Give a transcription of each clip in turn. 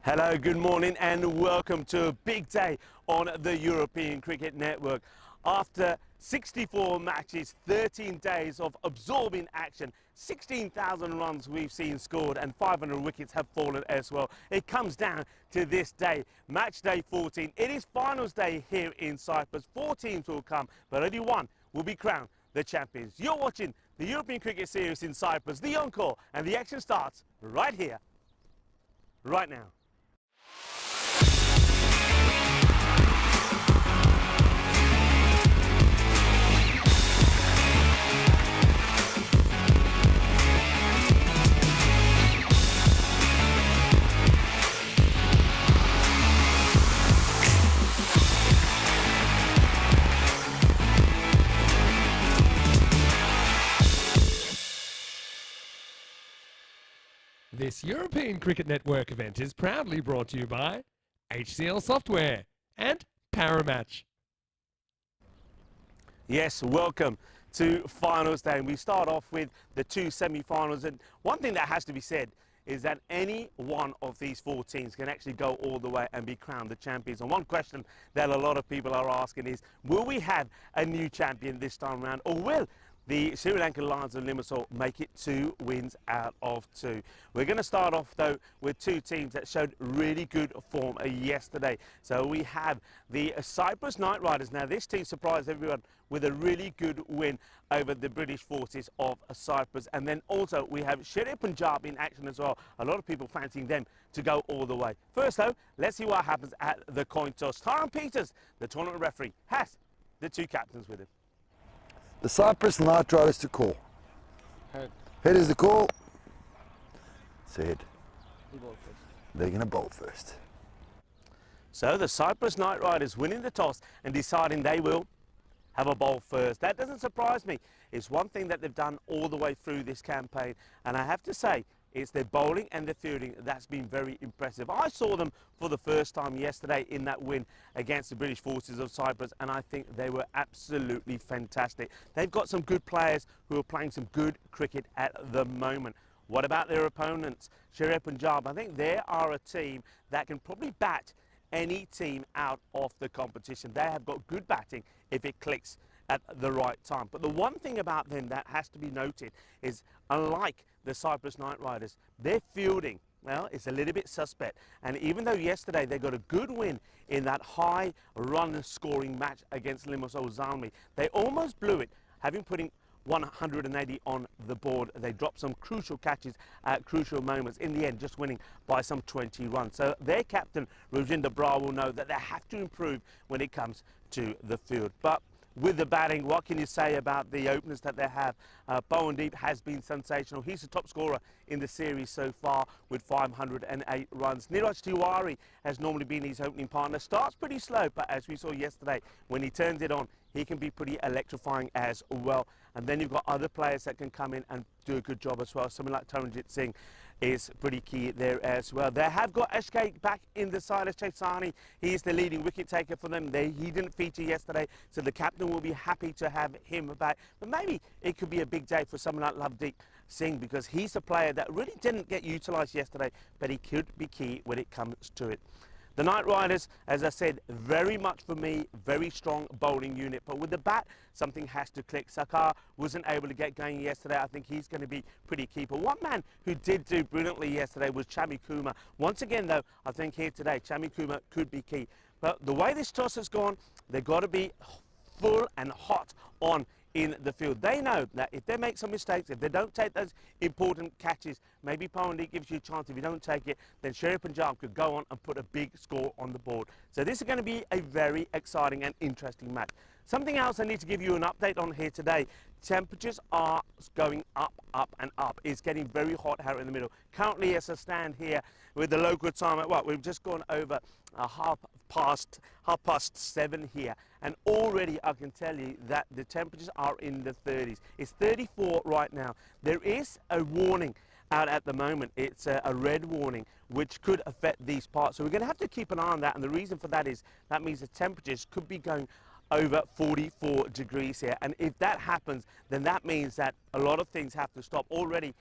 Hello, good morning and welcome to a big day on the European Cricket Network. After 64 matches, 13 days of absorbing action, 16,000 runs we've seen scored and 500 wickets have fallen as well. It comes down to this day, match day 14. It is finals day here in Cyprus. 4 teams will come, but only one will be crowned the champions. You're watching the European Cricket Series in Cyprus, the Encore, and the action starts right here, right now. This European Cricket Network event is proudly brought to you by HCL Software and Paramatch. Yes, welcome to finals day. We start off with the 2 semi-finals, and one thing that has to be said is that any one of these 4 teams can actually go all the way and be crowned the champions. And one question that a lot of people are asking is, will we have a new champion this time around, or will the Sri Lankan Lions of Limassol make it 2 wins out of 2. We're going to start off though with two teams that showed really good form yesterday. So we have the Cyprus Knight Riders. Now this team surprised everyone with a really good win over the British forces of Cyprus. And then also we have Sher Punjab in action as well. A lot of people fancying them to go all the way. First though, let's see what happens at the coin toss. Tyron Peters, the tournament referee, has the two captains with him. The Cyprus Knight Riders to call. Head. Head is the call. It's head. They're going to bowl first. So the Cyprus Knight Riders winning the toss and deciding they will have a bowl first. That doesn't surprise me. It's one thing that they've done all the way through this campaign. And I have to say, it's their bowling and their fielding that's been very impressive. I saw them for the first time yesterday in that win against the British forces of Cyprus, and I think they were absolutely fantastic. They've got some good players who are playing some good cricket at the moment. What about their opponents? Sher Punjab, I think they are a team that can probably bat any team out of the competition. They have got good batting if it clicks at the right time. But the one thing about them that has to be noted is, unlike the Cyprus Knight Riders, their fielding, well, it's a little bit suspect. And even though yesterday they got a good win in that high run scoring match against Limassol Zalmi, they almost blew it, having putting 180 on the board. They dropped some crucial catches at crucial moments, in the end just winning by some 20 runs. So their captain, Rajinder Brar, will know that they have to improve when it comes to the field. But with the batting, what can you say about the openers that they have? Bowendeep has been sensational. He's the top scorer in the series so far with 508 runs. Niraj Tiwari has normally been his opening partner. Starts pretty slow, but as we saw yesterday, when he turns it on, he can be pretty electrifying as well. And then you've got other players that can come in and do a good job as well. Someone like Taranjit Singh is pretty key there as well. They have got SK back in the side as Chaisani. He is the leading wicket taker for them. He didn't feature yesterday, so the captain will be happy to have him back. But maybe it could be a big day for someone like Lovedeep Singh, because he's a player that really didn't get utilised yesterday, but he could be key when it comes to it. The Knight Riders, as I said, very much for me, very strong bowling unit. But with the bat, something has to click. Sakar wasn't able to get going yesterday. I think he's going to be pretty key. But one man who did do brilliantly yesterday was Chami Kumar. Once again, though, I think here today, Chami Kumar could be key. But the way this toss has gone, they've got to be full and hot on in the field. They know that if they make some mistakes, if they don't take those important catches, maybe Powerplay gives you a chance. If you don't take it, then Sher Punjab could go on and put a big score on the board. So this is going to be a very exciting and interesting match. Something else I need to give you an update on here today. Temperatures are going up, up and up. It's getting very hot here in the middle. Currently, as I stand here with the local time at we've just gone over half past 7 here, and already I can tell you that the temperatures are in the 30s. It's 34 right now. There is a warning out at the moment. It's a red warning which could affect these parts, so we're going to have to keep an eye on that. And the reason for that is that means the temperatures could be going over 44 degrees here, and if that happens, then that means that a lot of things have to stop. Already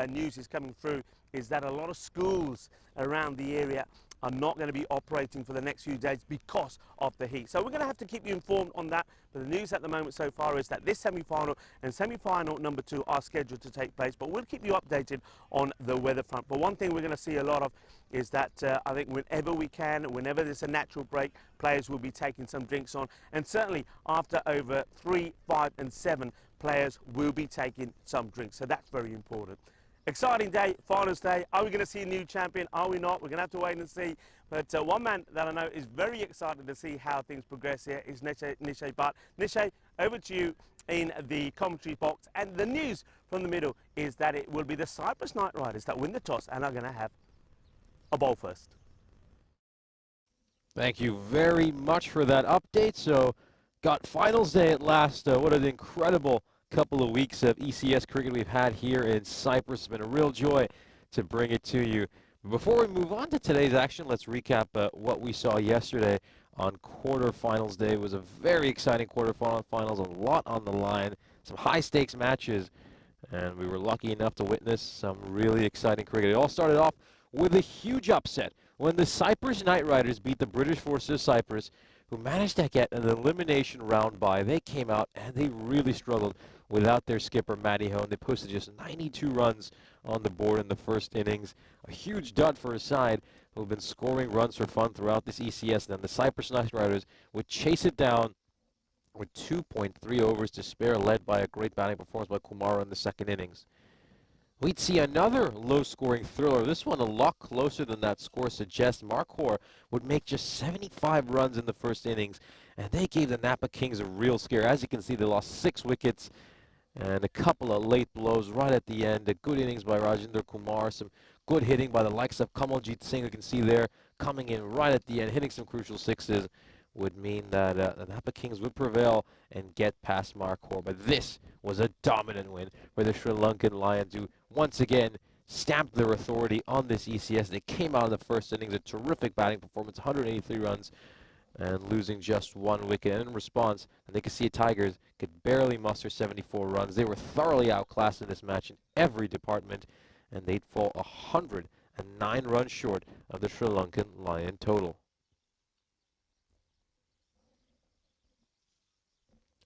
news is coming through is that a lot of schools around the area are not going to be operating for the next few days because of the heat. So we're going to have to keep you informed on that. But the news at the moment so far is that this semi-final and semi-final number 2 are scheduled to take place. But we'll keep you updated on the weather front. But one thing we're going to see a lot of is that I think whenever we can, whenever there's a natural break, players will be taking some drinks on. And certainly after over 3, 5 and 7, players will be taking some drinks. So that's very important. Exciting day, finals day. Are we going to see a new champion? Are we not? We're going to have to wait and see. But one man that I know is very excited to see how things progress here is Nishay Bhatt. Nishay, over to you in the commentary box. And the news from the middle is that it will be the Cyprus Knight Riders that win the toss and are going to have a bowl first. Thank you very much for that update. So, got finals day at last. What an incredible couple of weeks of ECS cricket we've had here in Cyprus. It's been a real joy to bring it to you. Before we move on to today's action, let's recap what we saw yesterday on quarterfinals day. It was a very exciting quarterfinals, a lot on the line, some high-stakes matches, and we were lucky enough to witness some really exciting cricket. It all started off with a huge upset when the Cyprus Knight Riders beat the British forces of Cyprus, who managed to get an elimination round bye. They came out and they really struggled without their skipper, Matty Hone. They posted just 92 runs on the board in the first innings. A huge dud for a side who have been scoring runs for fun throughout this ECS. Then the Cyprus Knight Riders would chase it down with 2.3 overs to spare, led by a great batting performance by Kumara in the second innings. We'd see another low-scoring thriller. This one a lot closer than that score suggests. Encore would make just 75 runs in the first innings, and they gave the Napa Kings a real scare. As you can see, they lost 6 wickets and a couple of late blows right at the end. A good innings by Rajinder Kumar, some good hitting by the likes of Kamaljeet Singh, you can see there, coming in right at the end, hitting some crucial sixes, would mean that the Napa Kings would prevail and get past Encore. But this was a dominant win for the Sri Lankan Lions, who once again stamped their authority on this ECS. They came out of the first innings, a terrific batting performance, 183 runs, and losing just 1 wicket. And in response, the Nicosia Tigers could barely muster 74 runs. They were thoroughly outclassed in this match in every department, and they'd fall 109 runs short of the Sri Lankan Lion total.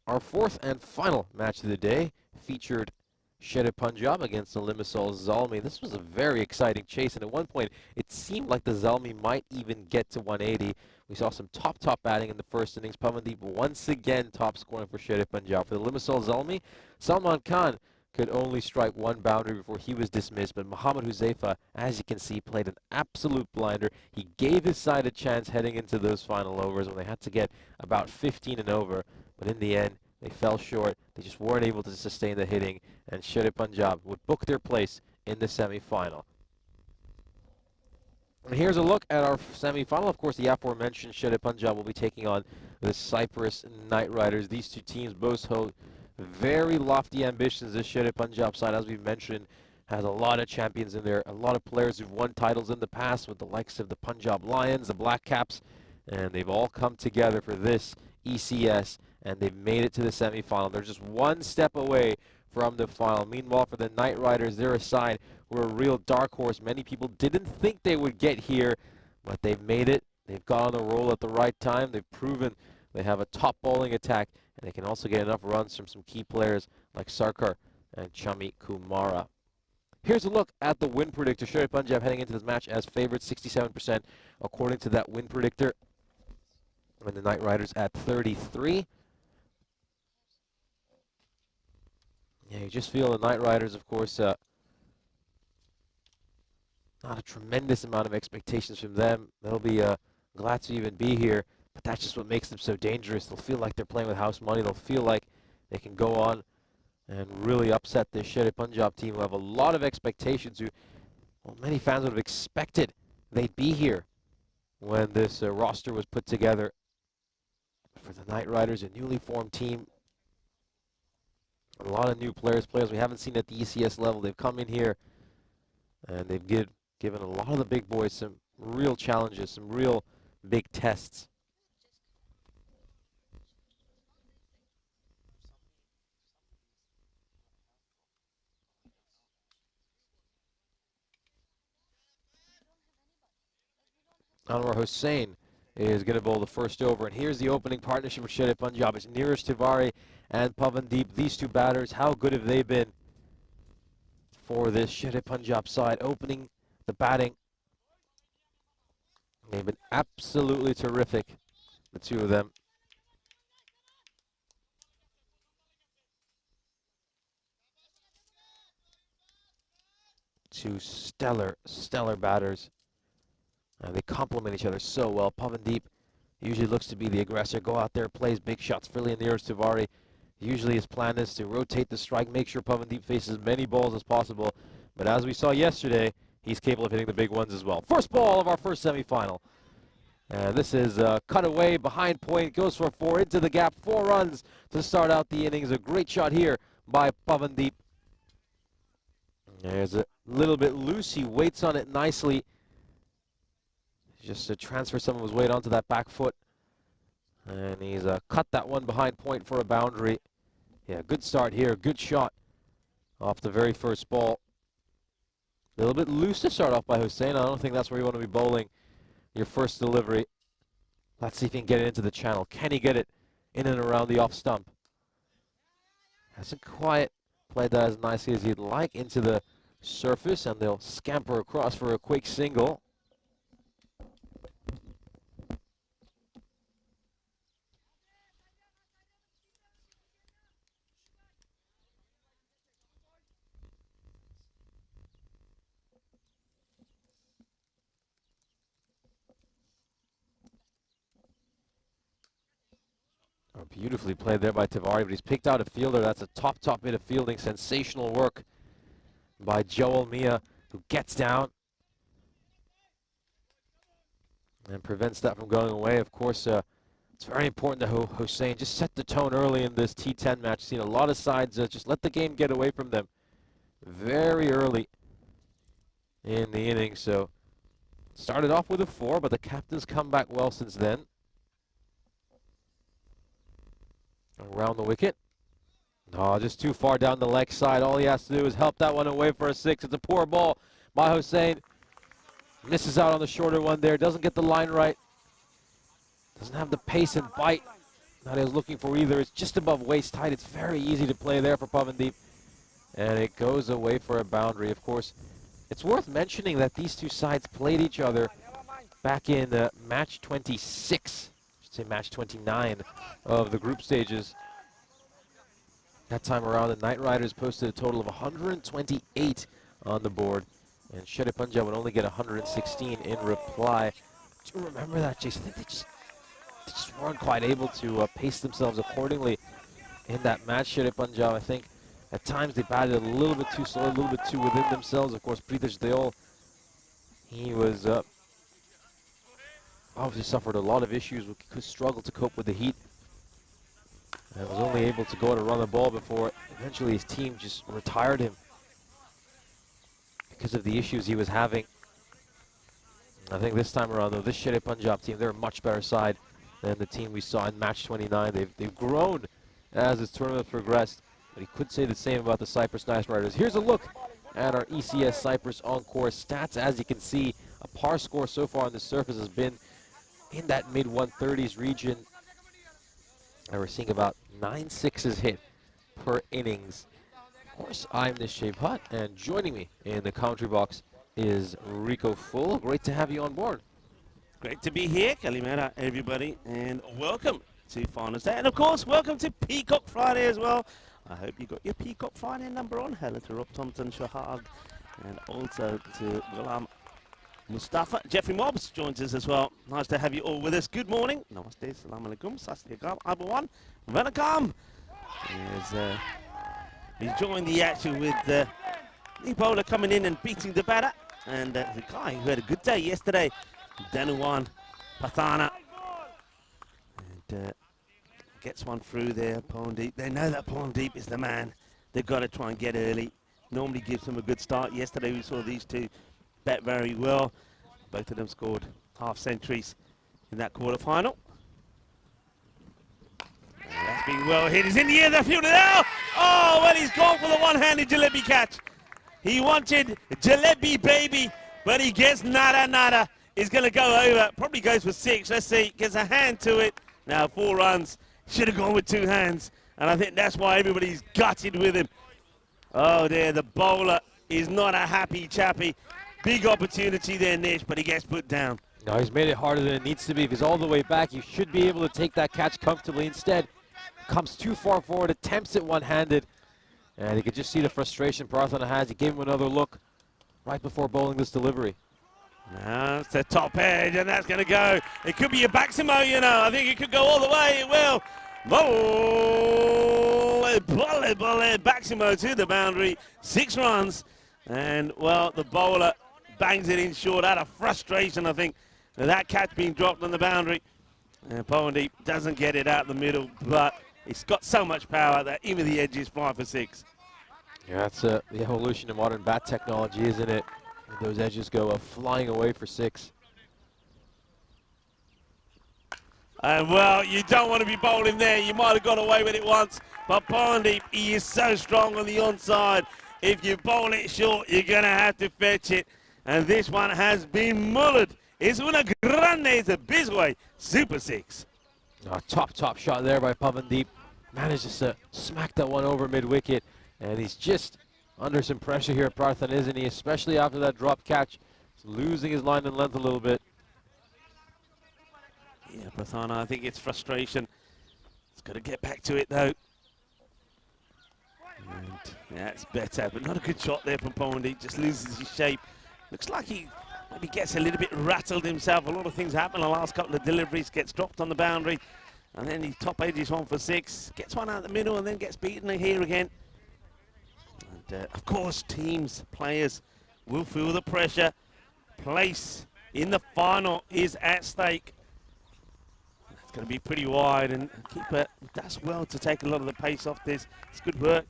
Our fourth and final match of the day featured Sher Punjab against the Limassol Zalmi. This was a very exciting chase, and at one point it seemed like the Zalmi might even get to 180. We saw some top batting in the first innings. Pavandeep once again top scoring for Sher Punjab. For the Limassol Zalmi, Salman Khan could only strike 1 boundary before he was dismissed, but Muhammad Huzaifa, as you can see, played an absolute blinder. He gave his side a chance heading into those final overs when they had to get about 15 and over, but in the end they fell short. They just weren't able to sustain the hitting, and Sher Punjab would book their place in the semi-final. And here's a look at our semi-final. Of course, the aforementioned Sher Punjab will be taking on the Cyprus Knight Riders. These two teams both hold very lofty ambitions. This Sher Punjab side, as we've mentioned, has a lot of champions in there, a lot of players who've won titles in the past with the likes of the Punjab Lions, the Black Caps, and they've all come together for this ECS, and they've made it to the semi-final. They're just 1 step away from the final. Meanwhile, for the Knight Riders, they're a side who are a real dark horse. Many people didn't think they would get here, but they've made it. They've got on the roll at the right time. They've proven they have a top bowling attack, and they can also get enough runs from some key players like Sarkar and Chami Kumara. Here's a look at the win predictor. Sher Punjab heading into this match as favorites, 67% according to that win predictor, and the Knight Riders at 33. Yeah, you just feel the Knight Riders, of course, not a tremendous amount of expectations from them. They'll be glad to even be here, but that's just what makes them so dangerous. They'll feel like they're playing with house money. They'll feel like they can go on and really upset this Sher Punjab team, who have a lot of expectations, who, well, many fans would have expected they'd be here when this roster was put together. For the Knight Riders, a newly formed team, a lot of new players we haven't seen at the ECS level. They've come in here and they've given a lot of the big boys some real challenges, some real big tests. Anwar Hussain is going to bowl the first over, and here's the opening partnership for Sher Punjab. It's Neeraj Tiwari and Pavandeep. These two batters, how good have they been for this Sher Punjab side? Opening the batting, they've been absolutely terrific, the two of them. Two stellar batters. They complement each other so well. Pavandeep usually looks to be the aggressor, go out there, plays big shots. Freely and Neeraj Tiwari, usually his plan is to rotate the strike, make sure Pavandeep faces as many balls as possible. But as we saw yesterday, he's capable of hitting the big ones as well. First ball of our first semifinal. This is cut away behind point, goes for 4 into the gap, 4 runs to start out the innings. A great shot here by Pavandeep. There's a little bit loose, he waits on it nicely. Just to transfer some of his weight onto that back foot. And he's cut that one behind point for a boundary. Yeah, good start here, good shot off the very first ball. A little bit loose to start off by Hussain. I don't think that's where you want to be bowling your first delivery. Let's see if he can get it into the channel. Can he get it in and around the off stump? Hasn't quite played that as nicely as he'd like into the surface, and they'll scamper across for a quick single. Oh, beautifully played there by Tavares, but he's picked out a fielder. That's a top bit of fielding. Sensational work by Joel Mia, who gets down and prevents that from going away. Of course, it's very important that Hossein just set the tone early in this T10 match. Seen a lot of sides just let the game get away from them very early in the inning. So started off with a 4, but the captain's come back well since then. Around the wicket. Oh, just too far down the leg side. All he has to do is help that one away for a 6. It's a poor ball by Hossein. Misses out on the shorter one there. Doesn't get the line right. Doesn't have the pace and bite that he was looking for either. It's just above waist height. It's very easy to play there for Pavandeep. And it goes away for a boundary. Of course, it's worth mentioning that these two sides played each other back in match 26. Say match 29 of the group stages. That time around, the Knight Riders posted a total of 128 on the board, and Shere Punjab would only get 116 in reply. Do you remember that, Jason? I think they just weren't quite able to pace themselves accordingly in that match. Shere Punjab, I think, at times they batted a little bit too slow, a little bit too within themselves. Of course, Pritesh Deol, he was obviously suffered a lot of issues, could struggle to cope with the heat, and was only able to go out and run the ball before eventually his team just retired him because of the issues he was having. I think this time around, though, this Shere Punjab team, they're a much better side than the team we saw in match 29. They've grown as this tournament progressed, but he could say the same about the Cyprus Knight Riders. Here's a look at our ECS Cyprus Encore stats. As you can see, a par score so far on the surface has been in that mid-130s region. And we're seeing about 9 sixes hit per innings. Of course, I'm Nishay Bhatt, and joining me in the commentary box is Rico Full. Great to have you on board. Great to be here. Kalimera, everybody, and welcome to Finals Day. And of course, welcome to Peacock Friday as well. I hope you got your Peacock Friday number on. Hello to Rob Thompson, Shahab, and also to Ghulam Mustafa. Jeffrey Mobbs joins us as well. Nice to have you all with us. Good morning. Namaste, salam alaikum, sasriyakal, everyone. Welcome. He's joined the action with the bowler coming in and beating the batter. And the guy who had a good day yesterday, Danuwan Pathana. And gets one through there, Pawandeep. They know that Pawandeep is the man. They've got to try and get early. Normally gives them a good start. Yesterday we saw these two bet very well. Both of them scored half centuries in that quarter-final. That's been well hit. He's in the air, the fielder now. Oh, well, he's gone for the one-handed Jalebi catch. He wanted Jalebi baby, but he gets nada. He's going to go over. Probably goes for 6. Let's see. Gets a hand to it. Now 4 runs. Should have gone with 2 hands. And I think that's why everybody's gutted with him. Oh, dear. The bowler is not a happy chappy. Big opportunity there, Nish, but he gets put down. No, he's made it harder than it needs to be, because all the way back, you should be able to take that catch comfortably. Instead, comes too far forward, attempts it one-handed, and you can just see the frustration Prathana has. He gave him another look right before bowling this delivery. Now it's the top edge, and that's going to go. It could be a Baximo, you know. I think it could go all the way. It will. Bullet, Baximo to the boundary. 6 runs, and, well, the bowler bangs it in short out of frustration, I think, that catch being dropped on the boundary. And Pawandeep doesn't get it out the middle, but it's got so much power that even the edges fly for 6. Yeah, that's the evolution of modern bat technology, isn't it? And those edges go flying away for 6. And, well, you don't want to be bowling there. You might have got away with it once, but Pawandeep, he is so strong on the onside. If you bowl it short, you're going to have to fetch it. And this one has been mullered. It's una grande, it's a Bisway Super 6. Oh, top shot there by Pavandeep. manages to smack that one over mid-wicket, and he's just under some pressure here at Parthan, isn't he? Especially after that drop catch. He's losing his line and length a little bit. Yeah, Prathana, I think it's frustration. He's got to get back to it, though. And that's better, but not a good shot there from Pondi. Just loses his shape. Looks like he maybe gets a little bit rattled himself. A lot of things happen the last couple of deliveries. Gets dropped on the boundary, and then he top edges one for 6. Gets one out the middle, and then gets beaten here again. And of course, teams, players will feel the pressure. Place in the final is at stake. It's going to be pretty wide, and keeper does well to take a lot of the pace off this. It's good work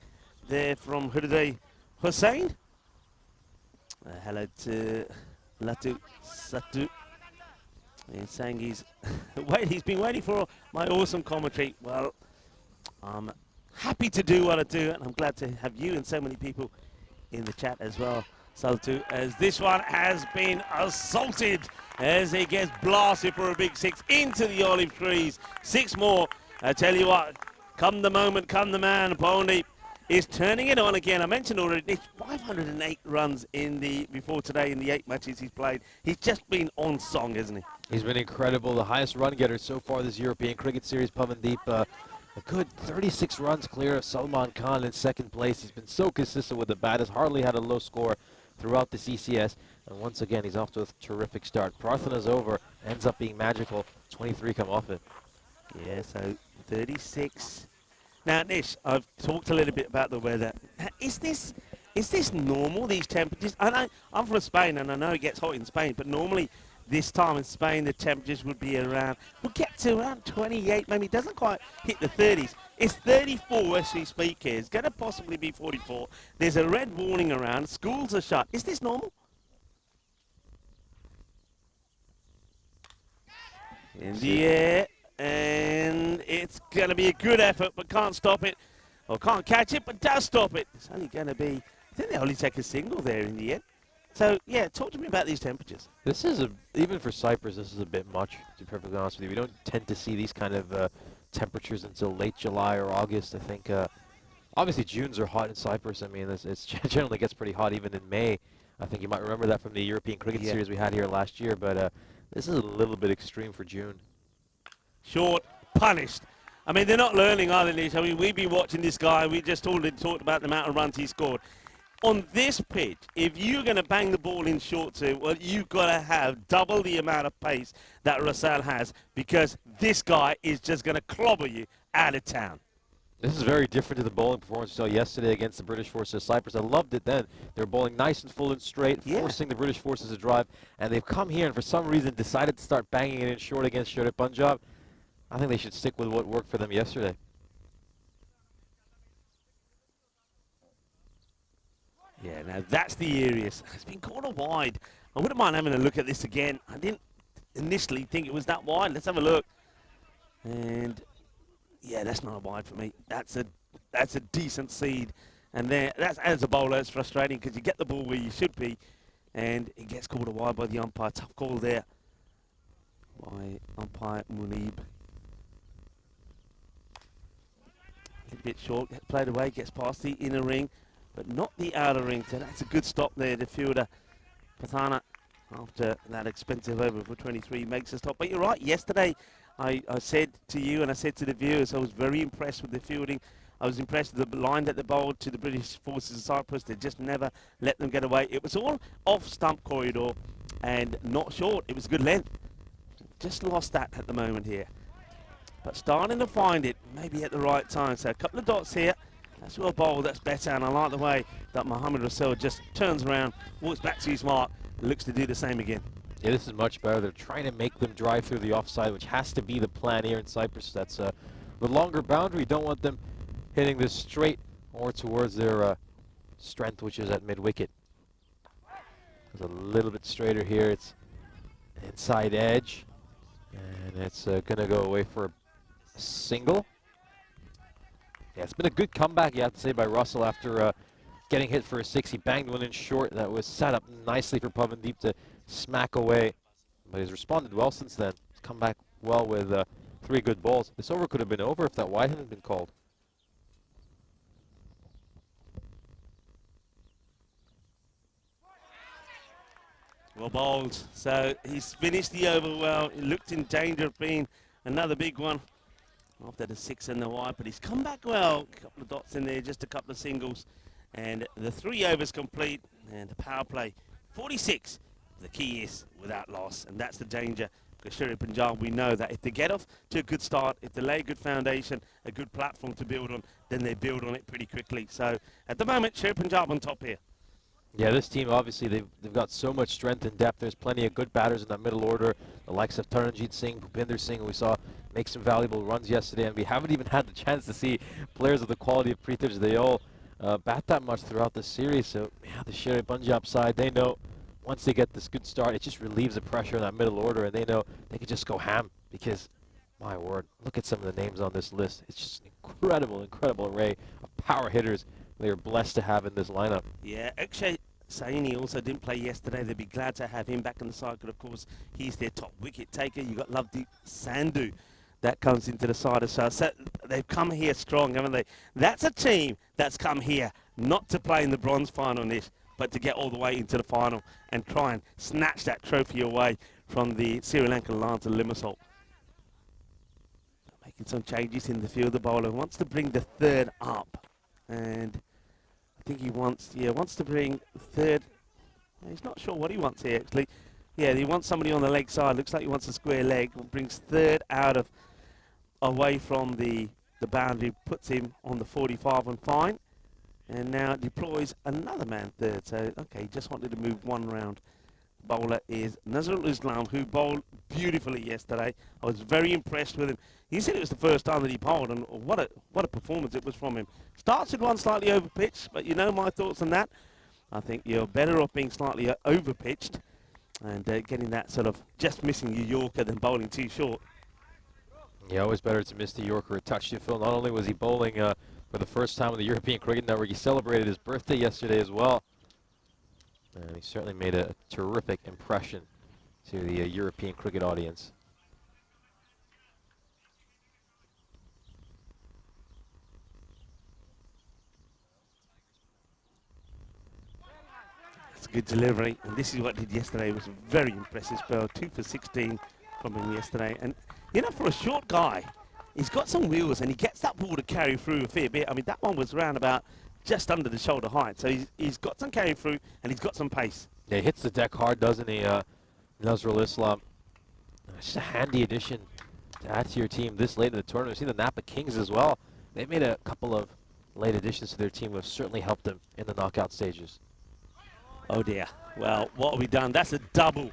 there from Hriday Hussain. Hello to Latu Satu. He's saying he's been waiting for my awesome commentary. Well, I'm happy to do what I do, and I'm glad to have you and so many people in the chat as well. Saltu, as this one has been assaulted as he gets blasted for a big 6 into the olive trees. 6 more. I tell you what, come the moment, come the man. Pondi is turning it on again. I mentioned already, it's 508 runs before today in the 8 matches he's played. He's just been on song, hasn't he? He's been incredible. The highest run getter so far this European Cricket Series, Pavandeep. A good 36 runs clear of Salman Khan in 2nd place. He's been so consistent with the bat. Has hardly had a low score throughout this ECS. And once again, he's off to a terrific start. Prarthana's over, ends up being magical. 23 come off it. Yeah, so 36. Now, Nish, I've talked a little bit about the weather. Is this normal, these temperatures? I know I'm from Spain, and I know it gets hot in Spain, but normally this time in Spain, the temperatures would be we'll get to around 28, maybe. It doesn't quite hit the 30s. It's 34 as we speak here. It's going to possibly be 44. There's a red warning around. Schools are shut. Is this normal? In the air, and it's going to be a good effort, but can't stop it. Or can't catch it, but does stop it. It's only going to be, I think they only take a single there in the end. So, yeah, talk to me about these temperatures. This is, even for Cyprus, this is a bit much, to be perfectly honest with you. We don't tend to see these kind of temperatures until late July or August. I think, obviously, Junes are hot in Cyprus. I mean, it generally gets pretty hot even in May. I think you might remember that from the European Cricket Series we had here last year, but this is a little bit extreme for June. Short, punished. I mean, they're not learning, are they, Nish? I mean, we've been watching this guy. We just talked about the amount of runs he scored. On this pitch, if you're going to bang the ball in short two, well, you've got to have double the amount of pace that Russell has, because this guy is just going to clobber you out of town. This is very different to the bowling performance we saw yesterday against the British forces of Cyprus. I loved it then. They were bowling nice and full and straight, forcing the British forces to drive, and they've come here and for some reason decided to start banging it in short against Sherif Punjab. I think they should stick with what worked for them yesterday. Yeah, now that's the areas. It's been corner wide. I wouldn't mind having a look at this again. I didn't initially think it was that wide. Let's have a look. And yeah, that's not a wide for me. That's a decent seed. And there, that's, as a bowler, it's frustrating because you get the ball where you should be, and it gets called a wide by the umpire. Tough call there by umpire Munib. A little bit short, gets played away, gets past the inner ring, but not the outer ring. So that's a good stop there. The fielder, Prathana, after that expensive over for 23, makes a stop. But you're right, yesterday I said to you and I said to the viewers, I was very impressed with the fielding. I was impressed with the line that they bowled to the British forces of Cyprus. They just never let them get away. It was all off stump corridor and not short. It was good length. Just lost that at the moment here. But starting to find it, maybe at the right time. So a couple of dots here. That's well bowled, that's better. And I like the way that Mohamed Russell just turns around, walks back to his mark, looks to do the same again. Yeah, this is much better. They're trying to make them drive through the offside, which has to be the plan here in Cyprus. That's the longer boundary. You don't want them hitting this straight or towards their strength, which is at mid-wicket. It's a little bit straighter here. It's an inside edge, and it's going to go away for a single. Yeah, it's been a good comeback, you have to say, by Russell after getting hit for a 6. He banged one in short that was set up nicely for Pavandeep to smack away. But he's responded well since then. He's come back well with 3 good balls. This over could have been over if that wide hadn't been called. Well bowled. So he's finished the over well. He looked in danger of being another big one after the 6 and the wide, but he's come back well. A couple of dots in there, just a couple of singles. And the 3 overs complete, and the power play 46. The key is without loss, and that's the danger. Because Sherry Punjab, we know that if they get off to a good start, if they lay a good foundation, a good platform to build on, then they build on it pretty quickly. So at the moment, Sherry Punjab on top here. Yeah, this team, obviously, they've got so much strength and depth. There's plenty of good batters in that middle order, the likes of Taranjit Singh, Bhupinder Singh, who we saw make some valuable runs yesterday, and we haven't even had the chance to see players of the quality of Prithviraj Dayal bat that much throughout the series. So, yeah, the Sherry Punjab side, they know once they get this good start, it just relieves the pressure in that middle order, and they know they can just go ham because, my word, look at some of the names on this list. It's just an incredible, incredible array of power hitters they are blessed to have in this lineup. Yeah, Akshay Saini also didn't play yesterday. They'd be glad to have him back in the side. Of course, he's their top wicket taker. You've got Lovedeep Sandhu that comes into the side as well. So they've come here strong, haven't they? That's a team that's come here not to play in the bronze final, Nish, but to get all the way into the final and try and snatch that trophy away from the Sri Lankan Lions of Limassol. Making some changes in the field. The bowler wants to bring the third up, and I think he wants to bring third. He's not sure what he wants here, actually. Yeah, he wants somebody on the leg side. Looks like he wants a square leg. Brings third out of away from the boundary, puts him on the 45 and fine. And now deploys another man third. So, okay, he just wanted to move one round. Bowler is Nazrul Islam, who bowled beautifully yesterday. I was very impressed with him. He said it was the first time that he bowled, and what a performance it was from him. Starts with one slightly over pitched, but you know my thoughts on that. I think you're better off being slightly over pitched and getting that sort of just missing your Yorker than bowling too short. Yeah, always better to miss the Yorker a touch to Phil. Not only was he bowling for the first time on the European Cricket Network, he celebrated his birthday yesterday as well. And he certainly made a terrific impression to the European cricket audience. It's a good delivery, and this is what he did yesterday. It was a very impressive spell. 2 for 16 from him yesterday. And, you know, for a short guy, he's got some wheels, and he gets that ball to carry through a fair bit. I mean, that one was around about just under the shoulder height. So he's got some carry through, and he's got some pace. Yeah, he hits the deck hard, doesn't he, Nazrul Islam? It's just a handy addition to add to your team this late in the tournament. We've seen the Napa Kings as well. They made a couple of late additions to their team, which certainly helped them in the knockout stages. Oh dear. Well, what have we done? That's a double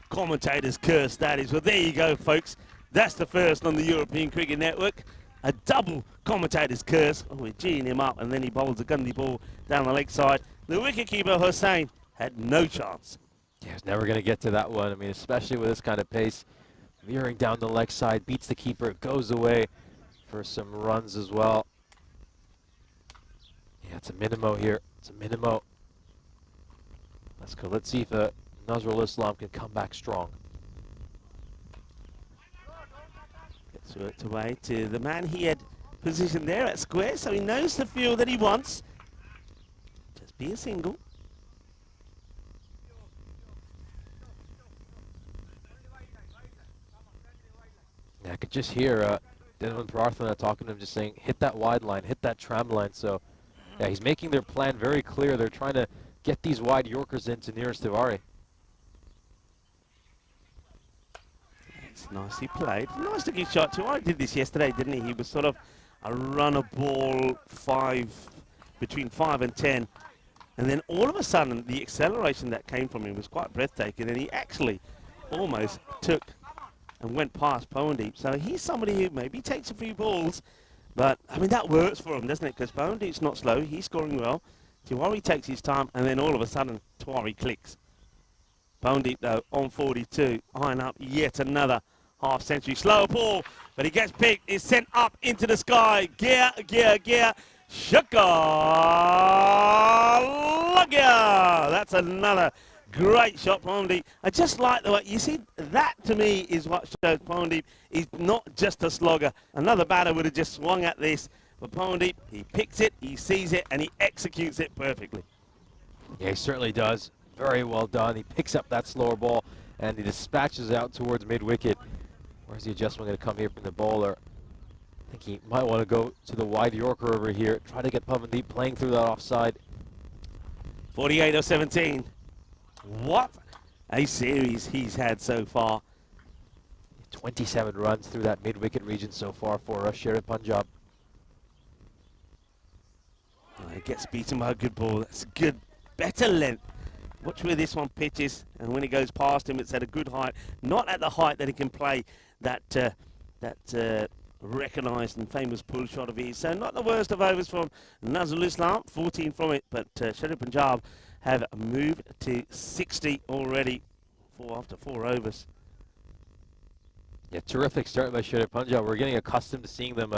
commentator's curse, that is. Well, there you go, folks. That's the first on the European Cricket Network. A double commentator's curse. Oh, we're geeing him up, and then he bowls a gundy ball down the leg side. The wicketkeeper, Hussain, had no chance. Yeah, he's never going to get to that one. I mean, especially with this kind of pace. Veering down the leg side, beats the keeper, goes away for some runs as well. Yeah, it's a minimo here. It's a minimo. Let's go. Let's see if Nazrul Islam can come back strong. Gets worked away to the man he had positioned there at square, so he knows the field that he wants. Just be a single. Yeah, I could just hear Denman Prarthana talking to him, just saying, hit that wide line, hit that tram line. So, yeah, he's making their plan very clear. They're trying to get these wide Yorkers into nearest Tiwari. It's nicely played. Nice looking shot. Tiwari did this yesterday, didn't he? He was sort of a runner ball between 5 and 10. And then all of a sudden, the acceleration that came from him was quite breathtaking. And he actually almost took and went past Pawandeep. So he's somebody who maybe takes a few balls. But, I mean, that works for him, doesn't it? Because Pawandeep's not slow. He's scoring well. Tiwari takes his time, and then all of a sudden, Tiwari clicks. Pawandeep, though, on 42, eyeing up yet another half-century. Slow ball, but he gets picked. It's sent up into the sky. Gear. Shaka Lagya. That's another great shot, Pawandeep. I just like the way, you see, that to me is what shows Pawandeep is not just a slogger. Another batter would have just swung at this. But Pawandeep, he picks it, he sees it, and he executes it perfectly. Yeah, he certainly does. Very well done. He picks up that slower ball and he dispatches out towards mid-wicket. Where's the adjustment going to come here from the bowler? I think he might want to go to the wide Yorker over here. Try to get Pavandeep playing through that offside. 48 of 17. What a series he's had so far. 27 runs through that mid-wicket region so far for Sher Punjab. He gets beaten by a good ball. That's a good, better length. Watch where this one pitches, and when it goes past him, it's at a good height. Not at the height that he can play that recognised and famous pull shot of his. So not the worst of overs from Nazrul Islam, 14 from it, but Sher Punjab have moved to 60 already after 4 overs. Yeah, terrific start by Sher Punjab. We're getting accustomed to seeing them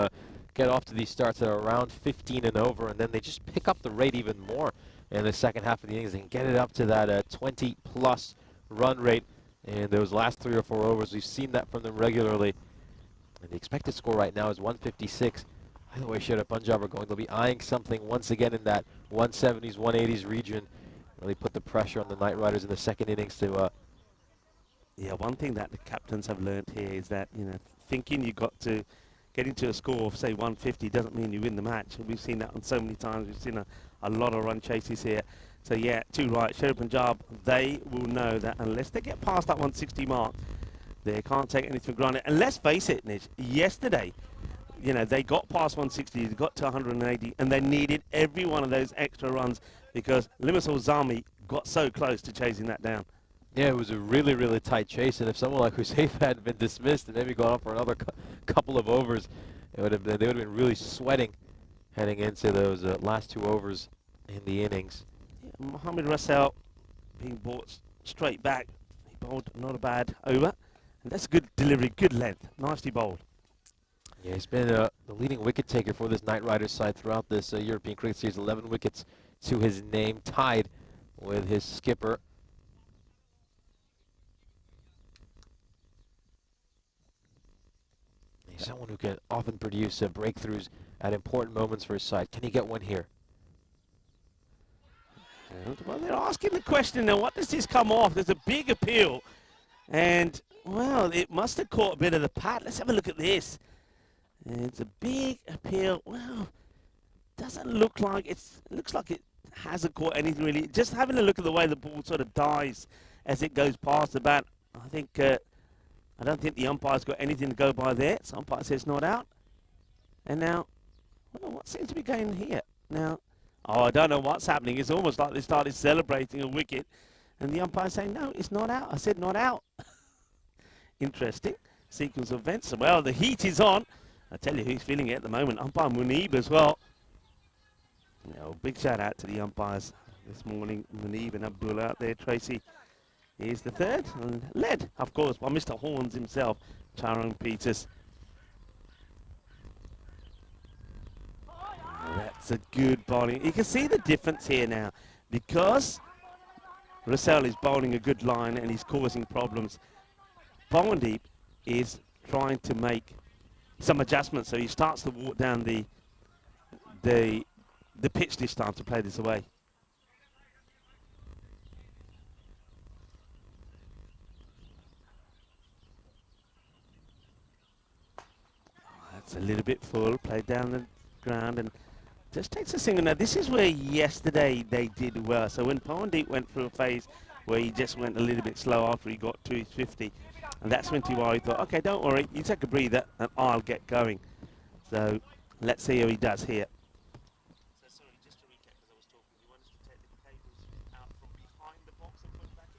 get off to these starts at around 15 and over, and then they just pick up the rate even more in the second half of the innings and get it up to that 20-plus run rate in those last 3 or 4 overs. We've seen that from them regularly. And the expected score right now is 156. Either way Sher Punjab are going, they'll be eyeing something once again in that 170s, 180s region. Really put the pressure on the Knight Riders in the second innings to... Yeah, one thing that the captains have learnt here is that, you know, thinking you got to get into a score of, say, 150 doesn't mean you win the match. We've seen that on so many times. We've seen a lot of run chases here. So, yeah, too right. Sher Punjab, they will know that unless they get past that 160 mark, they can't take anything for granted. And let's face it, Nish, yesterday, you know, they got past 160, they got to 180, and they needed every one of those extra runs because Limassol Zami got so close to chasing that down. Yeah, it was a really, really tight chase, and if someone like Hussein had been dismissed and maybe gone on for another couple of overs, they would have been really sweating heading into those last 2 overs in the innings. Yeah, Mohamed Russell being brought straight back. He bowled not a bad over, and that's a good delivery, good length, nicely bowled. Yeah, he's been the leading wicket taker for this Knight Riders side throughout this European Cricket Series. 11 wickets to his name, tied with his skipper. He's someone who can often produce breakthroughs at important moments for his side. Can he get one here? Well, they're asking the question now, what does this come off? There's a big appeal, and, well, it must have caught a bit of the pad. Let's have a look at this. It's a big appeal. Well, doesn't look like it looks like it hasn't caught anything really. Just having a look at the way the ball sort of dies as it goes past the bat, I think I don't think the umpire's got anything to go by there. So umpire says not out. And now, well, what seems to be going here? Now, oh, I don't know what's happening. It's almost like they started celebrating a wicket, and the umpire saying, no, it's not out. I said not out. Interesting sequence of events. Well, the heat is on. I tell you who's feeling it at the moment. Umpire Munib as well. You know, big shout out to the umpires this morning. Munib and Abdullah out there. Tracy is the third, and led, of course, by Mr. Horns himself, Tyrone Peters. That's a good bowling. You can see the difference here now, because Russell is bowling a good line and he's causing problems. Pawandeep is trying to make some adjustments, so he starts to walk down the pitch this time to play this away. That's a little bit full, played down the ground and just takes a single. Now this is where yesterday they did well. So when Pawandeep went through a phase where he just went a little bit slow after he got to his 50, and that's when Tiwari thought, okay, don't worry, you take a breather and I'll get going. So let's see how he does here. So sorry, just to recap, because I was talking, you want us to take the cables out from behind the box and put it back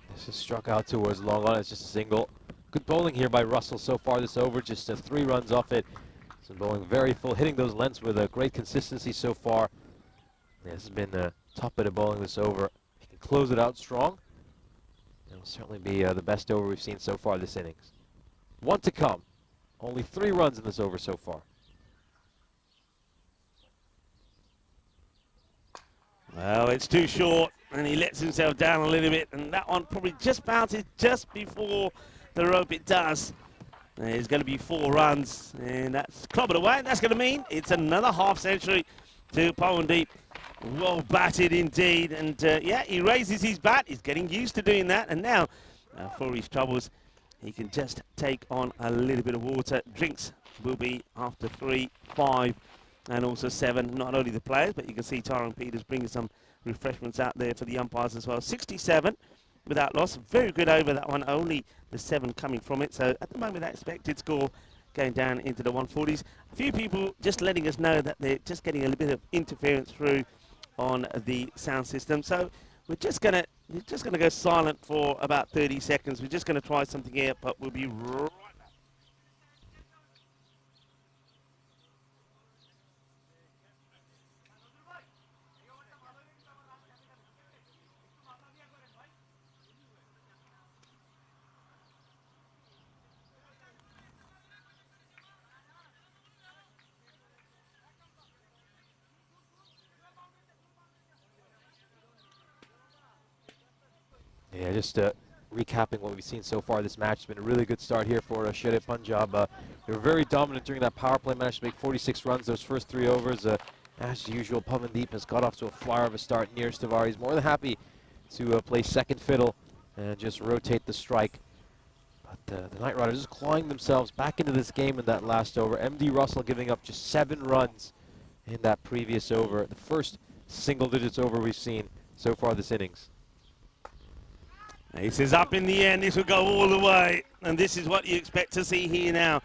in? This is struck out towards long on. It's just a single. Good bowling here by Russell so far this over. Just 3 runs off it. Some bowling very full, hitting those lengths with a great consistency so far. Yeah, this has been the top bit of bowling this over. He can close it out strong. It'll certainly be the best over we've seen so far this innings. 1 to come. Only 3 runs in this over so far. Well, it's too short, and he lets himself down a little bit, and that one probably just bounces just before the rope. It does. There's going to be 4 runs, and that's clobbered away. That's going to mean it's another half century to Pawandeep. Well batted indeed, and yeah, he raises his bat. He's getting used to doing that, and now, for his troubles, he can just take on a little bit of water. Drinks will be after 3, 5, and also 7. Not only the players, but you can see Tyrone Peters bringing some refreshments out there for the umpires as well. 67 without loss. Very good over that one. Only the 7 coming from it. So at the moment, that expected score going down into the 140s. A few people just letting us know that they're just getting a little bit of interference through on the sound system. So we're just gonna go silent for about 30 seconds. We're just gonna try something here, but we'll be right back. Yeah, just recapping what we've seen so far this match. It's been a really good start here for Sher Punjab. They were very dominant during that power play, managed to make 46 runs those first 3 overs. As usual, Pavandeep has got off to a flyer of a start. Neeraj Tiwari is more than happy to play second fiddle and just rotate the strike. But the Knight Riders just clawing themselves back into this game in that last over. MD Russell giving up just 7 runs in that previous over. The first single digits over we've seen so far this innings. Ace is up in the end. This will go all the way. And this is what you expect to see here now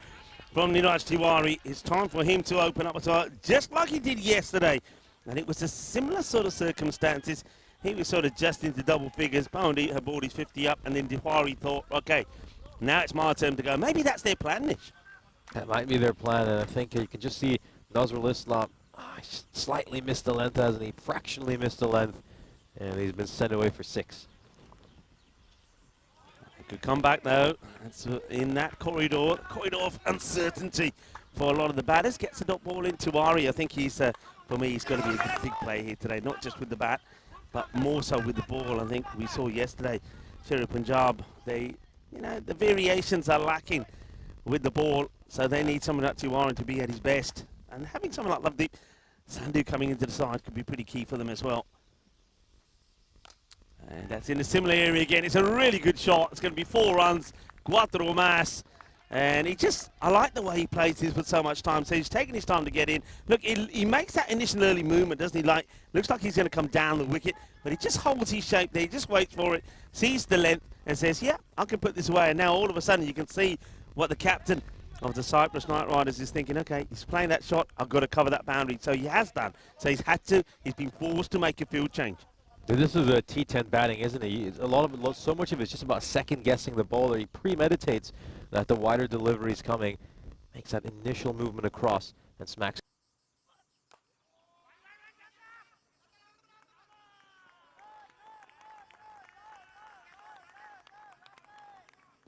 from Neeraj Tiwari. It's time for him to open up a target, just like he did yesterday. And it was a similar sort of circumstances. He was sort of just into double figures. Pavandeep had brought his 50 up, and then Tiwari thought, okay, now it's my turn to go. Maybe that's their plan, Nish. That might be their plan, and I think you can just see Nazrul Islam slightly missed the length, hasn't he? Fractionally missed the length, and he's been sent away for 6. Good comeback though. That's in that corridor of uncertainty for a lot of the batters. Gets the dot ball in. Tiwari, I think he's, for me, he's got to be a big play here today. Not just with the bat, but more so with the ball. I think we saw yesterday, Sher Punjab, the variations are lacking with the ball. So they need someone like Tiwari to be at his best. And having someone like Lovedeep Sandhu coming into the side could be pretty key for them as well. And that's in a similar area again. It's a really good shot. It's going to be 4 runs, cuatro más. And I like the way he plays this with so much time. So he's taking his time to get in. Look, he makes that initial early movement, doesn't he? Looks like he's going to come down the wicket, but he just holds his shape there. He just waits for it, sees the length, and says, yeah, I can put this away. And now all of a sudden you can see what the captain of the Cyprus Knight Riders is thinking. Okay, he's playing that shot. I've got to cover that boundary. So he has done. So he's been forced to make a field change. This is a T10 batting, isn't he? So much of it's just about second guessing the bowler. He premeditates that the wider delivery is coming, makes that initial movement across, and smacks.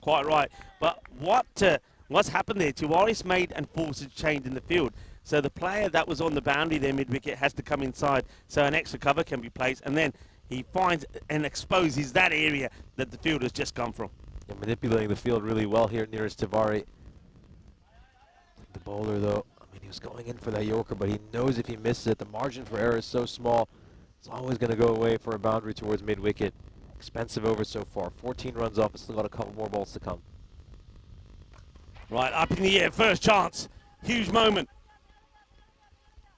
Quite right. But what's happened there? Tiwari's made and forced a change in the field. So the player that was on the boundary there mid-wicket has to come inside, so an extra cover can be placed, and then he finds and exposes that area that the field has just come from. Yeah, manipulating the field really well here, Neeraj Tiwari. The bowler, though, I mean, he was going in for that Yorker, but he knows if he misses it, the margin for error is so small, it's always going to go away for a boundary towards mid-wicket. Expensive over so far. 14 runs off, it's still got a couple more balls to come. Right, up in the air, first chance. Huge moment.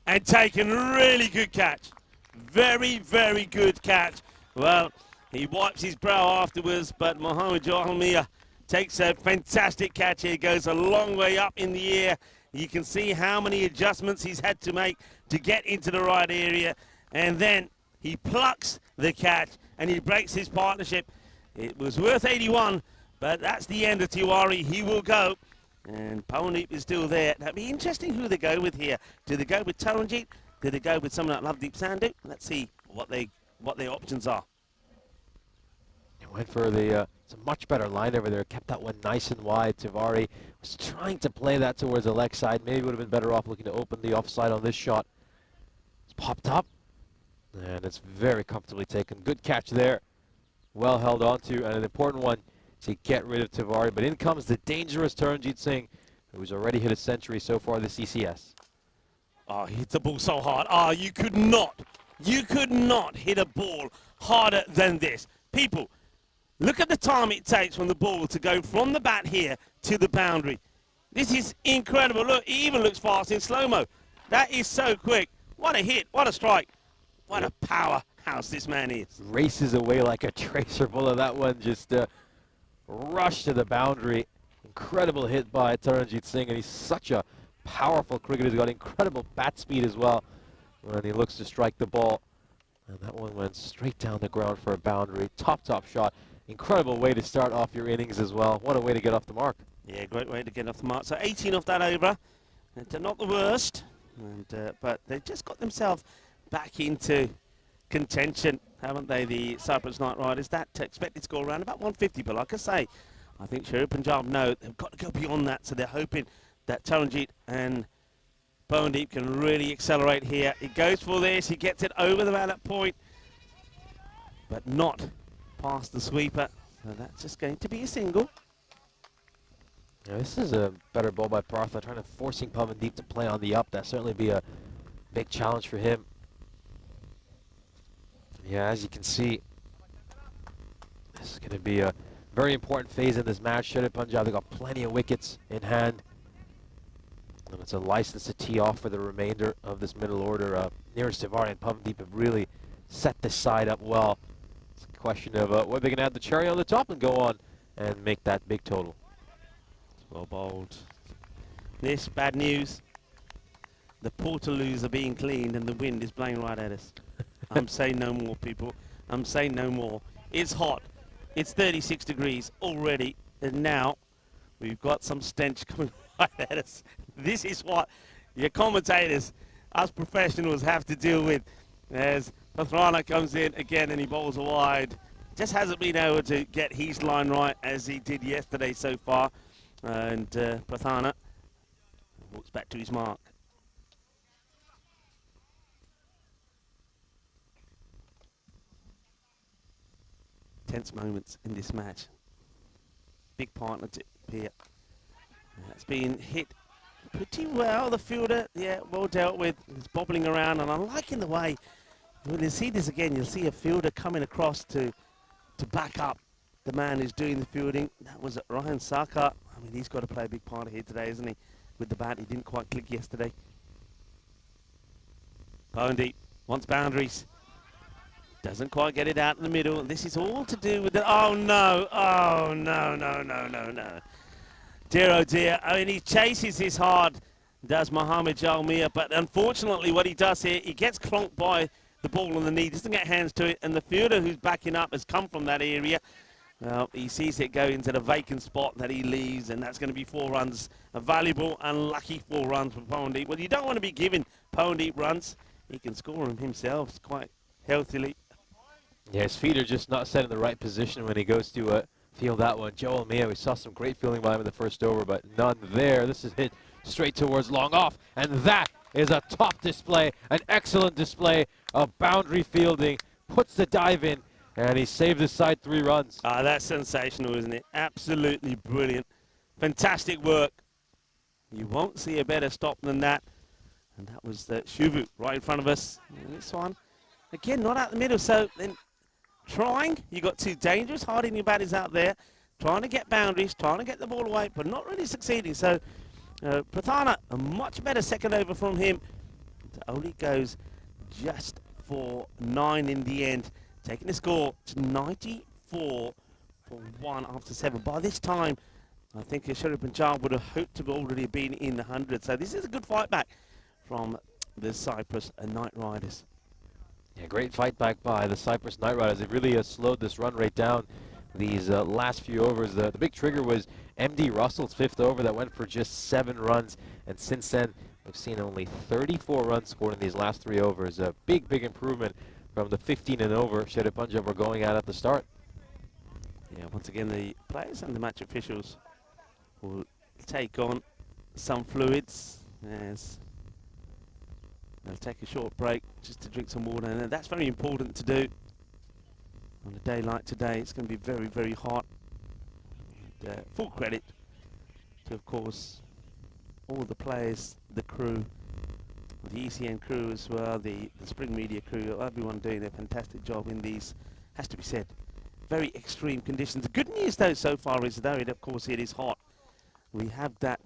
And taken, really good catch. Very, very good catch. Well, he wipes his brow afterwards, but Mohamed Jahalmia takes a fantastic catch here. Goes a long way up in the air. You can see how many adjustments he's had to make to get into the right area. And then he plucks the catch and he breaks his partnership. It was worth 81, but that's the end of Tiwari. He will go. And Pawandeep is still there. That'd be interesting who they go with here. Do they go with Taranjeet? Do they go with someone like Lovedeep Sandhu? Let's see what their options are. He went for it's a much better line over there. Kept that one nice and wide. Tiwari was trying to play that towards the leg side. Maybe would have been better off looking to open the offside on this shot. It's popped up. And it's very comfortably taken. Good catch there. Well held onto, and an important one to get rid of Tiwari. But in comes the dangerous Taranjeet Singh, who's already hit a century so far this ECS. Oh, he hit the ball so hard. Oh, you could not You could not hit a ball harder than this. People, look at the time it takes from the ball to go from the bat here to the boundary. This is incredible. Look, it even looks fast in slow-mo. That is so quick. What a hit, what a strike. What a powerhouse this man is. Races away like a tracer bullet. That one just rushed to the boundary. Incredible hit by Taranjit Singh, and he's such a powerful cricketer. He's got incredible bat speed as well when he looks to strike the ball. And that one went straight down the ground for a boundary. Top shot. Incredible way to start off your innings as well. What a way to get off the mark. Yeah, great way to get off the mark. So 18 off that over. And not the worst, but they just got themselves back into contention, haven't they, the Cyprus Knight Riders? That expected score around about 150, but like I say, I think Sherry Punjab know they've got to go beyond that, so they're hoping that Taranjit and Bowendeep can really accelerate here. He goes for this, he gets it over the ballot point, but not past the sweeper, so that's just going to be a single. Yeah, this is a better ball by Partha, trying to forcing Pavandeep to play on the up. That'll certainly be a big challenge for him. Yeah, as you can see, this is going to be a very important phase in this match. Sherry Punjab, they've got plenty of wickets in hand. And it's a license to tee off for the remainder of this middle order. Neeraj Tiwari and Pavandeep have really set this side up well. It's a question of whether they can add the cherry on the top and go on and make that big total. Well bowled. This, bad news. The portaloos are being cleaned and the wind is blowing right at us. I'm saying no more, people. I'm saying no more. It's hot. It's 36 degrees already. And now we've got some stench coming right at us. This is what your commentators, us professionals, have to deal with. As Pathrana comes in again and he bowls wide. Just hasn't been able to get his line right as he did yesterday so far. And Prathana walks back to his mark. Tense moments in this match. Big partnership here. That's been hit pretty well. The fielder, yeah, well dealt with. He's bobbling around, and I'm liking the way. When you see this again, you'll see a fielder coming across to back up the man who's doing the fielding. That was Ryan Sarkar. I mean, he's got to play a big part here today, isn't he? With the bat, he didn't quite click yesterday. Bowendeep wants boundaries. Doesn't quite get it out in the middle. This is all to do with the... Oh, no. Oh, no, no, no, no, no. Dear, oh, dear. I mean, he chases this hard, does Mohammed Jalmir. But unfortunately, what he does here, he gets clonked by the ball on the knee. Doesn't get hands to it. And the fielder who's backing up has come from that area. Well, he sees it go into the vacant spot that he leaves, and that's going to be 4 runs. A valuable, unlucky 4 runs for Powendeep. Well, you don't want to be giving Powendeep runs. He can score them himself quite healthily. Yeah, his feet are just not set in the right position when he goes to field that one. Joel Mia, we saw some great fielding by him in the first over, but none there. This is hit straight towards long off, and that is a top display, an excellent display of boundary fielding. Puts the dive in, and he saved his side 3 runs. Ah, that's sensational, isn't it? Absolutely brilliant. Fantastic work. You won't see a better stop than that. And that was Shuvu right in front of us. And this one, again, not out the middle. So then trying, you got 2 dangerous hard-hitting batters out there, trying to get boundaries, trying to get the ball away, but not really succeeding. So Prathana, a much better second over from him. It only goes just for 9 in the end. Taking the score to 94 for 1 after 7. By this time, I think Sherry Punjab would have hoped to have already been in the 100. So this is a good fight back from the Cyprus Knight Riders. Yeah, great fight back by the Cyprus Knight Riders. They really slowed this run rate down these last few overs. The big trigger was M.D. Russell's 5th over that went for just 7 runs. And since then, we've seen only 34 runs scored in these last 3 overs. A big, big improvement from the 15 and over Sherry Punjab were going at the start. Yeah, once again, the players and the match officials will take on some fluids as they'll take a short break just to drink some water. And that's very important to do on a day like today. It's going to be very, very hot. And, full credit to, of course, all the players, the crew, the ECN crew as well, the Spring Media crew, everyone doing a fantastic job in these, has to be said, very extreme conditions. The good news though so far is though of course it is hot, we have that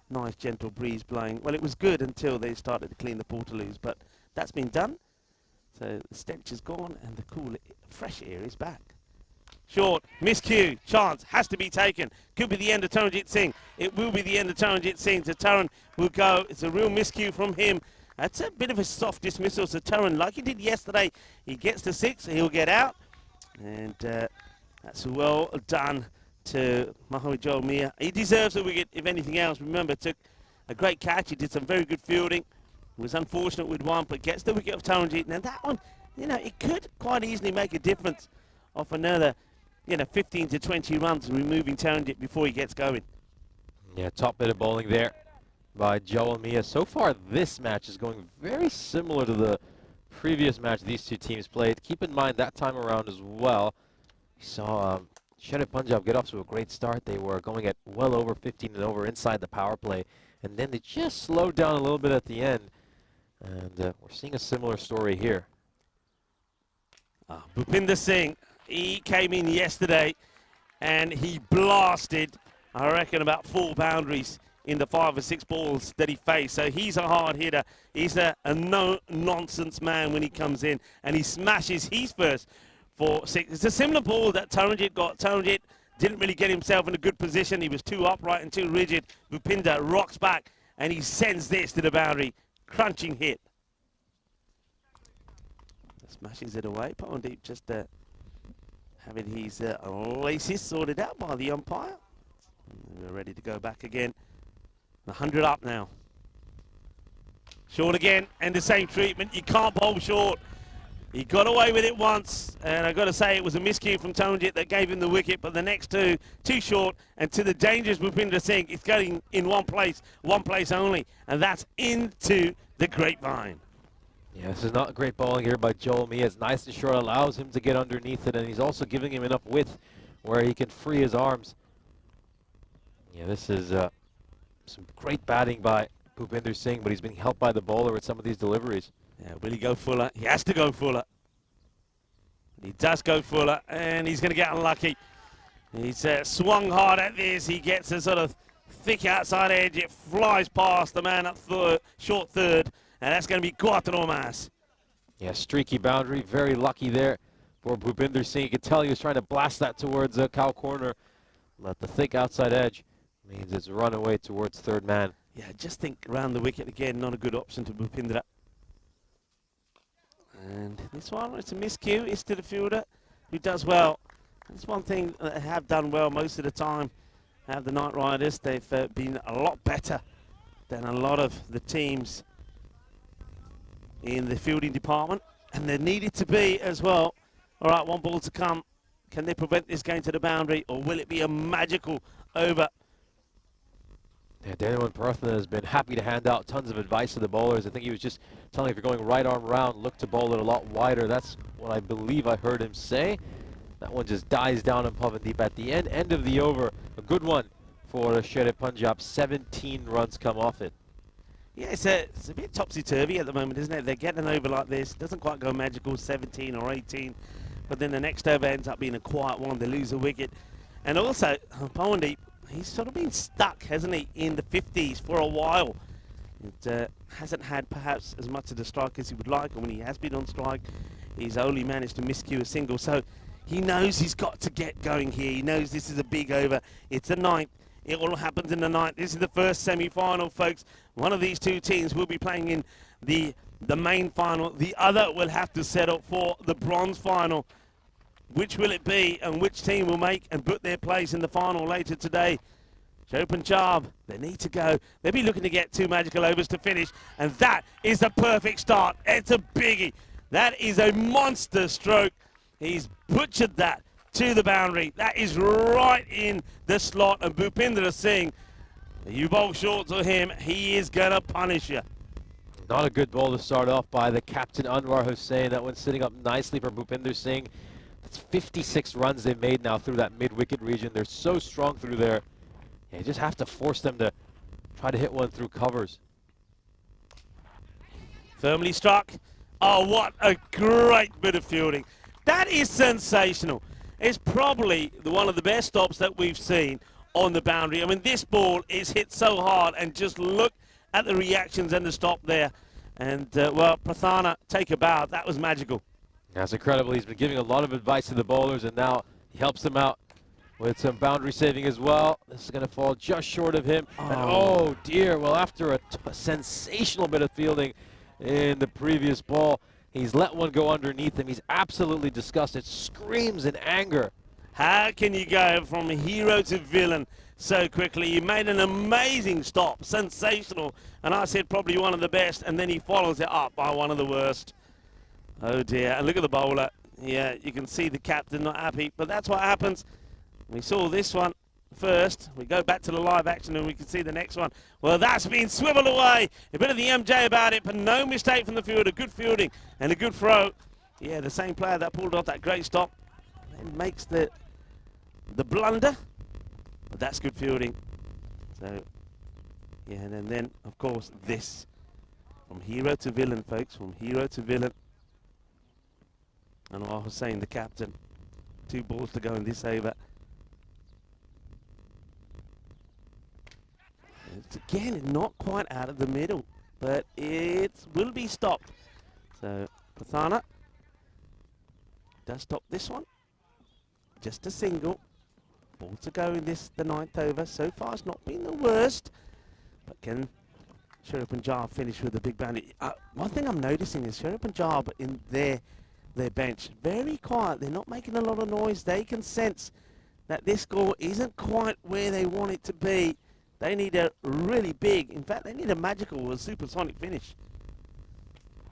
nice gentle breeze blowing. Well, it was good until they started to clean the portaloos, but that's been done. So the stench is gone and the cool, fresh air is back. Short, miscue, chance, has to be taken. Could be the end of Taranjit Singh. It will be the end of Taranjit Singh. So Taran will go. It's a real miscue from him. That's a bit of a soft dismissal. So Taran, like he did yesterday, he gets to 6, he'll get out. And that's well done to Mohamed Joel Mia. He deserves a wicket, if anything else. Remember, took a great catch. He did some very good fielding. Was unfortunate with one, but gets the wicket of Taranjit. Now that one, you know, it could quite easily make a difference off another, you know, 15 to 20 runs, removing Taranjit before he gets going. Yeah, top bit of bowling there by Joel Mia. So far, this match is going very similar to the previous match these two teams played. Keep in mind that time around as well, we saw Sherif Punjab get off to a great start. They were going at well over 15 and over inside the power play, and then they just slowed down a little bit at the end. And we're seeing a similar story here. Bhupinder Singh, he came in yesterday and he blasted, I reckon, about 4 boundaries in the 5 or 6 balls that he faced. So he's a hard hitter. He's a no-nonsense man when he comes in, and he smashes his first for 6. It's a similar ball that Taranjit got. Taranjit didn't really get himself in a good position. He was too upright and too rigid. Bhupinder rocks back and he sends this to the boundary. Crunching hit. Smashes it away. Pawandeep just having his laces sorted out by the umpire. And we're ready to go back again. 100 up now. Short again, and the same treatment. You can't bowl short. He got away with it once, and I've got to say it was a miscue from Taranjit that gave him the wicket, but the next two, too short, and to the dangers Bhupinder Singh, it's going in one place only, and that's into the grapevine. Yeah, this is not great bowling here by Joel Mia. It's nice and short, allows him to get underneath it, and he's also giving him enough width where he can free his arms. Yeah, this is some great batting by Bhupinder Singh, but he's being helped by the bowler with some of these deliveries. Yeah, will he go fuller? He has to go fuller. He does go fuller, and he's going to get unlucky. He's swung hard at this. He gets a sort of thick outside edge. It flies past the man at short third, and that's going to be cuatro más. Yeah, streaky boundary. Very lucky there for Bhupinder Singh. You could tell he was trying to blast that towards cow corner. Let the thick outside edge means it's run away towards third man. Yeah, just think around the wicket again. Not a good option to Bhupinder. And this one, it's a miscue. It's to the fielder, who does well. That's one thing they have done well most of the time. Have the Knight Riders. They've been a lot better than a lot of the teams in the fielding department, and they needed to be as well. All right, one ball to come. Can they prevent this going to the boundary, or will it be a magical over? Yeah, Daniel Prathna has been happy to hand out tons of advice to the bowlers. I think he was just telling if you're going right arm round, look to bowl it a lot wider. That's what I believe I heard him say. That one just dies down on Pawandeep at the end of the over. A good one for Sherif Punjab. 17 runs come off it. Yeah, it's a bit topsy-turvy at the moment, isn't it? They're getting over like this. Doesn't quite go magical, 17 or 18. But then the next over ends up being a quiet one. They lose a wicket. And also, Pawandeep, he's sort of been stuck, hasn't he, in the 50s for a while. It hasn't had perhaps as much of the strike as he would like, and when he has been on strike, he's only managed to miscue a single. So he knows he's got to get going here. He knows this is a big over. It's the 9th. It all happens in the 9th. This is the first semi-final, folks. One of these two teams will be playing in the main final. The other will have to settle for the bronze final. Which will it be, and which team will make and put their place in the final later today? Sherif Punjab, they need to go. They'll be looking to get 2 magical overs to finish, and that is the perfect start. It's a biggie. That is a monster stroke. He's butchered that to the boundary. That is right in the slot, and Bhupinder Singh, you bowl short to him, he is going to punish you. Not a good ball to start off by the captain, Anwar Hussain. That one sitting up nicely for Bhupinder Singh. It's 56 runs they've made now through that mid-wicket region. They're so strong through there. Yeah, you just have to force them to try to hit one through covers. Firmly struck. Oh, what a great bit of fielding. That is sensational. It's probably one of the best stops that we've seen on the boundary. I mean, this ball is hit so hard, and just look at the reactions and the stop there. And, well, Prathana, take a bow. That was magical. That's incredible. He's been giving a lot of advice to the bowlers, and now he helps them out with some boundary saving as well. This is going to fall just short of him. Oh, and oh dear, well, after a sensational bit of fielding in the previous ball, he's let one go underneath him. He's absolutely disgusted, screams in anger. How can you go from hero to villain so quickly? He made an amazing stop, sensational, and I said probably one of the best, and then he follows it up by one of the worst. Oh dear, and look at the bowler. Yeah, you can see the captain not happy, but that's what happens. We saw this one first. We go back to the live action and we can see the next one. Well, that's been swiveled away. A bit of the MJ about it, but no mistake from the fielder. Good fielding and a good throw. Yeah, the same player that pulled off that great stop and makes the blunder. But that's good fielding. So, yeah, and then, of course, this. From hero to villain, folks. From hero to villain. And I was saying the captain. 2 balls to go in this over. It's again not quite out of the middle, but it will be stopped. So Prathana does stop this one. Just a single. Ball to go in this, the 9th over. So far it's not been the worst, but can Sherry Punjab finish with a big boundary? One thing I'm noticing is Sherry Punjab in their bench, very quiet. They're not making a lot of noise. They can sense that this score isn't quite where they want it to be. They need a really big, in fact, they need a magical or supersonic finish.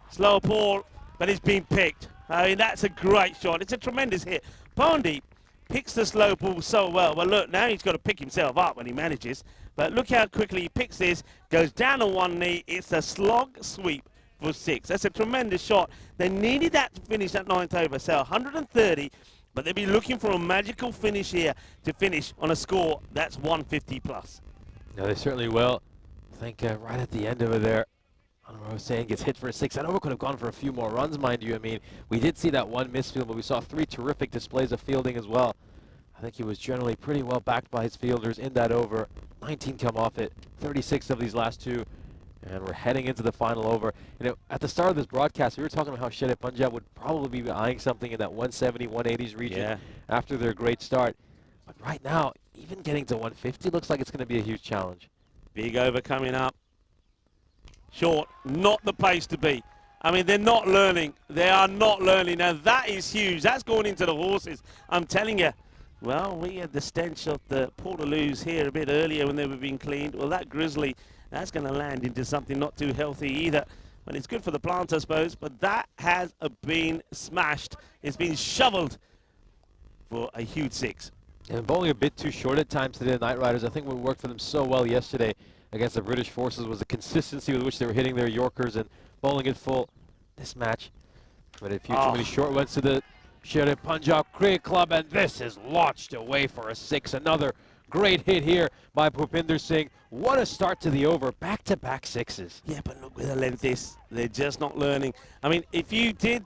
Slow ball, but it's been picked. I mean, that's a great shot. It's a tremendous hit. Pondy picks the slow ball so well. Well, look, now he's got to pick himself up when he manages. But look how quickly he picks this, goes down on one knee. It's a slog sweep for 6. That's a tremendous shot. They needed that to finish that 9th over. So 130, but they'll be looking for a magical finish here to finish on a score that's 150 plus. No, they certainly will. I think right at the end of it there, I don't know what I was saying, gets hit for a 6. I know we could have gone for a few more runs, mind you. I mean, we did see that one misfield, but we saw 3 terrific displays of fielding as well. I think he was generally pretty well backed by his fielders in that over. 19 come off it, 36 of these last 2, and we're heading into the final over. You know, at the start of this broadcast, we were talking about how Sherry Punjab would probably be eyeing something in that 170, 180s region after their great start. But right now, even getting to 150 looks like it's going to be a huge challenge. Big over coming up. Short, not the place to be. I mean, they're not learning. They are not learning. Now, that is huge. That's going into the horses. I'm telling you. Well, we had the stench of the Portaloos here a bit earlier when they were being cleaned. Well, that grizzly, that's going to land into something not too healthy either. But it's good for the plant, I suppose. But that has been smashed. It's been shoveled for a huge 6. And bowling a bit too short at times today, the Knight Riders. I think what worked for them so well yesterday against the British forces was the consistency with which they were hitting their Yorkers and bowling it full. This match, but a few too many short ones to the Sherry Punjab Cricket Club, and this is launched away for a 6. Another great hit here by Bhupinder Singh. What a start to the over. Back-to-back 6s. Yeah, but look where the length is. They're just not learning. I mean, if you did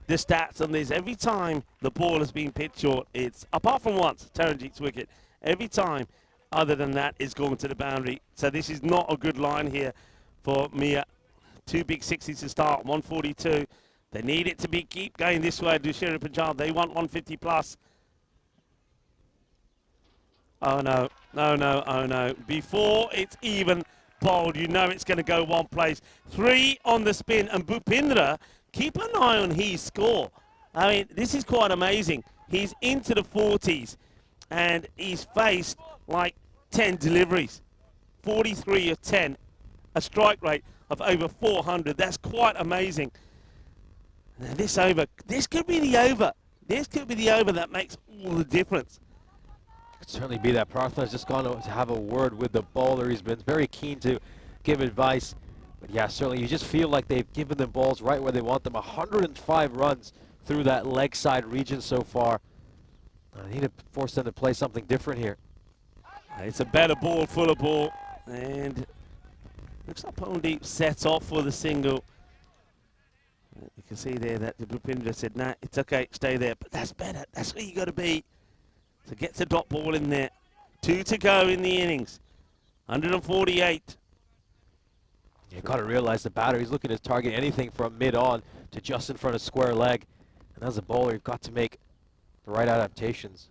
the stats on this, every time the ball has been pitched short, it's, apart from once, Taranjeet's wicket, every time other than that, it's going to the boundary. So this is not a good line here for Mia. 2 big 60s to start, 142. They need it to be keep going this way to Sherry Punjab. They want 150 plus. Oh no, no, no, oh no. Before it's even bowled, you know it's going to go one place. 3 on the spin, and Bhupindra, keep an eye on his score. I mean, this is quite amazing. He's into the 40s, and he's faced like 10 deliveries. 43 of 10, a strike rate of over 400. That's quite amazing. Now this over, this could be the over. This could be the over that makes all the difference. Could certainly be that. Prathna's just gone to have a word with the bowler. He's been very keen to give advice. But yeah, certainly you just feel like they've given the balls right where they want them. 105 runs through that leg side region so far. I need to force them to play something different here. It's a better ball, fuller ball. And looks like Pondeep sets off for the single. You can see there that the Bhupendra said, nah, it's okay, stay there. But that's better. That's where you got to be. So gets a dot ball in there. 2 to go in the innings. 148. You got to realize the batter, he's looking to target anything from mid-on to just in front of square leg. And as a bowler, you've got to make the right adaptations.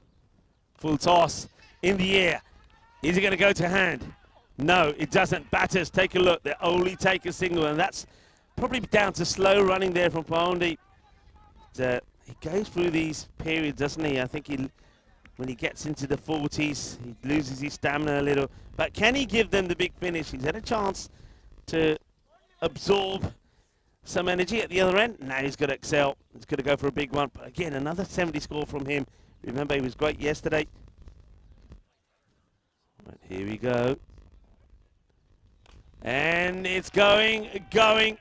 Full toss in the air. Is it going to go to hand? No, it doesn't. Batters, take a look. They only take a single, and that's probably down to slow running there from Pondi. He goes through these periods, doesn't he? I think when he gets into the 40s, he loses his stamina a little. But can he give them the big finish? He's had a chance to absorb some energy at the other end. Now he's got to excel. He's got to go for a big one. But again, another 70 score from him. Remember, he was great yesterday. Right, here we go. And it's going,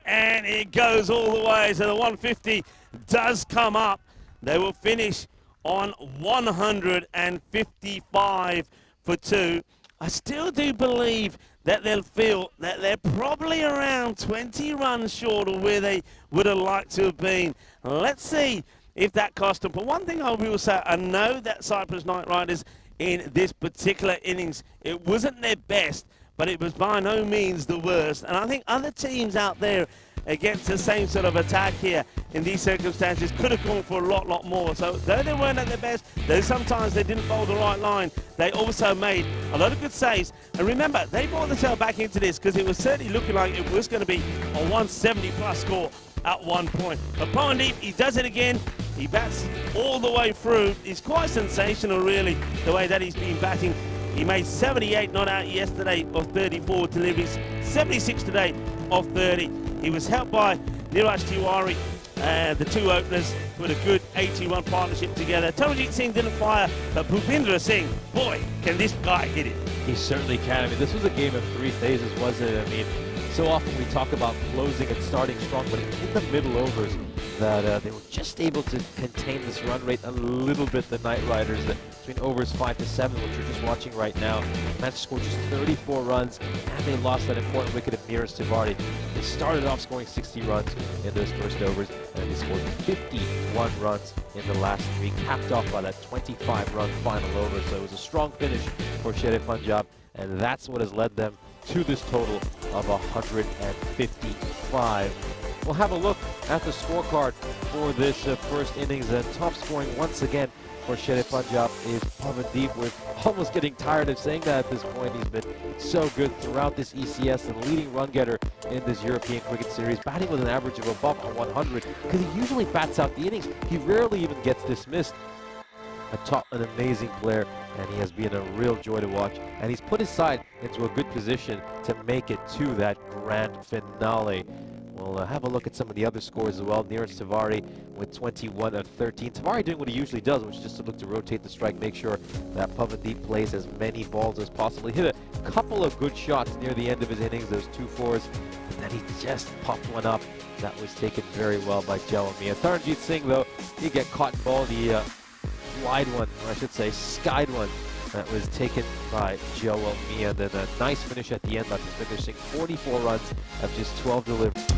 and it goes all the way. So the 150 does come up. They will finish on 155 for 2. I still do believe that they'll feel that they're probably around 20 runs short of where they would have liked to have been. Let's see if that cost them. But one thing I will say, I know that Cyprus Knight Riders in this particular innings, it wasn't their best, but it was by no means the worst. And I think other teams out there against the same sort of attack here in these circumstances could have gone for a lot more. So though they weren't at their best, though sometimes they didn't bowl the right line, they also made a lot of good saves. And remember, they brought themselves back into this because it was certainly looking like it was going to be a 170 plus score at one point. But Pondi, he does it again. He bats all the way through. It's quite sensational, really, the way that he's been batting. He made 78 not out yesterday of 34 deliveries, 76 today of 30. He was helped by Niraj Tiwari, the two openers, put a good 81 partnership together. Taranjit Singh didn't fire, but Bhupendra Singh, boy, can this guy hit it. He certainly can. I mean, this was a game of 3 phases, wasn't it? I mean, so often we talk about closing and starting strong, but in the middle overs, that they were just able to contain this run rate a little bit, the Knight Riders, between overs 5 to 7, which you're just watching right now. Managed to score just 34 runs, and they lost that important wicket of Niraj Tiwari. They started off scoring 60 runs in those first overs, and they scored 51 runs in the last 3, capped off by that 25-run final over. So it was a strong finish for Sher Punjab, and that's what has led them to this total of 155. We'll have a look at the scorecard for this first innings, and top scoring once again for Sher Punjab is Pavandeep. We're almost getting tired of saying that at this point. He's been so good throughout this ECS and leading run getter in this European Cricket Series, batting with an average of above 100 because he usually bats out the innings. He rarely even gets dismissed. An amazing player, and he has been a real joy to watch, and he's put his side into a good position to make it to that grand finale. We'll have a look at some of the other scores as well. Niraj Tiwari with 21 of 13. Tiwari doing what he usually does, which is just to look to rotate the strike, make sure that Pavandeep plays as many balls as possible. He hit a couple of good shots near the end of his innings, those 2-4s, and then he just popped one up. That was taken very well by Jalomia. Taranjit Singh, though, he get caught in ball. The wide one, or I should say skied one, that was taken by Joel Mia. Then a nice finish at the end, after finishing 44 runs of just 12 deliveries.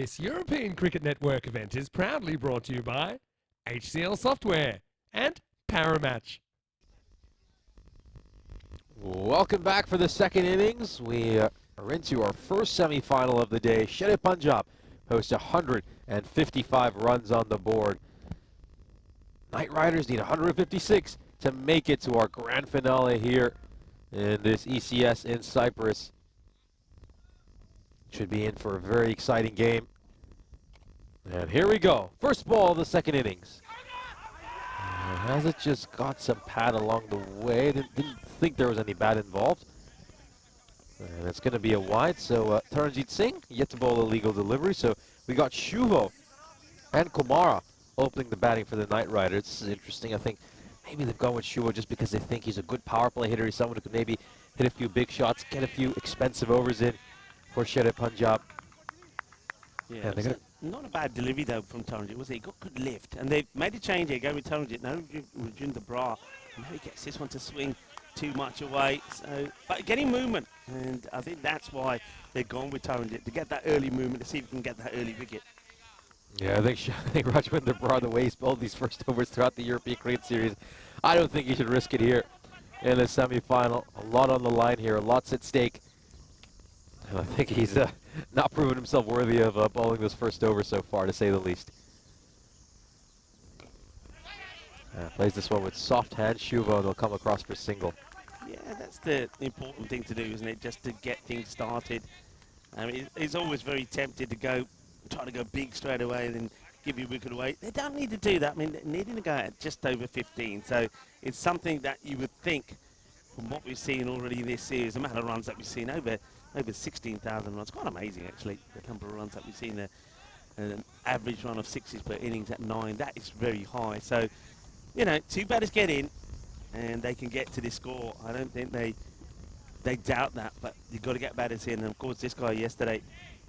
This European Cricket Network event is proudly brought to you by HCL Software and Paramatch. Welcome back for the second innings. We are into our first semi-final of the day. Shere Punjab hosts 155 runs on the board. Knight Riders need 156 to make it to our grand finale here in this ECS in Cyprus. Should be in for a very exciting game. And here we go. First ball of the second innings. Has it just got some pad along the way? Didn't think there was any bat involved. And it's going to be a wide, so Taranjit Singh yet to bowl a legal delivery. So we got Shuvo and Kumara opening the batting for the Knight Riders. This is interesting. I think maybe they've gone with Shuvo just because they think he's a good power play hitter. He's someone who could maybe hit a few big shots, get a few expensive overs in for Shere Punjab. Yeah, not a bad delivery though from Taranjit, was it? He got good lift, and they made a change here, going with Taranjit. Now Rajendra Bra, and now he gets this one to swing too much away. So, but getting movement, and I think that's why they've gone with Taranjit, to get that early movement, to see if he can get that early wicket. Yeah, I think Rajendra Bra, the way he's bowled these first overs throughout the European Cricket Series, I don't think he should risk it here in the semi-final. A lot on the line here, lots at stake. And I think he's not proven himself worthy of bowling this first over so far, to say the least. Plays this one with soft hand. Shuvo, they'll come across for single. Yeah, that's the important thing to do, isn't it? Just to get things started. I mean, he's always very tempted to try to go big straight away and then give you a wicket away. They don't need to do that. I mean, they're needing to go at just over 15. So it's something that you would think, from what we've seen already this series, the amount of runs that we've seen, over 16,000 runs. Quite amazing, actually, the number of runs that we've seen there. An average run of 6s per innings at 9. That is very high. So, you know, 2 batters get in, and they can get to this score. I don't think they doubt that, but you've got to get batters in. And, of course, this guy yesterday,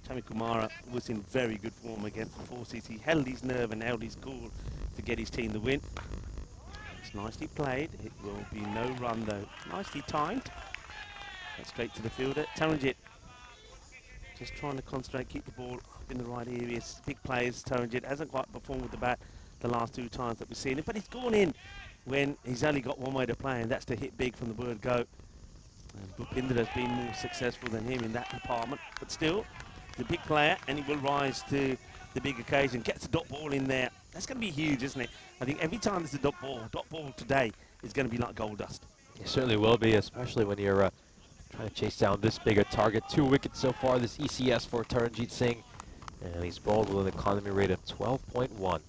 Chami Kumara, was in very good form against the Forces. He held his nerve and held his cool to get his team the win. It's nicely played. It will be no run, though. Nicely timed. Straight to the fielder. Taranjit just trying to concentrate, keep the ball up in the right areas. Big players. Taranjit hasn't quite performed with the bat the last 2 times that we've seen it, but he's gone in when he's only got one way to play, and that's to hit big from the word go. And Bhupendra's been more successful than him in that department, but still, he's a big player, and he will rise to the big occasion. Gets a dot ball in there. That's going to be huge, isn't it? I think every time there's a dot ball today is going to be like gold dust. It certainly will be, especially when you're trying to chase down this big a target. 2 wickets so far this ECS for Taranjit Singh. And he's bowled with an economy rate of 12.1.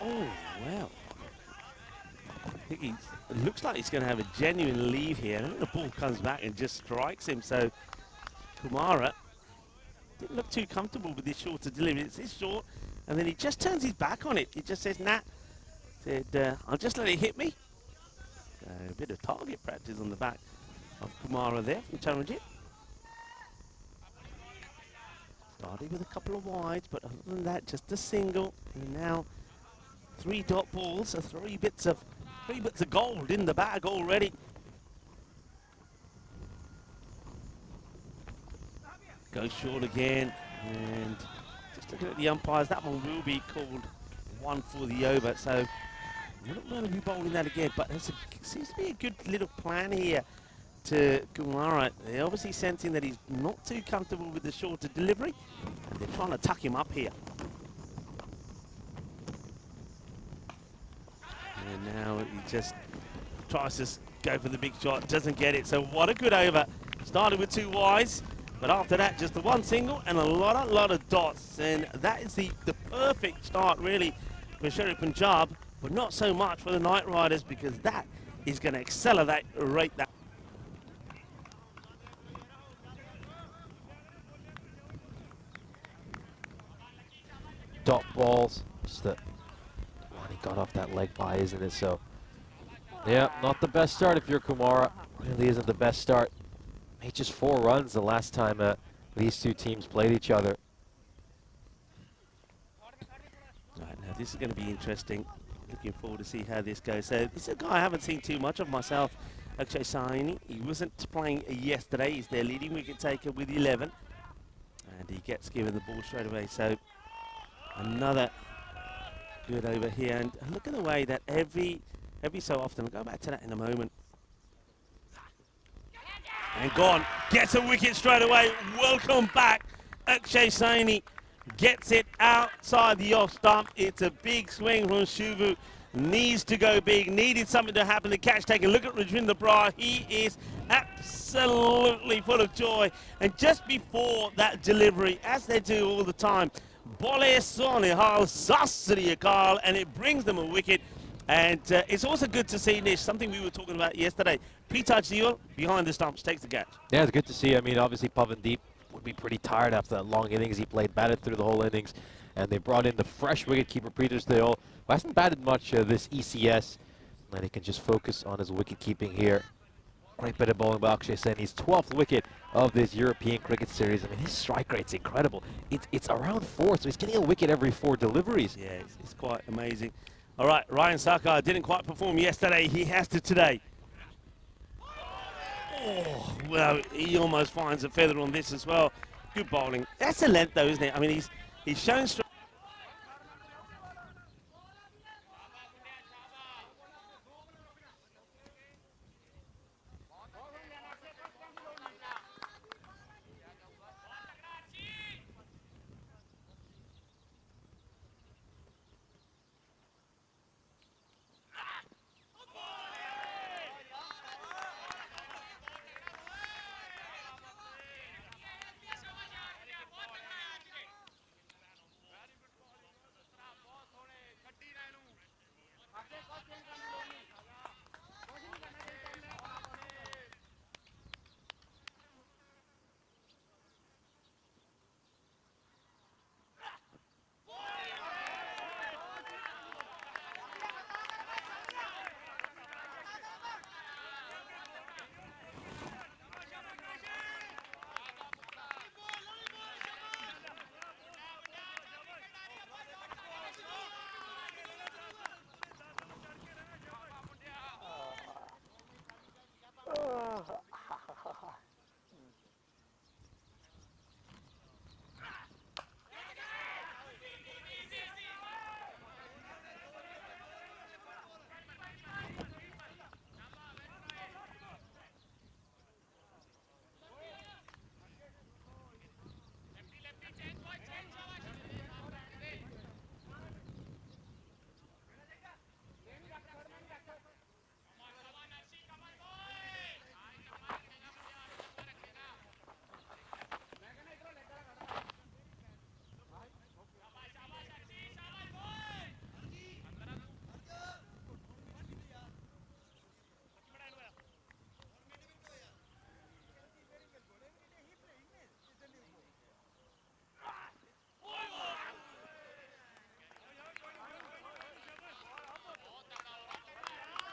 Oh, wow. I think it looks like he's going to have a genuine leave here. I think the ball comes back and just strikes him. So Kumara didn't look too comfortable with this shorter delivery. It's short, and then he just turns his back on it. He just says, nah. Said, I'll just let it hit me. A bit of target practice on the back of Kumara there from Taranjit. Started with a couple of wides, but other than that, just a single. And now 3 dot balls, so 3 bits of gold in the bag already. Goes short again, and just looking at the umpires, that one will be called 1 for the over. So we're not going to be bowling that again, but it seems to be a good little plan here to Kumara. They're obviously sensing that he's not too comfortable with the shorter delivery, and they're trying to tuck him up here. And now he just tries to go for the big shot, doesn't get it. So what a good over. Started with 2 wides, but after that, just the 1 single and a lot of dots. And that is the perfect start, really, for Shere Punjab, but not so much for the Knight Riders, because that is going to accelerate that. Dot balls. Just that one he got off that leg by, isn't it? So, yeah, not the best start if you're Kumara. Really isn't the best start. Made just 4 runs the last time these 2 teams played each other. Right, now this is going to be interesting. Looking forward to see how this goes. So this is a guy I haven't seen too much of myself, Akshay Saini. He wasn't playing yesterday. He's their leading wicket taker with 11. And he gets given the ball straight away. So another good over here. And look at the way that every so often, we'll go back to that in a moment. And gone, gets a wicket straight away. Welcome back. Akshay Saini gets it outside the off stump. It's a big swing from Shuvu. Needs to go big, needed something to happen. The catch taken. Look at Rajendra Brar. He is absolutely full of joy. And just before that delivery, as they do all the time, Bole Sonihal Sasri Akal, and it brings them a wicket. And it's also good to see, Nish, something we were talking about yesterday. Pitaj Deol behind the stumps takes the catch. Yeah, it's good to see. I mean, obviously Pavandeep would be pretty tired after that long innings. He played, batted through the whole innings. And they brought in the fresh wicketkeeper, Pitaj Deol, who hasn't batted much this ECS. And he can just focus on his wicket-keeping here. Great bit of bowling by Akshay Saini's 12th wicket of this European cricket series. I mean, his strike rate's incredible. It's around 4, so he's getting a wicket every 4 deliveries. Yeah, it's quite amazing. All right, Ryan Sarkar didn't quite perform yesterday. He has to today. Oh, well, he almost finds a feather on this as well. Good bowling. That's the length, though, isn't it? I mean, he's shown strength.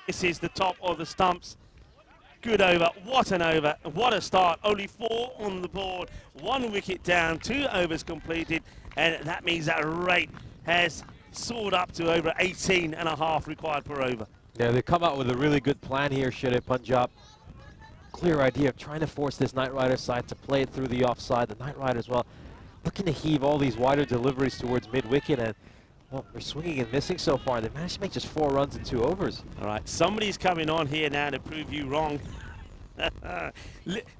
This is the top of the stumps. Good over. What an over. What a start. Only 4 on the board. 1 wicket down. 2 overs completed. And that means that rate has soared up to over 18.5 required per over. Yeah, they come out with a really good plan here, Shere Punjab. Clear idea of trying to force this Knight Rider side to play it through the offside. The Knight Riders, well, looking to heave all these wider deliveries towards mid-wicket, and well, they're swinging and missing so far. They managed to make just 4 runs in 2 overs. All right, somebody's coming on here now to prove you wrong. The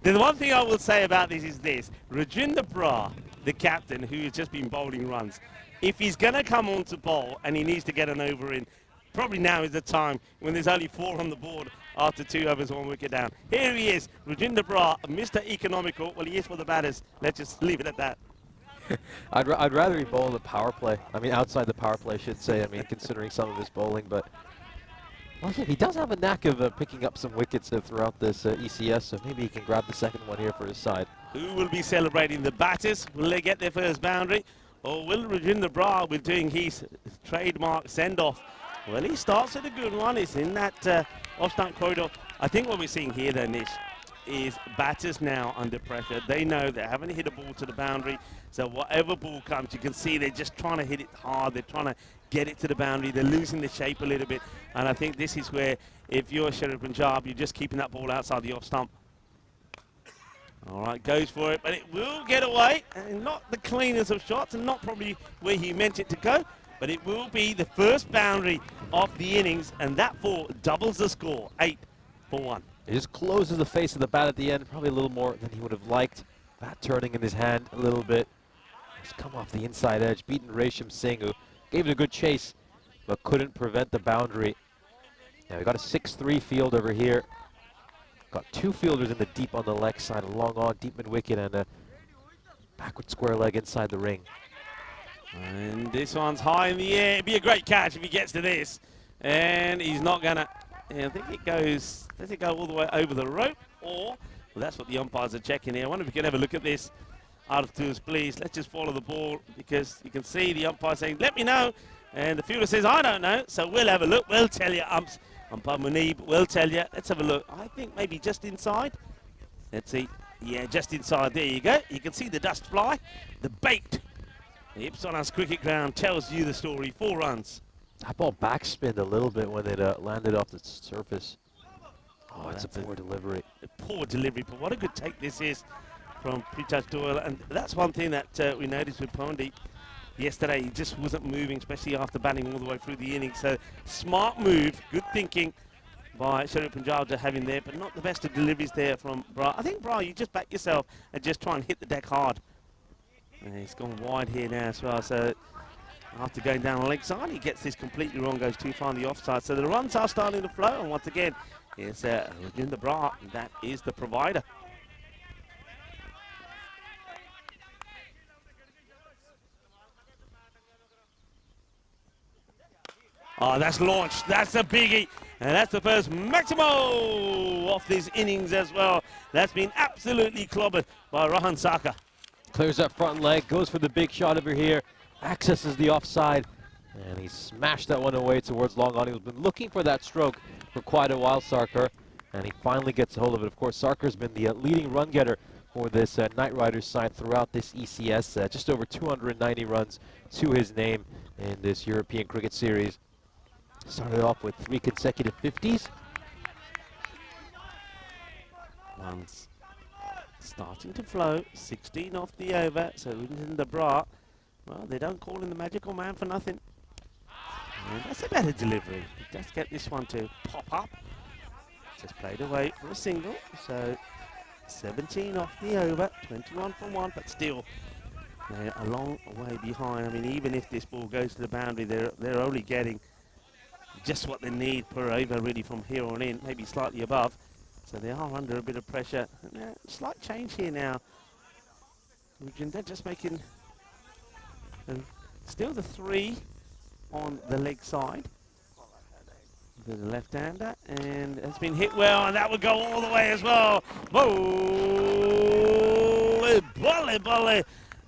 one thing I will say about this is this. Rajendra Brar, the captain, who has just been bowling runs, if he's going to come on to bowl and he needs to get an over in, probably now is the time when there's only 4 on the board after 2 overs, 1 wicket down. Here he is, Rajendra Brar, Mr. Economical. Well, he is for the batters. Let's just leave it at that. I'd rather he bowl the power play. I mean, outside the power play, I should say. I mean, considering some of his bowling, but well, yeah, he does have a knack of picking up some wickets throughout this ECS, so maybe he can grab the second one here for his side. Who will be celebrating? The batters? Will they get their first boundary? Or will Rajendra Brar be doing his trademark send-off? Well, he starts with a good one. It's in that off-stump corridor. I think what we're seeing here, then, is batters now under pressure. They know they haven't hit a ball to the boundary, so whatever ball comes, you can see they're just trying to hit it hard. They're trying to get it to the boundary. They're losing the shape a little bit, and I think this is where, if you're Shere Punjab, you're just keeping that ball outside the off stump. All right, goes for it, but it will get away. And not the cleanest of shots and not probably where he meant it to go. But it will be the first boundary of the innings, and that 4 doubles the score, 8 for 1. He just closes the face of the bat at the end, probably a little more than he would have liked. Bat turning in his hand a little bit. He's come off the inside edge, beaten Resham Singh, who gave it a good chase, but couldn't prevent the boundary. Now we got a 6-3 field over here. Got 2 fielders in the deep on the leg side, a long on, deep mid wicket, and a backward square leg inside the ring. And this one's high in the air. It'd be a great catch if he gets to this. And he's not gonna, I think it goes, does it go all the way over the rope? Or, well, that's what the umpires are checking here. I wonder if we can have a look at this. Arthurs, please, let's just follow the ball, because you can see the umpire saying, let me know. And the fielder says, I don't know. So we'll have a look. We'll tell you, umpire Munib will tell you. Let's have a look. I think maybe just inside. Let's see. Yeah, just inside. There you go. You can see the dust fly. The baked Ipswich cricket ground tells you the story. 4 runs. That ball backspinned a little bit when it landed off the surface. Oh, it's a poor delivery. A poor delivery, but what a good take this is from Pritash Doyle. And that's one thing that we noticed with Pondeep yesterday. He just wasn't moving, especially after batting all the way through the innings. So smart move, good thinking by Sharif Punjab to have him there, but not the best of deliveries there from Bra. I think, Bra, you just back yourself and just try and hit the deck hard. And he's gone wide here now as well. So after going down the leg side, he gets this completely wrong, goes too far on the offside. So the runs are starting to flow, and once again, it's Rajinder Bra, that is the provider. Oh, that's launched. That's a biggie. And that's the first Maximo off this innings as well. That's been absolutely clobbered by Rohan Saka. Clears that front leg, goes for the big shot over here, accesses the offside, and he smashed that one away towards long on. He's been looking for that stroke for quite a while, Sarkar, and he finally gets a hold of it. Of course, Sarkar's been the leading run getter for this Knight Riders side throughout this ECS. Just over 290 runs to his name in this European Cricket Series. Started off with 3 consecutive 50s. Runs starting to flow, 16 off the over, so in the Bra, well, they don't call him the magical man for nothing. And that's a better delivery. Just get this one to pop up. Just played away for a single, so 17 off the over, 21 for 1, but still they're a long way behind. I mean, even if this ball goes to the boundary, they're only getting just what they need per over really from here on in, maybe slightly above. So they are under a bit of pressure. Slight change here now. They're just making still the 3 on the leg side. The left-hander, and has been hit well, and that would go all the way as well. Volley,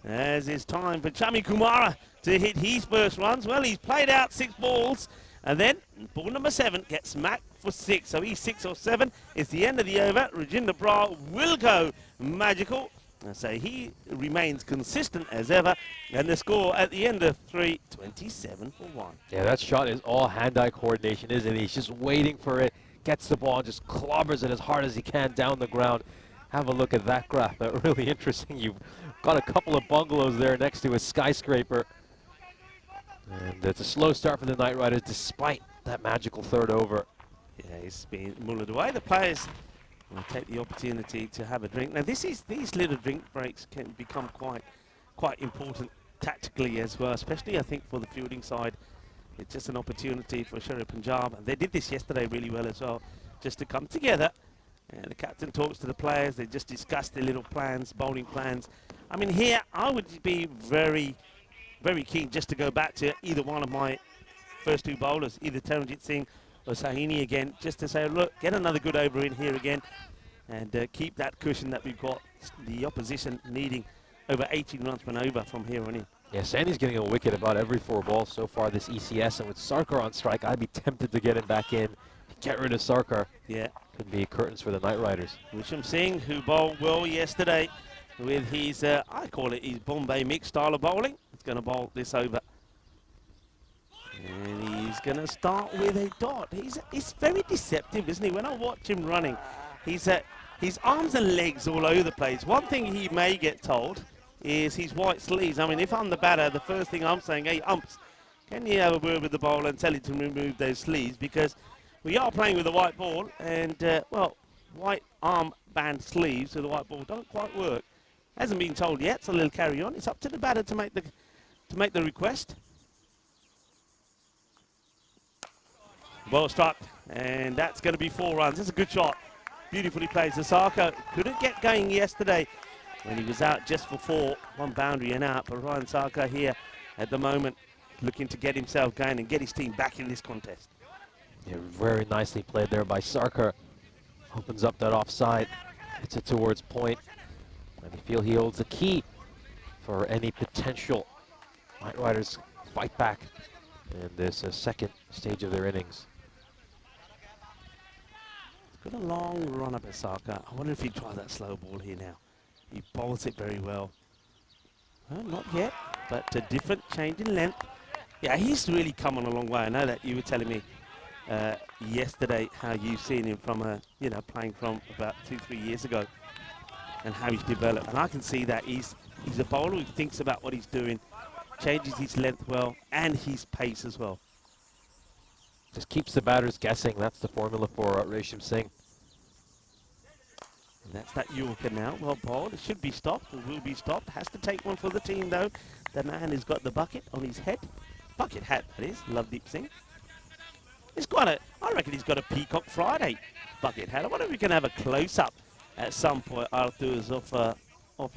as it's time for Chami Kumara to hit his first runs. Well, he's played out 6 balls. And then ball number 7 gets smacked for 6. So he's 6 or 7. It's the end of the over. Rajinder Bra will go magical. And so he remains consistent as ever. And the score at the end of 3, 27 for 1. Yeah, that shot is all hand-eye coordination, isn't it? He's just waiting for it, gets the ball, and just clobbers it as hard as he can down the ground. Have a look at that graph. Really interesting. You've got a couple of bungalows there next to a skyscraper. And it's a slow start for the Knight Riders despite that magical 3rd over. Yeah, he's been mullered away. The players will take the opportunity to have a drink. Now these little drink breaks can become quite important tactically as well, especially I think for the fielding side. It's just an opportunity for Sharif Punjab, and they did this yesterday really well as well, just to come together. And the captain talks to the players. They just discuss their little plans, bowling plans. I mean, here I would be very keen just to go back to either one of my first 2 bowlers, either Taranjit Singh or Sahini again, just to say, look, get another good over in here again, and keep that cushion that we've got, the opposition needing over 18 runs per over from here on in. Yeah, Sandy's getting a wicket about every 4 balls so far this ECS, and with Sarkar on strike, I'd be tempted to get him back in, get rid of Sarkar. Yeah. Could be curtains for the Knight Riders. Resham Singh, who bowled well yesterday with his, I call it his Bombay mix style of bowling. He's going to bowl this over. And he's going to start with a dot. He's very deceptive, isn't he? When I watch him running, he's his arms and legs all over the place. One thing he may get told is his white sleeves. I mean, if I'm the batter, the first thing I'm saying, hey, umps, can you have a word with the bowler and tell him to remove those sleeves? Because we are playing with a white ball, and, well, white armband sleeves with a white ball don't quite work. Hasn't been told yet, so a little carry on. It's up to the batter to make the request. Ball struck, and that's going to be 4 runs. That's a good shot. Beautifully played. Sasaka couldn't get going yesterday when he was out just for 4, 1 boundary and out. But Ryan Saka here at the moment looking to get himself going and get his team back in this contest. Yeah, very nicely played there by Sarkar. Opens up that offside, hits it towards point. And I feel he holds the key for any potential Knight Riders fight back in this second stage of their innings. Got a long run up at Saka. I wonder if he tries that slow ball here now. He bowls it very well. Well, not yet, but a different change in length. Yeah, he's really come on a long way. I know that you were telling me yesterday how you've seen him from you know, playing from about 2-3 years ago, and how he's developed. And I can see that he's a bowler who thinks about what he's doing, changes his length well, and his pace as well. Just keeps the batters guessing. That's the formula for Resham Singh. And that's that Yorker now. Well bowled. It should be stopped. It will be stopped. Has to take one for the team, though. The man has got the bucket on his head. Bucket hat, that is. Lovedeep Singh. He's got a, I reckon he's got a Peacock Friday bucket hat. I wonder if we can have a close-up at some point, Arthur's, of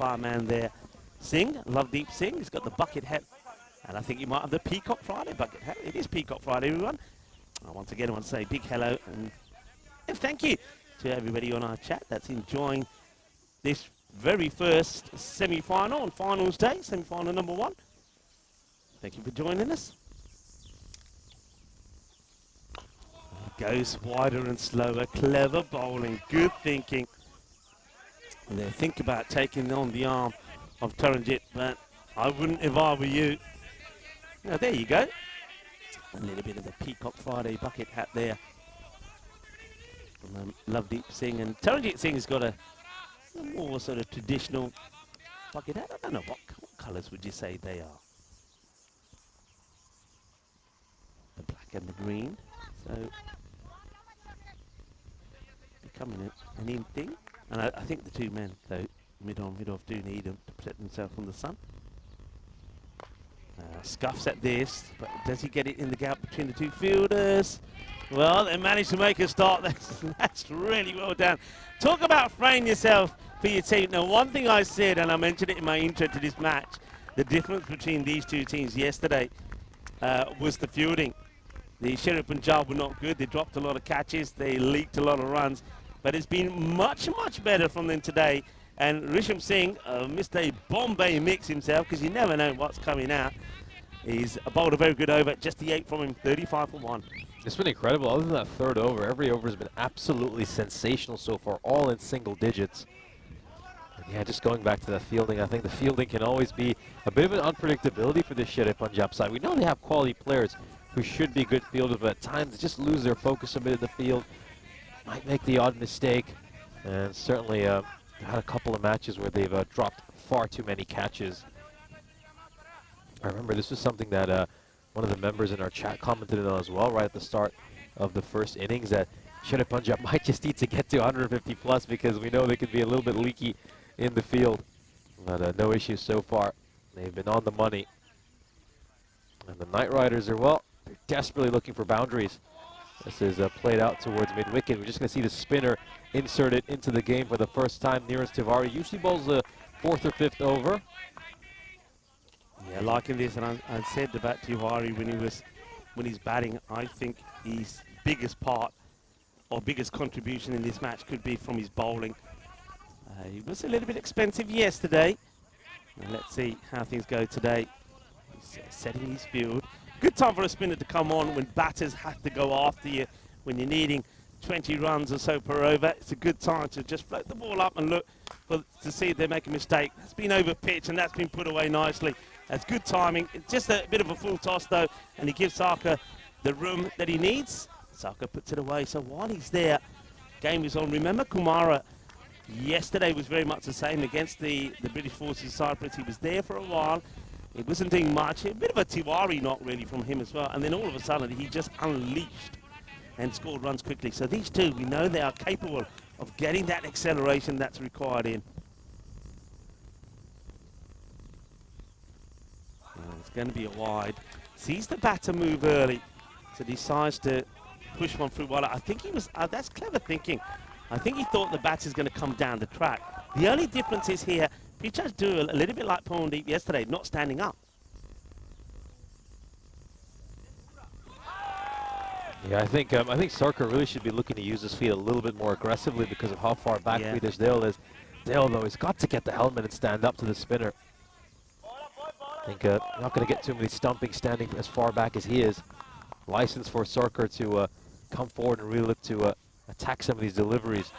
our man there. Singh, Lovedeep Singh. He's got the bucket hat. And I think he might have the Peacock Friday bucket hat. It is Peacock Friday, everyone. Once again, I want to say a big hello and thank you to everybody on our chat that's enjoying this very first semi-final on finals day, semi-final number 1. Thank you for joining us. Goes wider and slower, clever bowling, good thinking. And they think about taking on the arm of Taranjit, but I wouldn't if I were you. Now, there you go. A little bit of the Peacock Friday bucket hat there from Lovedeep Singh. And Taranjit Singh has got a more sort of traditional bucket hat. I don't know, what colours would you say they are? The black and the green. So, becoming an in thing. And I think the 2 men, though, mid-on, mid-off, do need them to protect themselves from the sun. Scuffs at this, but does he get it in the gap between the 2 fielders? Well, they managed to make a start. That's really well done. Talk about fraying yourself for your team. Now, one thing I said, and I mentioned it in my intro to this match, the difference between these 2 teams yesterday was the fielding. The Sheriff Punjab were not good. They dropped a lot of catches. They leaked a lot of runs. But it's been much, much better from them today. And Resham Singh missed a Bombay mix himself, because you never know what's coming out. He's bowled a very good over, just the 8 from him, 35 for 1. It's been incredible. Other than that third over, every over has been absolutely sensational so far, all in single digits. And yeah, just going back to that fielding, I think the fielding can always be a bit of an unpredictability for this Sheriff Punjab side. We know they have quality players who should be good fielders, but at times they just lose their focus a bit in the field, might make the odd mistake, and certainly had a couple of matches where they've dropped far too many catches. I remember this was something that one of the members in our chat commented on as well, right at the start of the first innings, that Sheriff Punjab might just need to get to 150 plus, because we know they could be a little bit leaky in the field. But no issues so far. They've been on the money. And the Knight Riders are, well, they're desperately looking for boundaries. This is played out towards mid-wicket. We're just going to see the spinner inserted into the game for the first time. Neeraj Tiwari usually bowls the 4th or 5th over. Yeah, liking this, and I said about Tiwari when he's batting, I think his biggest part or biggest contribution in this match could be from his bowling. He was a little bit expensive yesterday. And let's see how things go today. He's setting his field. Good time for a spinner to come on when batters have to go after you, when you're needing 20 runs or so per over. It's a good time to just float the ball up and look to see if they make a mistake. That's been over pitch, and that's been put away nicely. That's good timing. It's just a bit of a full toss, though, and he gives Saka the room that he needs. Saka puts it away. So while he's there, game is on. Remember, Kumara Yesterday was very much the same against the British forces Cyprus. He was there for a while. He wasn't doing much. A bit of a Tiwari knock really from him as well. And then all of a sudden he just unleashed and scored runs quickly. So these two, we know they are capable of getting that acceleration that's required in. It's going to be a wide. Sees the batter move early, so decides to push one through. Well, I think he was, that's clever thinking. I think he thought the batter's going to come down the track. The only difference is here, pitchers do a little bit like Pondeep yesterday, not standing up. Yeah, I think Sarkar really should be looking to use his feet a little bit more aggressively because of how far back British Dale is. Dale, though, has got to get the helmet and stand up to the spinner. I think not going to get too many stumping standing as far back as he is. License for Sarkar to come forward and really look to attack some of these deliveries.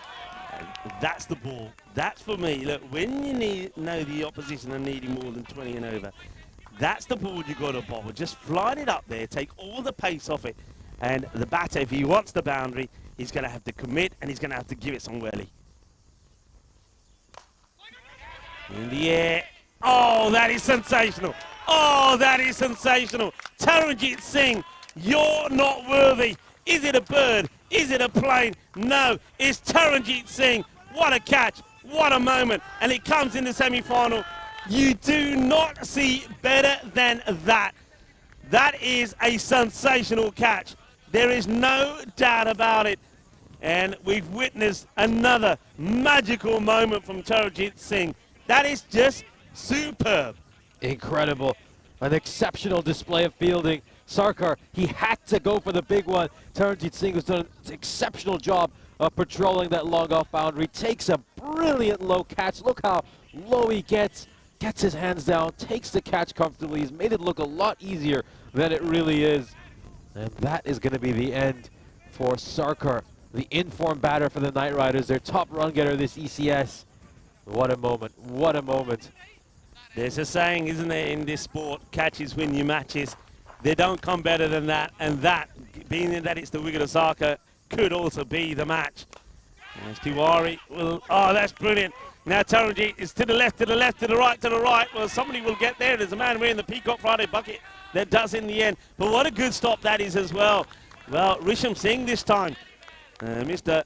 That's the ball. That's for me. Look, when you know the opposition are needing more than 20 and over, that's the ball you got to bowl. Just fly it up there, take all the pace off it. And the batter, if he wants the boundary, he's going to have to commit and he's going to have to give it somewhere. In the air. Oh, that is sensational. Oh, that is sensational. Taranjit Singh, you're not worthy. Is it a bird? Is it a plane? No, it's Taranjit Singh. What a catch. What a moment. And it comes in the semi-final. You do not see better than that. That is a sensational catch. There is no doubt about it. And we've witnessed another magical moment from Taranjit Singh. That is just superb. Incredible. An exceptional display of fielding. Sarkar, he had to go for the big one. Taranjit Singh has done an exceptional job of patrolling that long off boundary. Takes a brilliant low catch. Look how low he gets his hands down, takes the catch comfortably. He's made it look a lot easier than it really is. And that is going to be the end for Sarkar, the in-form batter for the Knight Riders, their top run getter this ECS. What a moment. What a moment. There's a saying, isn't there, in this sport, catches win your matches. They don't come better than that, and that, being that it's the wicket of Sarkar, could also be the match. There's Tiwari. Well, oh, that's brilliant. Now Taranjit is to the left, to the left, to the right, to the right. Well, somebody will get there. There's a man wearing the Peacock Friday bucket that does in the end. But what a good stop that is as well. Well, Risham Singh this time. Mr.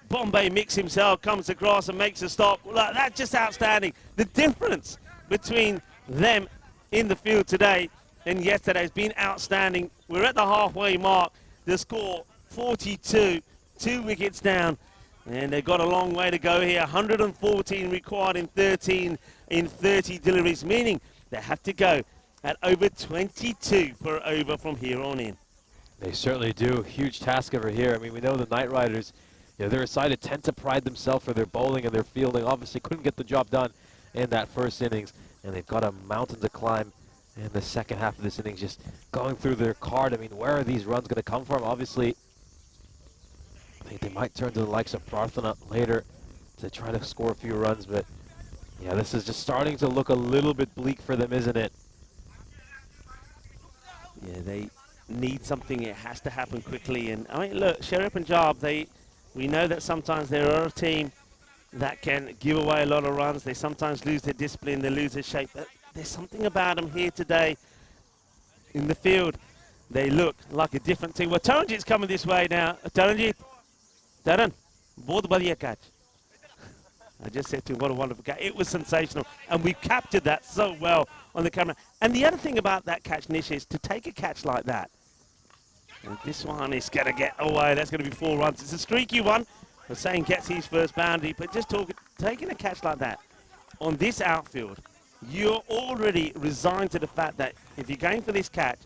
Bombay Mix himself comes across and makes a stop. Well, that's just outstanding. The difference between them in the field today and yesterday has been outstanding. We're at the halfway mark. The score 42, 2 wickets down. And they've got a long way to go here. 114 required in 30 deliveries, meaning they have to go at over 22 per over from here on in. They certainly do. Huge task over here. I mean, we know the Knight Riders, you know, they're a side that tend to pride themselves for their bowling and their fielding. Obviously couldn't get the job done in that first innings, and they've got a mountain to climb in the second half of this innings, just going through their card. I mean, where are these runs going to come from? Obviously, I think they might turn to the likes of Prarthana later to try to score a few runs, but yeah, this is just starting to look a little bit bleak for them, isn't it? Yeah, they need something. It has to happen quickly. And I mean, look, Sherry Punjab, we know that sometimes they are a team that can give away a lot of runs. They sometimes lose their discipline, they lose their shape. But there's something about them here today in the field. They look like a different team. Well, Taranjit's coming this way now. Taranjit, Taran, bahut badhiya catch. I just said to him, what a wonderful catch. It was sensational, and we've captured that so well on the camera. And the other thing about that catch, Nish, is to take a catch like that. And this one is going to get away. That's going to be 4 runs. It's a streaky one. Hussain gets his first boundary, but just taking a catch like that on this outfield, you're already resigned to the fact that if you're going for this catch,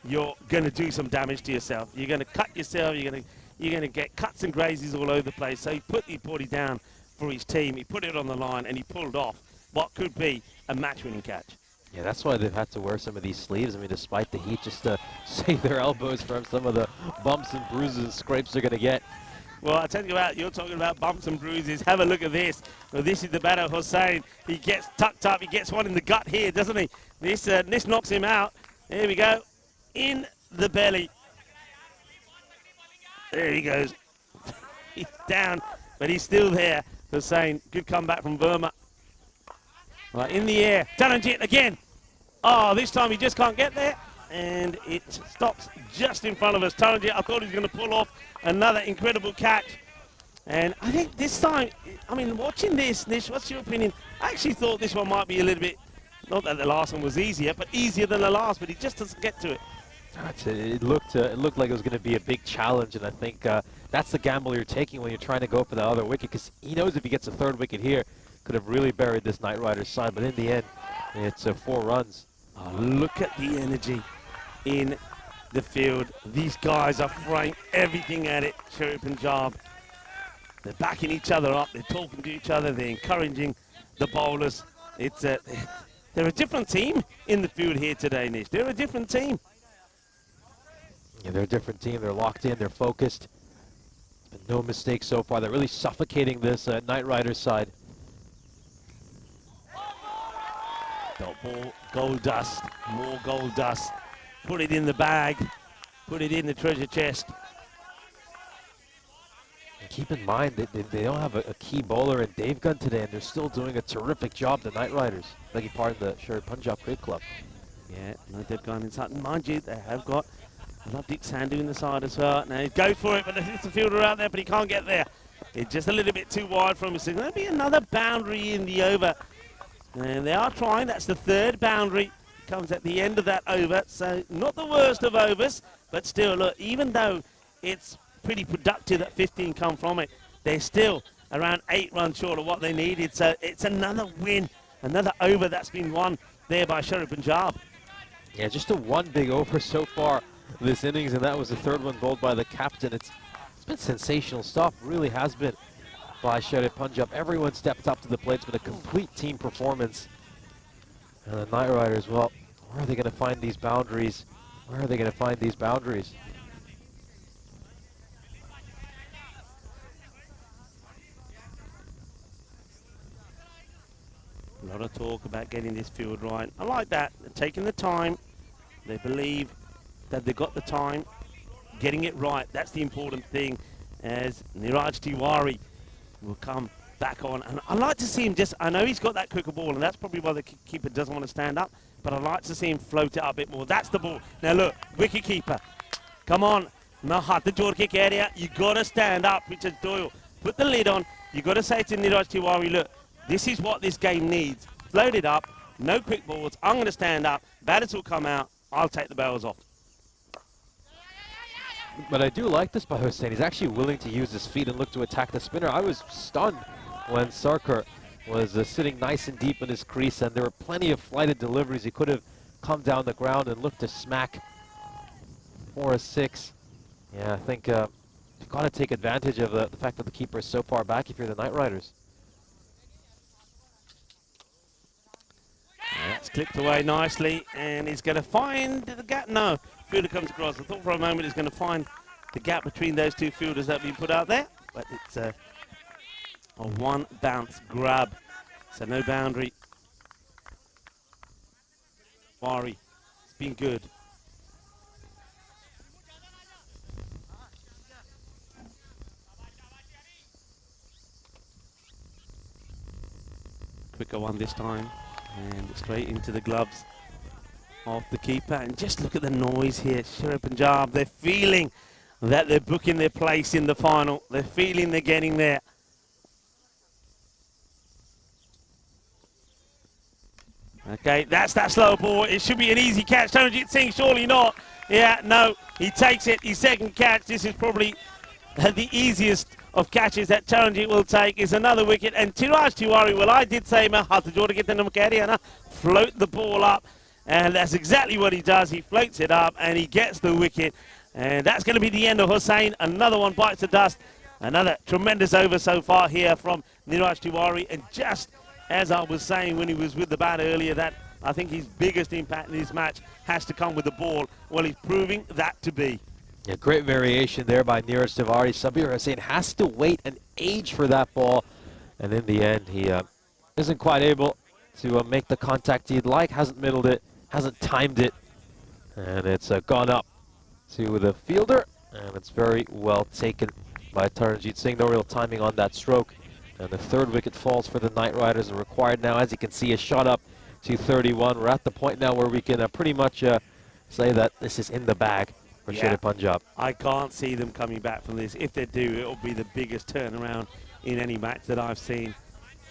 you're going to do some damage to yourself. You're going to cut yourself. You're going to get cuts and grazes all over the place. So he put it down for his team. He put it on the line, and he pulled off what could be a match-winning catch. Yeah, that's why they've had to wear some of these sleeves. I mean, despite the heat, just to save their elbows from some of the bumps and bruises and scrapes they're going to get. Well, I tell you about, you're talking about bumps and bruises. Have a look at this. Well, this is the batter, Hussain. He gets tucked up. He gets one in the gut here, doesn't he? This knocks him out. There we go. In the belly. There he goes. He's down, but he's still there. Hussain. Good comeback from Verma. Right, in the air. Taranjit again. Oh, this time he just can't get there. And it stops just in front of us. Taranjit, I thought he was going to pull off another incredible catch. And I think this time, I mean, watching this, Nish, what's your opinion? I actually thought this one might be a little bit, not that the last one was easier, but easier than the last, but he just doesn't get to it. It looked like it was going to be a big challenge, and I think that's the gamble you're taking when you're trying to go for the other wicket, because he knows if he gets a third wicket here, could have really buried this Knight Riders side, but in the end, it's 4 runs. Oh, look at the energy in the field. These guys are throwing everything at it, Sherry Punjab. They're backing each other up, they're talking to each other, they're encouraging the bowlers. They're a different team in the field here today, Nish. They're a different team. Yeah, they're a different team. They're locked in, they're focused. Been no mistakes so far. They're really suffocating this Knight Riders side. Dot ball, gold dust, more gold dust. Put it in the bag, put it in the treasure chest. And keep in mind that they don't have a key bowler in Dave Gunn today, and they're still doing a terrific job, the Knight Riders. Like part of the Sherry Punjab Cricket Club. Yeah, no Dave Gunn inside. Mind you, they have got Lovedik Sandhu in the side as well. Now he goes for it, but there's a fielder out there, but he can't get there. It's just a little bit too wide from him. So there'll be another boundary in the over. And they are trying. That's the 3rd boundary. Comes at the end of that over. So not the worst of overs, but still, look, even though it's pretty productive that 15 come from it, they're still around 8 runs short of what they needed. So it's another win, another over that's been won there by Sherry Punjab. Yeah, just a 1 big over so far this innings, and that was the 3rd one bowled by the captain. It's been sensational stuff, really has been, by Sherry Punjab. Everyone stepped up to the plate. It's been a complete team performance. And the Knight Riders, well, where are they going to find these boundaries? Where are they going to find these boundaries? A lot of talk about getting this field right. I like that. They're taking the time. They believe that they've got the time. Getting it right, that's the important thing, as Niraj Tiwari will come back on. And I like to see him just, I know he's got that quicker ball, and that's probably why the keeper doesn't want to stand up, but I like to see him float it up a bit more. That's the ball. Now look, wicket keeper. Come on. Mahat, the door kick area. You got to stand up, Richard Doyle. Put the lid on. You got to say to Niraj Tiwari, look, this is what this game needs. Float it up. No quick balls. I'm going to stand up. Batters will come out. I'll take the barrels off. But I do like this by Hussain. He's actually willing to use his feet and look to attack the spinner. I was stunned when Sarkar was sitting nice and deep in his crease, and there were plenty of flighted deliveries. He could have come down the ground and looked to smack for a 6. Yeah, I think you've got to take advantage of the fact that the keeper is so far back if you're the Knight Riders. That's clipped away nicely, and he's going to find the gap. No, fielder comes across. I thought for a moment he's going to find the gap between those 2 fielders that have been put out there, but it's a 1 bounce grab, so no boundary. Wari, it's been good. Quicker one this time. And straight into the gloves of the keeper. And just look at the noise here. Sherry Punjab, they're feeling that they're booking their place in the final. They're feeling they're getting there. Okay, that's that slow ball. It should be an easy catch. Taranjit Singh, surely not. Yeah, no, he takes it. His 2nd catch. This is probably the easiest of catches that Taranjit will take. Is another wicket. And Niraj Tiwari, well, I did say, float the ball up. And that's exactly what he does. He floats it up and he gets the wicket. And that's going to be the end of Hussain. Another one bites the dust. Another tremendous over so far here from Niraj Tiwari. And just as I was saying when he was with the bat earlier, that I think his biggest impact in this match has to come with the ball. Well, he's proving that to be. Yeah, great variation there by Niraj Tiwari. Sabir Hussain has to wait an age for that ball. And in the end, he isn't quite able to make the contact he'd like. Hasn't middled it, hasn't timed it. And it's gone up to the fielder. And it's very well taken by Taranjit Singh. No real timing on that stroke. And the third wicket falls for the Knight Riders, and required now, as you can see, a shot up to 31. We're at the point now where we can pretty much say that this is in the bag for Sher Punjab. I can't see them coming back from this. If they do, it'll be the biggest turnaround in any match that I've seen.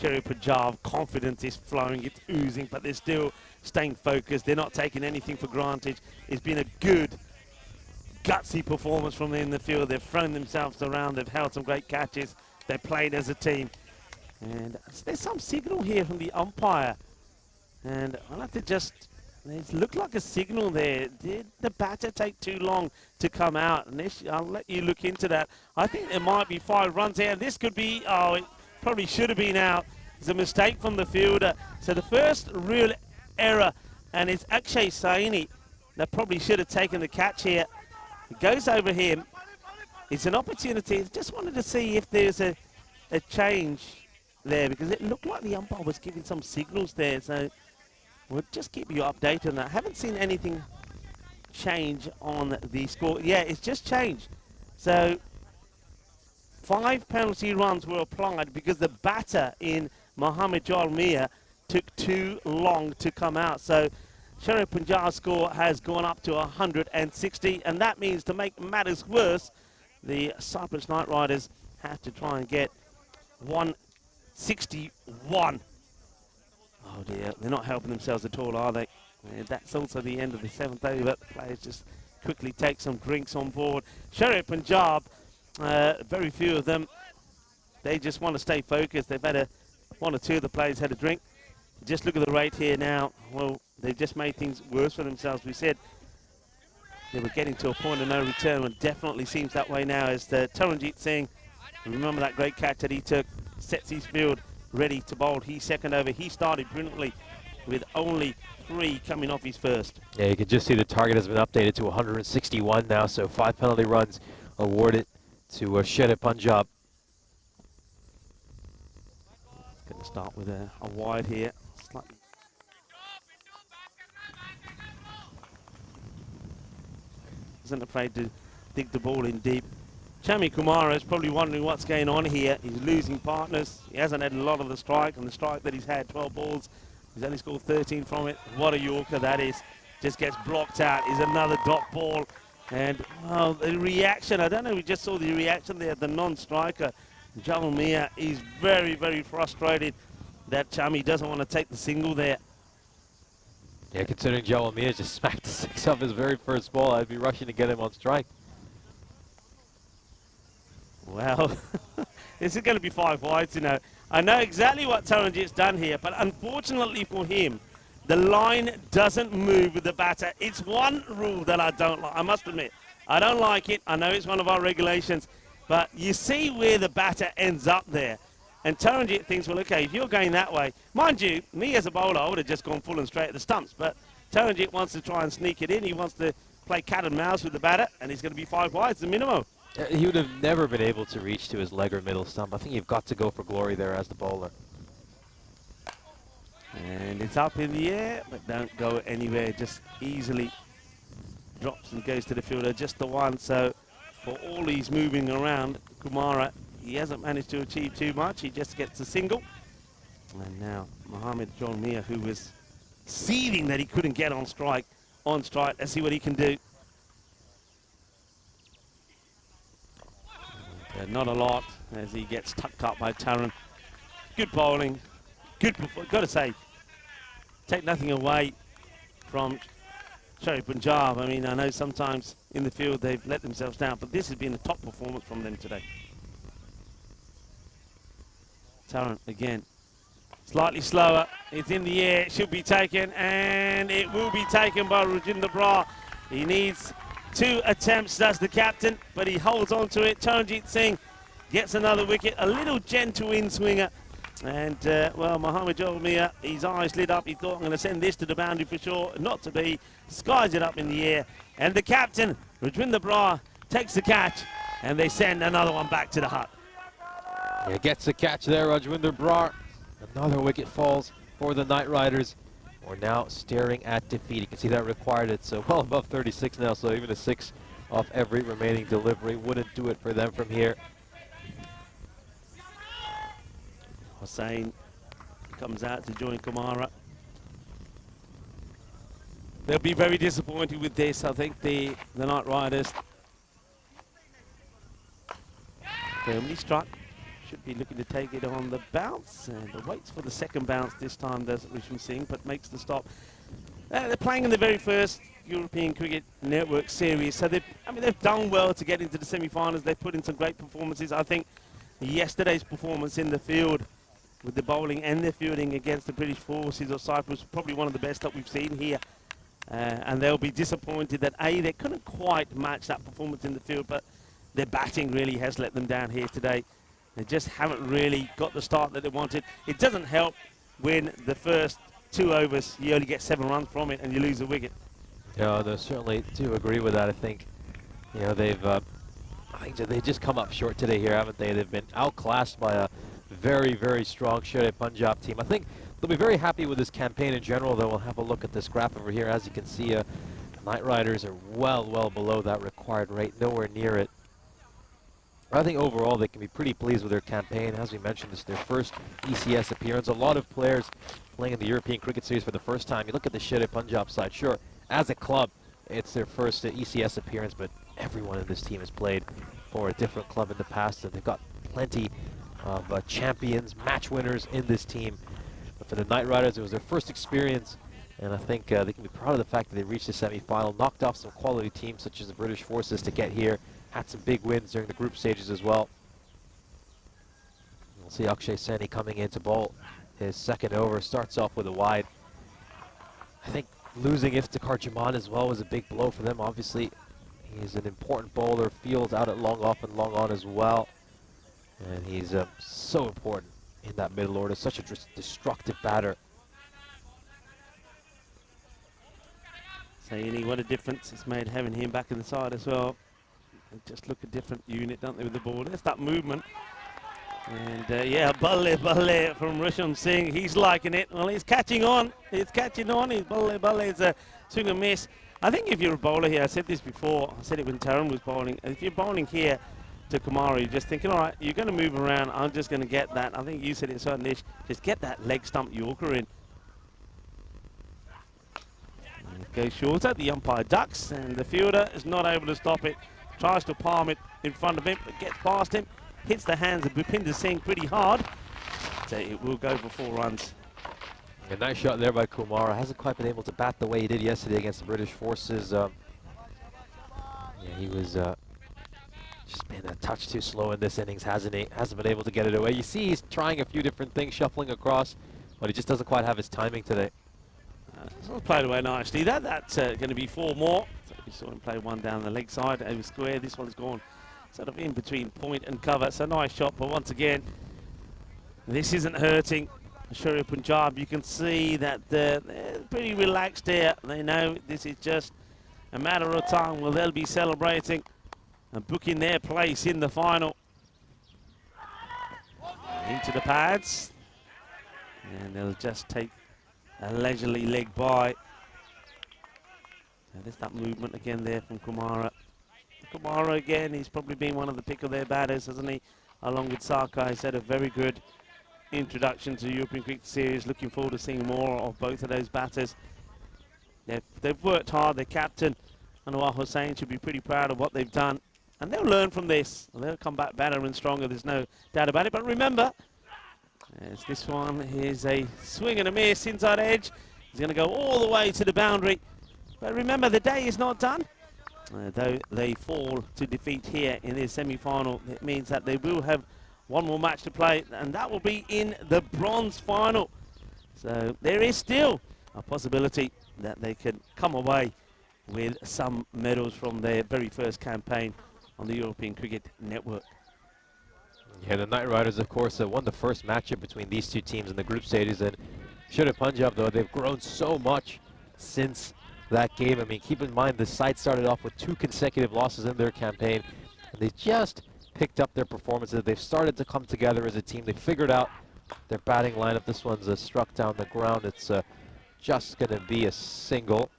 Sher Punjab, confidence is flowing, it's oozing, but they're still staying focused. They're not taking anything for granted. It's been a good, gutsy performance from them in the field. They've thrown themselves around. They've held some great catches. They played as a team. And there's some signal here from the umpire. And I'll have to just, it looked like a signal there. Did the batter take too long to come out? And this, I'll let you look into that. I think there might be 5 runs here. This could be, oh, it probably should have been out. It's a mistake from the fielder. So the first real error, and it's Akshay Saini that probably should have taken the catch here. It goes over him. It's an opportunity. Just wanted to see if there's a change there, because it looked like the umpire was giving some signals there. So we'll just keep you updated on that. Haven't seen anything change on the score. Yeah, it's just changed. So 5 penalty runs were applied because the batter in Mohammad Jalmia took too long to come out. So Sher Punjab's score has gone up to 160, and that means, to make matters worse, the Cyprus Knight Riders have to try and get 161. Oh dear, they're not helping themselves at all, are they? And that's also the end of the 7th over. The players just quickly take some drinks on board. Sher Punjab, very few of them, they just want to stay focused. They've had 1 or 2 of the players had a drink. Just look at the rate here now. Well, they've just made things worse for themselves. We said they were getting to a point of no return, and definitely seems that way now, as the Taranjit Singh, remember that great catch that he took, sets his field ready to bowl. He's second over. He started brilliantly with only 3 coming off his first. Yeah, you can just see the target has been updated to 161 now, so 5 penalty runs awarded to Sher Punjab. Going to start with a wide here. Slightly. Isn't afraid to dig the ball in deep. Chami Kumara is probably wondering what's going on here. He's losing partners. He hasn't had a lot of the strike, and the strike that he's had, 12 balls, he's only scored 13 from it. What a Yorker that is. Just gets blocked out. Is another dot ball. And, well, the reaction, I don't know, we just saw the reaction there, the non-striker. Jalmia is very, very frustrated that Chami doesn't want to take the single there. Yeah, considering Jalmia just smacked the 6 off his very first ball, I'd be rushing to get him on strike. Well, this is going to be 5 wides, you know. I know exactly what Taranjit's done here, but unfortunately for him, the line doesn't move with the batter. It's one rule that I don't like, I must admit. I don't like it. I know it's one of our regulations, but you see where the batter ends up there. And Taranjit thinks, well, okay, if you're going that way, mind you, me as a bowler, I would have just gone full and straight at the stumps, but Taranjit wants to try and sneak it in. He wants to play cat and mouse with the batter, and he's going to be 5 wides, the minimum. He would have never been able to reach to his leg or middle stump. I think you've got to go for glory there as the bowler. And it's up in the air, but don't go anywhere. Just easily drops and goes to the fielder, just the one. So for all he's moving around, Kumara, he hasn't managed to achieve too much. He just gets a single. And now Mohammad Jalmia, who was seething that he couldn't get on strike. Let's see what he can do. Not a lot, as he gets tucked up by Taran. Good bowling, good performance. Got to say, take nothing away from Sher Punjab. I mean, I know sometimes in the field they've let themselves down, but this has been a top performance from them today. Taran again, slightly slower. It's in the air, it should be taken, and it will be taken by Rajinder Brar. He needs 2 attempts, does the captain, but he holds on to it. Taranjit Singh gets another wicket, a little gentle in-swinger. And, well, Mohammad Jalmia, his eyes lit up. He thought, I'm going to send this to the boundary for sure. Not to be. Skies it up in the air. And the captain, Rajinder Brar, takes the catch, and they send another one back to the hut. Yeah, gets the catch there, Rajinder Brar. Another wicket falls for the Knight Riders. We're now staring at defeat. You can see that required it, so well above 36 now, so even a 6 off every remaining delivery wouldn't do it for them from here. Hussain comes out to join Kamara. They'll be very disappointed with this, I think, the Knight Riders. Firmly struck. Should be looking to take it on the bounce, and waits for the second bounce this time, doesn't Risham Singh, but makes the stop. They're playing in the very first European Cricket Network series, so they've done well to get into the semi-finals. They've put in some great performances. I think yesterday's performance in the field with the bowling and the fielding against the British forces of Cyprus, probably one of the best that we've seen here. And they'll be disappointed that they couldn't quite match that performance in the field, but their batting really has let them down here today. They just haven't really got the start that they wanted. It doesn't help when the first 2 overs you only get 7 runs from it and you lose a wicket. Yeah, they certainly do agree with that. I think, you know, they've just come up short today here, haven't they? They've been outclassed by a very, very strong Sher Punjab team. I think they'll be very happy with this campaign in general, though. We'll have a look at this graph over here. As you can see, Knight Riders are well below that required rate, nowhere near it. I think overall they can be pretty pleased with their campaign. As we mentioned, this is their first ECS appearance. A lot of players playing in the European Cricket Series for the first time. You look at the Sher Punjab side, sure, as a club, it's their first ECS appearance, but everyone in this team has played for a different club in the past, and they've got plenty of champions, match winners in this team. But for the Knight Riders, it was their first experience, and I think they can be proud of the fact that they reached the semi-final, knocked off some quality teams such as the British forces to get here, had some big wins during the group stages as well. We'll see Akshay Saini coming in to bowl his second over, starts off with a wide. I think losing Iftikhar Jaman as well was a big blow for them. Obviously, he's an important bowler, fields out at long off and long on as well. And he's so important in that middle order, such a destructive batter. Saini, what a difference it's made having him back in the side as well. They just look a different unit, don't they, with the ball. There's that movement. And yeah, balle from Risham Singh. He's liking it. Well, he's catching on. He's catching on. He's balle. It's a swing and miss. I think if you're a bowler here, I said this before. I said it when Taran was bowling. If you're bowling here to Kamara, you're just thinking, all right, you're going to move around. I'm just going to get that. I think you said it, certain ish. Just get that leg stump Yorker in. Goes shorter. The umpire ducks, and the fielder is not able to stop it. Tries to palm it in front of him, but gets past him. Hits the hands of Bhupinder Singh pretty hard. So it will go for 4 runs. A nice shot there by Kumar. Hasn't quite been able to bat the way he did yesterday against the British forces. Yeah, he was just been a touch too slow in this innings, hasn't he? Hasn't been able to get it away. You see he's trying a few different things, shuffling across, but he just doesn't quite have his timing today. This one played away nicely. That's going to be 4 more. So we saw him play one down the leg side over square. This one's gone sort of in between point and cover. So nice shot, but once again, this isn't hurting Sher Punjab. You can see that they're pretty relaxed here. They know this is just a matter of time. Well, they'll be celebrating and booking their place in the final. Into the pads. And they'll just take a leisurely leg by. And there's that movement again there from Kumara. Kumara again, he's probably been one of the pick of their batters, hasn't he? Along with Sarkar, he's had a very good introduction to the European Cricket Series. Looking forward to seeing more of both of those batters. They've worked hard. Their captain, Anwar Hussain, should be pretty proud of what they've done. And they'll learn from this. They'll come back better and stronger, there's no doubt about it. But remember, as this one is a swing and a miss, inside edge. He's going to go all the way to the boundary. But remember, the day is not done. Though they fall to defeat here in this semi-final, it means that they will have one more match to play, and that will be in the bronze final. So there is still a possibility that they can come away with some medals from their very first campaign on the European Cricket Network. Yeah, the Knight Riders, of course, won the first matchup between these two teams in the group stages, and Sher Punjab, though, they've grown so much since that game. I mean, keep in mind the side started off with 2 consecutive losses in their campaign, and they just picked up their performances. They've started to come together as a team. They figured out their batting lineup. This one's struck down the ground. It's just going to be a single.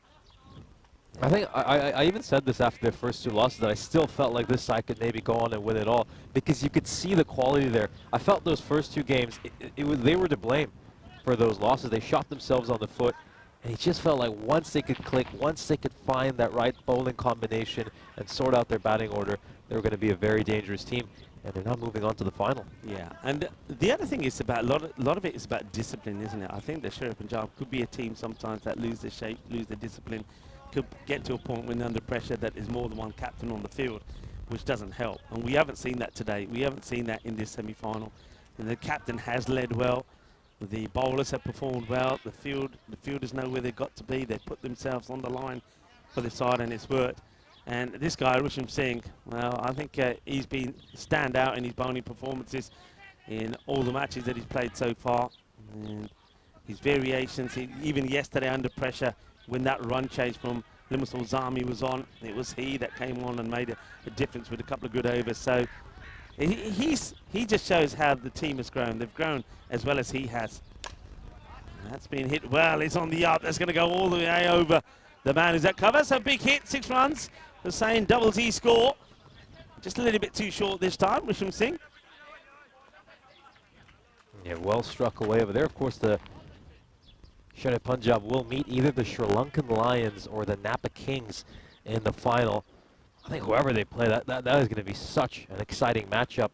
I think I even said this after their first 2 losses, that I still felt like this side could maybe go on and win it all, because you could see the quality there. I felt those first 2 games, they were to blame for those losses. They shot themselves on the foot, and it just felt like once they could click, once they could find that right bowling combination and sort out their batting order, they were going to be a very dangerous team. And they're now moving on to the final. Yeah, and the other thing is about a lot of it is about discipline, isn't it? I think the Sheriff Punjab could be a team sometimes that lose their shape, lose their discipline, could get to a point when under pressure that is more than one captain on the field, which doesn't help. And we haven't seen that today. We haven't seen that in this semi-final. And the captain has led well. The bowlers have performed well. The fielders know where they've got to be. They've put themselves on the line for the side, and it's worked. And this guy, Risham Singh, well, I think he's been stand out in his bowling performances in all the matches that he's played so far. And his variations, even yesterday under pressure, when that run chase from Limassol Zami was on, it was he that came on and made a difference with a couple of good overs. So he just shows how the team has grown. They've grown as well as he has. And that's been hit well. It's on the up. That's going to go all the way over the man who's at cover. So big hit, 6 runs. The same double T score. Just a little bit too short this time, Risham Singh. Yeah, well struck away over there. Of course, the Sheriff Punjab will meet either the Sri Lankan Lions or the Napa Kings in the final. I think whoever they play, that is going to be such an exciting matchup.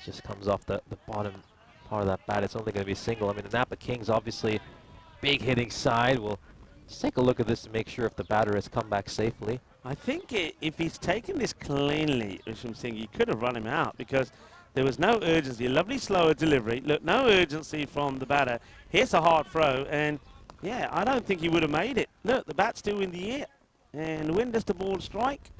Just comes off the bottom part of that bat. It's only going to be a single. I mean, the Napa Kings, obviously, big hitting side. We'll just take a look at this to make sure if the batter has come back safely. I think if he's taken this cleanly, Risham Singh, he could have run him out because there was no urgency. A lovely slower delivery. Look, no urgency from the batter. Here's a hard throw, and yeah, I don't think he would have made it. Look, the bat's still in the air. And when does the ball strike?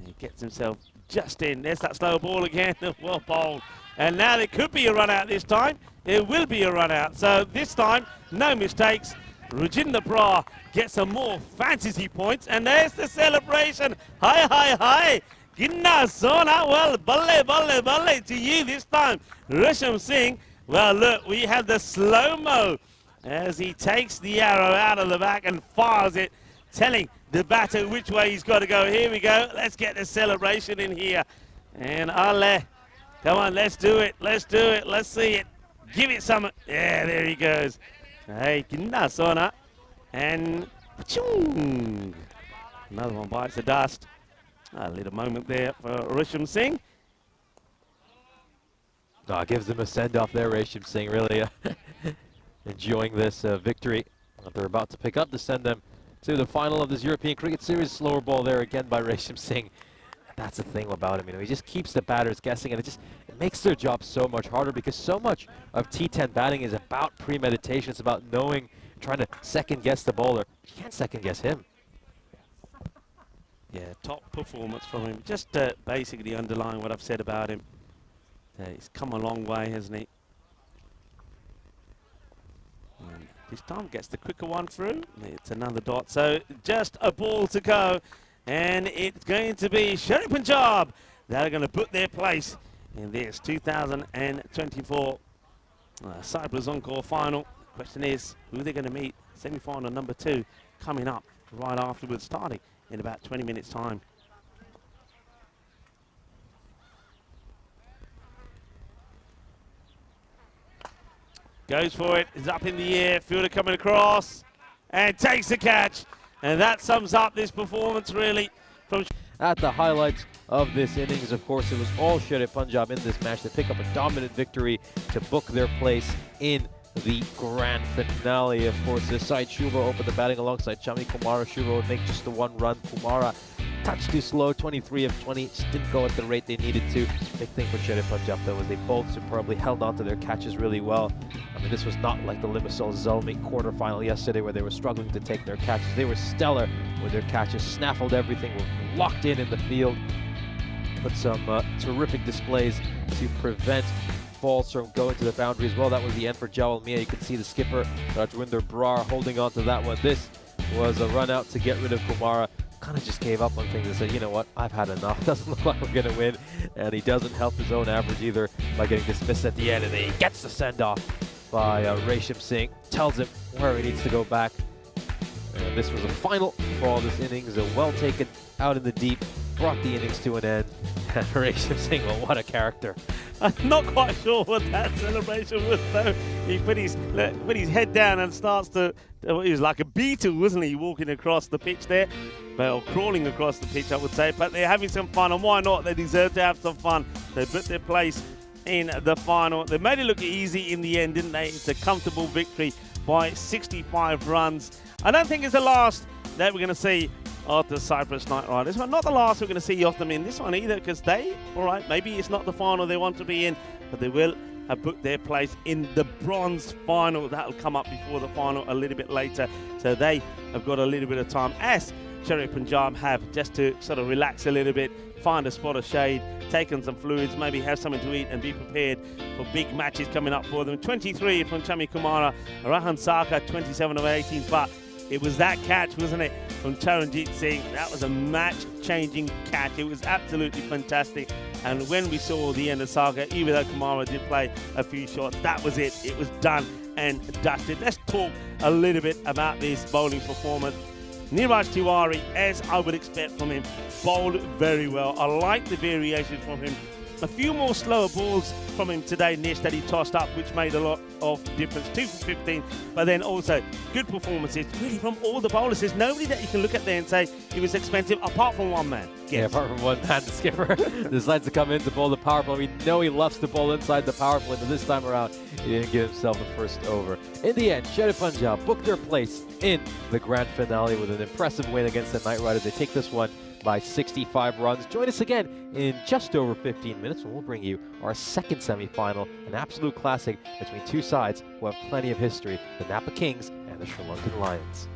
He gets himself just in. There's that slow ball again. Well bowled. And now there could be a run out this time. There will be a run out. So this time, no mistakes. Rajinder Brar gets some more fantasy points, and there's the celebration. Hi, hi, hi. Ginna Sona, well, balle to you this time. Risham Singh, well, look, we have the slow-mo as he takes the arrow out of the back and fires it, telling the batter which way he's got to go. Here we go. Let's get the celebration in here. And Ale, come on, let's do it. Let's do it. Let's see it. Give it some. Yeah, there he goes. Hey, Ginna Sona. And another one bites the dust. A little moment there for Risham Singh. Oh, gives them a send-off there, Risham Singh, really enjoying this victory that they're about to pick up to send them to the final of this European Cricket Series. Slower ball there again by Risham Singh. That's the thing about him, you know, he just keeps the batters guessing, and it makes their job so much harder because so much of T10 batting is about premeditation. It's about knowing, trying to second-guess the bowler. You can't second-guess him. Yeah, top performance from him. Just basically underlying what I've said about him. He's come a long way, hasn't he? And this time gets the quicker one through. It's another dot. So just a ball to go. And it's going to be Sheriff Punjab that are going to put their place in this 2024 Cyprus Encore final. The question is, who they're going to meet? Semi-final number 2 coming up right afterwards, starting in about 20 minutes' time. Goes for it, is up in the air, fielder coming across, and takes the catch. And that sums up this performance, really. At the highlights of this innings, of course, it was all Sheriff Punjab in this match to pick up a dominant victory to book their place in the grand finale. Of course, this side, Shubha opened the batting alongside Chami Kumara. Shubha would make just the one run. Kumara touch too slow, 23 of 20, just didn't go at the rate they needed to. Big thing for Sheriff Punjab, though, was they both superbly held on to their catches really well. I mean, this was not like the Limassol Zalmi quarterfinal yesterday where they were struggling to take their catches. They were stellar with their catches, snaffled everything, were locked in the field, put some terrific displays to prevent balls from going to the boundary as well. That was the end for Jawal Mia. You can see the skipper, Rajwinder Brar, holding on to that one. This was a run out to get rid of Kumara. Kind of just gave up on things and said, you know what, I've had enough. Doesn't look like we're going to win. And he doesn't help his own average either by getting dismissed at the end. And he gets the send-off by Risham Singh. Tells him where he needs to go back. And this was a final for all this innings. A well taken out in the deep, brought the innings to an end. And Horatio saying, well, what a character. I'm not quite sure what that celebration was, though. He put his head down and starts to, he was like a beetle, wasn't he, walking across the pitch there? Or crawling across the pitch, I would say. But they're having some fun, and why not? They deserve to have some fun. They put their place in the final. They made it look easy in the end, didn't they? It's a comfortable victory by 65 runs. I don't think it's the last that we're going to see of the Cyprus Knight Riders. Well, not the last we're going to see of them in this one either, because they, all right, maybe it's not the final they want to be in, but they will have booked their place in the bronze final. That'll come up before the final a little bit later. So they have got a little bit of time, as Cherry Punjab have, just to sort of relax a little bit, find a spot of shade, take on some fluids, maybe have something to eat and be prepared for big matches coming up for them. 23 from Chami Kumara, Rahan Saka 27 of 18, but it was that catch, wasn't it, from Charanjit Singh. That was a match-changing catch. It was absolutely fantastic. And when we saw the end of Saga, even though Kumara did play a few shots, that was it. It was done and dusted. Let's talk a little bit about this bowling performance. Niraj Tiwari, as I would expect from him, bowled very well. I like the variations from him. A few more slower balls from him today, Nish, that he tossed up, which made a lot of difference. 2 for 15, but then also good performances, really, from all the bowlers. There's nobody that you can look at there and say he was expensive, apart from one man. Yes. Yeah, apart from one man, the skipper decides to come in to bowl the power play. We know he loves to bowl inside the power play, but this time around, he didn't give himself the first over. In the end, Cherry Punjab booked their place in the grand finale with an impressive win against the Knight Riders. They take this one by 65 runs. Join us again in just over 15 minutes when we'll bring you our second semi-final, an absolute classic between two sides who have plenty of history, the Napa Kings and the Sri Lankan Lions.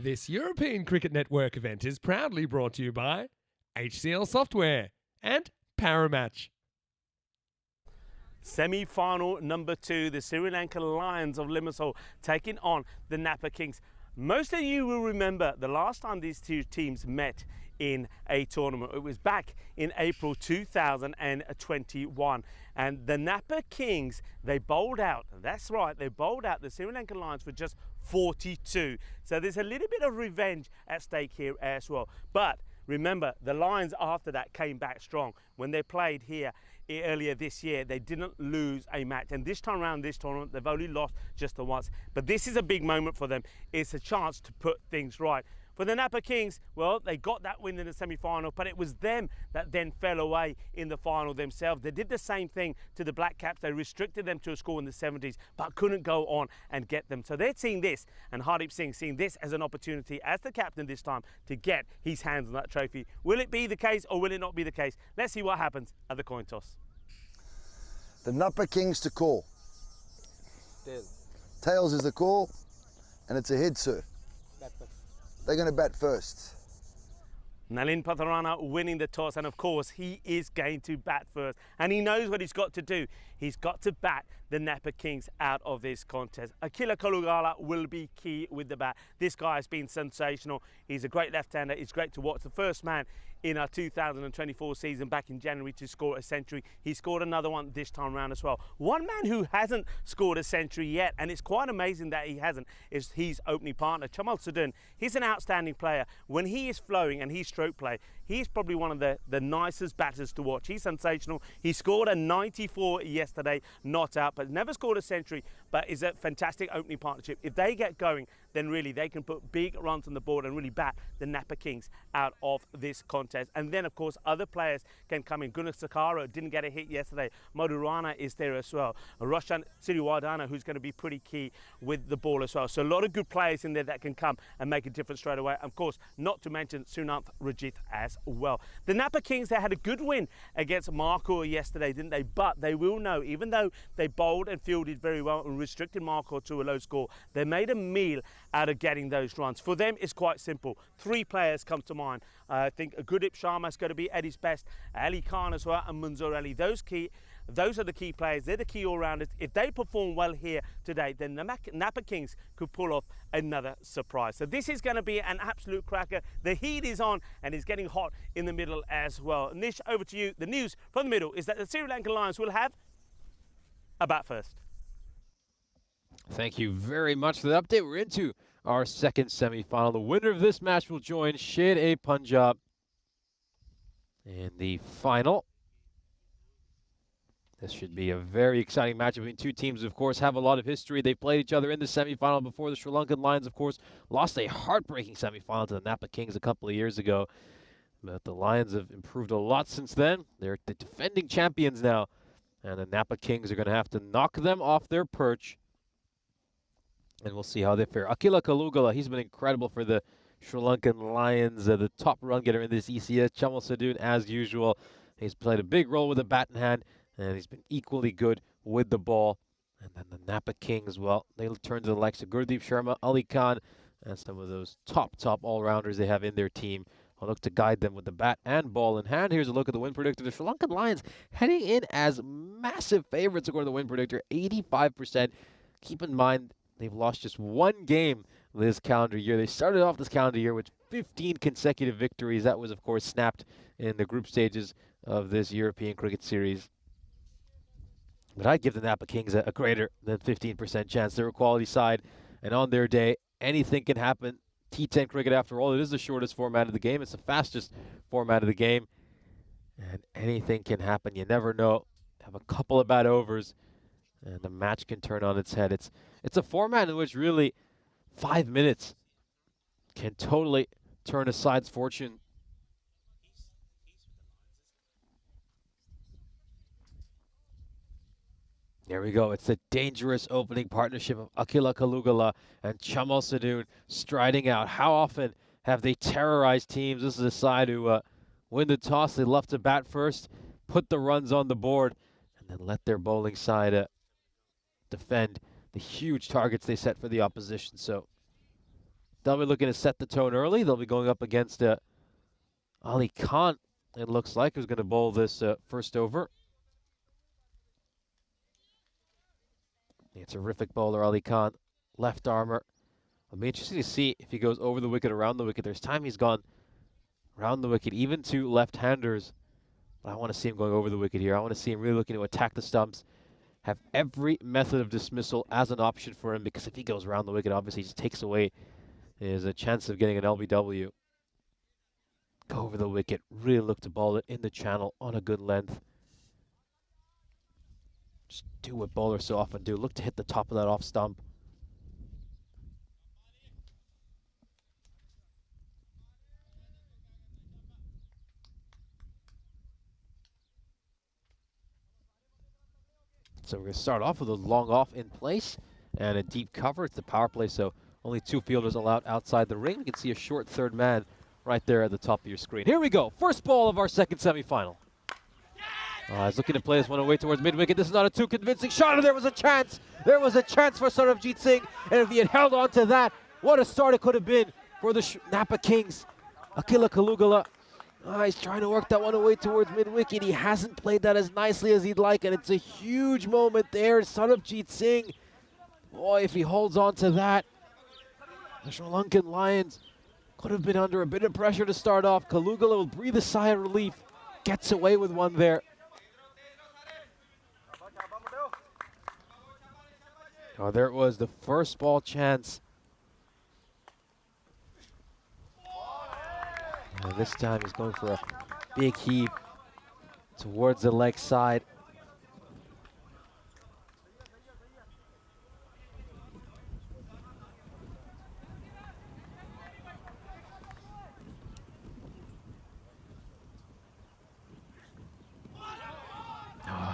This European Cricket Network event is proudly brought to you by HCL Software and Paramatch. Semi-final number 2, the Sri Lanka Lions of Limassol taking on the Napa Kings. Most of you will remember the last time these two teams met in a tournament. It was back in April 2021, and the Napa Kings, they bowled out. That's right, they bowled out the Sri Lankan Lions for just 42. So there's a little bit of revenge at stake here as well. But remember, the Lions after that came back strong. When they played here earlier this year, they didn't lose a match. And this time around, this tournament, they've only lost just the once. But this is a big moment for them. It's a chance to put things right. For the Napa Kings, well, they got that win in the semi-final, but it was them that then fell away in the final themselves. They did the same thing to the Black Caps. They restricted them to a score in the 70s, but couldn't go on and get them. So they're seeing this, and Hardeep Singh seeing this as an opportunity as the captain this time to get his hands on that trophy. Will it be the case or will it not be the case? Let's see what happens at the coin toss. The Napa Kings to call. Tails. Tails is the call, and it's a head, sir. They're going to bat first. Nalin Patharana winning the toss, and of course he is going to bat first, and he knows what he's got to do. He's got to bat the Napa Kings out of this contest. Akila Kalugala will be key with the bat. This guy has been sensational. He's a great left-hander. He's great to watch. The first man in our 2024 season back in January to score a century. He scored another one this time around as well. One man who hasn't scored a century yet, and it's quite amazing that he hasn't, is his opening partner, Chamal Sudun. He's an outstanding player. When he is flowing and he's stroke play, he's probably one of the nicest batters to watch. He's sensational. He scored a 94 yesterday, not out, but never scored a century, but is a fantastic opening partnership. If they get going, then really they can put big runs on the board and really bat the Napa Kings out of this contest. And then, of course, other players can come in. Gunnar Sakara didn't get a hit yesterday. Madhurana is there as well. Roshan Siriwardana, who's going to be pretty key with the ball as well. So a lot of good players in there that can come and make a difference straight away. Of course, not to mention Sunanth Rajith as well. The Napa Kings, they had a good win against Markor yesterday, didn't they? But they will know, even though they bowled and fielded very well and restricted Markor to a low score, they made a meal out of getting those runs. For them, it's quite simple. 3 players come to mind. I think Gurdeep Sharma is going to be at his best, Ali Khan as well, and Munzur Ali. Those are the key players. They're the key all-rounders. If they perform well here today, then the Napa Kings could pull off another surprise. So this is going to be an absolute cracker. The heat is on and it's getting hot in the middle as well. Nish, over to you. The news from the middle is that the Sri Lankan Lions will have a bat first. Thank you very much for the update. We're into our second semi-final. The winner of this match will join Sher-e Punjab in the final. This should be a very exciting match between two teams, of course, have a lot of history. They played each other in the semi-final before. The Sri Lankan Lions, of course, lost a heartbreaking semi-final to the Napa Kings a couple of years ago. But the Lions have improved a lot since then. They're the defending champions now. And the Napa Kings are going to have to knock them off their perch. And we'll see how they fare. Akila Kalugala, he's been incredible for the Sri Lankan Lions, the top run getter in this ECS. Chamal Sudun, as usual, he's played a big role with a bat in hand, and he's been equally good with the ball. And then the Napa Kings, well, they'll turn to the likes of Gurdeep Sharma, Ali Khan, and some of those top all-rounders they have in their team. I'll look to guide them with the bat and ball in hand. Here's a look at the win predictor. The Sri Lankan Lions heading in as massive favorites according to the win predictor, 85%. Keep in mind, they've lost just one game this calendar year. They started off this calendar year with 15 consecutive victories. That was, of course, snapped in the group stages of this European Cricket Series. But I'd give the Napa Kings a greater than 15% chance. They're a quality side, and on their day, anything can happen. T10 cricket, after all, it is the shortest format of the game. It's the fastest format of the game, and anything can happen. You never know. Have a couple of bad overs, and the match can turn on its head. It's a format in which really 5 minutes can totally turn a side's fortune. There we go. It's the dangerous opening partnership of Akila Kalugala and Chamal Sudun striding out. How often have they terrorized teams? This is a side who win the toss. They love to bat first, put the runs on the board, and then let their bowling side defend the huge targets they set for the opposition. So They'll be looking to set the tone early. They'll be going up against Ali Khan, it looks like, who's going to bowl this first over. A terrific bowler, Ali Khan, left armor. It'll be interesting to see if he goes over the wicket, around the wicket. There's time he's gone around the wicket, even to left-handers. But I want to see him going over the wicket here. I want to see him really looking to attack the stumps, have every method of dismissal as an option for him, because if he goes around the wicket, obviously he just takes away his chance of getting an LBW. Go over the wicket, really look to bowl it in the channel on a good length. Just do what bowlers so often do. Look to hit the top of that off stump. So we're going to start off with a long off in place and a deep cover. It's the power play, so only 2 fielders allowed outside the ring. You can see a short third man right there at the top of your screen. Here we go. First ball of our second semifinal. He's looking to play this one away towards mid-wicket. This is not a too convincing shot. There was a chance. There was a chance for Sarabjit Singh. And if he had held on to that, what a start it could have been for the Napa Kings. Akila Kalugala. He's trying to work that one away towards mid-wicket. He hasn't played that as nicely as he'd like, and it's a huge moment there. Sarabjit Singh. Boy, if he holds on to that, the Sri Lankan Lions could have been under a bit of pressure to start off. Kalugala will breathe a sigh of relief. Gets away with one there. Oh, there it was, the first ball chance. And this time he's going for a big heave towards the leg side.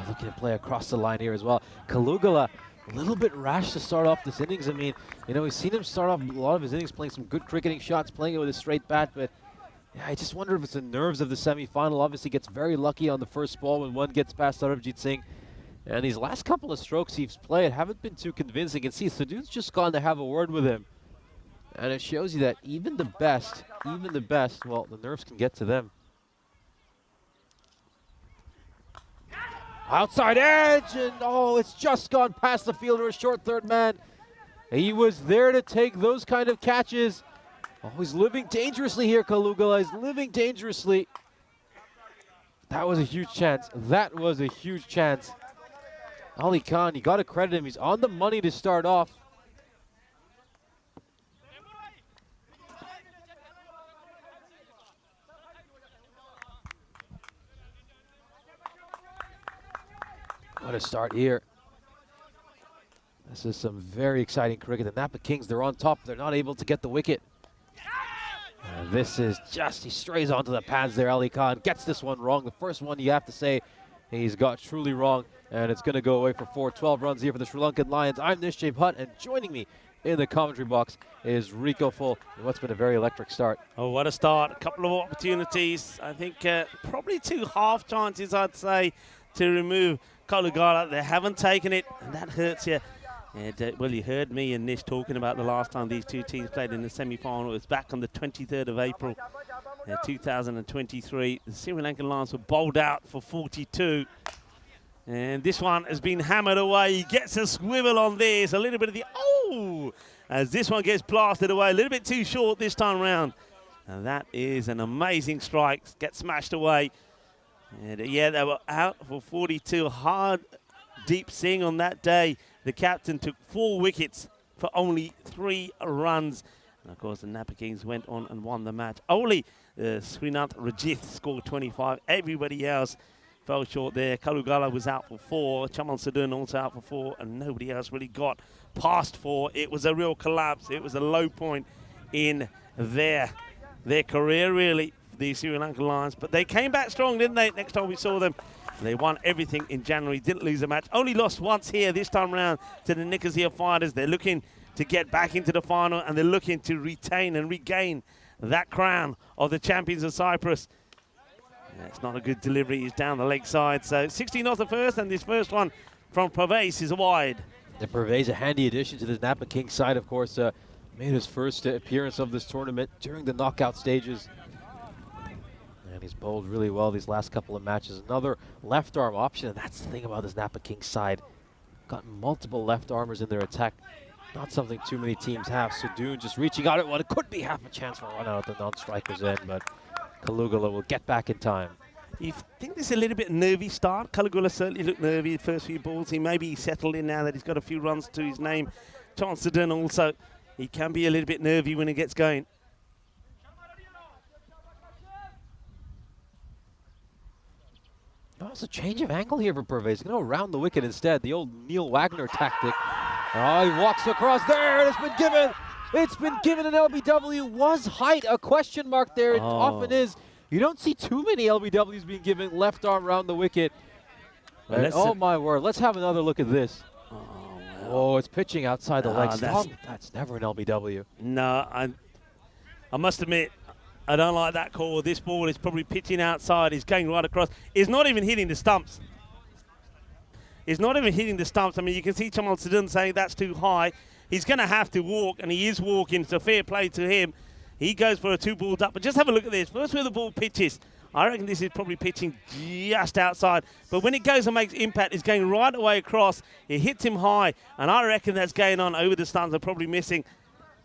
Looking to play across the line here as well. Kalugala, a little bit rash to start off this innings. I mean, you know, we've seen him start off a lot of his innings playing some good cricketing shots, playing it with a straight bat, but yeah, I just wonder if it's the nerves of the semi-final. Obviously gets very lucky on the first ball when one gets past Sarabjit Singh. And these last couple of strokes he's played haven't been too convincing. And see, Sadu's just gone to have a word with him. And it shows you that even the best, well, the nerves can get to them. Outside edge, and oh, it's just gone past the fielder, a short third man. He was there to take those kind of catches. Oh, he's living dangerously here, Kalugala. He's living dangerously. That was a huge chance. That was a huge chance. Ali Khan, you got to credit him. He's on the money to start off. What a start here. This is some very exciting cricket. The Napa Kings, they're on top. They're not able to get the wicket. And this is just, he strays onto the pads there. Ali Khan gets this one wrong. The first one you have to say he's got truly wrong. And it's going to go away for 4-12 runs here for the Sri Lankan Lions. I'm Nishjay Bhatt, and joining me in the commentary box is Rico Full in what's been a very electric start. Oh, what a start. A couple of opportunities. I think probably 2 half chances, I'd say, to remove Kalugala. They haven't taken it, and that hurts you. And, well, you heard me and Nish talking about the last time these two teams played in the semi-final. It was back on the 23rd of April, 2023. The Sri Lankan Lions were bowled out for 42. And this one has been hammered away. He gets a swivel on this. A little bit of the, oh! As this one gets blasted away. A little bit too short this time round. And that is an amazing strike. Gets smashed away. And yeah, they were out for 42. Hard, deep swing on that day. The captain took 4 wickets for only 3 runs. And of course, the Napa Kings went on and won the match. Only Srinath Rajith scored 25. Everybody else fell short there. Kalugala was out for 4. Chamal Sadun also out for 4. And nobody else really got past 4. It was a real collapse. It was a low point in their career, really, the Sri Lankan Lions. But they came back strong, didn't they? Next time we saw them, they won everything in January. Didn't lose a match. Only lost once here this time around to the Nicosia Fighters. They're looking to get back into the final, and they're looking to retain and regain that crown of the champions of Cyprus. It's not a good delivery. He's down the leg side. So 16 off the first, and this first one from Pervez is wide. And Pervez, a handy addition to the Napa Kings side, of course. Made his first appearance of this tournament during the knockout stages. And he's bowled really well these last couple of matches. Another left arm option, and that's the thing about this Napa Kings side. Got multiple left armers in their attack. Not something too many teams have. Sadoun just reaching out at one. It could be half a chance for a run out at the non-striker's end, but Caligula will get back in time. You think this is a little bit nervy start? Caligula certainly looked nervy the first few balls. He maybe settled in now that he's got a few runs to his name. Sadoun also, he can be a little bit nervy when he gets going. Oh, it's a change of angle here for Pervez. He's going to go around the wicket instead. The old Neil Wagner tactic. Oh, he walks across there. It's been given. It's been given an LBW. Was height a question mark there? It often is. You don't see too many LBWs being given left arm around the wicket. Well, oh, my word. Let's have another look at this. Oh, it's pitching outside the legs. That's never an LBW. No, I must admit, I don't like that call. This ball is probably pitching outside. He's going right across. It's not even hitting the stumps. It's not even hitting the stumps. I mean, you can see Sadoun saying that's too high. He's going to have to walk, and he is walking. So fair play to him. He goes for a 2-ball duck. But just have a look at this. First where the ball pitches. I reckon this is probably pitching just outside. But when it goes and makes impact, it's going right away across. It hits him high. And I reckon that's going on over the stumps. They're probably missing.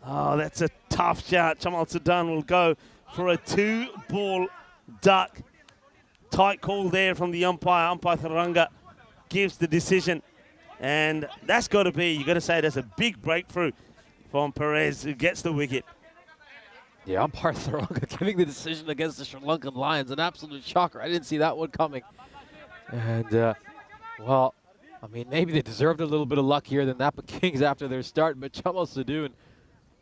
Oh, that's a tough shot. Sadoun will go for a 2-ball duck. Tight call there from the umpire. Umpire Tharanga gives the decision. And that's got to be, you got to say, that's a big breakthrough from Perez, who gets the wicket. Yeah, umpire Tharanga giving the decision against the Sri Lankan Lions. An absolute shocker. I didn't see that one coming. And, well, I mean, maybe they deserved a little bit of luck here, the Napa Kings, after their start. But Chamal Sadoun,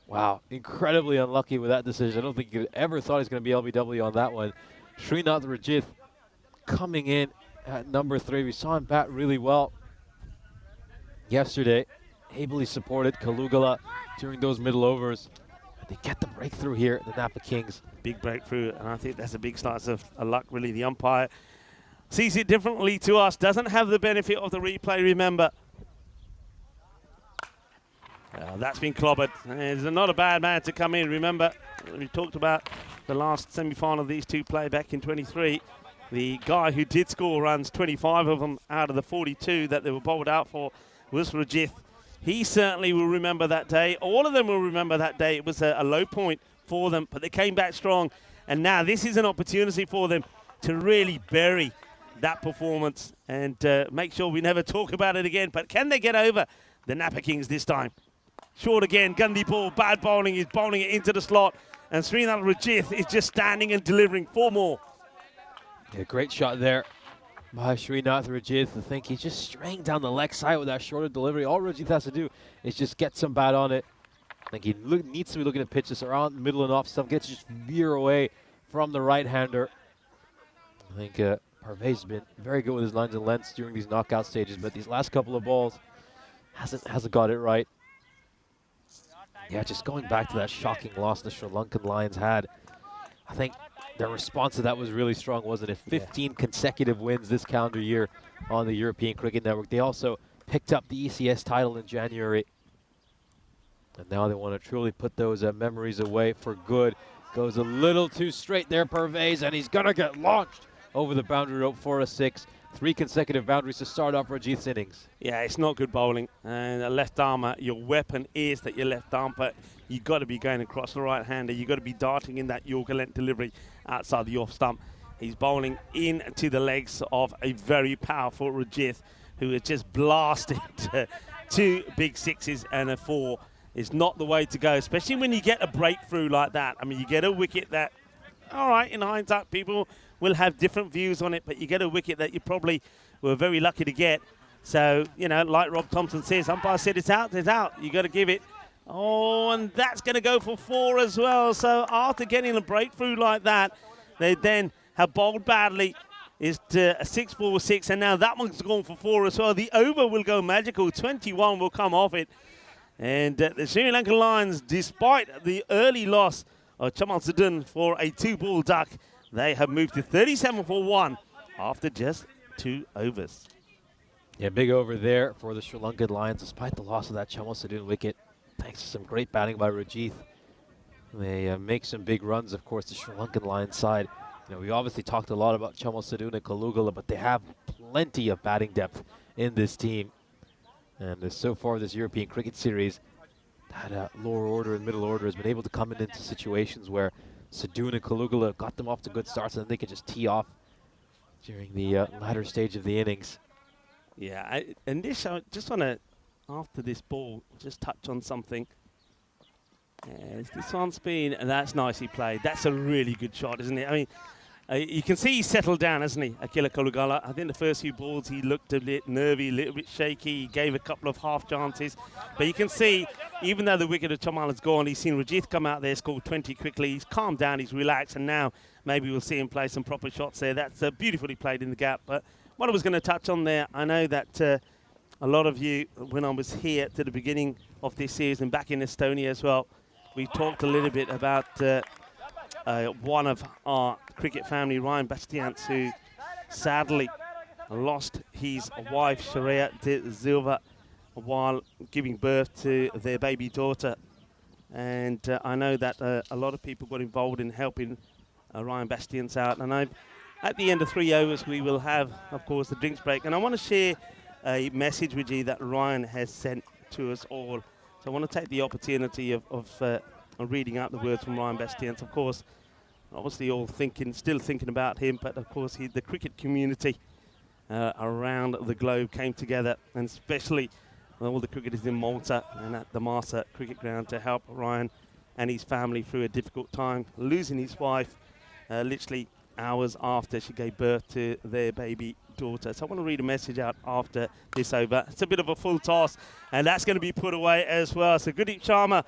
wow, incredibly unlucky with that decision. I don't think he ever thought he was going to be LBW on that one. Srinath Rajith coming in at number 3. We saw him bat really well yesterday. Ably supported Caligula during those middle overs. And they get the breakthrough here, the Napa Kings. Big breakthrough, and I think that's a big start of luck, really. The umpire sees it differently to us, doesn't have the benefit of the replay, remember. That's been clobbered. It's not a bad man to come in. Remember, we talked about the last semi-final of these two play back in 23. The guy who did score runs, 25 of them out of the 42 that they were bowled out for, was Rajith. He certainly will remember that day. All of them will remember that day. It was a low point for them, but they came back strong. And now this is an opportunity for them to really bury that performance and make sure we never talk about it again. But can they get over the Napa Kings this time? Short again, Gandhi ball, bad bowling. He's bowling it into the slot. And Srinath Rajith is just standing and delivering 4 more. Yeah, great shot there by Srinath Rajith. I think he's just straying down the leg side with that shorter delivery. All Rajith has to do is just get some bat on it. I think he needs to be looking to pitch this around the middle and off stump, gets to just veer away from the right-hander. I think Parvez has been very good with his lines and lengths during these knockout stages, but these last couple of balls hasn't got it right. Yeah, just going back to that shocking loss the Sri Lankan Lions had. I think their response to that was really strong, wasn't it? 15 consecutive wins this calendar year on the European Cricket Network. They also picked up the ECS title in January. And now they want to truly put those memories away for good. Goes a little too straight there, Pervez, and he's going to get launched over the boundary rope for a 6. 3 consecutive boundaries to start off Rajith's innings. Yeah, it's not good bowling. And a left armer, your weapon is that your left arm, but you've got to be going across the right-hander. You've got to be darting in that Yorker length delivery outside the off stump. He's bowling into the legs of a very powerful Rajith, who has just blasted 2 big 6s and a 4. Is not the way to go, especially when you get a breakthrough like that. I mean, you get a wicket that, all right, in hindsight, people will have different views on it, but you get a wicket that you probably were very lucky to get. So, you know, like Rob Thompson says, umpire said it's out, it's out. You got to give it. Oh, and that's going to go for 4 as well. So after getting a breakthrough like that, they then have bowled badly. It's a 6-4-6, and now that one's gone for 4 as well. The over will go magical. 21 will come off it. And the Sri Lankan Lions, despite the early loss of Chamal Sadoun for a 2-ball duck, they have moved to 37 for 1 after just 2 overs. Yeah, big over there for the Sri Lankan Lions, despite the loss of that Chamal Sadoun wicket. thanks to some great batting by Rajith. They make some big runs, of course, the Sri Lankan line side. You know, we obviously talked a lot about Chamal Saduna and Kalugala, but they have plenty of batting depth in this team. And so far this European Cricket Series, that lower order and middle order has been able to come into situations where Saduna and Kalugala got them off to good starts, and then they could just tee off during the latter stage of the innings. Yeah, and this, I just want to, after this ball, just touch on something. Yes, this one's been, and that's nicely played. That's a really good shot, isn't it? I mean, you can see he's settled down, hasn't he, Akila Kalugala? I think the first few balls he looked a bit nervy, a little bit shaky. He gave a couple of half chances. But you can see, even though the wicket of Chamal has gone, he's seen Rajith come out there, score 20 quickly. He's calmed down, he's relaxed, and now maybe we'll see him play some proper shots there. That's beautifully played in the gap. But what I was going to touch on there, I know that a lot of you, when I was here to the beginning of this series and back in Estonia as well, we talked a little bit about one of our cricket family, Ryan Bastians, who sadly lost his wife, Sharia de Silva, while giving birth to their baby daughter. And I know that a lot of people got involved in helping Ryan Bastians out. And at the end of 3 overs, we will have, of course, the drinks break. And I want to share a message with you that Ryan has sent to us all. So I want to take the opportunity of reading out the words from Ryan Bastians. Of course, obviously all still thinking about him, but of course the cricket community around the globe came together, and especially all the cricketers in Malta and at the Marsa Cricket Ground to help Ryan and his family through a difficult time, losing his wife literally hours after she gave birth to their baby daughter. So I want to read a message out after this over. It's a bit of a full toss, and that's going to be put away as well. So Gurdeep Sharma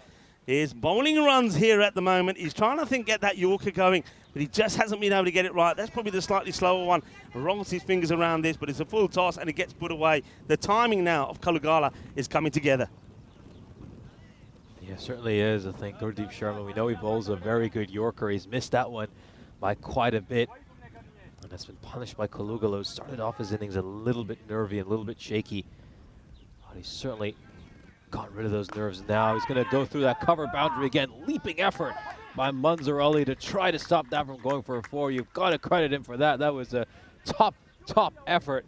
is bowling runs here at the moment. He's trying to get that Yorker going, but he just hasn't been able to get it right. That's probably the slightly slower one. Rolls his fingers around this, but it's a full toss, and it gets put away. The timing now of Kalugala is coming together. Yeah, certainly is. I think Gurdeep Sharma, we know he bowls a very good Yorker. He's missed that one by quite a bit, and that's been punished by Kalugala, who started off his innings a little bit nervy and a little bit shaky. But he's certainly got rid of those nerves now. He's going to go through that cover boundary again. Leaping effort by Munzer Ali to try to stop that from going for a 4. You've got to credit him for that. That was a top effort,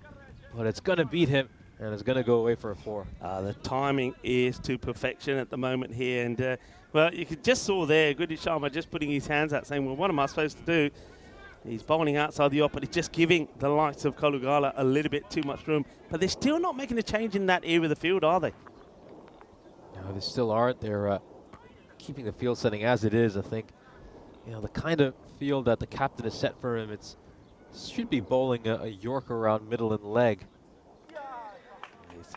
but it's going to beat him, and it's going to go away for a 4. The timing is to perfection at the moment here, and well, you just saw there Gurdeep Sharma just putting his hands out saying, well, what am I supposed to do? He's bowling outside the off, but he's just giving the likes of Kalugala a little bit too much room. But they're still not making a change in that area of the field, are they? No, they still aren't. They're keeping the field setting as it is. I think, you know, the kind of field that the captain has set for him, should be bowling a Yorker around middle and leg.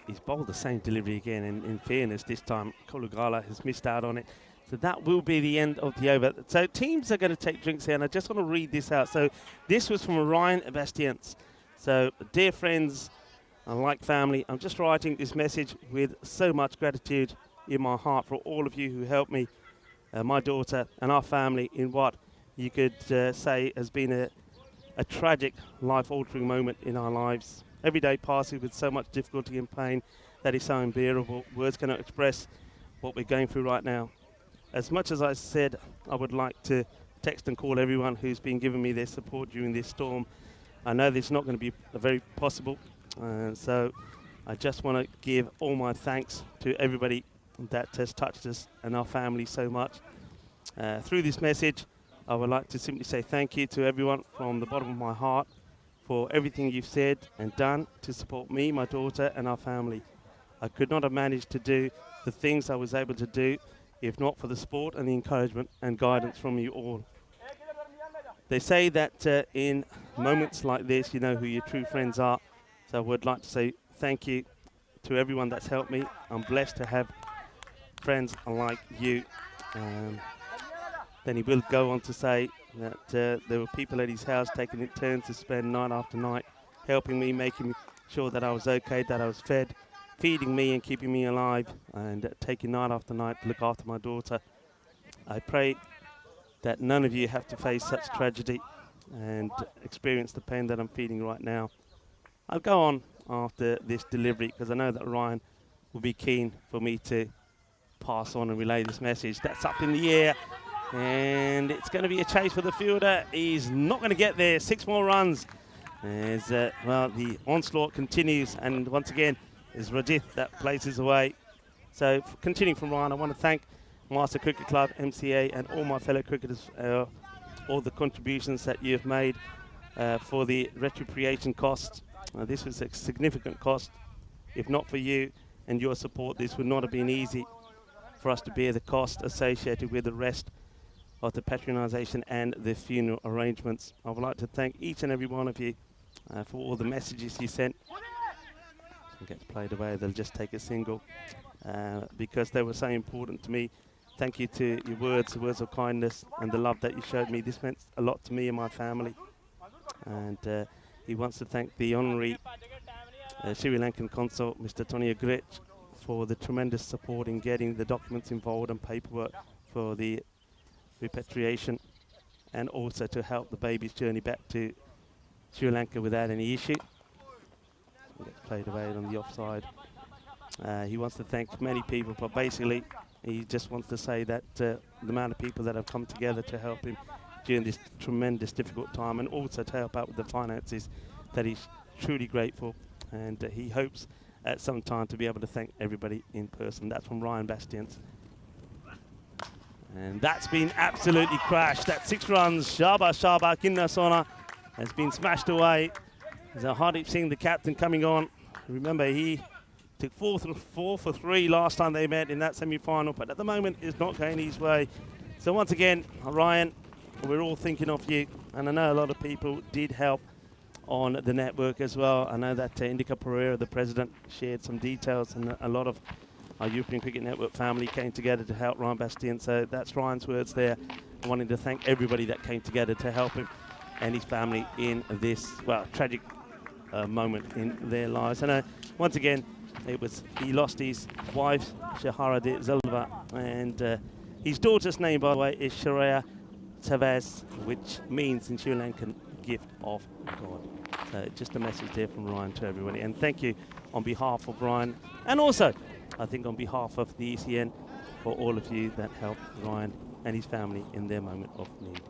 He's bowled the same delivery again, and in fairness, this time Kalugala has missed out on it. So that will be the end of the over. So teams are going to take drinks here, and I just want to read this out. So this was from Ryan Bastians. So, dear friends, and like family, I'm just writing this message with so much gratitude in my heart for all of you who helped me, my daughter, and our family in what you could say has been a tragic, life-altering moment in our lives. Every day passes with so much difficulty and pain that is so unbearable. Words cannot express what we're going through right now. As much as I said I would like to text and call everyone who's been giving me their support during this storm, I know this is not going to be very possible. So I just want to give all my thanks to everybody that has touched us and our family so much. Through this message, I would like to simply say thank you to everyone from the bottom of my heart for everything you've said and done to support me, my daughter, and our family. I could not have managed to do the things I was able to do if not for the support and the encouragement and guidance from you all. They say that in moments like this, you know who your true friends are. So I would like to say thank you to everyone that's helped me. I'm blessed to have friends like you. Then he will go on to say that there were people at his house taking it turns to spend night after night, helping me, making sure that I was okay, that I was fed, feeding me and keeping me alive, and taking night after night to look after my daughter. I pray that none of you have to face such tragedy and experience the pain that I'm feeling right now. I'll go on after this delivery because I know that Ryan will be keen for me to pass on and relay this message. That's up in the air, and it's going to be a chase for the fielder. He's not going to get there. 6 more runs as well, the onslaught continues, and once again is Rajith that places away. So continuing from Ryan, I want to thank Master Cricket Club, MCA, and all my fellow cricketers, all the contributions that you've made for the retribution cost. This was a significant cost. If not for you and your support, this would not have been easy for us to bear the cost associated with the rest of the patronisation and the funeral arrangements. I would like to thank each and every one of you for all the messages you sent. It gets played away, they'll just take a single because they were so important to me. Thank you to your words, the words of kindness and the love that you showed me. This meant a lot to me and my family. And he wants to thank the Honorary Sri Lankan Consul, Mr. Tony Agrich, for the tremendous support in getting the documents involved and paperwork for the repatriation, and also to help the baby's journey back to Sri Lanka without any issue. Gets played away on the offside. He wants to thank many people, but basically he just wants to say that the amount of people that have come together to help him during this tremendous difficult time, and also to help out with the finances, that he's truly grateful, and he hopes at some time to be able to thank everybody in person. That's from Ryan Bastians. And that's been absolutely crashed. That's 6 runs. Shaba Kinna Sona has been smashed away. There's Hardeep Singh, the captain, coming on. Remember, he took 4 for 3 last time they met in that semi-final, but at the moment it's not going his way. So once again, Ryan, we're all thinking of you, and I know a lot of people did help on the network as well. I know that Indika Pereira, the president, shared some details, and a lot of our European Cricket Network family came together to help Ryan Bastian. So that's Ryan's words there, wanting to thank everybody that came together to help him and his family in this, well, tragic moment in their lives. And once again, he lost his wife, Shahara de Zalva, and his daughter's name, by the way, is Sharia Tavaz, which means in Sri Lankan, gift of God. So just a message there from Ryan to everybody. And thank you on behalf of Ryan, and also I think on behalf of the ECN, for all of you that helped Ryan and his family in their moment of need.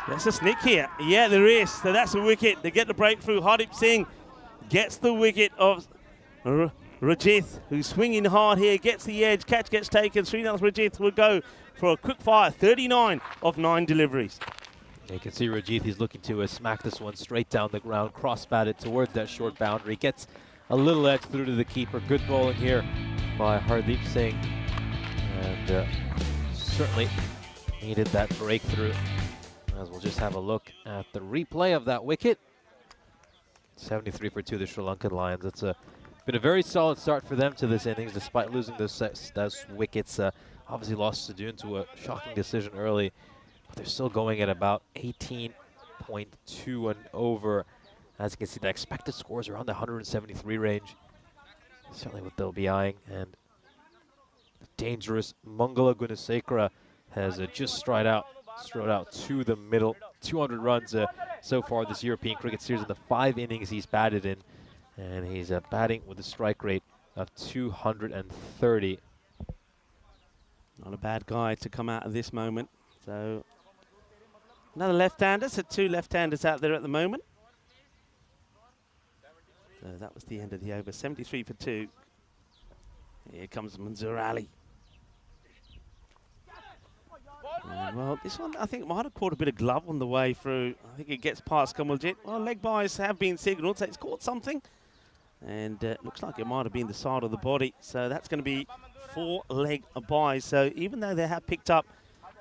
There's a snick here. Yeah, there is. So that's a wicket. They get the breakthrough. Hardeep Singh gets the wicket of Rajith, who's swinging hard here, gets the edge. Catch gets taken. Srinath Rajith will go for a quick fire. 39 of 9 deliveries. You can see Rajith, he's looking to smack this one straight down the ground, cross-batted towards that short boundary. Gets a little edge through to the keeper. Good bowling here by Hardeep Singh. And certainly needed that breakthrough. As we'll just have a look at the replay of that wicket. 73 for 2, the Sri Lankan Lions. It's been a very solid start for them to this innings, despite losing those wickets. Obviously lost Sadoon to a shocking decision early, but they're still going at about 18.2 and over. As you can see, the expected scores around the 173 range. Certainly what they'll be eyeing. And the dangerous Mangala Gunasekara has just strode out to the middle. 200 runs so far this European Cricket Series in the 5 innings he's batted in. And he's batting with a strike rate of 230. Not a bad guy to come out of this moment. So another left-hander. So 2 left-handers out there at the moment. So that was the end of the over. 73 for 2. Here comes Manzoor Ali. Well, this one I think might have caught a bit of glove on the way through. I think it gets past Kamaljit. Well, leg byes have been signalled, so it's caught something. And looks like it might have been the side of the body. So that's going to be 4 leg byes. So even though they have picked up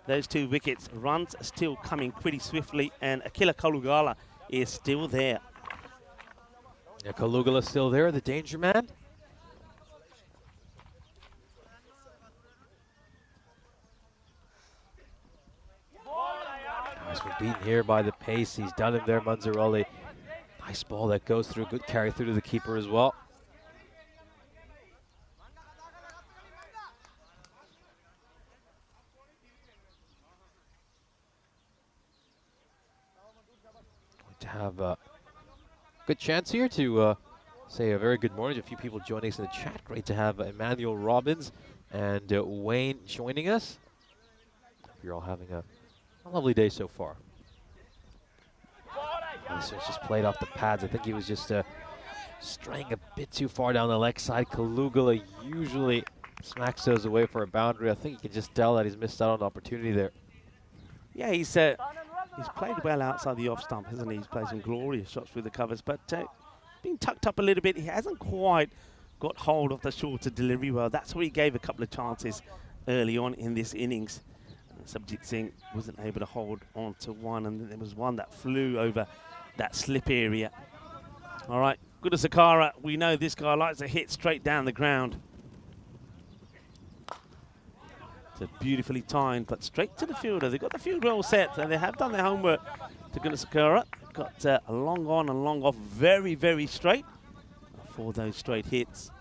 those 2 wickets, runs are still coming pretty swiftly. And Akila Kalugala is still there. Yeah, Kalugala's still there, the danger man. He's been beaten here by the pace. He's done him there, Manzoor Ali. Nice ball that goes through. Good carry through to the keeper as well. Going to have a good chance here to Say a very good morning to a few people joining us in the chat. Great to have Emmanuel Robbins and Wayne joining us. Hope you're all having a lovely day so far. This was just played off the pads. I think he was just straying a bit too far down the leg side. Kalugala usually smacks those away for a boundary. I think you can just tell that he's missed out on the opportunity there. Yeah, he's played well outside the off stump, hasn't he? He's played some glorious shots through the covers, but been tucked up a little bit. He hasn't quite got hold of the shorter delivery well. That's where he gave a couple of chances early on in this innings. Sabjit Singh wasn't able to hold on to one, and then there was one that flew over that slip area. All right, Gudasakara, we know this guy likes to hit straight down the ground. It's beautifully timed, but straight to the fielder. They've got the field well set, and they have done their homework to Gudasakara. Got a long on and long off, very, very straight for those straight hits.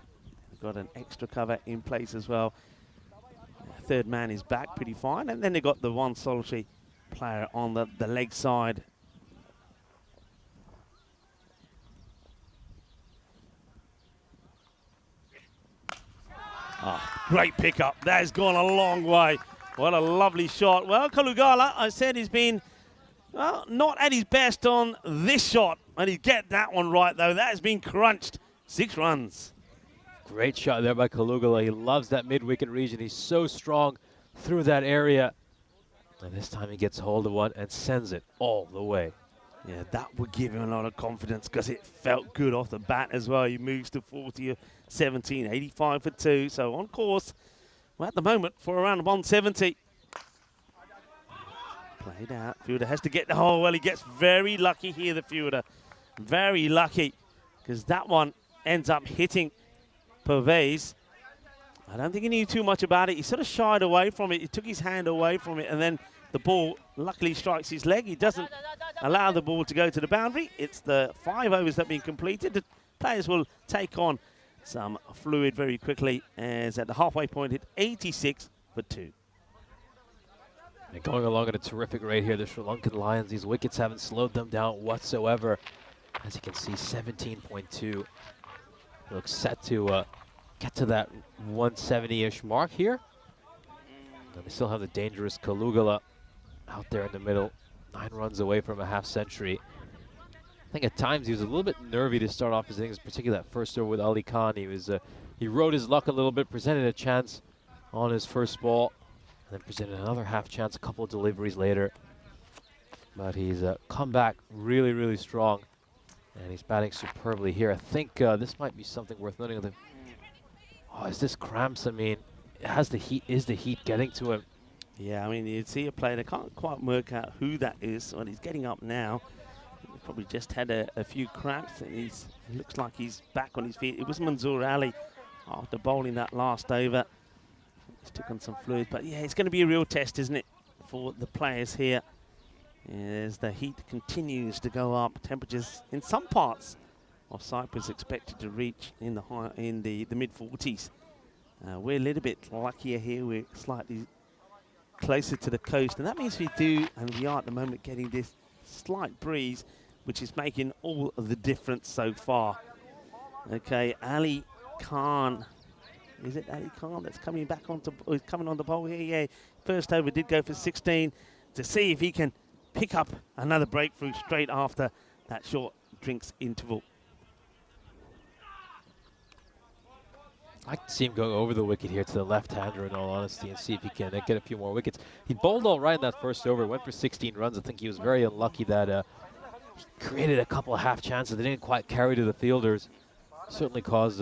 They've got an extra cover in place as well. Third man is back pretty fine, and then they got the one solitary player on the leg side. Great pickup. That has gone a long way. What a lovely shot. Well, Kalugala, I said he's been, well, not at his best on this shot. And he get that one right, though. That has been crunched. 6 runs. Great shot there by Kalugala. He loves that mid-wicket region. He's so strong through that area. And this time he gets hold of one and sends it all the way. Yeah, that would give him a lot of confidence because it felt good off the bat as well. He moves to 40 of 17, 85 for 2. So on course, well, at the moment, for around 170. Played out. Fielder has to get the hole. Well, he gets very lucky here, the fielder. Very lucky because that one ends up hitting Pervez. I don't think he knew too much about it. He sort of shied away from it. He took his hand away from it, and then the ball luckily strikes his leg. He doesn't allow the ball to go to the boundary. It's the 5 overs that have been completed. The players will take on some fluid very quickly, as at the halfway point hit 86 for 2. And going along at a terrific rate here, the Sri Lankan Lions. These wickets haven't slowed them down whatsoever. As you can see, 17.2. Looks set to get to that 170-ish mark here. And they still have the dangerous Kalugala out there in the middle, 9 runs away from a half century. I think at times he was a little bit nervy to start off his innings, particularly that first over with Ali Khan. He rode his luck a little bit, presented a chance on his first ball, and then presented another half chance a couple of deliveries later. But he's come back really, really strong, and he's batting superbly here. I think this might be something worth noting. Oh, is this cramps? I mean, it has the heat. Is the heat getting to him? Yeah, I mean, you'd see a player, they can't quite work out who that is. Well, he's getting up now. He probably just had a few cramps, and he looks like he's back on his feet. It was Manzoor Ali after bowling that last over. He's took on some fluid, but yeah, it's going to be a real test, isn't it, for the players here. As the heat continues to go up, temperatures in some parts of Cyprus expected to reach in the mid-40s. We're a little bit luckier here. We're slightly closer to the coast, and that means we are at the moment getting this slight breeze, which is making all of the difference so far. Okay, Ali Khan. Is it Ali Khan that's coming back onto, coming on the bowl here? Yeah, first over did go for 16 to see if he can pick up another breakthrough straight after that short drinks interval. I like to see him go over the wicket here to the left-hander, in all honesty, and see if he can get a few more wickets. He bowled all right in that first over, went for 16 runs. I think he was very unlucky that he created a couple of half chances that didn't quite carry to the fielders. Certainly caused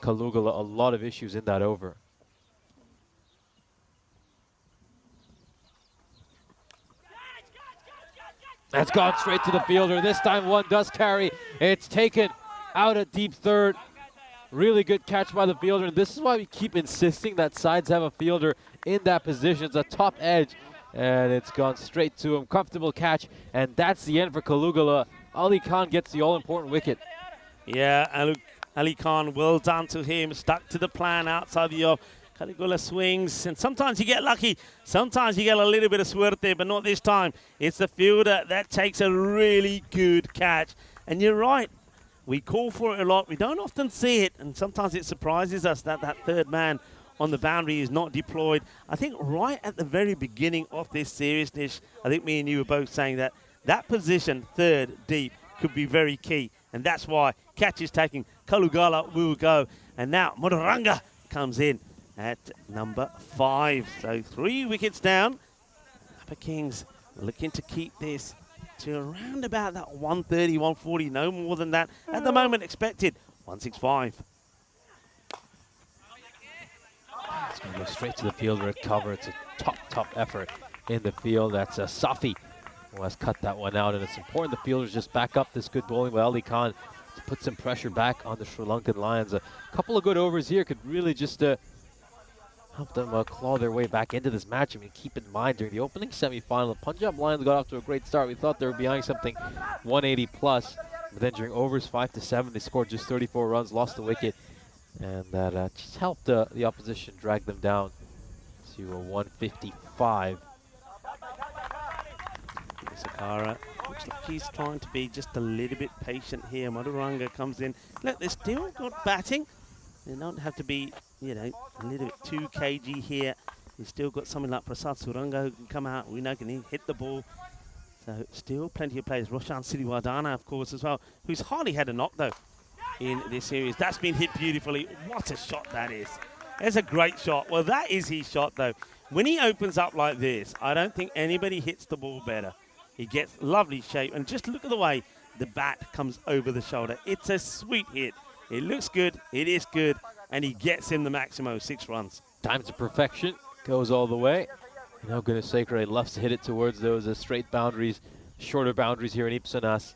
Kalugala a lot of issues in that over. That's gone straight to the fielder. This time one does carry. It's taken out at deep third. Really good catch by the fielder. And this is why we keep insisting that sides have a fielder in that position. It's a top edge, and it's gone straight to him. Comfortable catch, and that's the end for Kalugala. Ali Khan gets the all-important wicket. Yeah, Ali Khan, well done to him. Stuck to the plan outside the off. Kalugala swings, and sometimes you get lucky. Sometimes you get a little bit of suerte, but not this time. It's the fielder that takes a really good catch. And you're right. We call for it a lot. We don't often see it, and sometimes it surprises us that that third man on the boundary is not deployed. I think right at the very beginning of this series, Nish, I think me and you were both saying that that position, third deep, could be very key, and that's why catch is taking. Kalugala will go, and now Modoranga comes in at number 5. So 3 wickets down. Upper Kings looking to keep this to around about that 130, 140, no more than that. At the moment expected, 165. It's going to go straight to the field, recover. It's a top effort in the field. That's Safi who has cut that one out, and it's important the fielders just back up this good bowling by Ali Khan to put some pressure back on the Sri Lankan Lions. A couple of good overs here could really just help them claw their way back into this match. I mean, keep in mind, during the opening semifinal, the Punjab Lions got off to a great start. We thought they were behind something 180 plus, but then during overs 5 to 7, they scored just 34 runs, lost the wicket, and that just helped the opposition drag them down to a 155. Sakara looks like he's trying to be just a little bit patient here. Modoranga comes in. Look, they're still got batting. They don't have to be, you know, a little bit too cagey here. You've still got someone like Prasad Suranga who can come out. We know can hit the ball. So still plenty of players. Roshan Siriwardana, of course, as well, who's hardly had a knock, though, in this series. That's been hit beautifully. What a shot that is. There's a great shot. Well, that is his shot, though. When he opens up like this, I don't think anybody hits the ball better. He gets lovely shape. And just look at the way the bat comes over the shoulder. It's a sweet hit. It looks good. It is good. And he gets him the maximum 6 runs. Time to perfection. Goes all the way. Now Gunasekara loves to hit it towards those straight boundaries, shorter boundaries here in Ipsanas.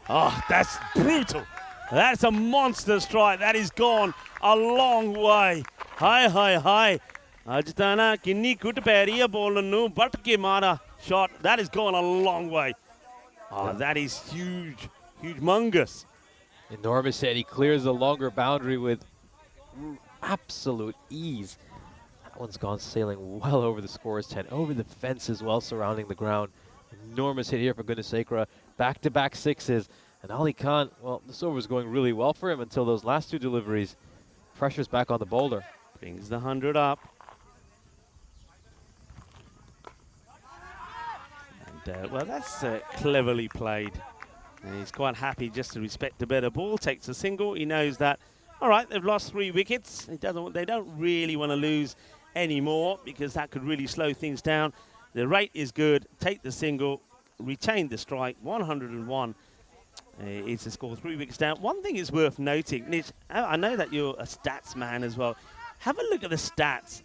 Oh, that's brutal. That's a monster strike. That is gone a long way. Hi. Ajtana kinni kut periya bolanu batke mara shot. That has gone a long way. Oh, that is huge. Humongous. Enormous hit. He clears the longer boundary with absolute ease. That one's gone sailing well over the scorer's 10, over the fence as well, surrounding the ground. Enormous hit here for Gunasekara. Back-to-back 6s. And Ali Khan, well, this over was going really well for him until those last 2 deliveries. Pressure's back on the bowler. Brings the 100 up. And, well, that's cleverly played. And he's quite happy just to respect the better ball. Takes a single. He knows that, all right, they've lost 3 wickets. They don't really want to lose any more because that could really slow things down. The rate is good. Take the single. Retain the strike. 101 is the score. 3 wickets down. One thing is worth noting, Nish, I know that you're a stats man as well. Have a look at the stats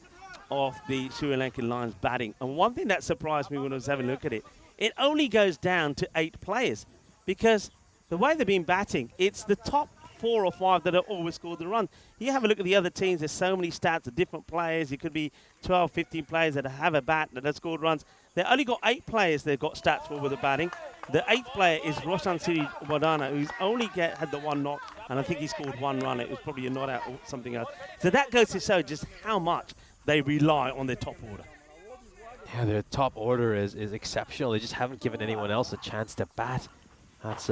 of the Sri Lankan Lions batting. And one thing that surprised me when I was having a look at it, it only goes down to 8 players. Because the way they've been batting, it's the top 4 or 5 that have always scored the run. You have a look at the other teams, there's so many stats of different players. It could be 12, 15 players that have a bat that have scored runs. They've only got 8 players they've got stats for with the batting. The 8th player is Roshan Siriwardana, who's only had the 1 knock, and I think he scored 1 run. It was probably a not out or something else. So that goes to show just how much they rely on their top order. Yeah, their top order is exceptional. They just haven't given anyone else a chance to bat. That's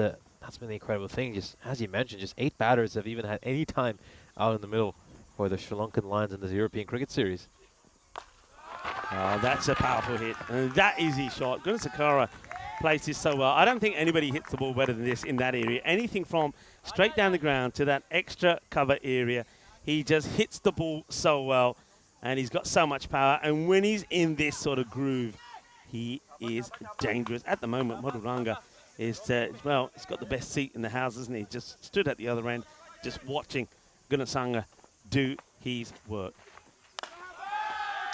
been the incredible thing. Just as you mentioned, just 8 batters have even had any time out in the middle for the Sri Lankan Lions in the European Cricket Series. That's a powerful hit. And that is his shot. Gunasekara plays this so well. I don't think anybody hits the ball better than this in that area. Anything from straight down the ground to that extra cover area. He just hits the ball so well. And he's got so much power. And when he's in this sort of groove, he is dangerous. At the moment, Modoranga is, well, he's got the best seat in the house, isn't he? Just stood at the other end, just watching Gunasekara do his work.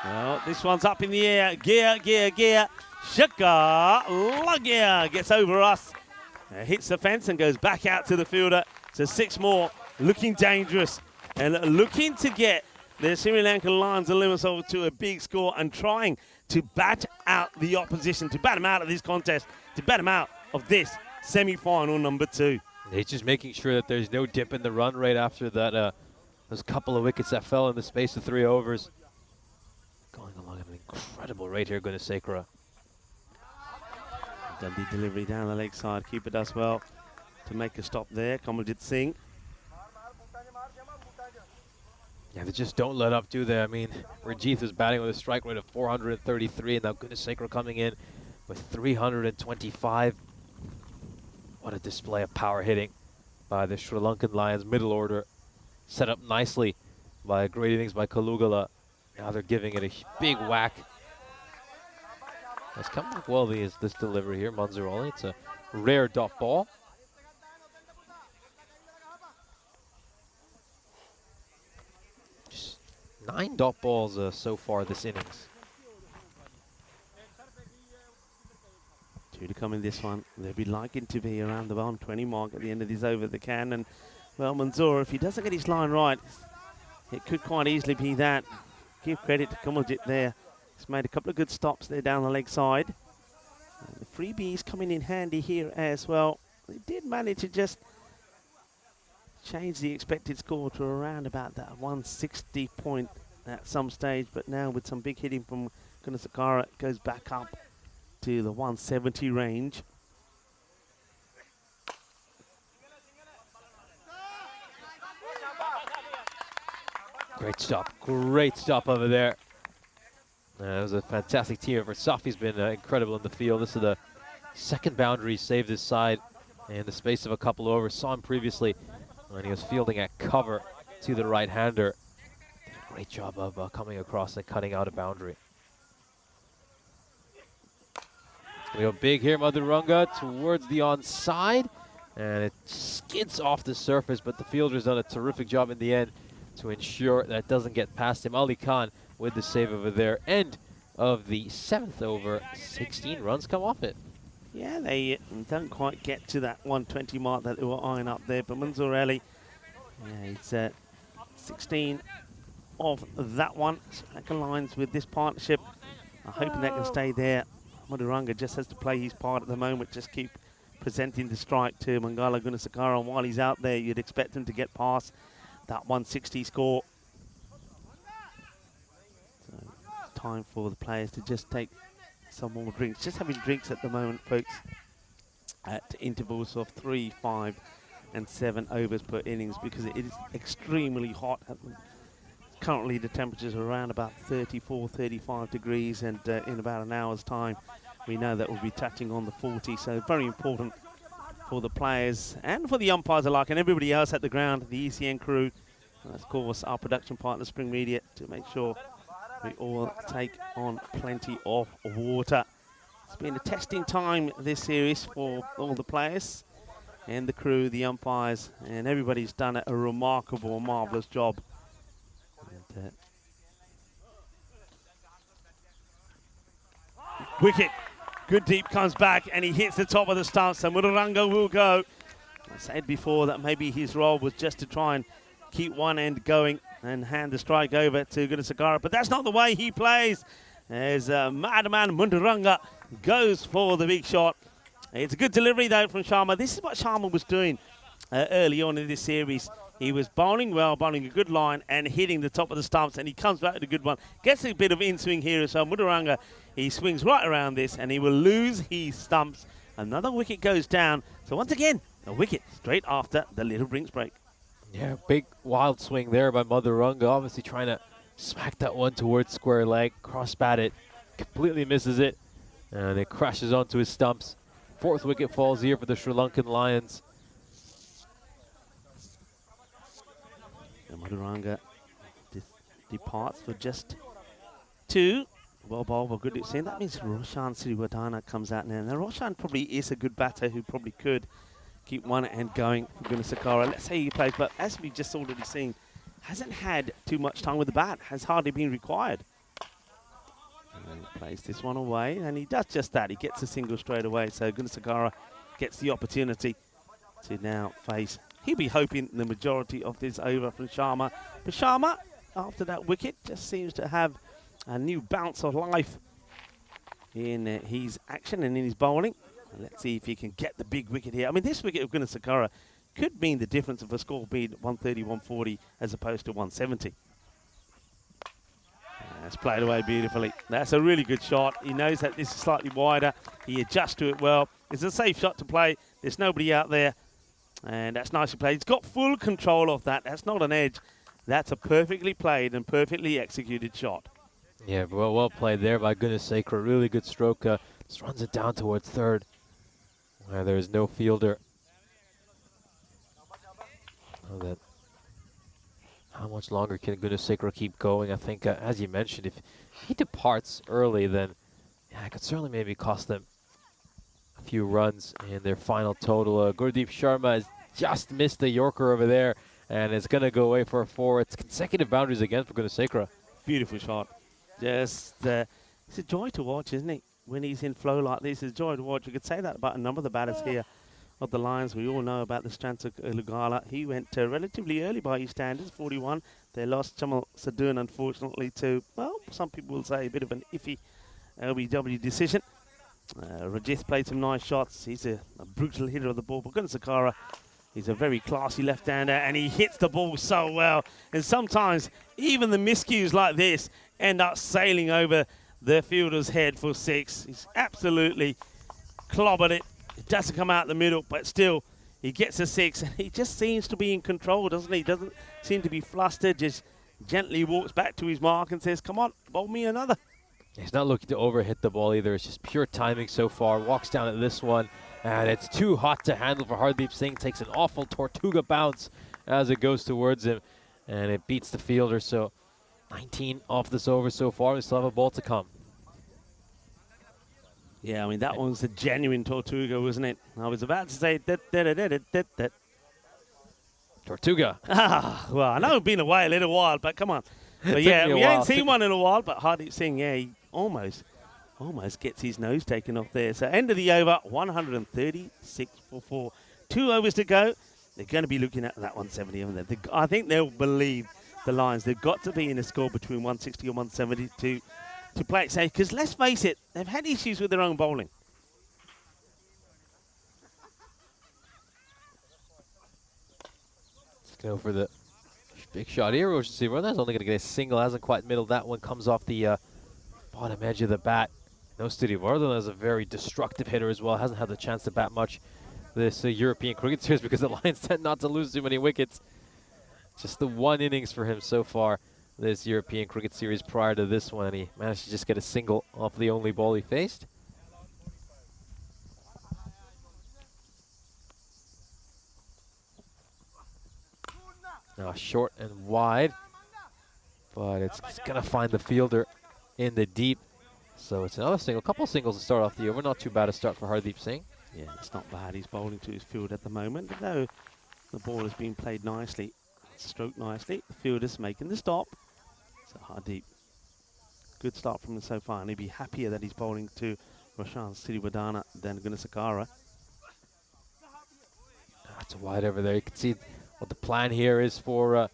Well, this one's up in the air. Gear. Shaka Lagia gets over us. Hits the fence and goes back out to the fielder. So 6 more. Looking dangerous. And looking to get the Sri Lankan Lions and Limassol to a big score and trying to bat out the opposition, to bat them out of this contest, to bat them out of this semi-final number 2. He's just making sure that there's no dip in the run rate after that those couple of wickets that fell in the space of 3 overs. Going along at an incredible rate here, Gunasekara. Done the delivery down the leg side. Keeper does well to make a stop there. Kamaljeet Singh. Yeah, they just don't let up, do they? I mean, Ranjith was batting with a strike rate of 433, and now Gunasekaran coming in with 325. What a display of power hitting by the Sri Lankan Lions middle order. Set up nicely by a great innings by Kalugala. Now they're giving it a big whack. It's come back well, this delivery here, Manzoor Ali. It's a rare dot ball. Just 9 dot balls so far this innings. 2 to come in this one. They'll be liking to be around the 120 mark at the end of this over the can. And, well, Manzoor, if he doesn't get his line right, it could quite easily be that. Give credit to Kamaljeet there. He's made a couple of good stops there down the leg side. And the freebies coming in handy here as well. They did manage to just change the expected score to around about that 160 point at some stage. But now with some big hitting from Gunasekaran, it goes back up to the 170 range. Great stop over there. That was a fantastic team effort. Safi's been incredible in the field. This is the second boundary he saved this side in the space of a couple overs. Saw him previously when he was fielding at cover to the right-hander. Did a great job of coming across and cutting out a boundary. We go big here, Madhuranga towards the onside, and it skids off the surface, but the fielder's done a terrific job in the end to ensure that it doesn't get past him. Ali Khan with the save over there. End of the 7th over. 16 runs come off it. Yeah, they don't quite get to that 120 mark that they were eyeing up there, but Manzoor Ali, yeah, it's 16 of that one. Slack lines with this partnership. I'm hoping that can stay there. Madhuranga just has to play his part at the moment, just keep presenting the strike to Mangala Gunasekaran. While he's out there, you'd expect him to get past that 160 score. So it's time for the players to just take some more drinks. Just having drinks at the moment, folks, at intervals of 3, 5 and 7 overs per innings, because it is extremely hot. Currently the temperatures are around about 34, 35 degrees, and in about an hour's time we know that we'll be touching on the 40. So very important for the players and for the umpires alike and everybody else at the ground, the ECN crew, and of course our production partner Spring Media, to make sure we all take on plenty of water. It's been a testing time this series for all the players and the crew, the umpires, and everybody's done a remarkable, marvellous job. And, wicket. Good deep comes back and he hits the top of the stumps, and Madhuranga will go. I said before that maybe his role was just to try and keep one end going and hand the strike over to Gunasekaran, but that's not the way he plays. As Madman Madhuranga goes for the big shot. It's a good delivery though from Sharma. This is what Sharma was doing early on in this series. He was bowling well, bowling a good line and hitting the top of the stumps, and he comes back with a good one. Gets a bit of in-swing here as well. Madhuranga, he swings right around this and he will lose his stumps. Another wicket goes down. So once again, a wicket straight after the little drinks break. Yeah, big wild swing there by Madhuranga, obviously trying to smack that one towards square leg. Cross-bat it, completely misses it, and it crashes onto his stumps. 4th wicket falls here for the Sri Lankan Lions. Madhuranga departs for just 2. Well bowled for good saying. That means Roshan Sriwadana comes out now. Now Roshan probably is a good batter who probably could keep one end going for Gunasekaran. Let's say he plays, but as we just already seen, hasn't had too much time with the bat, has hardly been required. And he plays this one away, and he does just that. He gets a single straight away, so Gunasekaran gets the opportunity to now face. He'll be hoping the majority of this over from Sharma. But Sharma, after that wicket, just seems to have a new bounce of life in his action and in his bowling. And let's see if he can get the big wicket here. I mean, this wicket of Gunasekaran could mean the difference of a score being 130, 140 as opposed to 170. That's played away beautifully. That's a really good shot. He knows that this is slightly wider. He adjusts to it well. It's a safe shot to play. There's nobody out there. And that's nicely played. He's got full control of that. That's not an edge. That's a perfectly played and perfectly executed shot. Yeah, well played there, by goodness sake. A really good stroke. Just runs it down towards third, where there is no fielder. Oh, that. How much longer can Gunasekra keep going? I think, as you mentioned, if he departs early, then yeah, it could certainly maybe cost them a few runs in their final total. Gurdeep Sharma has just missed the Yorker over there, and it's going to go away for a 4. It's consecutive boundaries again for Gunasekra. Beautiful shot. Just, it's a joy to watch, isn't it? When he's in flow like this, it's a joy to watch. You could say that about a number of the batters here of the Lions. We all know about the Stransa Lugala. He went relatively early by his standards, 41. They lost Chamal Sadun, unfortunately, to, well, some people will say a bit of an iffy LBW decision. Rajith played some nice shots. He's a brutal hitter of the ball. But Gunasakara, he's a very classy left-hander, and he hits the ball so well. And sometimes even the miscues like this end up sailing over the fielder's head for 6. He's absolutely clobbered it. It doesn't come out the middle, but still, he gets a 6, and he just seems to be in control, doesn't he? Doesn't seem to be flustered, just gently walks back to his mark and says, come on, bowl me another. He's not looking to overhit the ball either. It's just pure timing so far. Walks down at this one, and it's too hot to handle for Hardeep Singh. Takes an awful Tortuga bounce as it goes towards him, and it beats the fielder. So 19 off this over so far. We still have a ball to come. Yeah, I mean, that one's a genuine Tortuga, wasn't it? I was about to say Tortuga. Well, I know it's been away a little while, but come on. But yeah, we ain't seen one in a while, but Hardeep Singh, yeah, he almost gets his nose taken off there. So end of the over, 136 for 4. 2 overs to go. They're going to be looking at that 170 over there. I think they'll believe the Lions. They've got to be in a score between 160 and 170 to play it safe. Because let's face it, they've had issues with their own bowling. Let's go for the big shot here. We'll see. That's only going to get a single. Hasn't quite middled. That one comes off the bottom edge of the bat. No Studi Vardhan is a very destructive hitter as well. Hasn't had the chance to bat much this European cricket series because the Lions tend not to lose too many wickets. Just the 1 innings for him so far this European cricket series. Prior to this one, he managed to just get a single off the only ball he faced. Now short and wide, but it's going to find the fielder in the deep. So it's another single, couple singles to start off the over. Not too bad a start for Hardeep Singh. Yeah, it's not bad. He's bowling to his field at the moment. But no, the ball has been played nicely, stroked nicely. The fielder's making the stop. So Hardeep, good start from him so far. And he'd be happier that he's bowling to Roshan Siriwardana than Gunasakara. That's a wide over there. You can see what the plan here is for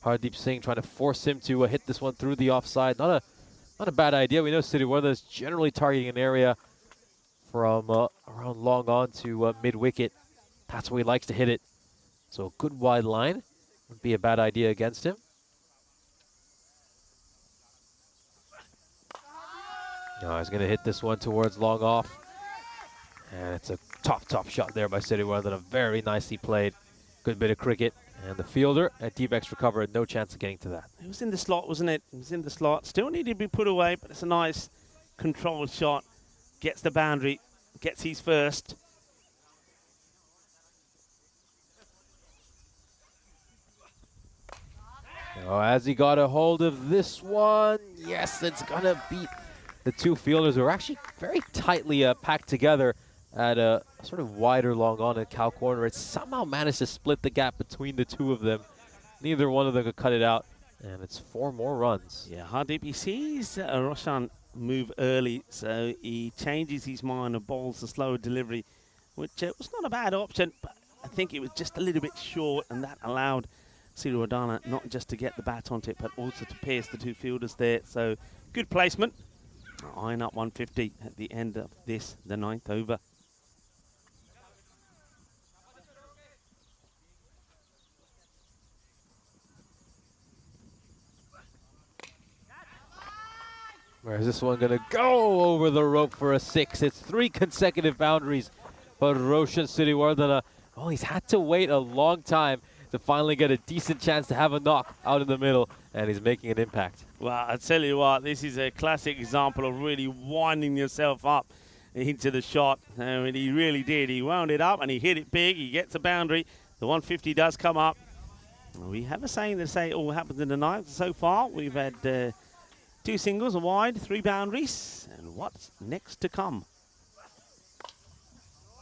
Hardeep Singh, trying to force him to hit this one through the offside. Not a bad idea. We know Siriwardana is generally targeting an area from around long on to mid-wicket. That's where he likes to hit it. So a good wide line wouldn't be a bad idea against him. No, he's going to hit this one towards long off. And it's a top shot there by Siriwardana. Very nicely played. Good bit of cricket. And the fielder at deep extra cover had no chance of getting to that. It was in the slot, wasn't it? It was in the slot. Still needed to be put away, but it's a nice controlled shot. Gets the boundary. Gets his first. Oh, as he got a hold of this one, yes, it's going to beat the two fielders who are actually very tightly packed together at a sort of wider long on in cow corner. It somehow managed to split the gap between the two of them. Neither one of them could cut it out, and it's 4 more runs. Yeah, Hardeep, he sees Roshan move early, so he changes his mind and bowls a slower delivery, which was not a bad option, but I think it was just a little bit short, and that allowed Siriwardana not just to get the bat onto it, but also to pierce the two fielders there. So good placement. Eyeing up 150 at the end of this, the 9th over. Where's this one going to go over the rope for a 6? It's 3 consecutive boundaries for Roshan Siriwardana. Oh, he's had to wait a long time to finally get a decent chance to have a knock out in the middle, and he's making an impact. Well, I tell you what, this is a classic example of really winding yourself up into the shot. And he really did. He wound it up and he hit it big. He gets a boundary. The 150 does come up. We have a saying that say it all happens in the night. So far, we've had 2 singles, a wide, 3 boundaries. And what's next to come?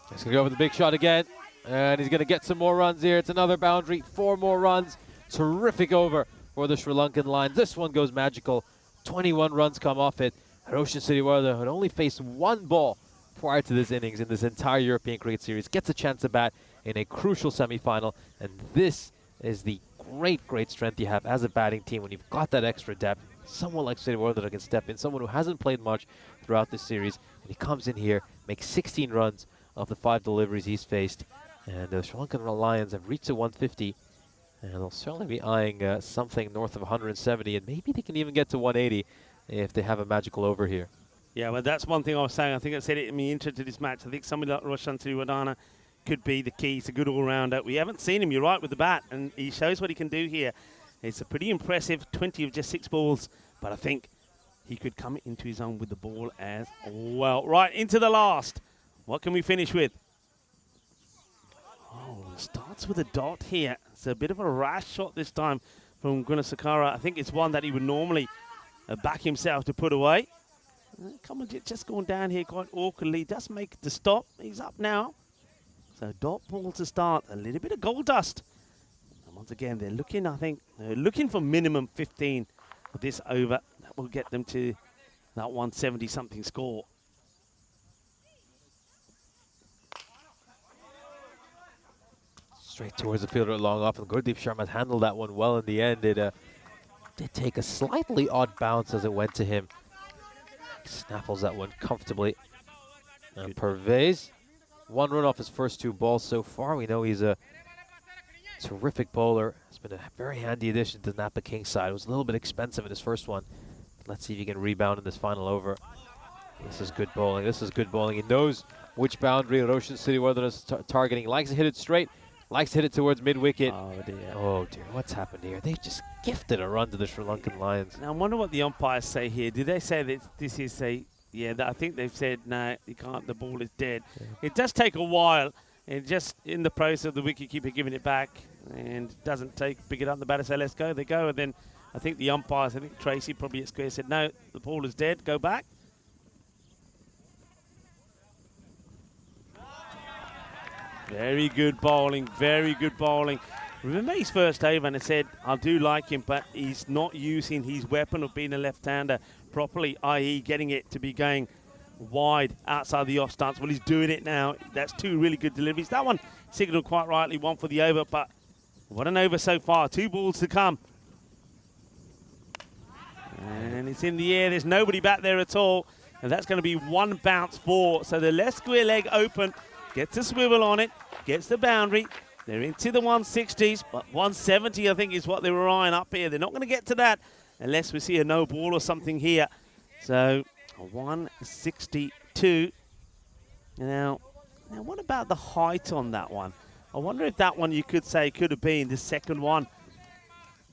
He's going to go for the big shot again. And he's going to get some more runs here. It's another boundary, 4 more runs. Terrific over for the Sri Lankan Lions. This one goes magical. 21 runs come off it. Roshan Siriwardana had only faced 1 ball prior to this innings in this entire European Cricket Series. Gets a chance to bat in a crucial semi-final. And this is the great strength you have as a batting team when you've got that extra depth. Someone like Siriwardana can step in, someone who hasn't played much throughout this series. And he comes in here, makes 16 runs of the 5 deliveries he's faced. And the Sri Lankan Lions have reached a 150. And they'll certainly be eyeing something north of 170. And maybe they can even get to 180 if they have a magical over here. Yeah, well, that's one thing I was saying. I think I said it in my intro to this match. I think somebody like Roshan Siriwardana could be the key. He's a good all-rounder. We haven't seen him, you're right, with the bat. And he shows what he can do here. It's a pretty impressive 20 of just 6 balls. But I think he could come into his own with the ball as well. Right, into the last. What can we finish with? Oh, starts with a dot here. It's a bit of a rash shot this time from Gunasekara. I think it's one that he would normally back himself to put away. Come on, just going down here quite awkwardly. Does make the stop. He's up now. So dot ball to start. A little bit of gold dust. And once again, they're looking, I think, they're looking for minimum 15 for this over. That will get them to that 170-something score. Straight towards the fielder long off, and Gurdeep Sharma handled that one well in the end. It did take a slightly odd bounce as it went to him. Snaffles that one comfortably. And Pervez, 1 run off his first 2 balls so far. We know he's a terrific bowler. It's been a very handy addition to the Napa Kings side. It was a little bit expensive in his first one. Let's see if he can rebound in this final over. This is good bowling. This is good bowling. He knows which boundary Roshan Siriwardana is targeting. He likes to hit it straight. Likes to hit it towards mid-wicket. Oh, dear. Oh, dear. What's happened here? They just gifted a run to the Sri Lankan Lions. Now, I wonder what the umpires say here. Did they say that this is a... Yeah, I think they've said, no, you can't. The ball is dead. Yeah. It does take a while. And just in the process of the wicketkeeper giving it back, and doesn't pick it up, the batter say, let's go. They go, and then I think the umpires, I think Tracy probably at square said, no, the ball is dead. Go back. Very good bowling, very good bowling. Remember his first over, and I said, I do like him, but he's not using his weapon of being a left-hander properly, i.e. getting it to be going wide outside the off stance. Well, he's doing it now. That's 2 really good deliveries. That one signaled quite rightly, 1 for the over, but what an over so far. 2 balls to come. And it's in the air. There's nobody back there at all, and that's going to be 1 bounce 4. So the left square leg open, gets a swivel on it, gets the boundary. They're into the 160s, but 170 I think is what they were eyeing up here. They're not going to get to that unless we see a no ball or something here. So a 162. Now what about the height on that one? I wonder if that one you could say could have been the second one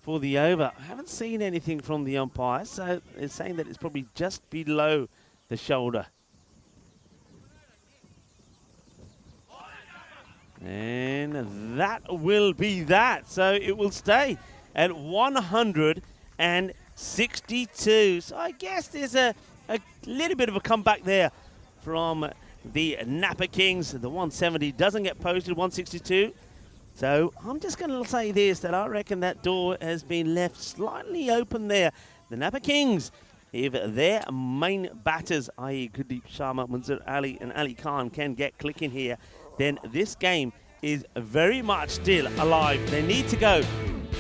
for the over. I haven't seen anything from the umpire, so it's saying that it's probably just below the shoulder. And that will be that. So it will stay at 162. So I guess there's a little bit of a comeback there from the Napa Kings. The 170 doesn't get posted, 162. So I'm just going to say this, that I reckon that door has been left slightly open there. The Napa Kings, if their main batters, i.e. Gurdeep Sharma, Munzir Ali and Ali Khan, can get clicking here, then this game is very much still alive. They need to go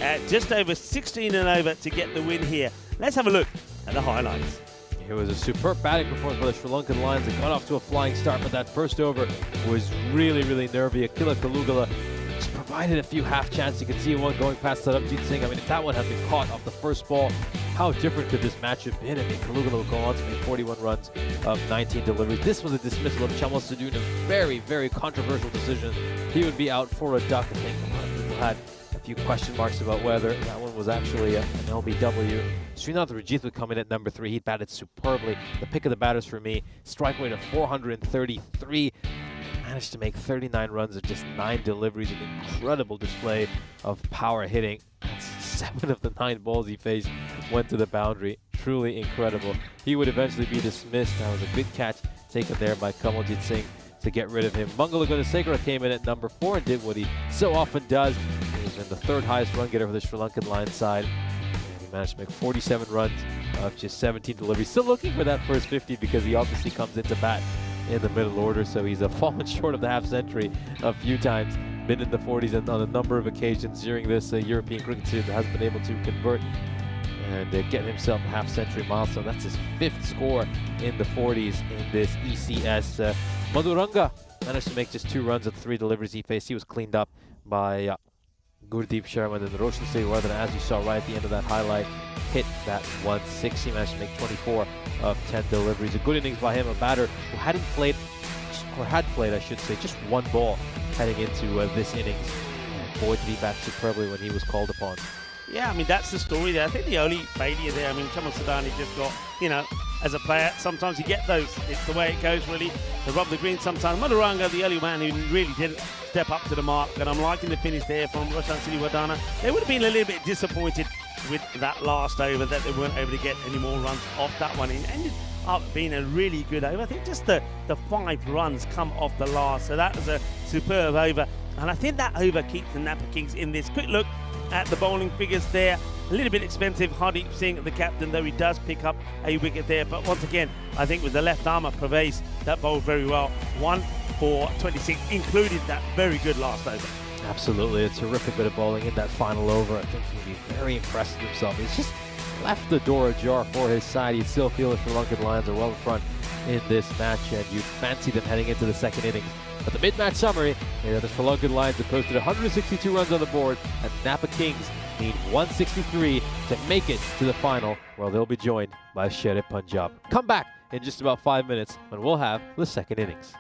at just over 16 and over to get the win here. Let's have a look at the highlights. It was a superb batting performance by the Sri Lankan Lions. They got off to a flying start, but that first over was really nervy. Akila Kalugala just provided a few half chances. You could see one going past Sarabjit Singh. I mean, if that one had been caught off the first ball, how different could this match have been? I mean, Kaluga will go on to make 41 runs of 19 deliveries. This was a dismissal of Chamal Sadoun, a very, very controversial decision. He would be out for a duck. I think a lot of people had a few question marks about whether that one was actually an LBW. Srinath Rajith would come in at number 3. He batted superbly. The pick of the batters for me. Strike rate of 433. Managed to make 39 runs of just 9 deliveries. An incredible display of power hitting. 7 of the 9 balls he faced went to the boundary. Truly incredible. He would eventually be dismissed. That was a good catch taken there by Kamaljit Singh to get rid of him. Mangala Gunasekara came in at number 4 and did what he so often does. He's been the 3rd highest run getter for the Sri Lankan line side. And he managed to make 47 runs of just 17 deliveries. Still looking for that first 50 because he obviously comes into bat in the middle order, so he's fallen short of the half century a few times. Been in the 40s and on a number of occasions during this European cricket series that hasn't been able to convert and get himself a half-century milestone. That's his 5th score in the 40s in this ECS. Madhuranga managed to make just 2 runs of 3 deliveries he faced. He was cleaned up by Gurdeep Sharma, and then Roshan Srivaradhan, as you saw right at the end of that highlight, hit that 1-6. He managed to make 24 of 10 deliveries. A good innings by him, a batter who hadn't played, or had played, I should say, just 1 ball heading into this innings. And boy, did he bat superbly when he was called upon. Yeah, I mean, that's the story there. I think the only failure there, I mean, Chamal Sadoun just got, you know, as a player, sometimes you get those. It's the way it goes, really. To rob the green sometimes. Madhuranga, the early man who really didn't step up to the mark, and I'm liking the finish there from Roshan Srivaradhan. They would have been a little bit disappointed with that last over, that they weren't able to get any more runs off that one. It ended up being a really good over. I think just the 5 runs come off the last, so that was a superb over. And I think that over keeps the Napa Kings in this. Quick look at the bowling figures there. A little bit expensive. Hardeep Singh, the captain, though he does pick up a wicket there. But once again, I think with the left armer, Pravesh, that bowled very well. 1 for 26, included that very good last over. Absolutely, a terrific bit of bowling in that final over. I think he'll be very impressed with himself. He's just left the door ajar for his side. You still feel the Sri Lankan Lions are well in front in this match, and you'd fancy them heading into the 2nd innings. But the mid-match summary, the Sri Lankan Lions have posted 162 runs on the board, and Napa Kings need 163 to make it to the final, where they'll be joined by Sher Punjab. Come back in just about 5 minutes when we'll have the 2nd innings.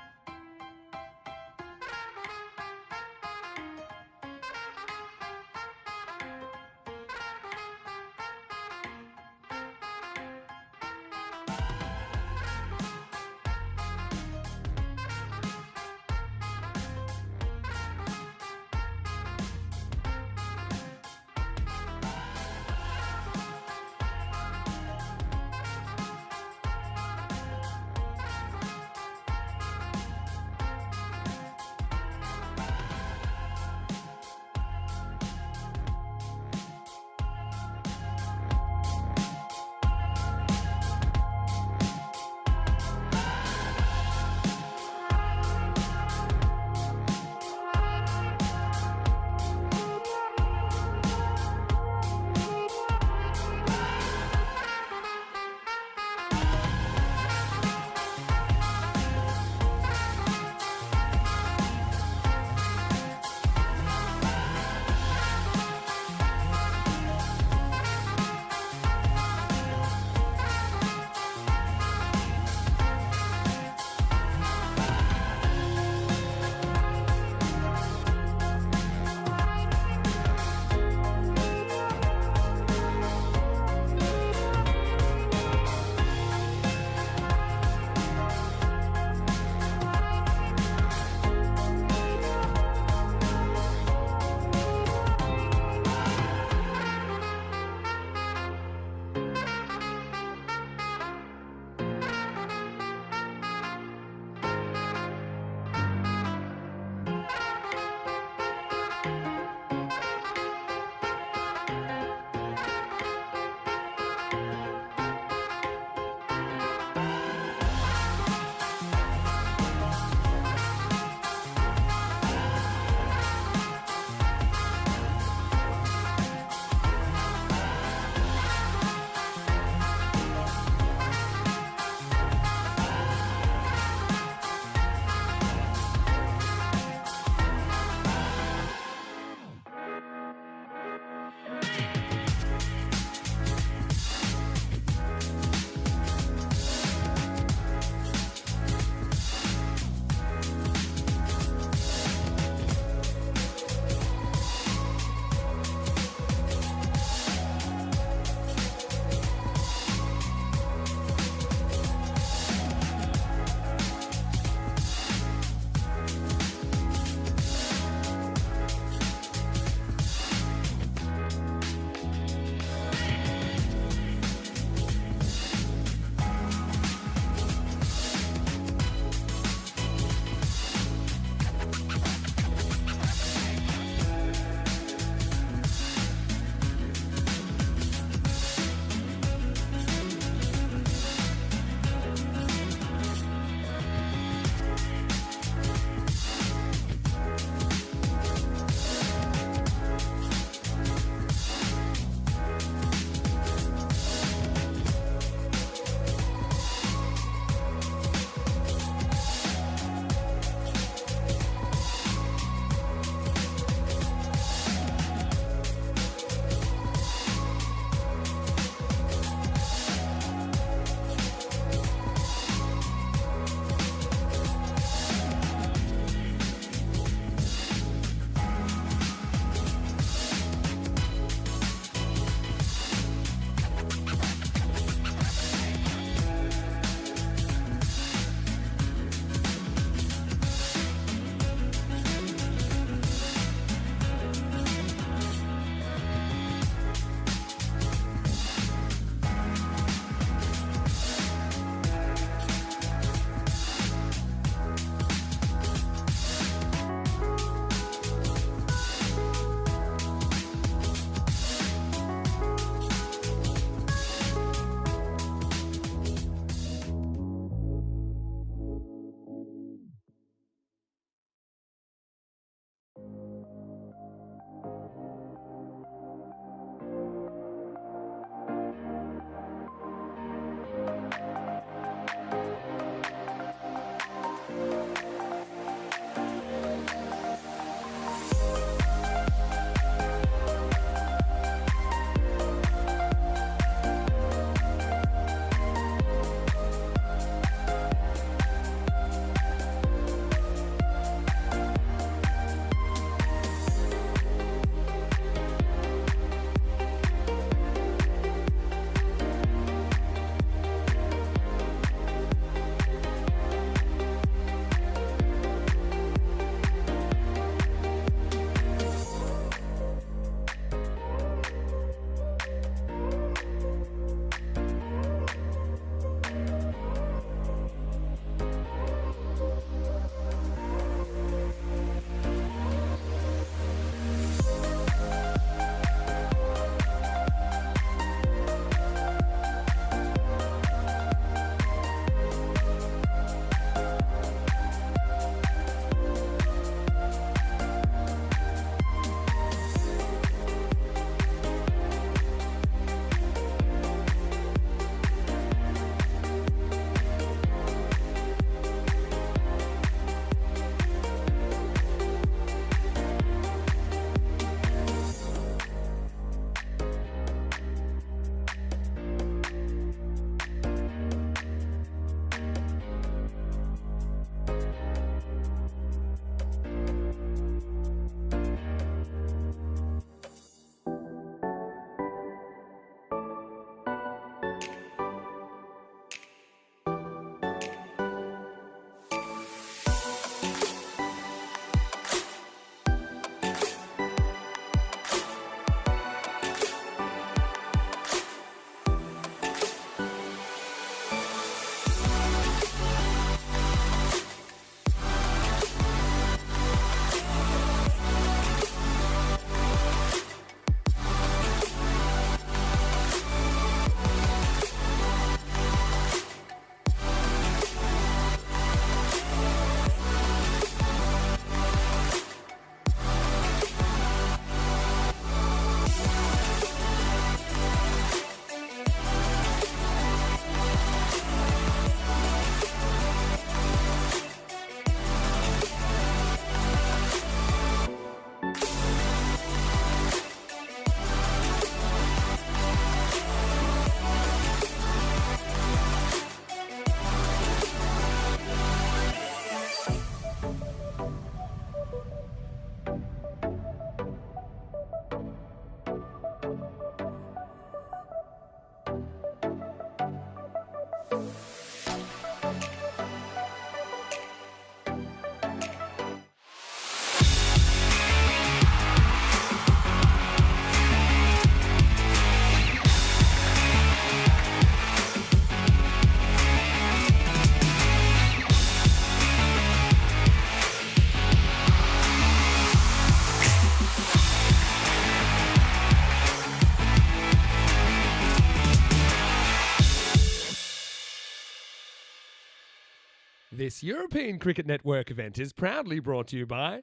This European Cricket Network event is proudly brought to you by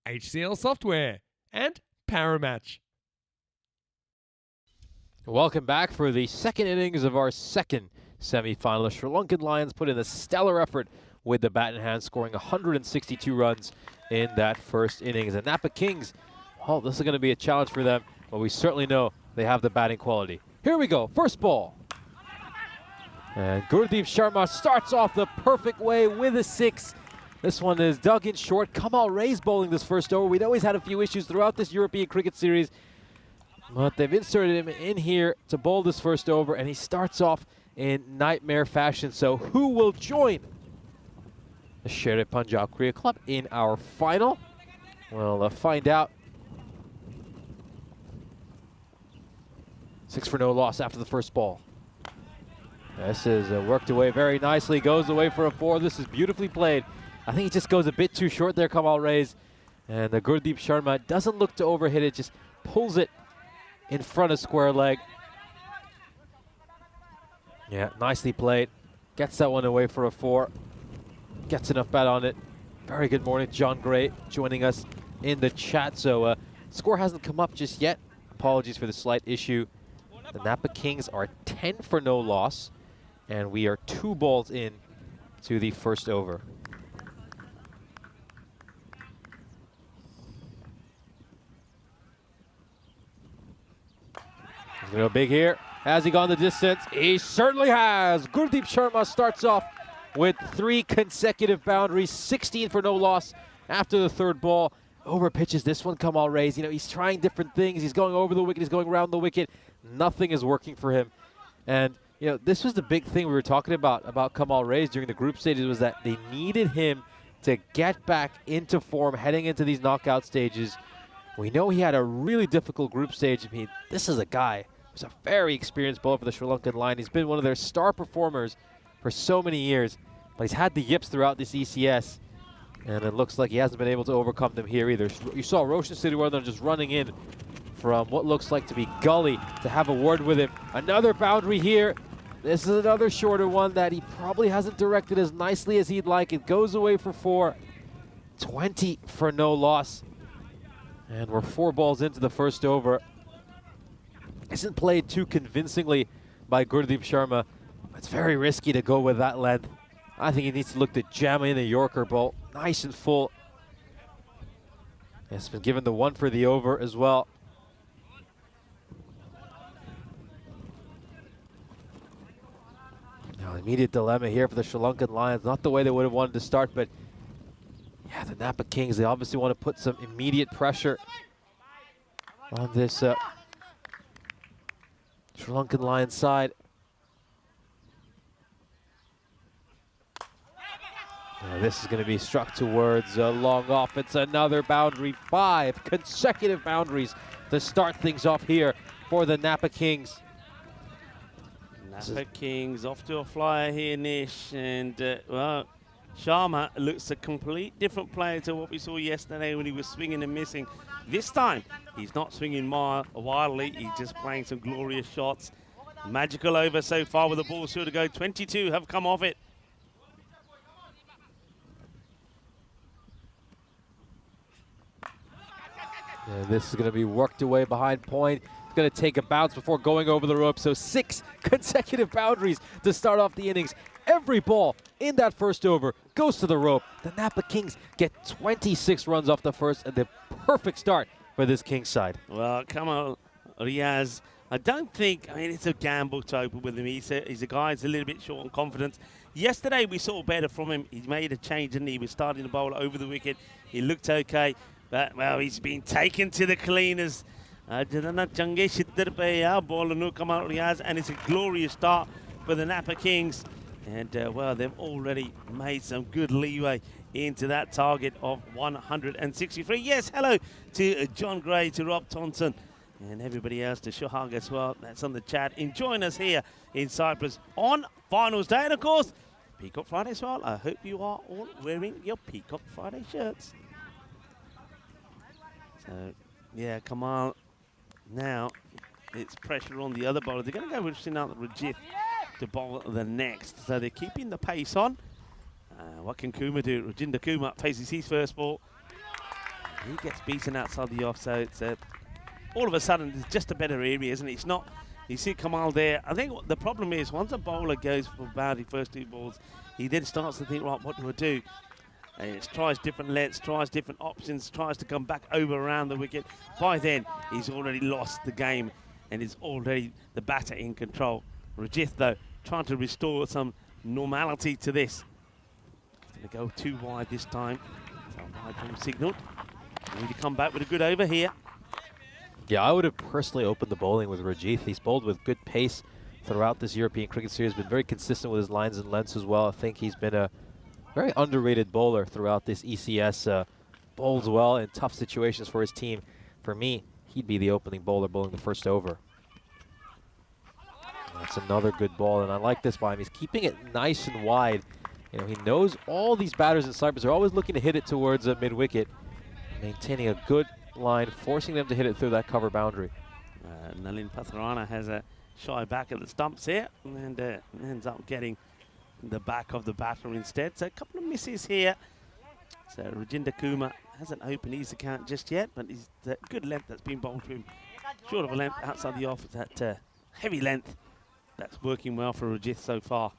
HCL Software and Paramatch. Welcome back for the second innings of our second semi-final. The Sri Lankan Lions put in a stellar effort with the bat in hand, scoring 162 runs in that first innings. And Napa Kings, well, this is going to be a challenge for them, but we certainly know they have the batting quality. Here we go, first ball. And Gurdeep Sharma starts off the perfect way with a 6. This one is dug in short. Kamal Ray's bowling this first over. We'd always had a few issues throughout this European cricket series, but they've inserted him in here to bowl this first over, and he starts off in nightmare fashion. So who will join the Sher Punjab Cricket Club in our final? We'll find out. 6 for no loss after the first ball. This is worked away very nicely, goes away for a 4. This is beautifully played. I think he just goes a bit too short there, Kamal Ray's. And Gurdeep Sharma doesn't look to overhit it, just pulls it in front of square leg. Yeah, nicely played. Gets that one away for a 4. Gets enough bat on it. Very good morning, John Gray joining us in the chat. So score hasn't come up just yet. Apologies for the slight issue. The Napa Kings are 10 for no loss, and we are 2 balls in to the first over. He's going to go big here. Has he gone the distance? He certainly has. Gurdeep Sharma starts off with 3 consecutive boundaries, 16 for no loss after the third ball. Over pitches this one, Kamal Ray's. You know, he's trying different things. He's going over the wicket, he's going around the wicket. Nothing is working for him. And, you know, this was the big thing we were talking about Kamal Ray's during the group stages, was that they needed him to get back into form heading into these knockout stages. We know he had a really difficult group stage. I mean, this is a guy who's a very experienced bowler for the Sri Lankan line. He's been one of their star performers for so many years, but he's had the yips throughout this ECS, and it looks like he hasn't been able to overcome them here either. You saw Roshan Siddhiwardene just running in from what looks like to be gully to have a word with him. Another boundary here. This is another shorter one that he probably hasn't directed as nicely as he'd like. It goes away for 4. 20 for no loss. And we're 4 balls into the first over. Isn't played too convincingly by Gurdeep Sharma. It's very risky to go with that length. I think he needs to look to jam in a Yorker ball. Nice and full. It's been given the 1 for the over as well. Now, immediate dilemma here for the Sri Lankan Lions. Not the way they would have wanted to start, but yeah, the Napa Kings, they obviously want to put some immediate pressure on this Sri Lankan Lions side. Now, this is going to be struck towards long off. It's another boundary. 5 consecutive boundaries to start things off here for the Napa Kings. Napa Kings off to a flyer here, Nish, and well, Sharma looks a complete different player to what we saw yesterday when he was swinging and missing. This time, he's not swinging wildly, he's just playing some glorious shots. Magical over so far with the ball still to go. 22 have come off it. And this is going to be worked away behind point. It's going to take a bounce before going over the rope. So 6 consecutive boundaries to start off the innings. Every ball in that first over goes to the rope. The Napa Kings get 26 runs off the first, and the perfect start for this Kings side. Well, come on, Riaz. I don't think, I mean, it's a gamble to open with him. He's a guy who's a little bit short on confidence. Yesterday, we saw better from him. He made a change, and he was starting to bowl over the wicket. He looked okay. But, well, he's been taken to the cleaners. And it's a glorious start for the Napa Kings. And, well, they've already made some good leeway into that target of 163. Yes, hello to John Gray, to Rob Thompson, and everybody else, to Shohag as well. That's on the chat. Enjoying us here in Cyprus on Finals Day. And, of course, Peacock Friday as well. I hope you are all wearing your Peacock Friday shirts. So, yeah, come on. Now, it's pressure on the other bowler. They're going to go with Sinat Rajith to bowl the next. So they're keeping the pace on. What can Kuma do? Rajinder Kuma faces his first ball. He gets beaten outside the off, so it's all of a sudden it's just a better area, isn't it? It's not. You see Kamal there. I think what the problem is, once a bowler goes for boundary first 2 balls, he then starts to think, right, what do I do? And it tries different lengths, tries different options, tries to come back over around the wicket. By then, he's already lost the game and is already the batter in control. Rajith, though, trying to restore some normality to this. Going to go too wide this time. So wide from signalled. Need to come back with a good over here. Yeah, I would have personally opened the bowling with Rajith. He's bowled with good pace throughout this European Cricket Series, been very consistent with his lines and lengths as well. I think he's been a very underrated bowler throughout this ECS. Bowls well in tough situations for his team. For me, he'd be the opening bowler bowling the first over. That's another good ball, and I like this by him. He's keeping it nice and wide. You know, he knows all these batters in Cyprus are always looking to hit it towards mid-wicket, maintaining a good line, forcing them to hit it through that cover boundary. Nalin Patharana has a shy back at the stumps here and ends up getting the back of the batter instead. So a couple of misses here. So Rajinder Kuma hasn't opened his account just yet, but he's the good length that's been bowled to him. Short of a length outside the off, that heavy length that's working well for Rajith so far.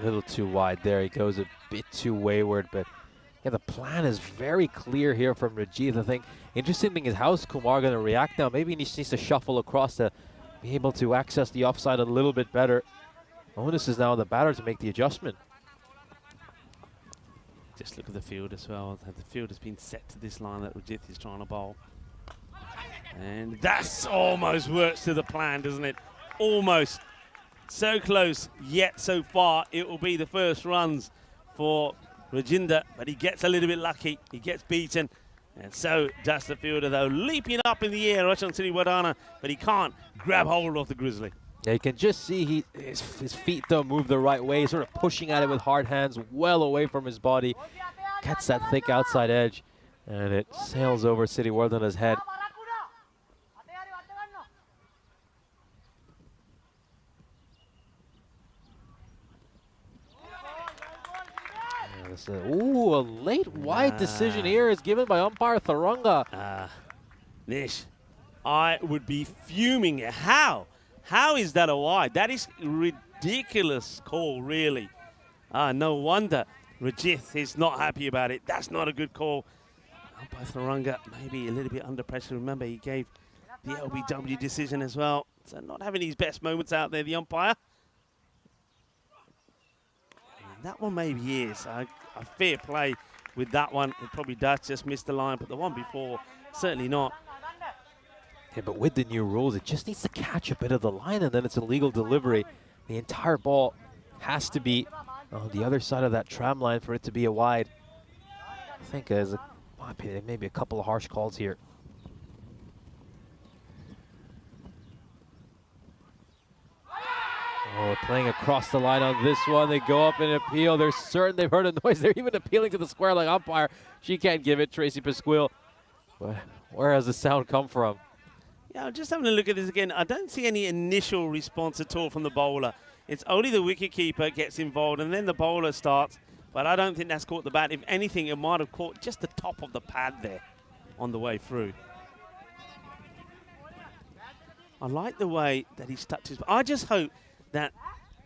A little too wide there. He goes a bit too wayward, but yeah, the plan is very clear here from Rajith. I think interesting thing is how's Kumar going to react now? Maybe he just needs to shuffle across to be able to access the offside a little bit better. Onus is now on the batter to make the adjustment. Just look at the field as well. The field has been set to this line that Rajith is trying to bowl. And that's almost works to the plan, doesn't it? Almost. So close, yet so far. It will be the first runs for Rajinder, but he gets a little bit lucky. He gets beaten. And so does the fielder, though, leaping up in the air, Roshan Siriwardana, but he can't grab hold of the Grizzly. Yeah, you can just see his feet, though, move the right way, sort of pushing at it with hard hands well away from his body. Gets that thick outside edge, and it sails over Siriwardana's head. Ooh, a late wide decision here is given by umpire Tharanga. Nish, I would be fuming. How is that a wide? That is ridiculous call, really. No wonder Rajith is not happy about it. That's not a good call. Umpire Tharanga maybe a little bit under pressure. Remember, he gave the LBW decision as well. So not having his best moments out there, the umpire. That one maybe is. A fair play with that one. It probably does just miss the line, but the one before, certainly not. Yeah, but with the new rules, it just needs to catch a bit of the line, and then it's a legal delivery. The entire ball has to be on the other side of that tram line for it to be a wide. I think as my opinion, maybe a couple of harsh calls here. Oh, playing across the line on this one. They go up and appeal. They're certain they've heard a noise. They're even appealing to the square leg umpire. She can't give it, Tracy Pasquille. Where has the sound come from? Yeah, just having a look at this again. I don't see any initial response at all from the bowler. It's only the wicketkeeper gets involved and then the bowler starts. But I don't think that's caught the bat. If anything, it might have caught just the top of the pad there on the way through. I like the way that he stuck his... I just hope that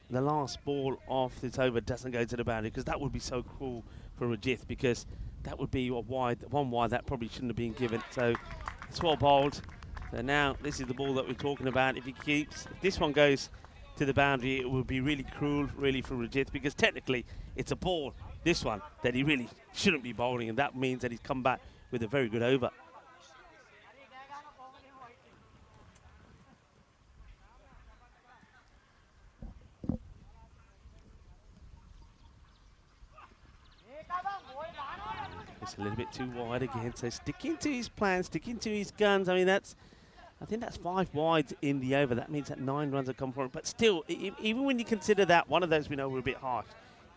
the last ball off this over doesn't go to the boundary, because that would be so cool for Rajith, because that would be one wide that probably shouldn't have been given. So it's well bowled. So now this is the ball that we're talking about. If this one goes to the boundary, it would be really cruel, really, for Rajith, because technically it's a ball, this one, that he really shouldn't be bowling, and that means that he's come back with a very good over. It's a little bit too wide again, so sticking to his plan, sticking to his guns. I mean, I think that's 5 wides in the over. That means that 9 runs have come for him. But still, even when you consider that, one of those we know were a bit harsh.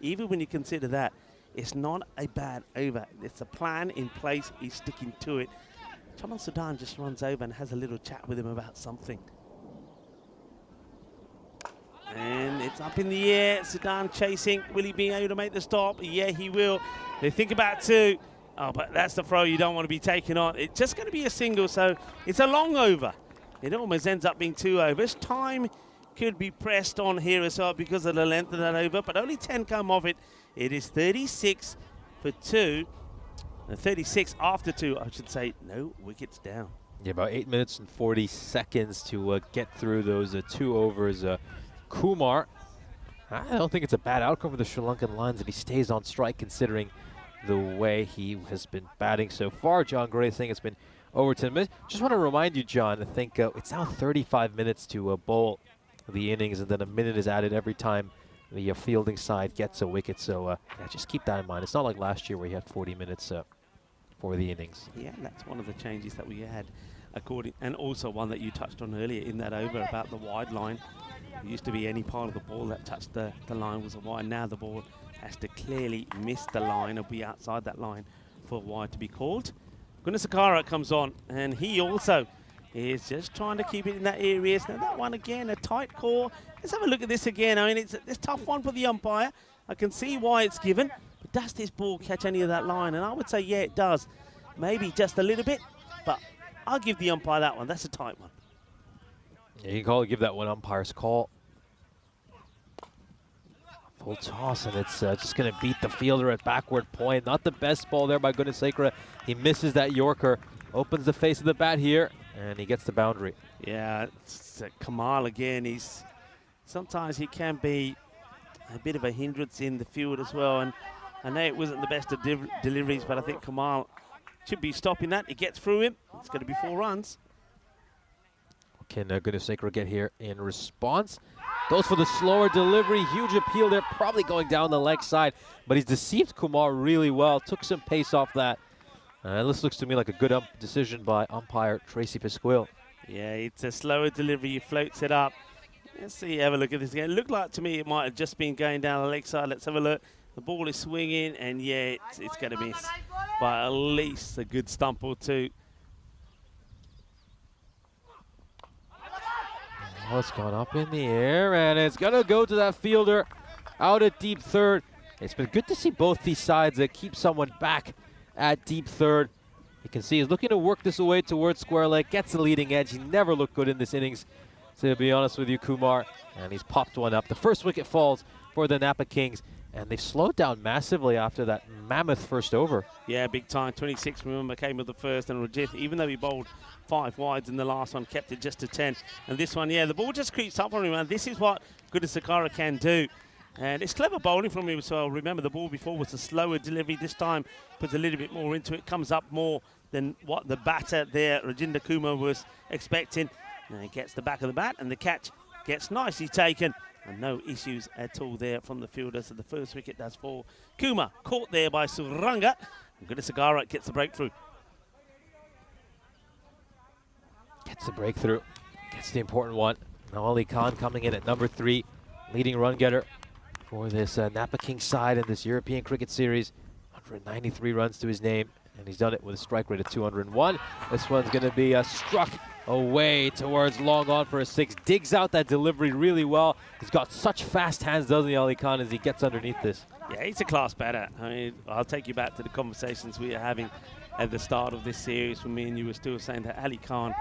Even when you consider that, it's not a bad over. It's a plan in place. He's sticking to it. Chaman Sudan just runs over and has a little chat with him about something. And It's up in the air. Zidane chasing. Will he be able to make the stop? Yeah, he will. They think about 2. Oh, but that's the throw you don't want to be taking on. It's just going to be a single, so it's a long over. It almost ends up being 2 overs. Time could be pressed on here as well because of the length of that over, but only 10 come off it. It is 36 for 2. 36 after 2, I should say. No wickets down. Yeah, about 8 minutes and 40 seconds to get through those 2 overs. Kumar, I don't think it's a bad outcome for the Sri Lankan Lions if he stays on strike, considering the way he has been batting so far. John Gray saying it's been over 10 minutes. Just want to remind you, John, I think it's now 35 minutes to bowl the innings, and then a minute is added every time the fielding side gets a wicket. So yeah, just keep that in mind. It's not like last year where you had 40 minutes for the innings. Yeah, that's one of the changes that we had, and also one that you touched on earlier in that over about the wide line. It used to be any part of the ball that touched the line was a wide. Now the ball has to clearly miss the line or be outside that line for a wide to be called. Gunasakara comes on, and he also is just trying to keep it in that area. Now that one again, a tight call. Let's have a look at this again. I mean, it's a tough one for the umpire. I can see why it's given, but does this ball catch any of that line? And I would say, yeah, it does. Maybe just a little bit, but I'll give the umpire that one. That's a tight one. Yeah, you can give that one umpire's call. Full toss, and it's just going to beat the fielder at backward point. Not the best ball there by Gunasakara. He misses that Yorker, opens the face of the bat here, and he gets the boundary. Yeah, it's Kamal again. Sometimes he can be a bit of a hindrance in the field as well. And I know it wasn't the best of deliveries, but I think Kamal should be stopping that. It gets through him. It's going to be 4 runs. Can Gunasakara get here in response? Goes for the slower delivery. Huge appeal there, probably going down the leg side, but he's deceived Kumar really well. Took some pace off that. This looks to me like a good decision by umpire Tracy Pasquale. Yeah, it's a slower delivery. He floats it up. Let's see, have a look at this again. It looked like to me it might have just been going down the leg side. Let's have a look. The ball is swinging, and yeah, it's going to miss by at least a good stump or 2. Oh, it's gone up in the air, and it's going to go to that fielder out at deep third. It's been good to see both these sides keep someone back at deep third. You can see he's looking to work this away towards square leg, gets the leading edge. He never looked good in this innings, to be honest with you, Kumar. And he's popped one up. The first wicket falls for the Napa Kings, and they've slowed down massively after that mammoth first over. Yeah, big time. 26, remember, came with the first, and Rajith, even though he bowled 5 wides in the last one, kept it just to 10. And this one, yeah, the ball just creeps up on him, and this is what Gunasakara can do. And it's clever bowling from him as well. Remember, the ball before was a slower delivery. This time, puts a little bit more into it, comes up more than what the batter there, Rajinder Kumar, was expecting. And he gets the back of the bat, and the catch gets nicely taken. And no issues at all there from the fielders. So the first wicket does fall. Kumar caught there by Suranga. And Gunasakara gets the breakthrough. Gets the breakthrough. Gets the important one. Now Ali Khan coming in at number 3. Leading run getter for this Napa Kings side in this European Cricket Series. 193 runs to his name. And he's done it with a strike rate of 201. This one's going to be struck away towards long on for a 6. Digs out that delivery really well. He's got such fast hands, doesn't he, Ali Khan, as he gets underneath this. Yeah, he's a class batter. I mean, I'll take you back to the conversations we were having at the start of this series when me and you were still saying that Ali Khan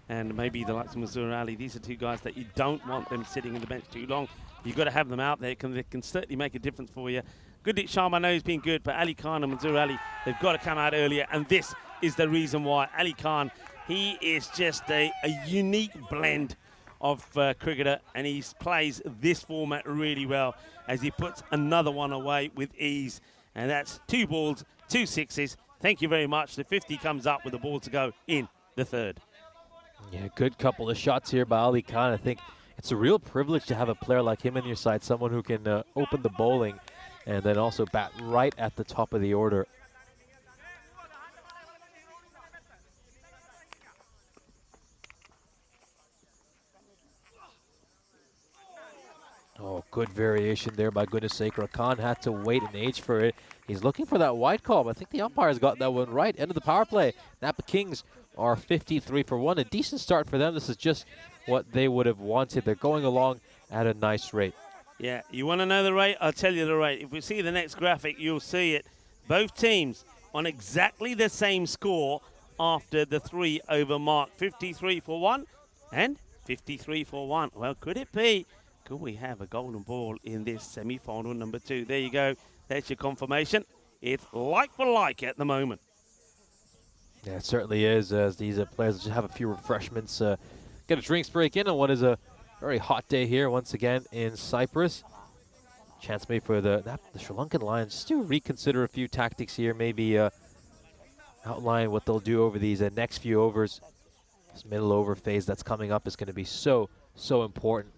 and maybe the likes of Mazur Ali, these are 2 guys that you don't want them sitting on the bench too long. You've got to have them out there. They can certainly make a difference for you. Gurdeep Sharma, I know he's been good, but Ali Khan and Mazur Ali, they've got to come out earlier, and this is the reason why. Ali Khan, he is just a unique blend of cricketer, and he plays this format really well as he puts another one away with ease. And that's 2 balls, 2 sixes. Thank you very much. The 50 comes up with the ball to go in the 3rd. Yeah, good couple of shots here by Ali Khan. I think it's a real privilege to have a player like him in your side, someone who can open the bowling and then also bat right at the top of the order. Oh, good variation there by Gunasakara. Khan had to wait an age for it. He's looking for that wide call, but I think the umpire's got that one right. End of the power play. Napa Kings are 53 for 1. A decent start for them. This is just what they would have wanted. They're going along at a nice rate. Yeah, you want to know the rate? I'll tell you the rate. If we see the next graphic, you'll see it. Both teams on exactly the same score after the 3 over mark. 53 for one and 53 for one. Well, could it be? Could we have a golden ball in this semi-final number 2? There you go. That's your confirmation. It's like for like at the moment. Yeah, it certainly is, as these players just have a few refreshments. Get a drinks break in on what is a very hot day here once again in Cyprus. Chance maybe for the Sri Lankan Lions just to reconsider a few tactics here, maybe outline what they'll do over these next few overs. This middle over phase that's coming up is going to be so important.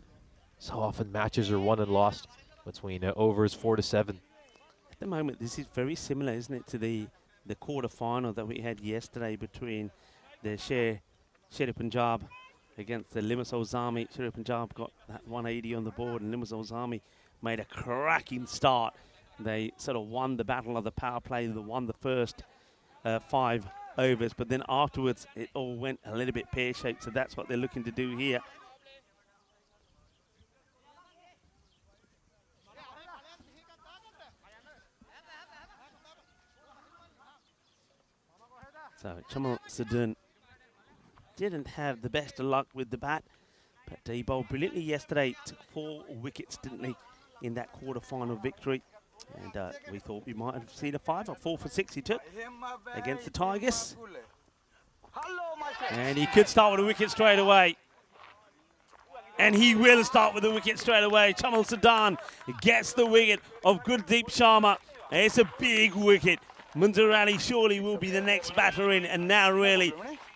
So often matches are won and lost between overs 4 to 7. At the moment, this is very similar, isn't it, to the quarter-final that we had yesterday between the Sher Punjab against the Limassol Zami. Sher Punjab got that 180 on the board, and Limassol Zami made a cracking start. They sort of won the battle of the power play. They won the first 5 overs, but then afterwards it all went a little bit pear-shaped, so that's what they're looking to do here. So Chamal Sadun didn't have the best of luck with the bat, but he bowled brilliantly yesterday. Took 4 wickets, didn't he, in that quarter-final victory. And we thought we might have seen a 5 or 4 for 6 he took against the Tigers. And he could start with a wicket straight away. And he will start with a wicket straight away. Chamal Sadun gets the wicket of Gurdeep Sharma. It's a big wicket. Munzir Ali surely will be the next batter in, and now really,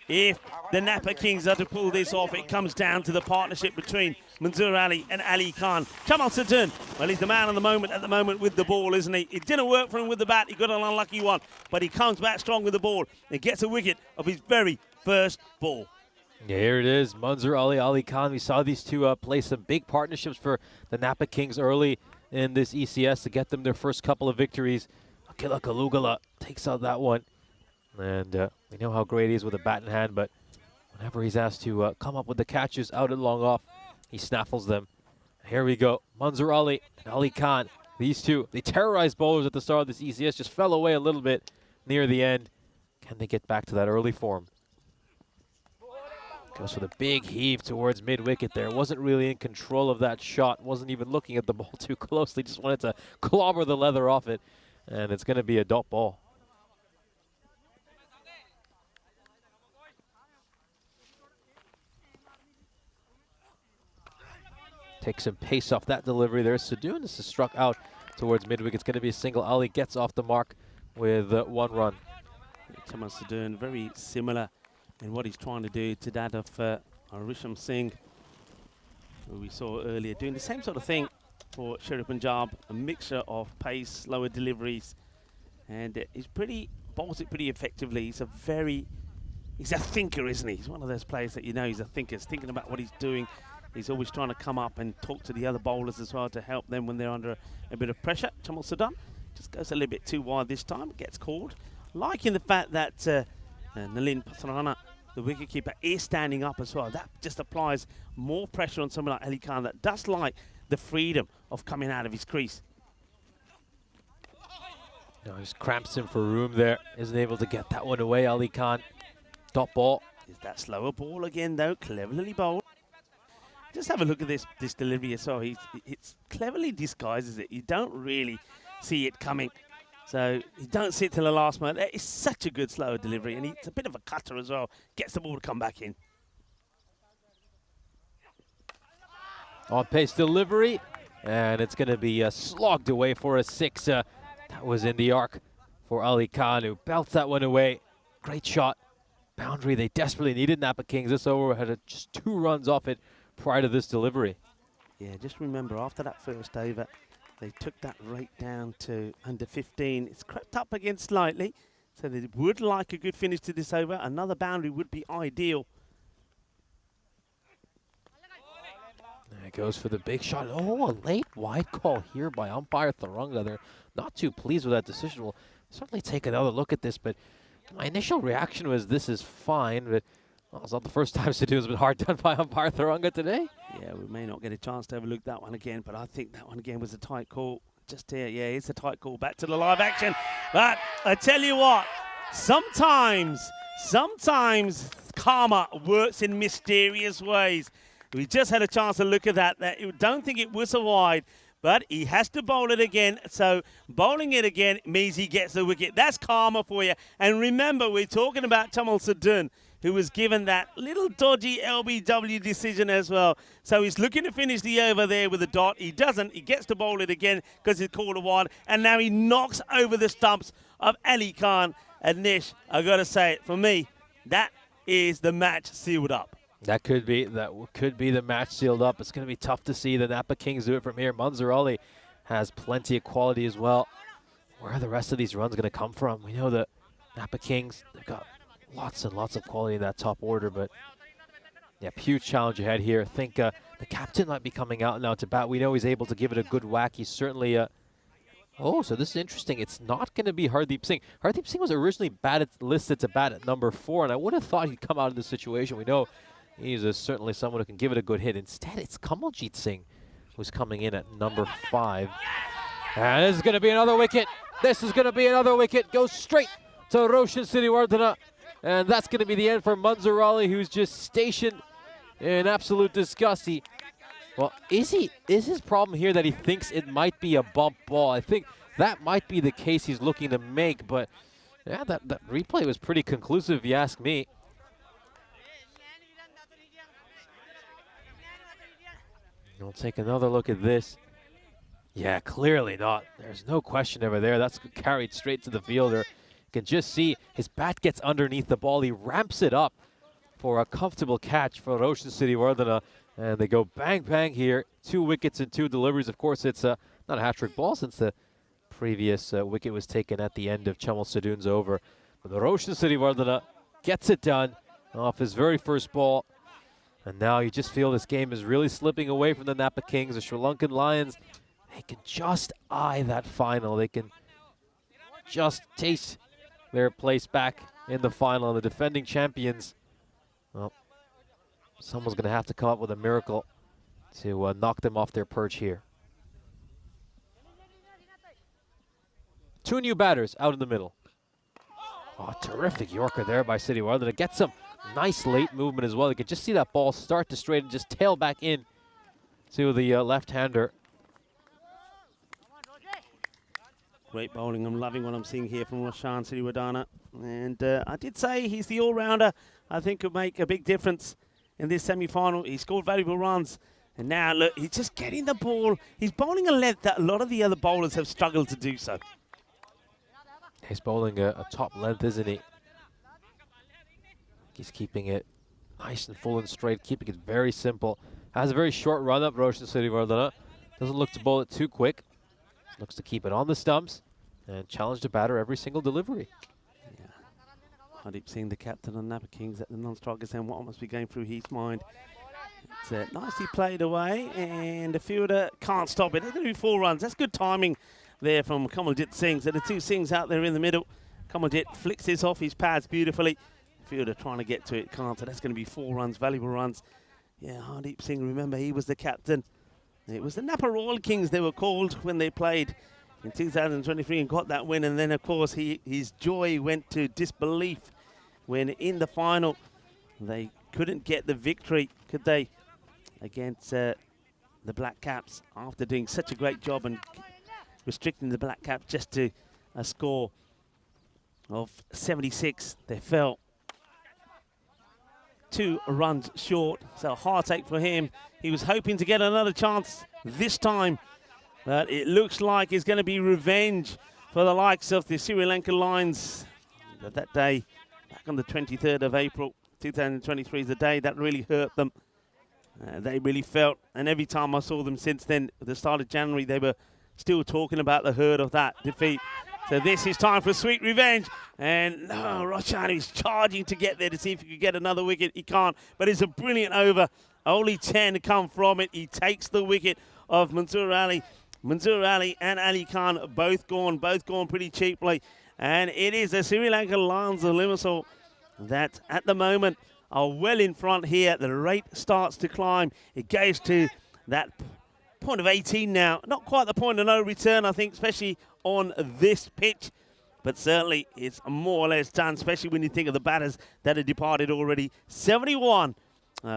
if the Napa Kings are to pull this off, it comes down to the partnership between Munzir Ali and Ali Khan. Chamal Sadun, well, he's the man of the moment at the moment with the ball, isn't he? It didn't work for him with the bat, he got an unlucky one, but he comes back strong with the ball and gets a wicket of his very first ball. Yeah, here it is, Munzir Ali, Ali Khan. We saw these two play some big partnerships for the Napa Kings early in this ECS to get them their first couple of victories. Akila Kalugala takes out that one. And we know how great he is with a bat in hand, but whenever he's asked to come up with the catches out and long off, he snaffles them. Here we go. Munzir Ali and Ali Khan. These two, they terrorized bowlers at the start of this ECS, just fell away a little bit near the end. Can they get back to that early form? Goes for the big heave towards mid-wicket there. Wasn't really in control of that shot. Wasn't even looking at the ball too closely. Just wanted to clobber the leather off it. And it's going to be a dot ball. Takes some pace off that delivery there. Sadun is struck out towards midwicket. It's going to be a single. Ali gets off the mark with 1 run. Chamal Sadun, very similar in what he's trying to do to that of Risham Singh, who we saw earlier, doing the same sort of thing for Sher Punjab, a mixture of pace, slower deliveries, and he's bowls it pretty effectively. He's a thinker, isn't he? He's one of those players that you know he's a thinker. He's thinking about what he's doing. He's always trying to come up and talk to the other bowlers as well to help them when they're under a bit of pressure. Chamal Sadun just goes a little bit too wide this time, gets called. Liking the fact that Nalin Patharana, the wicketkeeper, is standing up as well. That just applies more pressure on someone like Ali Khan that does like the freedom of coming out of his crease. No, just cramps him for room there. Isn't able to get that one away, Ali Khan. Dot ball. Is that slower ball again, though? Cleverly bowled. Just have a look at this delivery as well. It's cleverly disguises it. You don't really see it coming. So you don't see it till the last moment. It's such a good slower delivery, and it's a bit of a cutter as well. Gets the ball to come back in. On pace delivery, and it's going to be slogged away for a 6. That was in the arc for Ali Khan, who belts that one away. Great shot. Boundary they desperately needed. Napa Kings this over had just 2 runs off it prior to this delivery. Yeah, just remember, after that first over, they took that rate down to under 15. It's crept up again slightly, so they would like a good finish to this over. Another boundary would be ideal. There it goes for the big shot. Oh, a late wide call here by umpire Tharanga. They're not too pleased with that decision. We'll certainly take another look at this, but my initial reaction was this is fine, but Well, it's not the first time Sidhu's been hard done by umpire Thurunga today. Yeah, we may not get a chance to overlook that one again, but I think that one again was a tight call. Just here, yeah, it's a tight call. Back to the live action. But I tell you what, sometimes karma works in mysterious ways. We just had a chance to look at that. I don't think it was a wide, but he has to bowl it again. So bowling it again means he gets the wicket. That's karma for you. And remember, we're talking about Chamal Sadun, who was given that little dodgy LBW decision as well. So he's looking to finish the over there with a dot. He doesn't. He gets to bowl it again because he's called a wide. And now he knocks over the stumps of Ali Khan and Nish. I got to say it, for me, that is the match sealed up. That could be the match sealed up. It's going to be tough to see the Napa Kings do it from here. Manzoor Ali has plenty of quality as well. Where are the rest of these runs going to come from? We know the Napa Kings, they've got lots and lots of quality in that top order, but yeah, huge challenge ahead here. I think the captain might be coming out now to bat. We know he's able to give it a good whack. He's certainly oh, so this is interesting. It's not going to be Hardeep Singh. Hardeep Singh was originally listed to bat at number 4, and I would have thought he'd come out of this situation. We know he's certainly someone who can give it a good hit. Instead, it's Kamaljeet Singh who's coming in at number 5. And this is going to be another wicket. This is going to be another wicket. Goes straight to Roshan Siriwardena. And that's going to be the end for Manzoor Ali, who's just stationed in absolute disgust. Well, is his problem here that he thinks it might be a bump ball? I think that might be the case he's looking to make, but yeah, that replay was pretty conclusive, if you ask me. We'll take another look at this. Yeah, clearly not. There's no question over there. That's carried straight to the fielder. You can just see his bat gets underneath the ball. He ramps it up for a comfortable catch for Roshan Siriwardena. And they go bang, bang here. 2 wickets and 2 deliveries. Of course, it's not a hat-trick ball since the previous wicket was taken at the end of Chamal Sadun's over. But the Roshan Siriwardena gets it done off his very first ball. And now you just feel this game is really slipping away from the Napa Kings. The Sri Lankan Lions, they can just eye that final. They can just taste their place back in the final. And the defending champions, well, someone's going to have to come up with a miracle to knock them off their perch here. 2 new batters out in the middle. Oh, terrific Yorker there by Siriwardena. Gets some nice late movement as well. You could just see that ball start to straight and just tail back in to the left-hander. Great bowling. I'm loving what I'm seeing here from Roshan Siriwardena. And I did say he's the all-rounder. I think could make a big difference in this semi-final. He scored valuable runs. And now, look, he's just getting the ball. He's bowling a length that a lot of the other bowlers have struggled to do so. He's bowling a top length, isn't he? He's keeping it nice and full and straight, keeping it very simple. Has a very short run-up, Roshan Siriwardena. Doesn't look to bowl it too quick. Looks to keep it on the stumps and challenge the batter every single delivery. Yeah. Hardeep Singh, the captain of Napa Kings at the non-striker, saying what must be going through his mind. It's nicely played away, and the fielder can't stop it. There's going to be 4 runs. That's good timing there from Kamaljeet Singh. So the 2 Singhs out there in the middle. Kamaljeet flicks this off his pads beautifully. The fielder trying to get to it, can't. So that's going to be 4 runs, valuable runs. Yeah, Hardeep Singh, remember, he was the captain. It was the Napa Royal Kings they were called when they played in 2023 and got that win. And then, of course, his joy went to disbelief when in the final they couldn't get the victory, could they, against the Black Caps after doing such a great job and restricting the Black Caps just to a score of 76. They fell 2 runs short, so a heartache for him. He was hoping to get another chance this time, but it looks like it's going to be revenge for the likes of the Sri Lankan Lions. But that day, back on the 23rd of April, 2023 is the day that really hurt them. They really felt, and every time I saw them since then, at the start of January, they were still talking about the hurt of that defeat. So this is time for sweet revenge. And no, Roshan is charging to get there to see if he could get another wicket. He can't, but it's a brilliant over. Only 10 to come from it. He takes the wicket of Manzoor Ali. Manzoor Ali and Ali Khan both gone pretty cheaply. And it is the Sri Lankan Lions of Limassol that at the moment are well in front here. The rate starts to climb. It goes to that point of 18 now. Not quite the point of no return, I think, especially on this pitch. But certainly it's more or less done, especially when you think of the batters that have departed already. 71,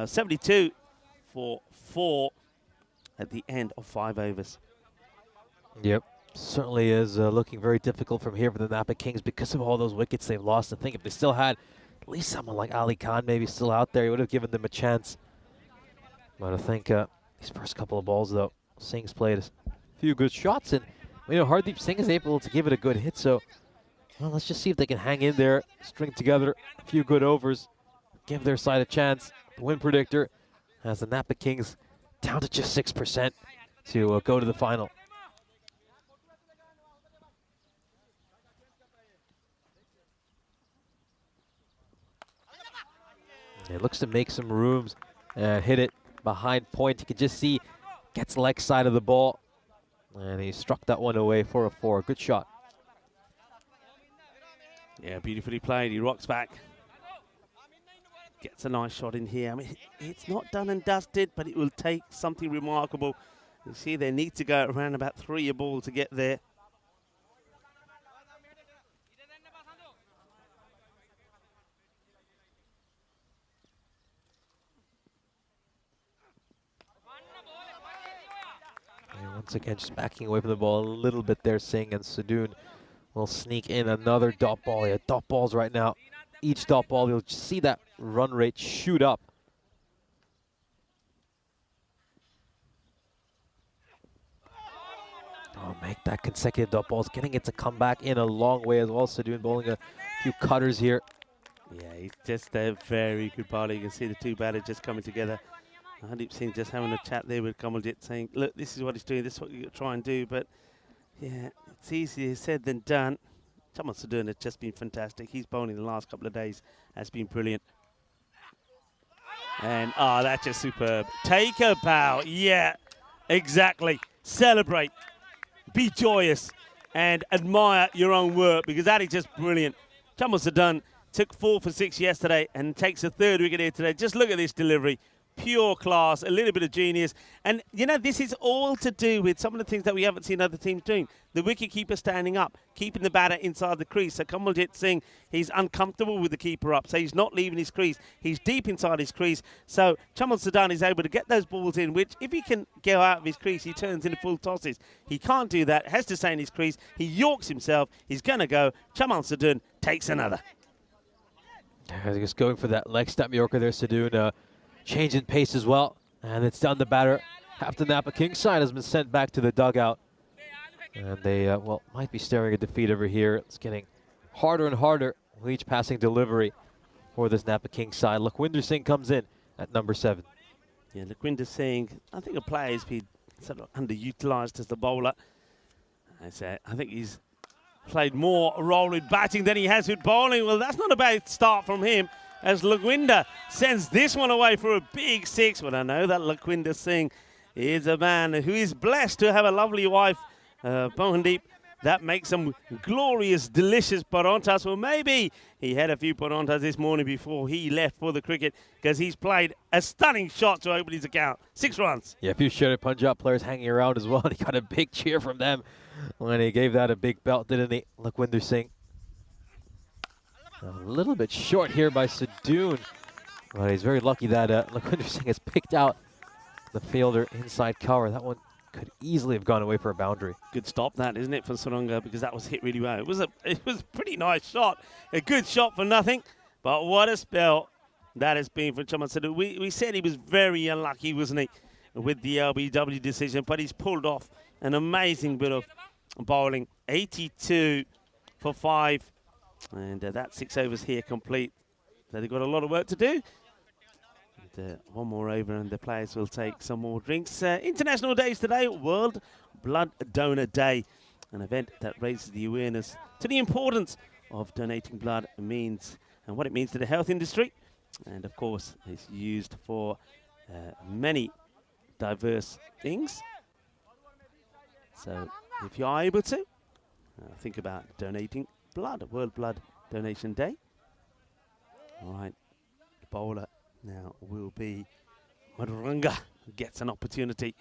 72 for 4 at the end of 5 overs. Yep, certainly is looking very difficult from here for the Napa Kings because of all those wickets they've lost. I think if they still had at least someone like Ali Khan maybe still out there, he would have given them a chance. But I think these first couple of balls, though, Singh's played a few good shots, and Hardeep Singh is able to give it a good hit. So, well, let's just see if they can hang in there, string together a few good overs, give their side a chance. The win predictor has the Napa Kings down to just 6% to go to the final. It looks to make some rooms and hit it behind point. You can just see gets leg side of the ball, and he struck that one away for a 4. Good shot. Yeah, beautifully played. He rocks back. Gets a nice shot in here. I mean, it's not done and dusted, but it will take something remarkable. You see, they need to go around about 3 a ball to get there. And once again, just backing away from the ball a little bit there. Singh and Sadoon will sneak in another dot ball. Yeah, dot balls right now. Each dot ball, you'll just see that run rate shoot up. Oh, make that consecutive dot balls, getting it to come back in a long way as well. Sadoon bowling a few cutters here. Yeah, he's just a very good bowler. You can see the two batters just coming together. Hardeep Singh just having a chat there with Kamaljit, saying, look, this is what he's doing, this is what you try and do. But, yeah, it's easier said than done. Chaman Sadoon has just been fantastic. He's bowling the last couple of days, has been brilliant. And, that's just superb. Take a bow. Yeah, exactly. Celebrate. Be joyous. And admire your own work, because that is just brilliant. Chaman Sadoon took 4 for 6 yesterday and takes a 3rd wicket here today. Just look at this delivery. Pure class, a little bit of genius. And, this is all to do with some of the things that we haven't seen other teams doing. The wicketkeeper standing up, keeping the batter inside the crease. So Kamaljit Singh, he's uncomfortable with the keeper up, so he's not leaving his crease. He's deep inside his crease. So Chaman Sadoon is able to get those balls in, which if he can go out of his crease, he turns into full tosses. He can't do that, has to stay in his crease. He yorks himself. He's going to go. Chaman Sadoon takes another. Just going for that leg stump Yorker there, Sadoon. Change in pace as well, and it's done. The batter, half the Napa Kings side, has been sent back to the dugout, and they might be staring at defeat over here. It's getting harder and harder with each passing delivery for this Napa Kings side. Lakhwinder Singh comes in at number 7. Yeah, Lakhwinder Singh, I think a player has been sort of underutilised as the bowler. I think he's played more role with batting than he has with bowling. Well, that's not a bad start from him, as Lakhwinder sends this one away for a big 6. But I know that Lakhwinder Singh is a man who is blessed to have a lovely wife, Mohandeep, that makes some glorious, delicious parantas. Well, maybe he had a few parantas this morning before he left for the cricket, because he's played a stunning shot to open his account. 6 runs. Yeah, a few Sherry Punjab players hanging around as well. He got a big cheer from them when he gave that a big belt, didn't he, Lakhwinder Singh? A little bit short here by Sadoon, but he's very lucky that Lakhwinder Singh has picked out the fielder inside cover. That one could easily have gone away for a boundary. Good stop that, isn't it, for Saranga, because that was hit really well. It was a pretty nice shot. A good shot for nothing, but what a spell that has been for Chaman Sadoon. We said he was very unlucky, wasn't he, with the LBW decision, but he's pulled off an amazing bit of bowling. 82 for 5. And that 6 overs here complete. So they've got a lot of work to do. And, one more over and the players will take some more drinks. International Days today, World Blood Donor Day. An event that raises the awareness to the importance of donating blood means and what it means to the health industry. And of course, it's used for many diverse things. So if you are able to, think about donating blood, World Blood Donation Day. All right, bowler now will be Maduranga, who gets an opportunity.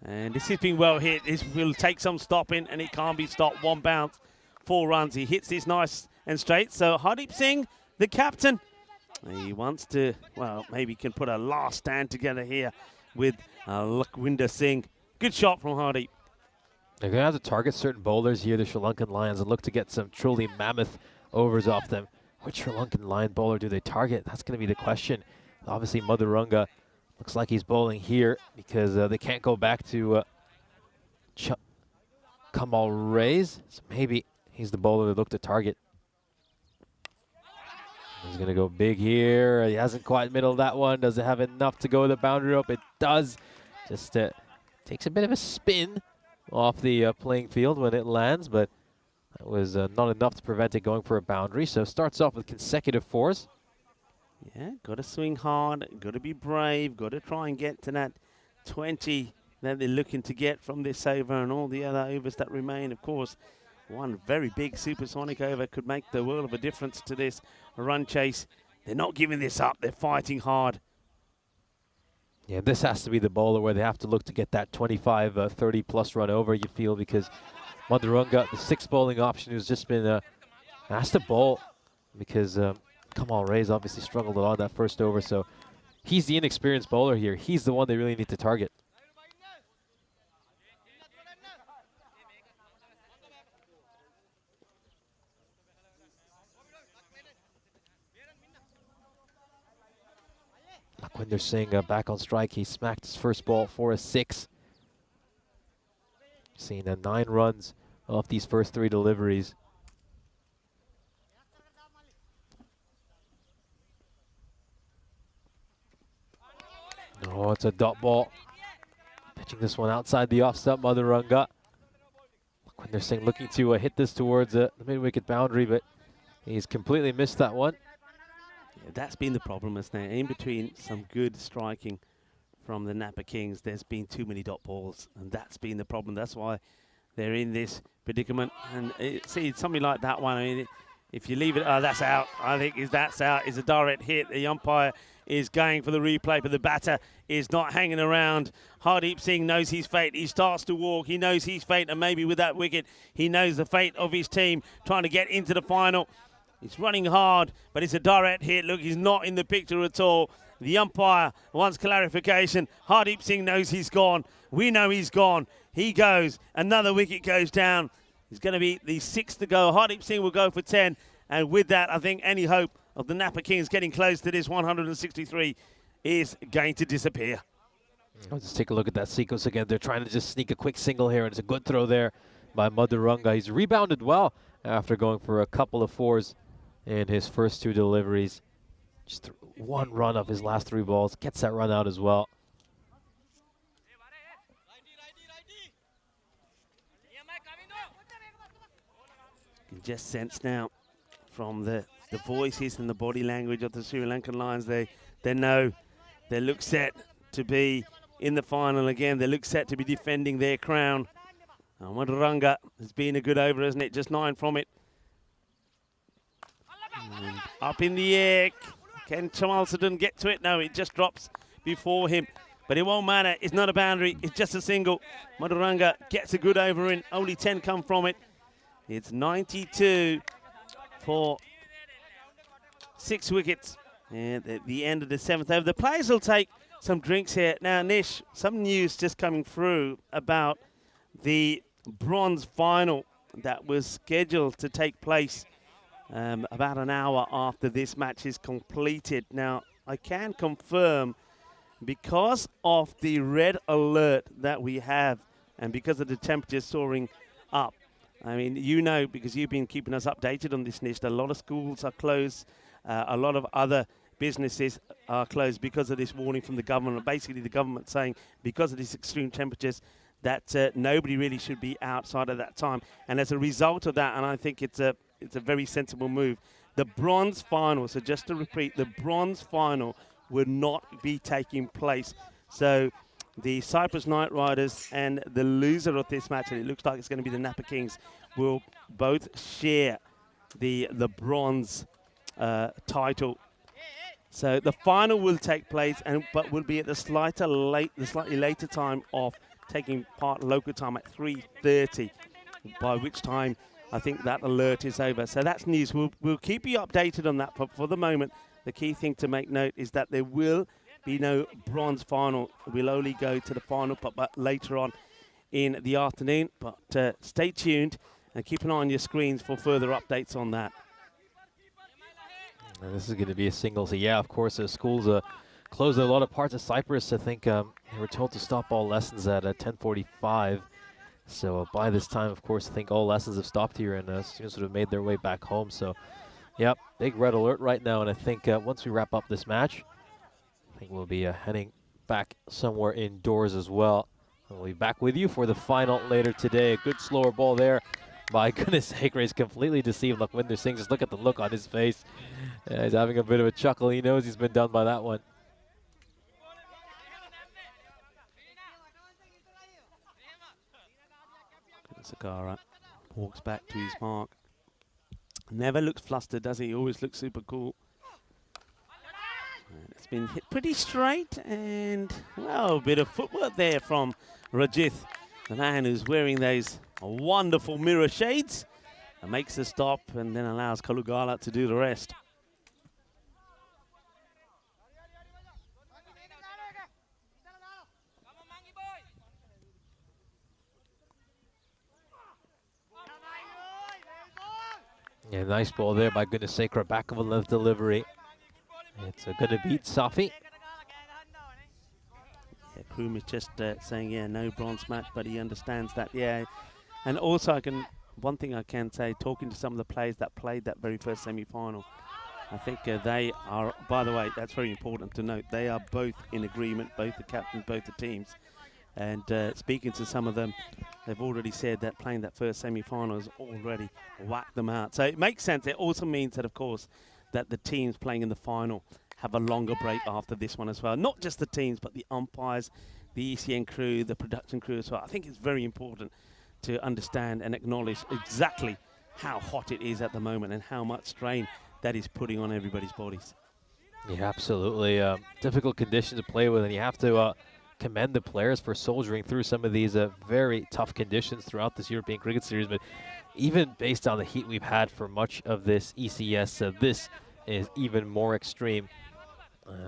And this has been well hit. This will take some stopping, and it can't be stopped. One bounce, 4 runs. He hits this nice and straight. So Hardeep Singh, the captain, he wants to, well, maybe can put a last stand together here with Lakhwinder Singh. Good shot from Hardeep. They're going to have to target certain bowlers here, the Sri Lankan Lions, and look to get some truly mammoth overs off them. Which Sri Lankan Lion bowler do they target? That's going to be the question. Obviously, Maduranga looks like he's bowling here because they can't go back to Kamal Reyes. So maybe he's the bowler they look to target. He's going to go big here. He hasn't quite middled that one. Does it have enough to go the boundary rope? It does. Just takes a bit of a spin off the playing field when it lands, but that was not enough to prevent it going for a boundary. So starts off with consecutive 4s. Yeah, got to swing hard, got to be brave, got to try and get to that 20 that they're looking to get from this over and all the other overs that remain. Of course, one very big supersonic over could make the world of a difference to this run chase. They're not giving this up. They're fighting hard. Yeah, this has to be the bowler where they have to look to get that 25, 30-plus run over, you feel, because Maduranga, the 6th bowling option, who's just been asked to bowl because Kamal Reyes obviously struggled a lot on that first over, so he's the inexperienced bowler here. He's the one they really need to target. Lakhwinder Singh back on strike. He smacked his first ball for a 6. Seen 9 runs off these first 3 deliveries. Oh, it's a dot ball. Pitching this one outside the off-stump, Maduranga. Lakhwinder Singh looking to hit this towards the mid-wicket boundary, but he's completely missed that one. Yeah, that's been the problem, isn't it? In between some good striking from the Napa Kings, there's been too many dot balls, and that's been the problem. That's why they're in this predicament. And see, something like that one, I mean, if you leave it, that's out. I think that's out. It's a direct hit. The umpire is going for the replay, but the batter is not hanging around. Hardeep Singh knows his fate. He starts to walk. He knows his fate, and maybe with that wicket, he knows the fate of his team, trying to get into the final. He's running hard, but it's a direct hit. Look, he's not in the picture at all. The umpire wants clarification. Hardeep Singh knows he's gone. We know he's gone. He goes. Another wicket goes down. He's going to be the 6th to go. Hardeep Singh will go for 10. And with that, I think any hope of the Napa Kings getting close to this 163 is going to disappear. Let's just take a look at that sequence again. They're trying to just sneak a quick single here, and it's a good throw there by Maduranga. He's rebounded well after going for a couple of 4s in his first 2 deliveries. Just 1 run of his last 3 balls. Gets that run out as well. You can just sense now from the voices and the body language of the Sri Lankan Lions, they know they look set to be in the final again. They look set to be defending their crown. Maduranga has been a good over, hasn't it? Just 9 from it. And up in the air. Can Chamalsa didn't get to it? No, it just drops before him. But it won't matter. It's not a boundary. It's just a single. Maduranga gets a good over in. Only 10 come from it. It's 92 for 6 wickets. And at the end of the 7th over, the players will take some drinks here. Now, Nish, some news just coming through about the bronze final that was scheduled to take place about an hour after this match is completed. Now, I can confirm, because of the red alert that we have and because of the temperatures soaring up, I mean, you know, because you've been keeping us updated on this, Nish, a lot of schools are closed, a lot of other businesses are closed because of this warning from the government. Basically, the government saying because of these extreme temperatures that nobody really should be outside at that time. And as a result of that, and I think it's a very sensible move, the bronze final, so just to repeat, the bronze final will not be taking place. So the Cyprus Knight Riders and the loser of this match, and it looks like it's going to be the Napa Kings, will both share the bronze title. So the final will take place, but will be at the slightly later time of taking part local time at 3:30, by which time I think that alert is over. So that's news. We'll keep you updated on that. But for the moment, the key thing to make note is that there will be no bronze final. We'll only go to the final, but later on in the afternoon. But stay tuned and keep an eye on your screens for further updates on that. And this is going to be a singles. Yeah, of course, schools closed a lot of parts of Cyprus. I think they were told to stop all lessons at 10:45. So by this time, of course, I think all lessons have stopped here, and students would have made their way back home. So, yep, big red alert right now. And I think once we wrap up this match, I think we'll be heading back somewhere indoors as well. And we'll be back with you for the final later today. A good slower ball there. My goodness sake, Ray's completely deceived. Look, Winder Singh, just look at the look on his face. He's having a bit of a chuckle. He knows he's been done by that one. Sakara walks back to his mark. Never looks flustered, does he? He always looks super cool. And it's been hit pretty straight, and, well, a bit of footwork there from Rajith, the man who's wearing those wonderful mirror shades, and makes the stop and then allows Kalugala to do the rest. Yeah, nice ball there by Gunasekara, back of a left delivery. It's going to beat Safi. Yeah, Kroom is just saying, yeah, no bronze match, but he understands that, yeah. And also, one thing I can say, talking to some of the players that played that very first semi-final, I think they are, by the way, that's very important to note, they are both in agreement, both the captains, both the teams. And speaking to some of them, they've already said that playing that first semi-final has already whacked them out. So it makes sense. It also means that, of course, that the teams playing in the final have a longer break after this one as well. Not just the teams, but the umpires, the ECN crew, the production crew as well. I think it's very important to understand and acknowledge exactly how hot it is at the moment and how much strain that is putting on everybody's bodies. Yeah, absolutely. Difficult conditions to play with, and you have to commend the players for soldiering through some of these very tough conditions throughout this European Cricket Series. But even based on the heat we've had for much of this ECS, this is even more extreme.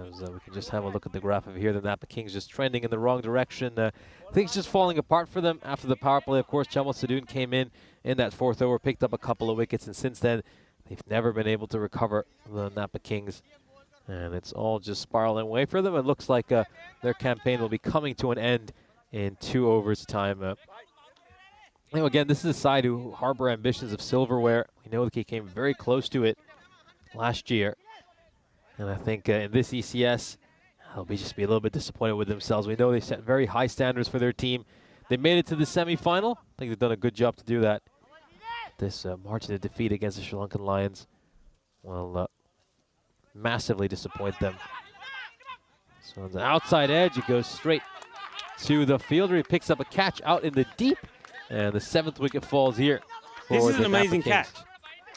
As we can just have a look at the graph over here. The Napa Kings just trending in the wrong direction. Things just falling apart for them after the power play. Of course, Jamal Sadoun came in that fourth over, picked up a couple of wickets, and since then, they've never been able to recover, the Napa Kings. And it's all just spiraling away for them. It looks like their campaign will be coming to an end in 2 overs time. Again, this is a side who harbor ambitions of silverware. We know that he came very close to it last year. And I think in this ECS, they'll just be a little bit disappointed with themselves. We know they set very high standards for their team. They made it to the semi-final. I think they've done a good job to do that. This margin of defeat against the Sri Lankan Lions will massively disappoint them. So on the outside edge, it goes straight to the fielder. He picks up a catch out in the deep, and the 7th wicket falls here. This is an amazing catch.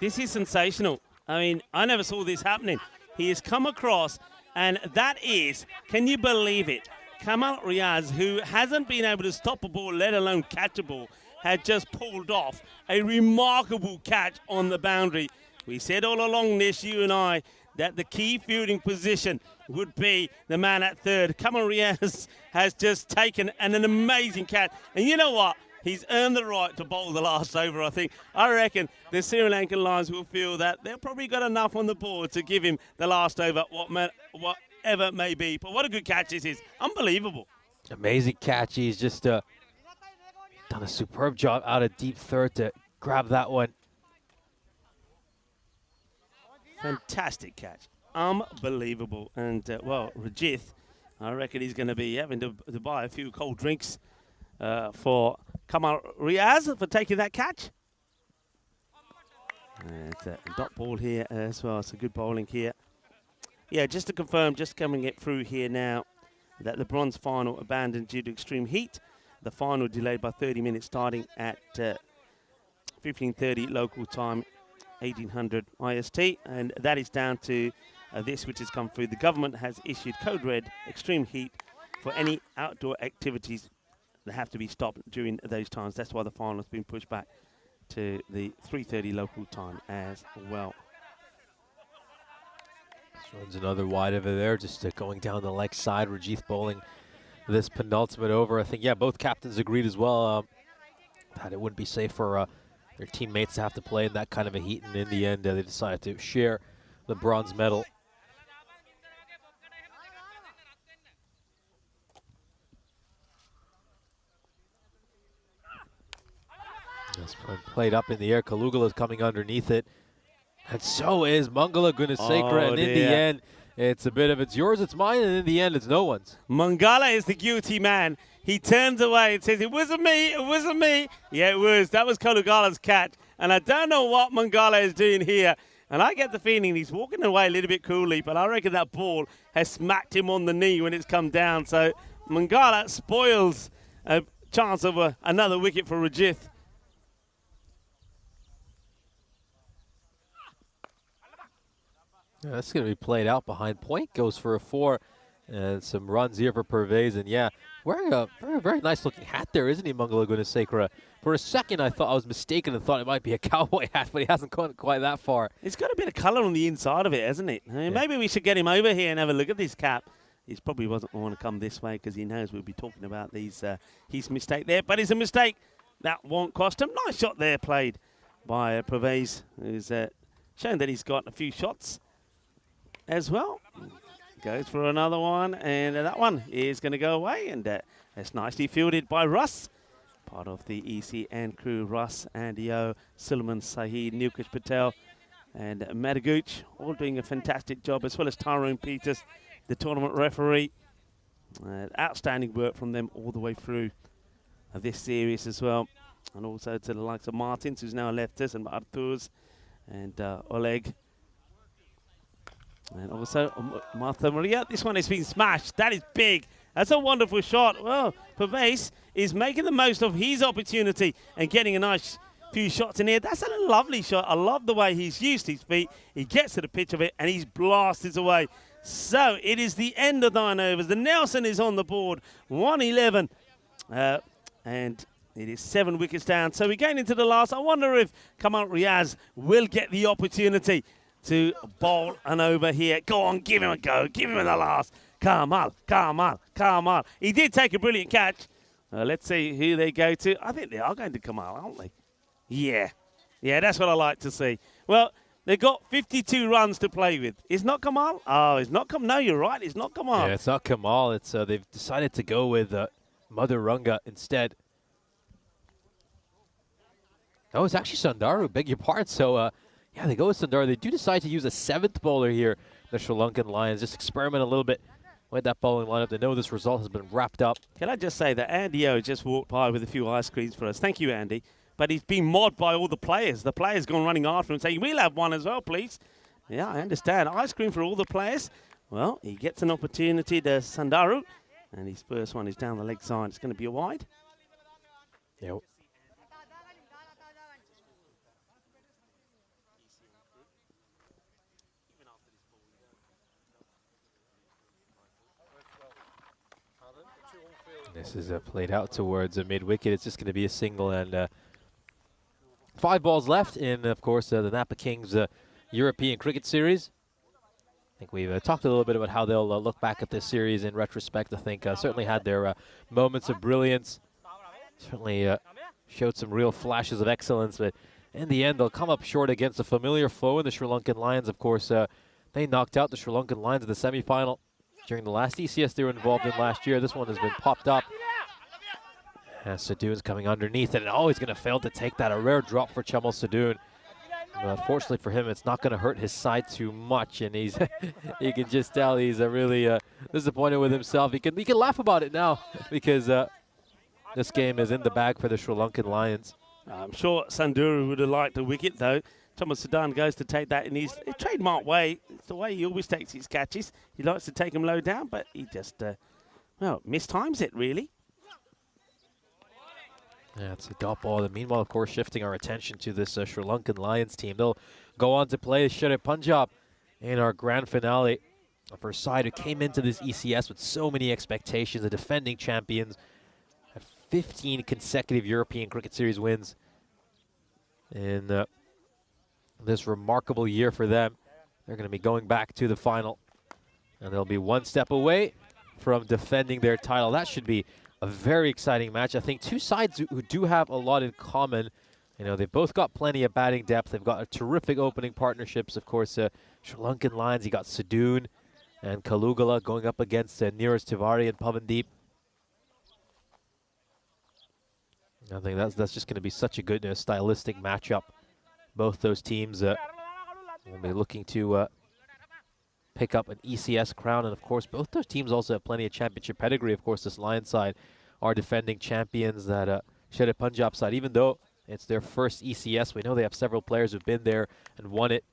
This is sensational. I mean, I never saw this happening. He has come across, and that is, can you believe it? Kamal Riaz, who hasn't been able to stop a ball, let alone catch a ball, had just pulled off a remarkable catch on the boundary. We said all along this, you and I, that the key fielding position would be the man at third. Kamal Riaz has just taken an amazing catch. And you know what? He's earned the right to bowl the last over, I think. I reckon the Sri Lankan Lions will feel that they've probably got enough on the board to give him the last over, whatever it may be. But what a good catch this is. Unbelievable. Amazing catch. He's just done a superb job out of deep third to grab that one. Fantastic catch. Unbelievable. And, well, Rajith, I reckon he's going to be having to buy a few cold drinks for Kamal Riaz for taking that catch. It's a dot ball here as well. So good bowling here. Yeah, just to confirm, just coming it through here now, that the bronze final abandoned due to extreme heat. The final delayed by 30 minutes starting at 15:30 local time, 1800 IST, and that is down to this which has come through. The government has issued code red, extreme heat, for any outdoor activities that have to be stopped during those times. That's why the final has been pushed back to the 3:30 local time as well. This one's another wide over there, just going down the leg side. Rajith bowling this penultimate over. I think, yeah, both captains agreed as well that it wouldn't be safe for their teammates to have to play in that kind of a heat, and in the end, they decided to share the bronze medal. This one played up in the air. Kalugala is coming underneath it. And so is Mangala Gunasekara. And in the end, it's a bit of it's yours, it's mine, and in the end, it's no one's. Mangala is the guilty man. He turns away and says, it wasn't me, it wasn't me. Yeah, it was. That was Kalugala's catch. And I don't know what Mangala is doing here. And I get the feeling he's walking away a little bit coolly, but I reckon that ball has smacked him on the knee when it's come down. So Mangala spoils a chance of another wicket for Rajith. Yeah, that's going to be played out behind point. Goes for a 4. And some runs here for Pervez. And yeah, wearing a very nice looking hat there, isn't he, Mangala Gunasekara? For a second, I thought I was mistaken and thought it might be a cowboy hat, but he hasn't gone quite that far. It's got a bit of colour on the inside of it, hasn't it? Maybe we should get him over here and have a look at this cap. He probably wasn't want to come this way because he knows we'll be talking about these his mistake there. But it's a mistake that won't cost him. Nice shot there played by Pervez, who's shown that he's got a few shots as well. Goes for another one, and that one is going to go away, and that's nicely fielded by Russ. Part of the ECN crew, Russ, Andy O, Suleiman Saeed, Nilkesh Patel, and Madagooch, all doing a fantastic job, as well as Tyrone Peters, the tournament referee. Outstanding work from them all the way through this series as well. And also to the likes of Martins, who's now left us, and Arturs, and Oleg. And also Martha Maria. This one has been smashed. That is big. That's a wonderful shot. Well, Pervez is making the most of his opportunity and getting a nice few shots in here. That's a lovely shot. I love the way he's used his feet. He gets to the pitch of it and he's blasted away. So it is the end of 9 overs. The Nelson is on the board, 111. And it is 7 wickets down. So we're going into the last. I wonder if Kamal Riaz will get the opportunity to bowl an over here. Go on, give him a go. Give him the last. Kamal. He did take a brilliant catch. Let's see who they go to. I think they are going to Kamal, aren't they? Yeah, that's what I like to see. Well, they've got 52 runs to play with. It's not Kamal? Oh, it's not Kamal. No, you're right. It's not Kamal. Yeah, it's not Kamal. It's they've decided to go with Madhuranga instead. Oh, it's actually Sundaru. Beg your pardon. So, yeah, they go with Sundaru. They do decide to use a 7th bowler here, the Sri Lankan Lions. Just experiment a little bit with that bowling lineup. They know this result has been wrapped up. Can I just say that Andy O just walked by with a few ice creams for us. Thank you, Andy. But he's been mobbed by all the players. The players gone running after him saying, we'll have one as well, please. Yeah, I understand. Ice cream for all the players. Well, he gets an opportunity to Sundaru. And his first one is down the leg side. It's going to be a wide. Yep. This is played out towards a mid-wicket. It's just going to be a single, and 5 balls left in, of course, the Napa Kings European Cricket Series. I think we've talked a little bit about how they'll look back at this series in retrospect. I think certainly had their moments of brilliance. Certainly showed some real flashes of excellence, but in the end, they'll come up short against a familiar foe in the Sri Lankan Lions. Of course, they knocked out the Sri Lankan Lions in the semi-final during the last ECS they were involved in last year. This one has been popped up. And Sadoon's coming underneath it, and he's going to fail to take that. A rare drop for Chamal Sadoon. But unfortunately for him, it's not going to hurt his side too much, and he's you can just tell he's really disappointed with himself. He can laugh about it now because this game is in the bag for the Sri Lankan Lions. I'm sure Sanduru would have liked the wicket, though. Thomas Sudan goes to take that in his trademark way. It's the way he always takes his catches. He likes to take them low down, but he just, mistimes it, really. Yeah, it's a dot ball. And meanwhile, of course, shifting our attention to this Sri Lankan Lions team. They'll go on to play Shere Punjab in our grand finale for a side who came into this ECS with so many expectations, the defending champions, had 15 consecutive European Cricket Series wins in this remarkable year for them. They're going to be going back to the final, and they'll be one step away from defending their title. That should be a very exciting match. I think two sides who do have a lot in common. You know, they've both got plenty of batting depth. They've got a terrific opening partnerships. Of course, Sri Lankan Lions, you got Sadoon and Kalugala going up against Neeraj Tiwari and Pavandeep. I think that's just going to be such a good stylistic matchup. Both those teams will be looking to pick up an ECS crown, and of course both those teams also have plenty of championship pedigree. Of course, this Lions side are defending champions. That Sher Punjab side, even though it's their first ECS, we know they have several players who've been there and won it,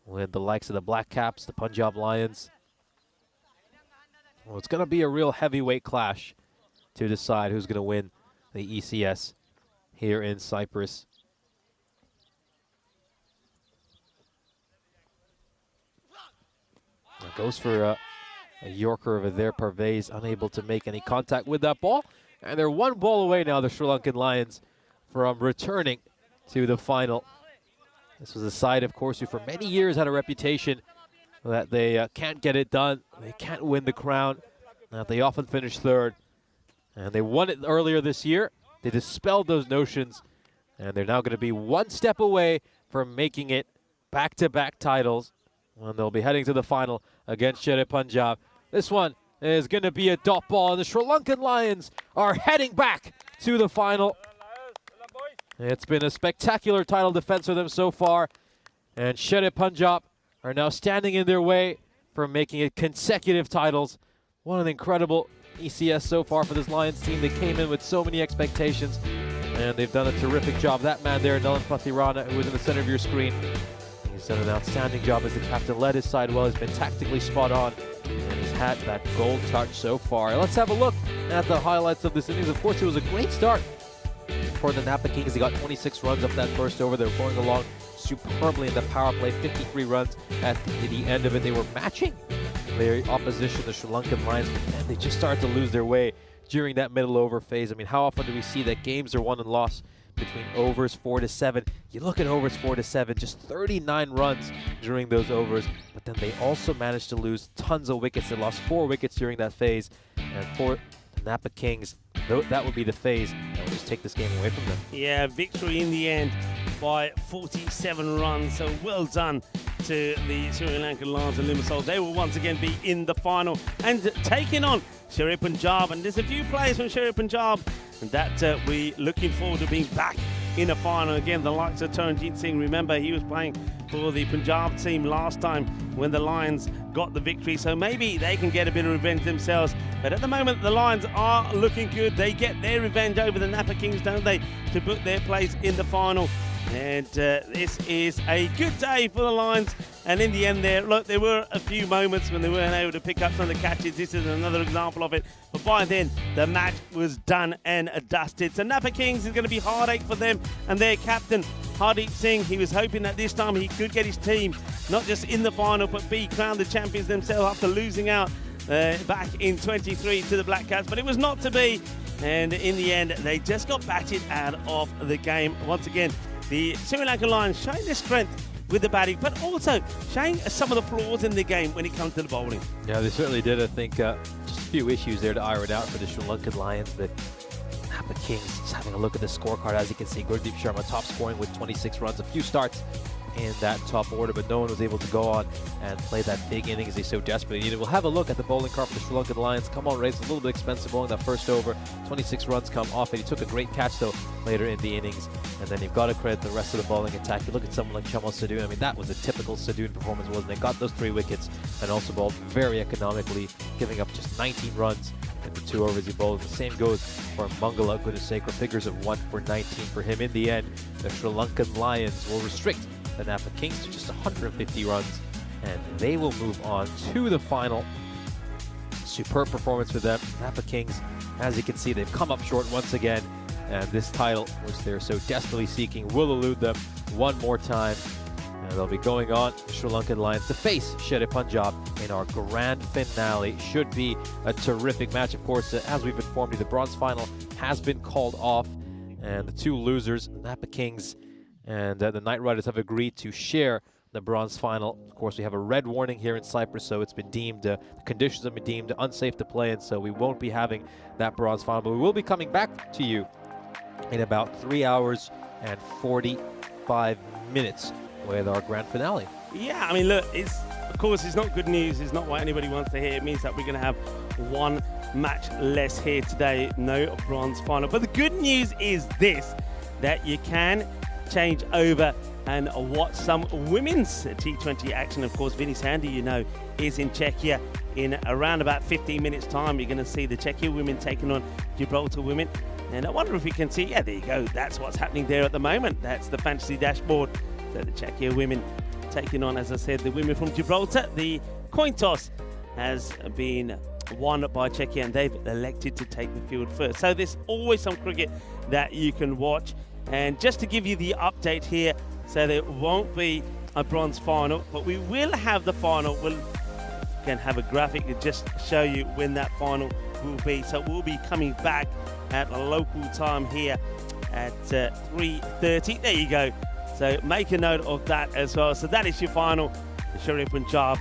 with the likes of the Black Caps, the Punjab Lions. Well, it's going to be a real heavyweight clash to decide who's going to win the ECS here in Cyprus. Goes for a Yorker over there. Parvez unable to make any contact with that ball. And they're one ball away now, the Sri Lankan Lions, from returning to the final. This was a side, of course, who for many years had a reputation that they can't get it done. They can't win the crown. They often finish third. And they won it earlier this year. They dispelled those notions. And they're now going to be one step away from making it back-to-back titles. And they'll be heading to the final against Sher Punjab. This one is going to be a dot ball, and the Sri Lankan Lions are heading back to the final. It's been a spectacular title defense for them so far, and Sher Punjab are now standing in their way for making it consecutive titles. What an incredible ECS so far for this Lions team. They came in with so many expectations, and they've done a terrific job. That man there, Nalan Pathirana, who is in the center of your screen, he's done an outstanding job as the captain, led his side well. He's been tactically spot on, and he's had that gold touch so far. Let's have a look at the highlights of this innings. Of course, it was a great start for the Napa Kings. They got 26 runs up that first over. They were going along superbly in the power play, 53 runs at the end of it. They were matching their opposition, the Sri Lankan Lions, and they just started to lose their way during that middle over phase. I mean, how often do we see that games are won and lost between overs 4 to 7? You look at overs 4 to 7, just 39 runs during those overs, but then they also managed to lose tons of wickets. They lost 4 wickets during that phase, and for the Napa Kings, that would be the phase that would just take this game away from them. Yeah, victory in the end by 47 runs, so well done to the Sri Lankan Lions and Limassol. They will once again be in the final and taking on Sher Punjab, and there's a few players from Sher Punjab that we're looking forward to being back in the final again. The likes of Taranjit Singh, remember he was playing for the Punjab team last time when the Lions got the victory, so maybe they can get a bit of revenge themselves. But at the moment the Lions are looking good. They get their revenge over the Napa Kings, don't they, to book their place in the final. And this is a good day for the Lions. And in the end there, look, there were a few moments when they weren't able to pick up some of the catches. This is another example of it. But by then, the match was done and dusted. So Napa Kings is going to be heartache for them. And their captain, Hardeep Singh, he was hoping that this time he could get his team not just in the final, but be crowned the champions themselves after losing out back in 23 to the Black Caps. But it was not to be. And in the end, they just got batted out of the game. Once again, the Sri Lankan Lions showing their strength with the batting, but also showing some of the flaws in the game when it comes to the bowling. Yeah, they certainly did. I think just a few issues there to iron out for the Sri Lankan Lions. But Napa Kings, just having a look at the scorecard, as you can see, Gurdeep Sharma top scoring with 26 runs, a few starts in that top order, but no one was able to go on and play that big innings they so desperately needed. We'll have a look at the bowling card for the Sri Lankan Lions. Come on, Race, a little bit expensive bowling that first over. 26 runs come off it. He took a great catch, though, later in the innings. And then you've got to credit the rest of the bowling attack. You look at someone like Chamal Sadoon. I mean, that was a typical Sadoon performance, wasn't it? Got those 3 wickets and also bowled very economically, giving up just 19 runs in the 2 overs he bowled. The same goes for Mangala Gunasekara. Figures of 1 for 19 for him. In the end, the Sri Lankan Lions will restrict the Napa Kings to just 150 runs, and they will move on to the final. Superb performance for them. Napa Kings, as you can see, they've come up short once again, and this title, which they're so desperately seeking, will elude them one more time. And they'll be going on Sri Lankan Lions to face Shere Punjab in our grand finale. Should be a terrific match. Of course, as we've informed you, the bronze final has been called off, and the two losers, Napa Kings and the Knight Riders, have agreed to share the bronze final. Of course, we have a red warning here in Cyprus, so it's been deemed, the conditions have been deemed unsafe to play, and so we won't be having that bronze final. But we will be coming back to you in about 3 hours and 45 minutes with our grand finale. Yeah, I mean, look, of course, it's not good news. It's not what anybody wants to hear. It means that we're going to have one match less here today. No bronze final. But the good news is this, that you can change over and watch some women's T20 action. Of course, Vinny Sandy, you know, is in Czechia in around about 15 minutes time. You're going to see the Czechia women taking on Gibraltar women. And I wonder if we can see, yeah, there you go. That's what's happening there at the moment. That's the fantasy dashboard. So the Czechia women taking on, as I said, the women from Gibraltar. The coin toss has been won by Czechia, and they've elected to take the field first. So there's always some cricket that you can watch. And just to give you the update here, so there won't be a bronze final, but we will have the final. We can have a graphic to just show you when that final will be. So we'll be coming back at a local time here at 3:30. There you go. So make a note of that as well. So that is your final. The Shere Punjab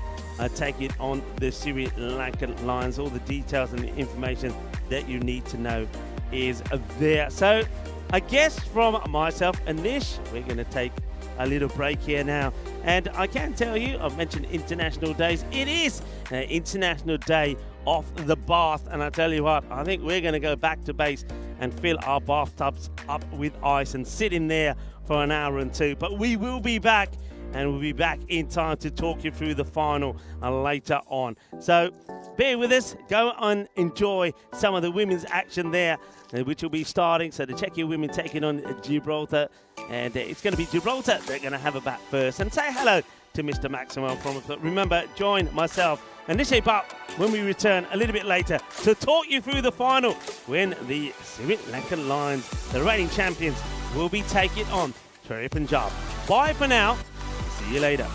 take it on the Sri Lankan Lions. All the details and the information that you need to know is there. So I guess from myself and Nish, we're going to take a little break here now. And I can tell you, I've mentioned international days. It is an International Day of the Bath. And I tell you what, I think we're going to go back to base and fill our bathtubs up with ice and sit in there for an hour and two. But we will be back, and we'll be back in time to talk you through the final later on. So bear with us, go and enjoy some of the women's action there, which will be starting. So the Czechia women taking on Gibraltar, and it's going to be Gibraltar they're going to have a bat first. And say hello to Mr. Maximo from us. But remember, join myself and Nish Bhatt when we return a little bit later to talk you through the final, when the Sri Lankan Lions, the reigning champions, will be taking on Shere Punjab. Bye for now. See you later.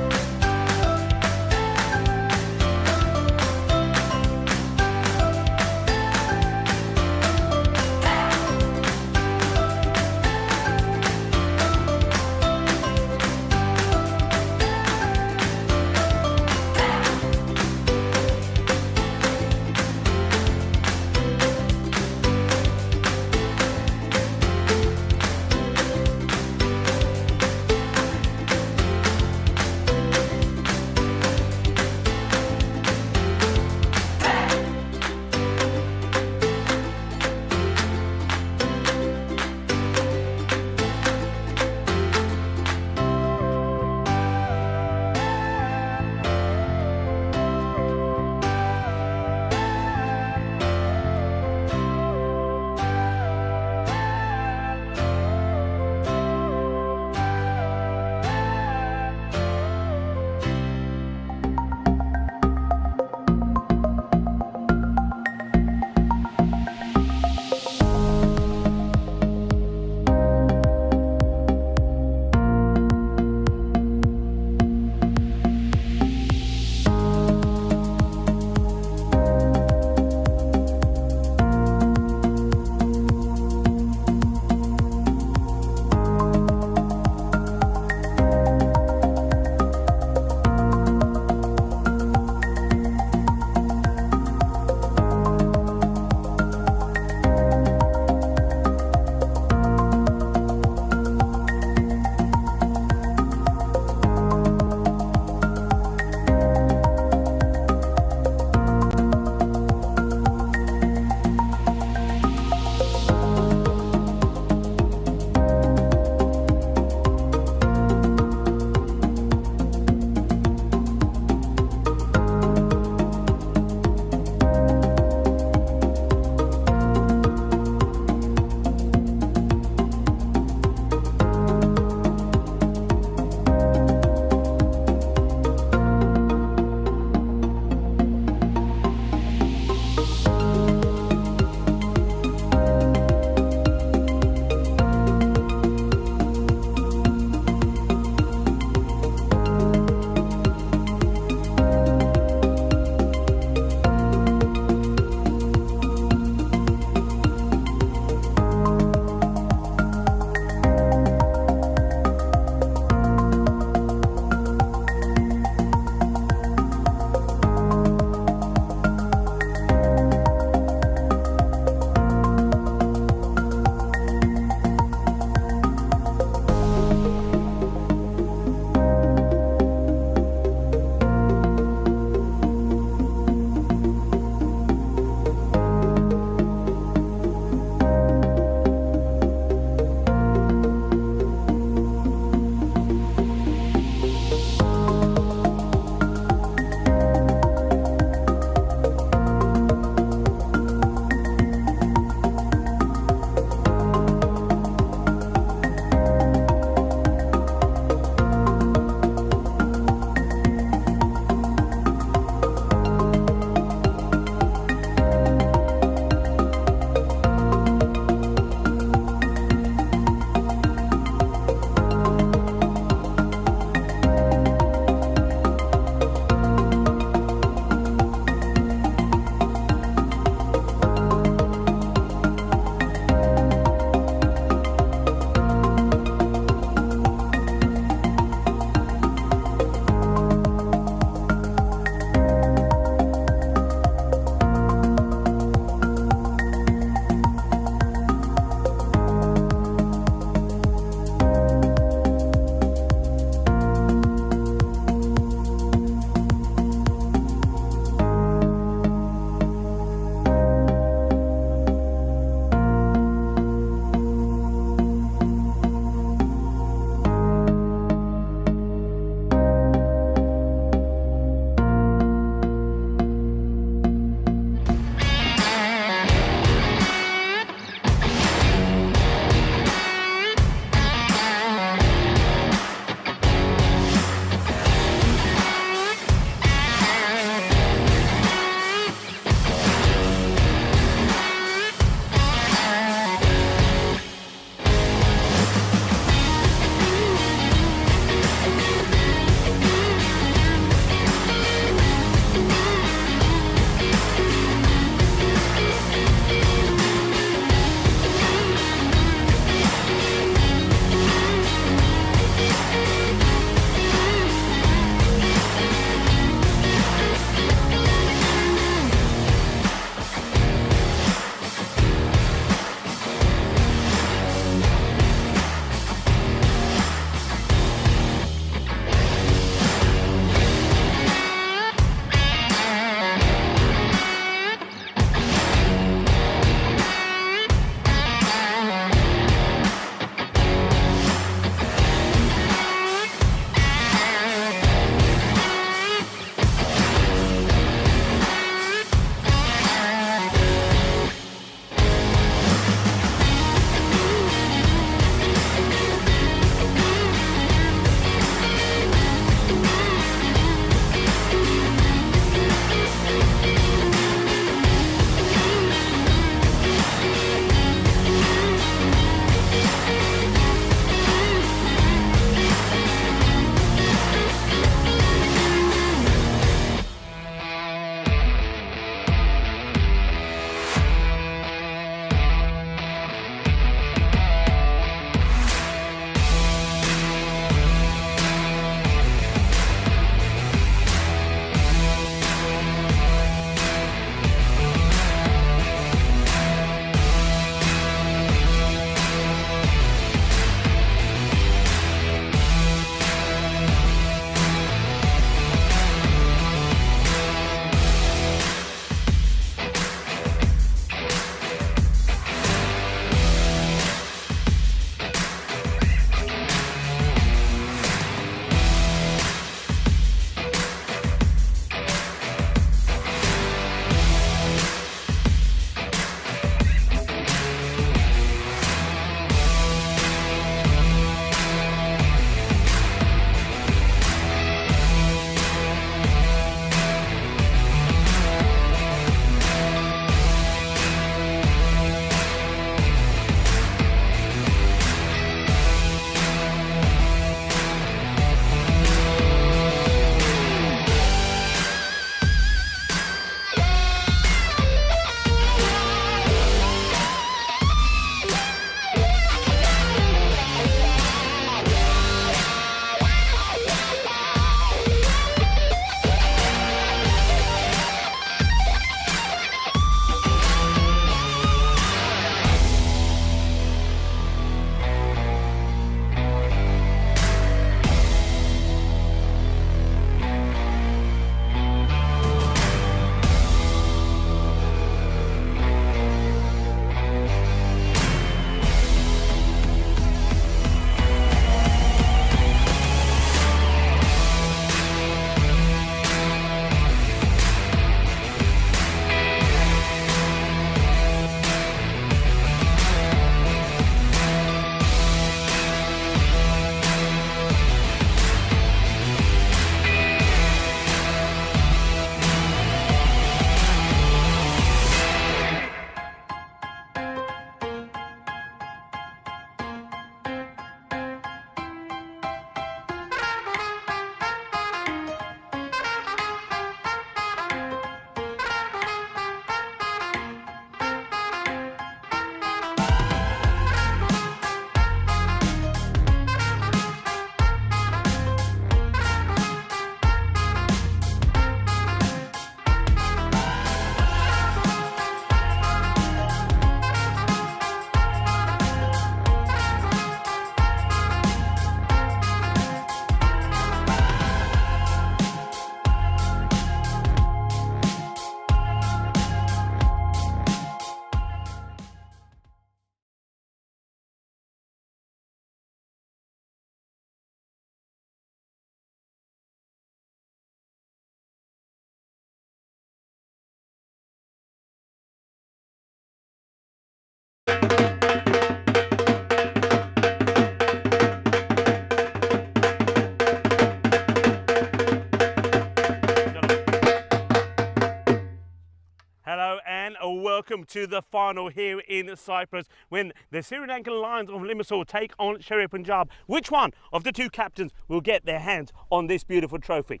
welcome to the final here in Cyprus when the Sri Lankan Lions of Limassol take on Sher Punjab. Which one of the two captains will get their hands on this beautiful trophy?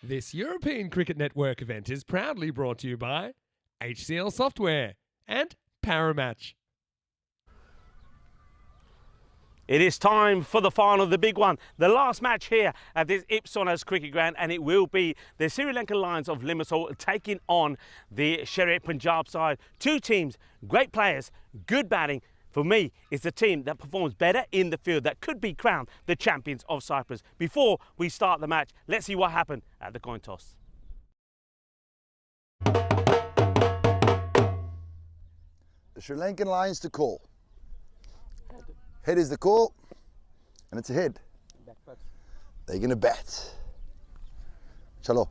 This European Cricket Network event is proudly brought to you by HCL Software and Paramatch. It is time for the final, the big one, the last match here at this Ipsonas cricket ground, and it will be the Sri Lankan Lions of Limassol taking on the Sher Punjab side. Two teams, great players, good batting. For me, it's the team that performs better in the field that could be crowned the champions of Cyprus. Before we start the match, let's see what happened at the coin toss. The Sri Lankan Lions to call. Head is the call, and it's a head. They're going to bat. Chalo.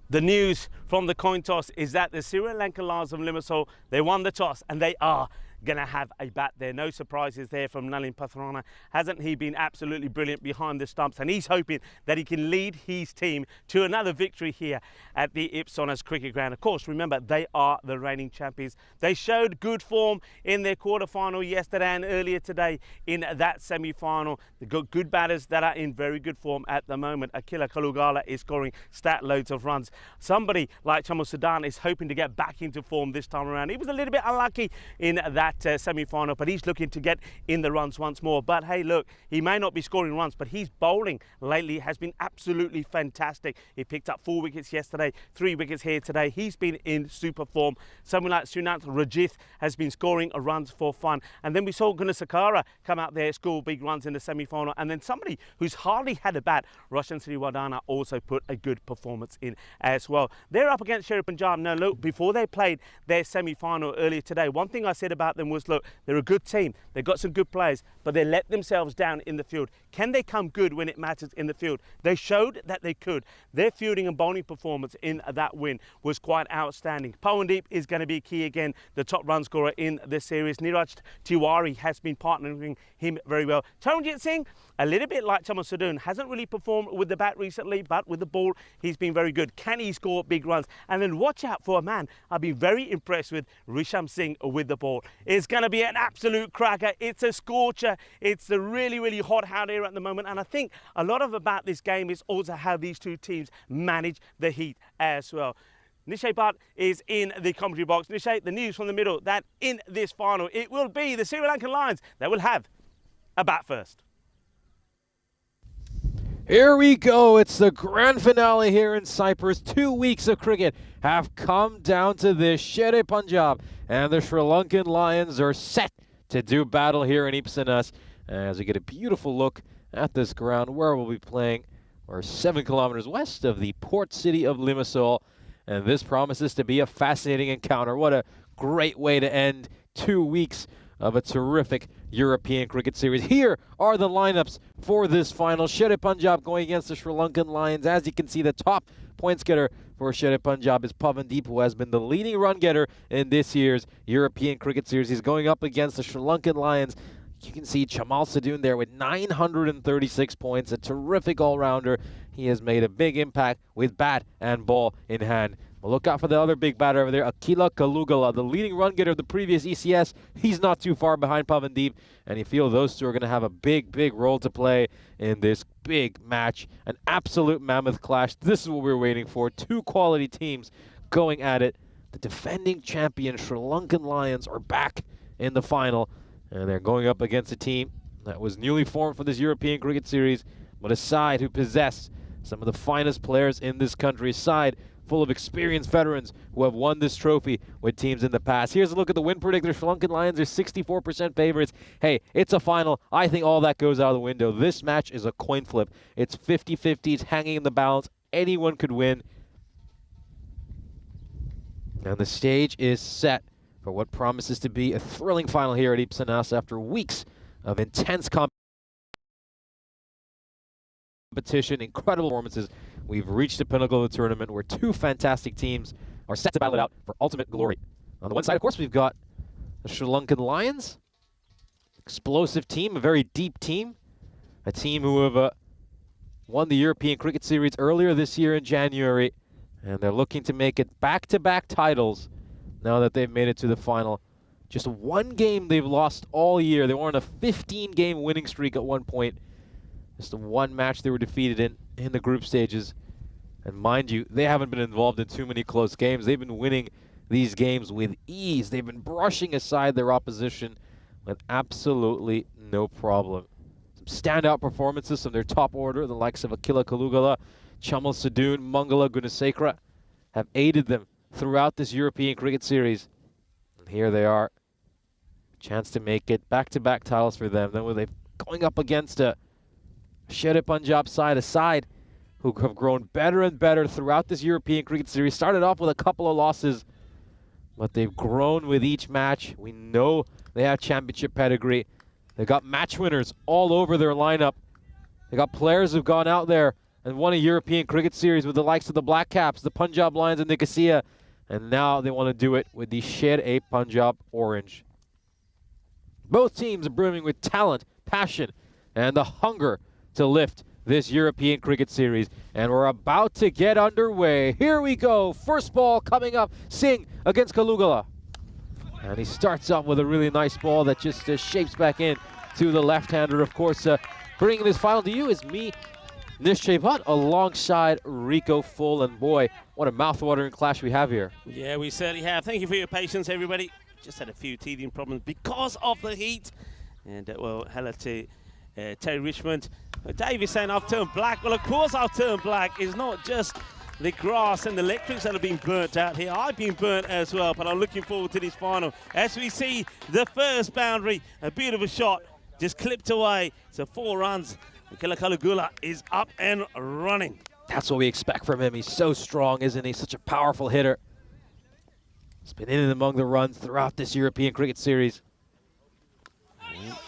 The news from the coin toss is that the Sri Lankan Lions of Limassol, they won the toss and they are going to have a bat there. No surprises there from Nalin Pathrana. Hasn't he been absolutely brilliant behind the stumps? And he's hoping that he can lead his team to another victory here at the Ipsonas cricket ground. Of course, remember, they are the reigning champions. They showed good form in their quarter-final yesterday and earlier today in that semi-final. They've got good batters that are in very good form at the moment. Akila Kalugala is scoring stat loads of runs. Somebody like Chamal Sudan is hoping to get back into form this time around. He was a little bit unlucky in that semi-final, but he's looking to get in the runs once more. But hey, look, he may not be scoring runs, but his bowling lately has been absolutely fantastic. He picked up 4 wickets yesterday, 3 wickets here today. He's been in super form. Someone like Sunant Rajith has been scoring runs for fun. And then we saw Gunasakara come out there, score big runs in the semi-final. And then somebody who's hardly had a bat, Roshan Sriwadana, also put a good performance in as well. They're up against Sher Punjab. Now look, before they played their semi-final earlier today, one thing I said about them was, look, they're a good team. They've got some good players, but they let themselves down in the field. Can they come good when it matters in the field? They showed that they could. Their fielding and bowling performance in that win was quite outstanding. Pawandeep is going to be key again, the top run scorer in this series. Niraj Tiwari has been partnering him very well. Taranjit Singh, a little bit like Chamal Sudan, hasn't really performed with the bat recently, but with the ball, he's been very good. Can he score big runs? And then watch out for a man I've been very impressed with, Risham Singh with the ball. It's going to be an absolute cracker. It's a scorcher. It's a really, really hot out here at the moment. And I think a lot of about this game is also how these two teams manage the heat as well. Nishay Bhatt is in the commentary box. Nishay, the news from the middle that in this final, it will be the Sri Lankan Lions that will have a bat first. Here we go. It's the grand finale here in Cyprus. 2 weeks of cricket have come down to this. Sher Punjab and the Sri Lankan Lions are set to do battle here in Ipsonas as we get a beautiful look at this ground where we'll be playing. We're 7 kilometers west of the port city of Limassol, and this promises to be a fascinating encounter. What a great way to end 2 weeks of a terrific European cricket series. Here are the lineups for this final. Sher Punjab going against the Sri Lankan Lions. As you can see, the top points getter for Sher Punjab is Pawandeep, who has been the leading run getter in this year's European cricket series. He's going up against the Sri Lankan Lions. You can see Chamal Sudan there with 936 points, a terrific all-rounder. He has made a big impact with bat and ball in hand. Well, look out for the other big batter over there, Akila Kalugala, the leading run getter of the previous ECS. He's not too far behind Pawandeep, and you feel those two are going to have a big, big role to play in this big match. An absolute mammoth clash. This is what we're waiting for. Two quality teams going at it. The defending champion Sri Lankan Lions are back in the final, and they're going up against a team that was newly formed for this European cricket series, but a side who possessed some of the finest players in this country, a side full of experienced veterans who have won this trophy with teams in the past. Here's a look at the win predictor. Sri Lankan Lions are 64% favorites. Hey, it's a final. I think all that goes out of the window. This match is a coin flip. It's 50-50. It's hanging in the balance. Anyone could win. And the stage is set for what promises to be a thrilling final here at Ipsanas after weeks of intense competition, incredible performances. We've reached the pinnacle of the tournament where two fantastic teams are set to battle it out for ultimate glory. On the one side, of course, we've got the Sri Lankan Lions, explosive team, a very deep team, a team who have won the European Cricket Series earlier this year in January, and they're looking to make it back-to-back titles now that they've made it to the final. Just one game they've lost all year. They were on a 15-game winning streak at one point. Just the one match they were defeated in the group stages. And mind you, they haven't been involved in too many close games. They've been winning these games with ease. They've been brushing aside their opposition with absolutely no problem. Some standout performances from their top order, the likes of Akila Kalugala, Chamal Sadoon, Mangala Gunasekara, have aided them throughout this European Cricket Series. And here they are. Chance to make it back-to-back titles for them. Then they're going up against a Sher Punjab side, a side who have grown better and better throughout this European Cricket Series. Started off with a couple of losses, but they've grown with each match. We know they have championship pedigree. They've got match winners all over their lineup. They got players who've gone out there and won a European Cricket Series with the likes of the Black Caps, the Punjab Lions, and the Nicosia. And now they want to do it with the Sher Punjab Orange. Both teams are brimming with talent, passion, and the hunger to lift this European Cricket Series. And we're about to get underway. Here we go. First ball coming up. Singh against Kalugala. And he starts off with a really nice ball that just shapes back in to the left-hander. Of course, bringing this final to you is me, Nishay Bhatt, alongside Rico Full. And boy, what a mouth-watering clash we have here. Yeah, we certainly have. Thank you for your patience, everybody. Just had a few teething problems because of the heat. And, well, hello to Terry Richmond. Dave is saying I've turned black. Well, of course I've turned black. It's not just the grass and the electrics that have been burnt out here. I've been burnt as well, but I'm looking forward to this final. As we see the first boundary, a beautiful shot, just clipped away. So 4 runs. Akila Kalugala is up and running. That's what we expect from him. He's so strong, isn't he? Such a powerful hitter. He's been in and among the runs throughout this European Cricket Series.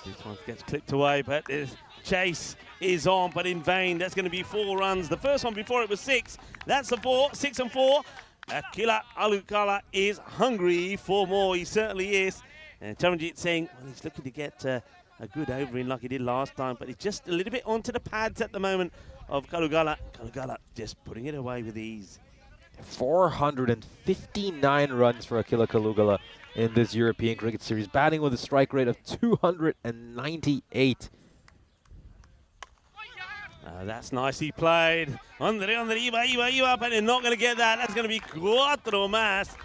This one gets clipped away, but the chase is on, but in vain. That's going to be 4 runs. The first one before it was 6. That's the 4, 6 and 4. Akila Kalugala is hungry for more. He certainly is. And Charanjit Singh, well, he's looking to get a good over in like he did last time, but he's just a little bit onto the pads at the moment of Kalugala. Kalugala just putting it away with ease. 459 runs for Akila Kalugala in this European Cricket Series, batting with a strike rate of 298. That's nicely played. Iba, but they're not going to get that. That's going to be 4 más.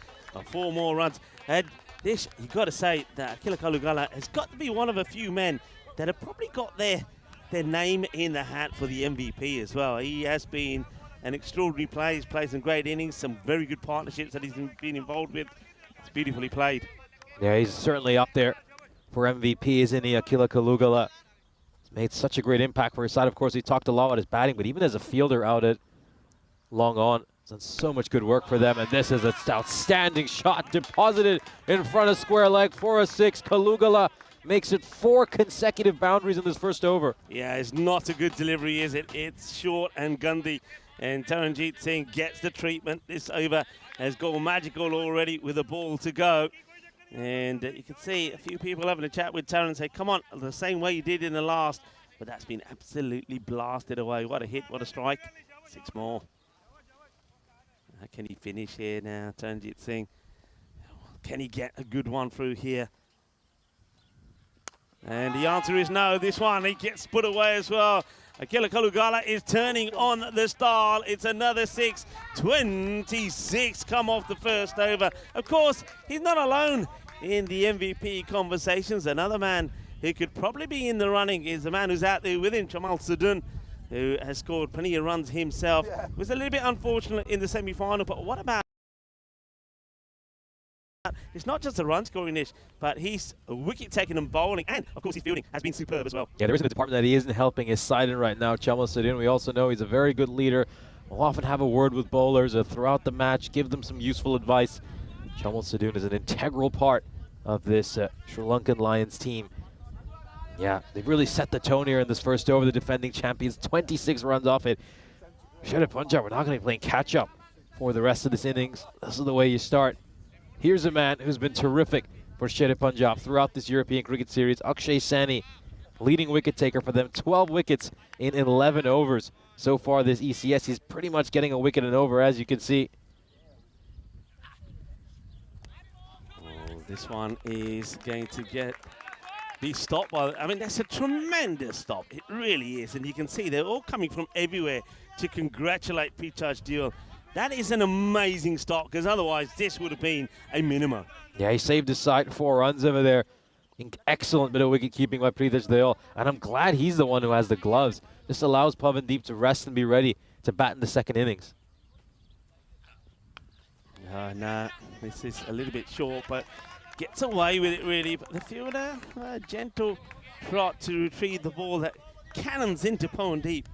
4 more runs. And this, you've got to say that Akila Kalugala has got to be one of a few men that have probably got their name in the hat for the MVP as well. He has been an extraordinary player. He's played some great innings, some very good partnerships that he's been involved with. It's beautifully played. Yeah, he's certainly up there for MVP, isn't he, Akila Kalugala? He's made such a great impact for his side. Of course, he talked a lot about his batting, but even as a fielder out at long on, he's done so much good work for them. And this is an outstanding shot deposited in front of square leg for a 6. Kalugala makes it 4 consecutive boundaries in this first over. Yeah, it's not a good delivery, is it? It's short and gundy. And Charanjit Singh gets the treatment. This over has gone magical already with a ball to go. And you can see a few people having a chat with Taran and say, come on, the same way you did in the last. But that's been absolutely blasted away. What a hit, what a strike. 6 more. How can he finish here now, Charanjit Singh? Can he get a good one through here? And the answer is no. This one, he gets put away as well. Akila Kalugala is turning on the style. It's another 6. 26 come off the first over. Of course, he's not alone in the MVP conversations. Another man who could probably be in the running is the man who's out there with him, Chamal Sadoon, who has scored plenty of runs himself. Yeah. Was a little bit unfortunate in the semi-final, but what about... It's not just a run-scoring dish, but he's wicket-taking and bowling, and, of course, his fielding has been superb as well. Yeah, there isn't a department that he isn't helping his side in right now, Chamal Sadoon. We also know he's a very good leader. Will often have a word with bowlers throughout the match, give them some useful advice. Chamal Sadoon is an integral part of this Sri Lankan Lions team. Yeah, they've really set the tone here in this first over. The defending champions, 26 runs off it. Shere Punjab, we're not going to be playing catch-up for the rest of this innings. This is the way you start. Here's a man who's been terrific for Shere Punjab throughout this European Cricket Series. Akshay Sani, leading wicket taker for them. 12 wickets in 11 overs so far this ECS. He's pretty much getting a wicket and over, as you can see. Oh, this one is going to be stopped by, I mean, that's a tremendous stop. It really is. And you can see they're all coming from everywhere to congratulate Pichaj Deol. That is an amazing stop, because otherwise this would have been a minimum. Yeah, he saved his side, 4 runs over there. Excellent bit of wicket keeping by Prithaj Deol. And I'm glad he's the one who has the gloves. This allows Pavandeep to rest and be ready to bat in the second innings. No, this is a little bit short, but gets away with it really. But the fielder, a gentle trot to retrieve the ball that cannons into Pawandeep.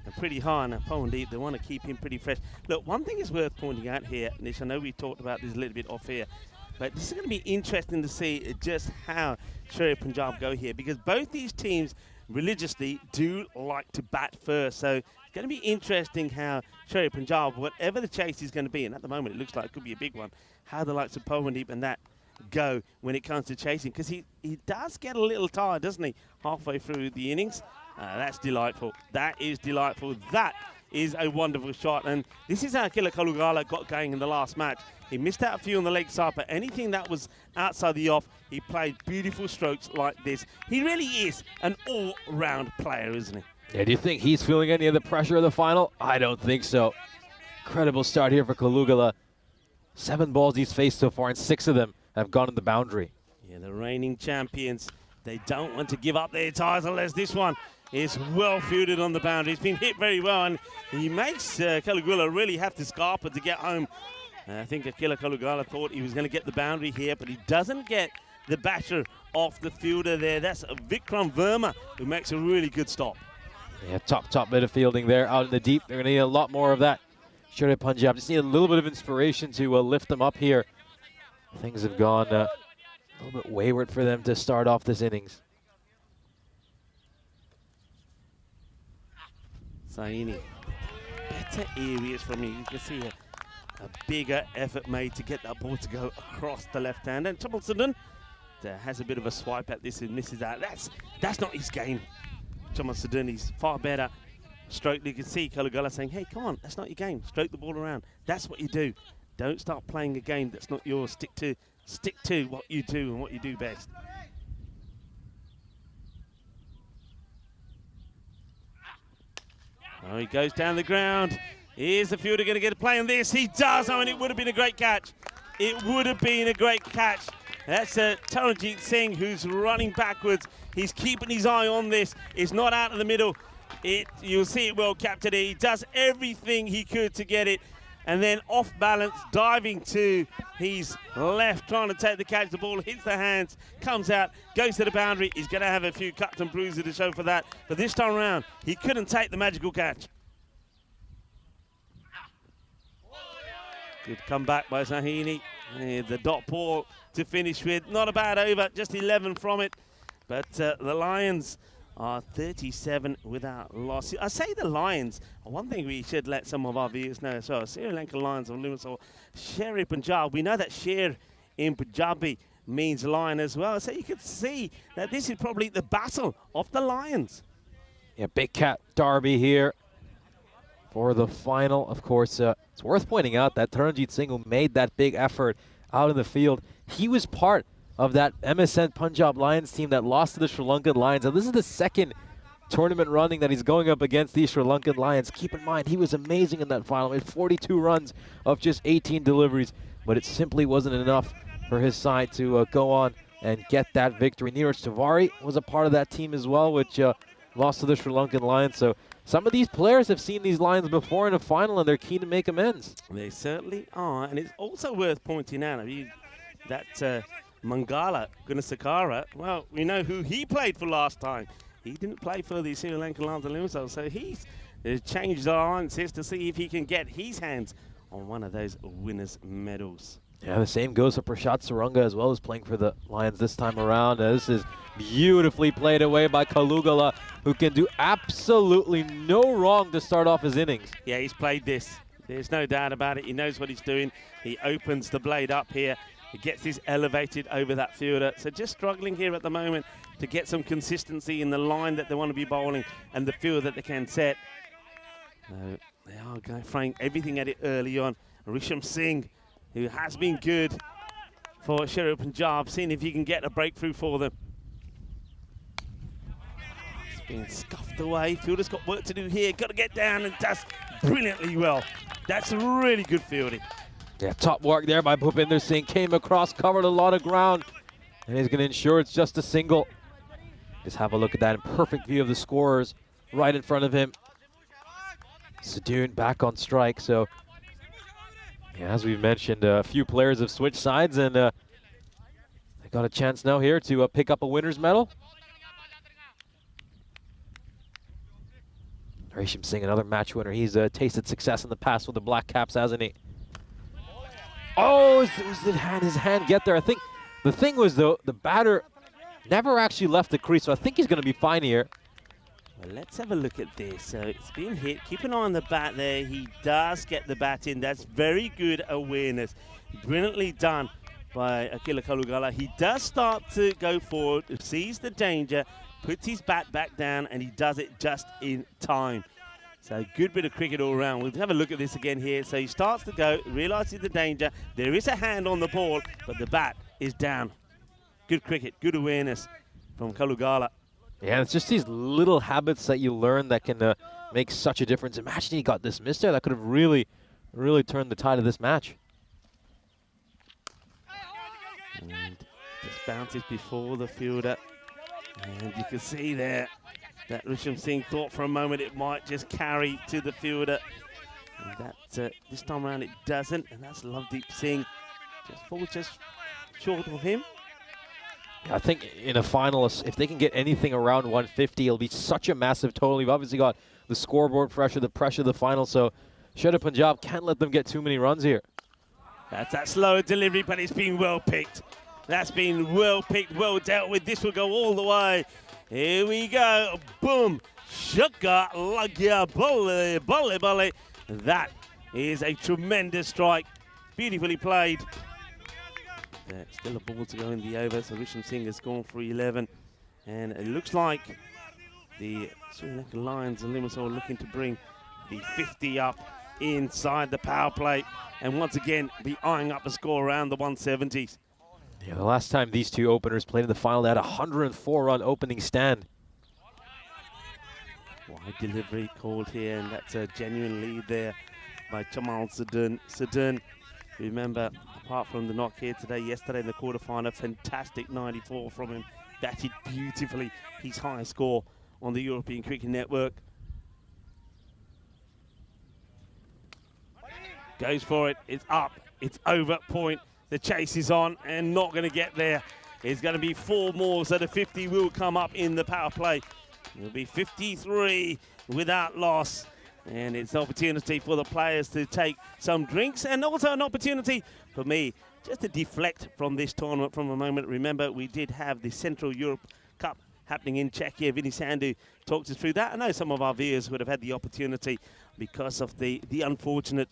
And pretty high on Pawandeep. They want to keep him pretty fresh. Look, one thing is worth pointing out here, Nish, I know we talked about this a little bit off here, but this is going to be interesting to see just how Shere Punjab go here, because both these teams religiously do like to bat first. So it's going to be interesting how Shere Punjab, whatever the chase is going to be, and at the moment it looks like it could be a big one, how the likes of Pawandeep and that go when it comes to chasing, because he does get a little tired, doesn't he, halfway through the innings. That's delightful. That is delightful. That is a wonderful shot. And this is how Akila Kalugala got going in the last match. He missed out a few on the leg side, but anything that was outside the off, he played beautiful strokes like this. He really is an all-round player, isn't he? Yeah, do you think he's feeling any of the pressure of the final? I don't think so. Incredible start here for Kalugala. 7 balls he's faced so far, and 6 of them have gone in the boundary. Yeah, the reigning champions, they don't want to give up their title, as this one is well fielded on the boundary. He's been hit very well, and he makes Kalugala really have to scarper to get home. I think Akila Kalugala thought he was going to get the boundary here, but he doesn't get the batter off the fielder there. That's Vikram Verma, who makes a really good stop. Yeah, top bit of fielding there out in the deep. They're going to need a lot more of that. Shere Punjab just need a little bit of inspiration to lift them up here. Things have gone a little bit wayward for them to start off this innings. Saini, better areas from you. You can see a bigger effort made to get that ball to go across the left hand. And Chamal Sadoon has a bit of a swipe at this and misses out. That's not his game. Chamal Sadoon, he's far better. Stroke, you can see Kalugala saying, hey, come on, that's not your game. Stroke the ball around. That's what you do. Don't start playing a game that's not yours. Stick to what you do and what you do best. Oh, he goes down the ground. Is the fielder going to get a play on this? He does. I mean, it would have been a great catch. It would have been a great catch. That's Taranjeet Singh, who's running backwards. He's keeping his eye on this. It's not out of the middle. You'll see it well captured. He does everything he could to get it. And then off balance, diving to his left, trying to take the catch. The ball hits the hands, comes out, goes to the boundary. He's going to have a few cuts and bruises to show for that. But this time around, he couldn't take the magical catch. Good comeback by Sahini. The dot ball to finish with. Not a bad over, just 11 from it. But the Lions are 37 without loss. I say the Lions. One thing we should let some of our viewers know as well. Sri Lanka Lions of Limassol, Shere Punjab. We know that Sher in Punjabi means lion as well. So you can see that this is probably the battle of the Lions. Yeah, big cat derby here for the final. Of course, it's worth pointing out that Taranjeet Singh, who made that big effort out in the field, he was part of that MSN Punjab Lions team that lost to the Sri Lankan Lions. And this is the second tournament running that he's going up against these Sri Lankan Lions. Keep in mind, he was amazing in that final. He had 42 runs of just 18 deliveries, but it simply wasn't enough for his side to go on and get that victory. Neeraj Tiwari was a part of that team as well, which lost to the Sri Lankan Lions. So some of these players have seen these Lions before in a final, and they're keen to make amends. They certainly are. And it's also worth pointing out that Mangala Gunasakara, well, we know who he played for last time. He didn't play for the Sri Lankan Lions of Limassol, so he's changed alliances to see if he can get his hands on one of those winners' medals. Yeah, the same goes for Prashad Sarunga as well, as playing for the Lions this time around. This is beautifully played away by Kalugala, who can do absolutely no wrong to start off his innings. Yeah, he's played this. There's no doubt about it. He knows what he's doing. He opens the blade up here. He gets this elevated over that fielder. So just struggling here at the moment to get some consistency in the line that they want to be bowling and the field that they can set. They are throwing everything at it early on. Risham Singh, who has been good for Sher Punjab, seeing if he can get a breakthrough for them. It's been scuffed away. Fielder's got work to do here. Got to get down and does brilliantly well. That's really good fielding. Yeah, top work there by Bhupinder Singh. Came across, covered a lot of ground, and he's going to ensure it's just a single. Just have a look at that in perfect view of the scorers right in front of him. Sadoon back on strike, so yeah, as we've mentioned, a few players have switched sides, and they got a chance now here to pick up a winner's medal. Resham Singh, another match winner. He's tasted success in the past with the Black Caps, hasn't he? Oh, did his hand get there? I think the thing was, though, the batter never actually left the crease, so I think he's going to be fine here. Well, let's have a look at this. So it's been hit. Keep an eye on the bat there. He does get the bat in. That's very good awareness. Brilliantly done by Akila Kalugala. He does start to go forward, sees the danger, puts his bat back down, and he does it just in time. So good bit of cricket all around. We'll have a look at this again here. So he starts to go, realises the danger. There is a hand on the ball, but the bat is down. Good cricket, good awareness from Kalugala. Yeah, it's just these little habits that you learn that can make such a difference. Imagine he got this missed there. That could have really, really turned the tide of this match. And just bounces before the fielder. And you can see there that Risham Singh thought for a moment it might just carry to the fielder. And that this time around it doesn't. And that's Lovedeep Singh. Just falls just short of him. I think in a final, if they can get anything around 150, it'll be such a massive total. You've obviously got the scoreboard pressure, the pressure of the final, so Sher Punjab can't let them get too many runs here. That's that slower delivery, but it's been well picked. That's been well picked, well dealt with. This will go all the way. Here we go. Boom. Shukka Lagya Bolle, Bolle, Bolle. That is a tremendous strike. Beautifully played. Still a ball to go in the over, so Risham Singh has gone for 11. And it looks like the Sri Lankan Lions and Limassol looking to bring the 50 up inside the power play. And once again, be eyeing up a score around the 170s. Yeah, the last time these two openers played in the final, they had a 104-run opening stand. Wide delivery called here, and that's a genuine lead there by Chamal Sadoon. Sadoon, remember, apart from the knock here today, yesterday in the quarterfinal, fantastic 94 from him. Batted beautifully, his highest score on the European Cricket Network. Goes for it, it's up, it's over, point. The chase is on and not going to get there. It's going to be 4 more, so the 50 will come up in the power play. It'll be 53 without loss. And it's an opportunity for the players to take some drinks, and also an opportunity for me just to deflect from this tournament from a moment. Remember, we did have the Central Europe Cup happening in Czechia. Vinny Sandu talked us through that. I know some of our viewers would have had the opportunity because of the unfortunate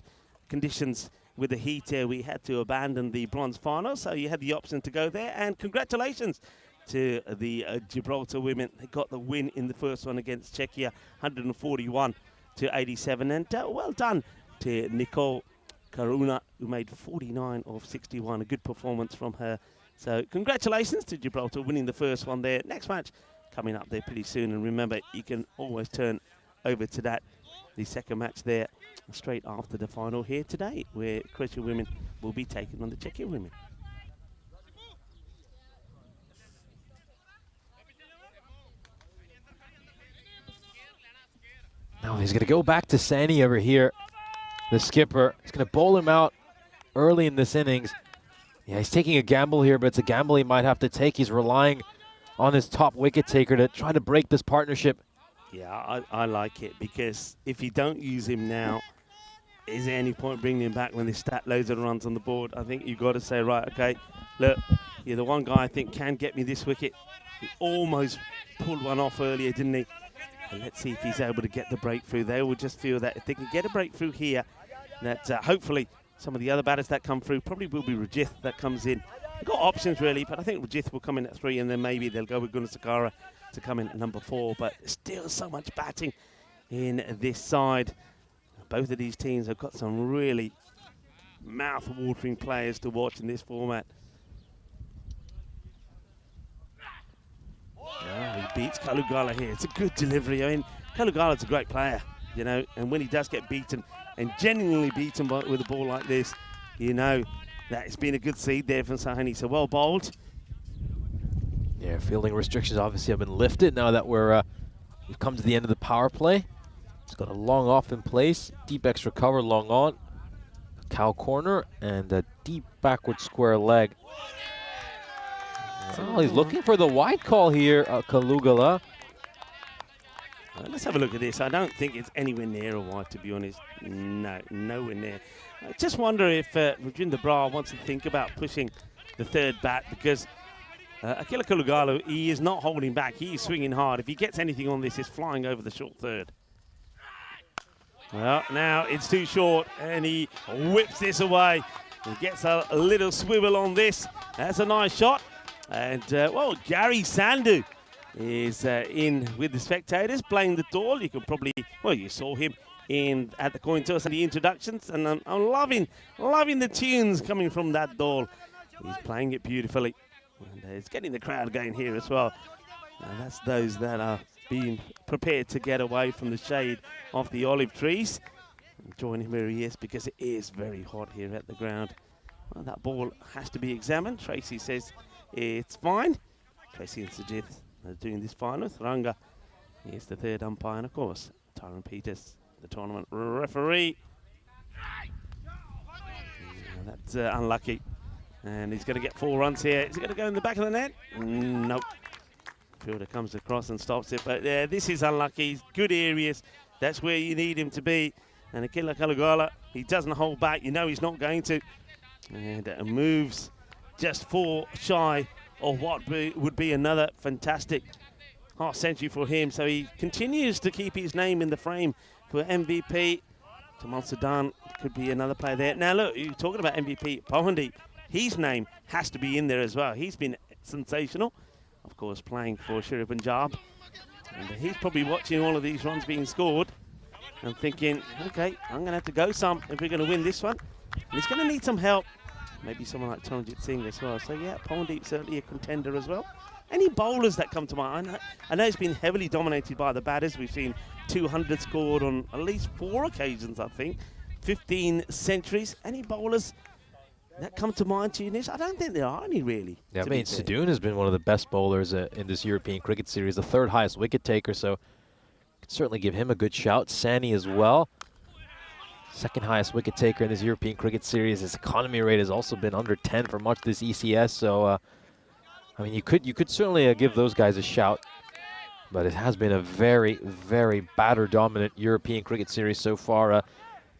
conditions with the heat here. We had to abandon the bronze final, so you had the option to go there. And congratulations to the Gibraltar women. They got the win in the first one against Czechia, 141 to 87. And well done to Nicole Karuna, who made 49 of 61. A good performance from her. So congratulations to Gibraltar winning the first one there. Next match coming up there pretty soon. And remember, you can always turn over to that, the second match there, straight after the final here today, where Croatian women will be taking on the Czechian women. Now he's going to go back to Sani over here, the skipper. He's going to bowl him out early in this innings. Yeah, he's taking a gamble here, but it's a gamble he might have to take. He's relying on his top wicket taker to try to break this partnership. Yeah, I like it, because if you don't use him now, is there any point bringing him back when they stat loads of runs on the board? I think you've got to say, right, okay, look, you're the one guy I think can get me this wicket. He almost pulled one off earlier, didn't he? And let's see if he's able to get the breakthrough. They will just feel that if they can get a breakthrough here, that hopefully some of the other batters that come through probably will be Rajith that comes in. They've got options really, but I think Rajith will come in at 3 and then maybe they'll go with Gunasakara to come in at number 4. But still so much batting in this side. Both of these teams have got some really mouth-watering players to watch in this format. Oh, he beats Kalugala here. It's a good delivery. I mean, Kalugala's a great player, you know, and when he does get beaten and genuinely beaten with a ball like this, you know that it's been a good seed there from Sahani. So well bowled. Yeah, fielding restrictions obviously have been lifted now that we've come to the end of the power play. It's got a long off in place, deep extra cover, long on, cow corner, and a deep backward square leg. Oh, he's looking for the wide call here, Kalugala. Let's have a look at this. I don't think it's anywhere near a wide, to be honest. No, nowhere near. I just wonder if Rajendra Brar wants to think about pushing the third bat, because Akila Kalugala, he is not holding back. He is swinging hard. If he gets anything on this, it's flying over the short third. Well, now it's too short, and he whips this away. He gets a little swivel on this. That's a nice shot. And, well, Gary Sandhu is in with the spectators, playing the doll. You could probably, well, you saw him at the coin toss and the introductions, and I'm loving the tunes coming from that doll. He's playing it beautifully. And it's getting the crowd going here as well. And that's those that are being prepared to get away from the shade of the olive trees. And join him where he is, because it is very hot here at the ground. Well, that ball has to be examined. Tracy says it's fine. Tracy and Sajith are doing this final. Tharanga is the third umpire, and of course, Tyron Peters, the tournament referee. That's unlucky. And he's going to get 4 runs here. Is he going to go in the back of the net? Nope. Fielder comes across and stops it. But this is unlucky. Good areas. That's where you need him to be. And Akila Kalugala, he doesn't hold back. You know he's not going to. And moves just 4 shy of what would be another fantastic half century for him. So he continues to keep his name in the frame for MVP. Tamal Sudan could be another player there. Now look, you're talking about MVP. Pawandeep, his name has to be in there as well. He's been sensational, of course, playing for Shri Punjab. And he's probably watching all of these runs being scored and thinking, okay, I'm going to have to go some if we're going to win this one. And he's going to need some help. Maybe someone like Taranjit Singh as well. So yeah, Pawandeep certainly a contender as well. Any bowlers that come to mind? I know it's been heavily dominated by the batters. We've seen 200 scored on at least 4 occasions, I think. 15 centuries. Any bowlers that come to mind to you, Nish? I don't think there are any, really. Yeah, I mean, Sadoun has been one of the best bowlers in this European cricket series, the 3rd highest wicket taker, so could certainly give him a good shout. Sani as well, 2nd highest wicket taker in this European cricket series. His economy rate has also been under 10 for much of this ECS, so I mean, you could certainly give those guys a shout, but it has been a very, very batter-dominant European cricket series so far.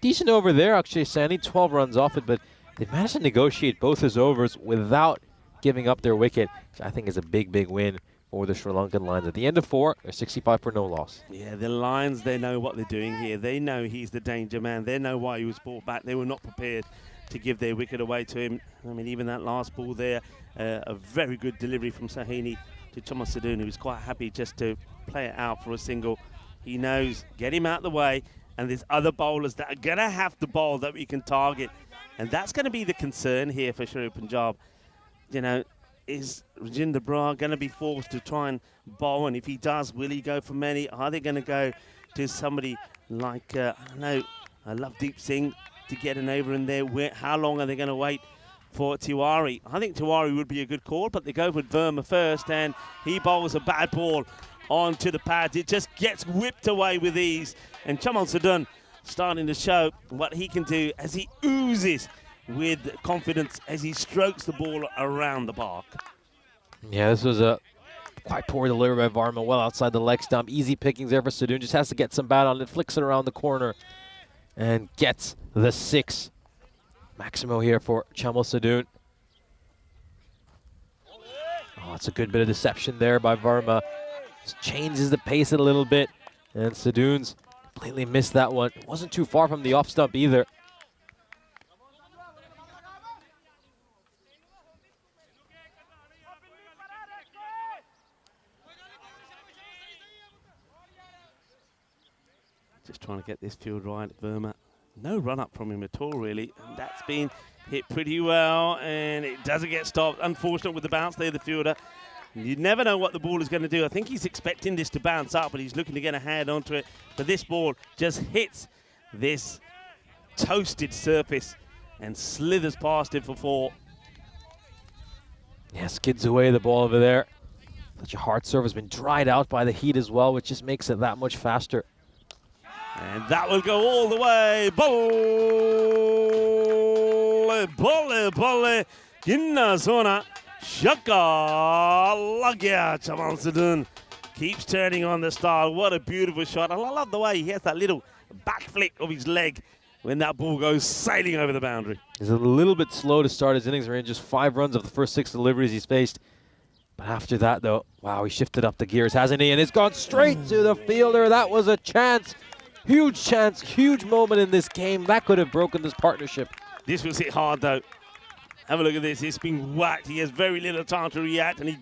Decent over there, actually, Sani, 12 runs off it, but they managed to negotiate both his overs without giving up their wicket, which I think is a big, big win for the Sri Lankan Lions. At the end of 4, they're 65 for no loss. Yeah, the Lions, they know what they're doing here. They know he's the danger man. They know why he was brought back. They were not prepared to give their wicket away to him. I mean, even that last ball there, a very good delivery from Sahini to Thomas Sadoun, who was quite happy just to play it out for a single. He knows, get him out the way, and there's other bowlers that are going to have to bowl that we can target. And that's going to be the concern here for Shri Punjab. You know, is Rajendra Brar going to be forced to try and bowl? And if he does, will he go for many? Are they going to go to somebody like, I don't know, Lovedeep Singh to get an over in there? How long are they going to wait for Tiwari? I think Tiwari would be a good call, but they go with Verma first, and he bowls a bad ball onto the pads. It just gets whipped away with ease. And Chamal Sadoun starting to show what he can do as he oozes with confidence as he strokes the ball around the park. Yeah, this was a quite poor delivery by Varma, well outside the leg stump. Easy pickings there for Sadoun. Just has to get some bat on it, flicks it around the corner. and gets the 6. Maximo here for Chamal Sadoun. Oh, it's a good bit of deception there by Varma. Just changes the pace a little bit, and Sadoun's completely missed that one. It wasn't too far from the off stump either. Just trying to get this field right, Verma. No run up from him at all, really. And that's been hit pretty well, and it doesn't get stopped. Unfortunate with the bounce there, the fielder. You never know what the ball is going to do. I think he's expecting this to bounce up, but he's looking to get a hand onto it. But this ball just hits this toasted surface and slithers past it for 4. Yeah, skids away the ball over there. Such a hard serve has been dried out by the heat as well, which just makes it that much faster. And that will go all the way. Bolle, in the zona. Shaka Lagya Chamal Sadoun keeps turning on the star. What a beautiful shot. And I love the way he has that little back flick of his leg when that ball goes sailing over the boundary. He's a little bit slow to start his innings. We're in just 5 runs of the first 6 deliveries he's faced. But after that, though, wow, he shifted up the gears, hasn't he? And it's gone straight to the fielder. That was a chance. Huge chance, huge moment in this game. That could have broken this partnership. This was hit hard, though. Have a look at this. It's been whacked. He has very little time to react, and he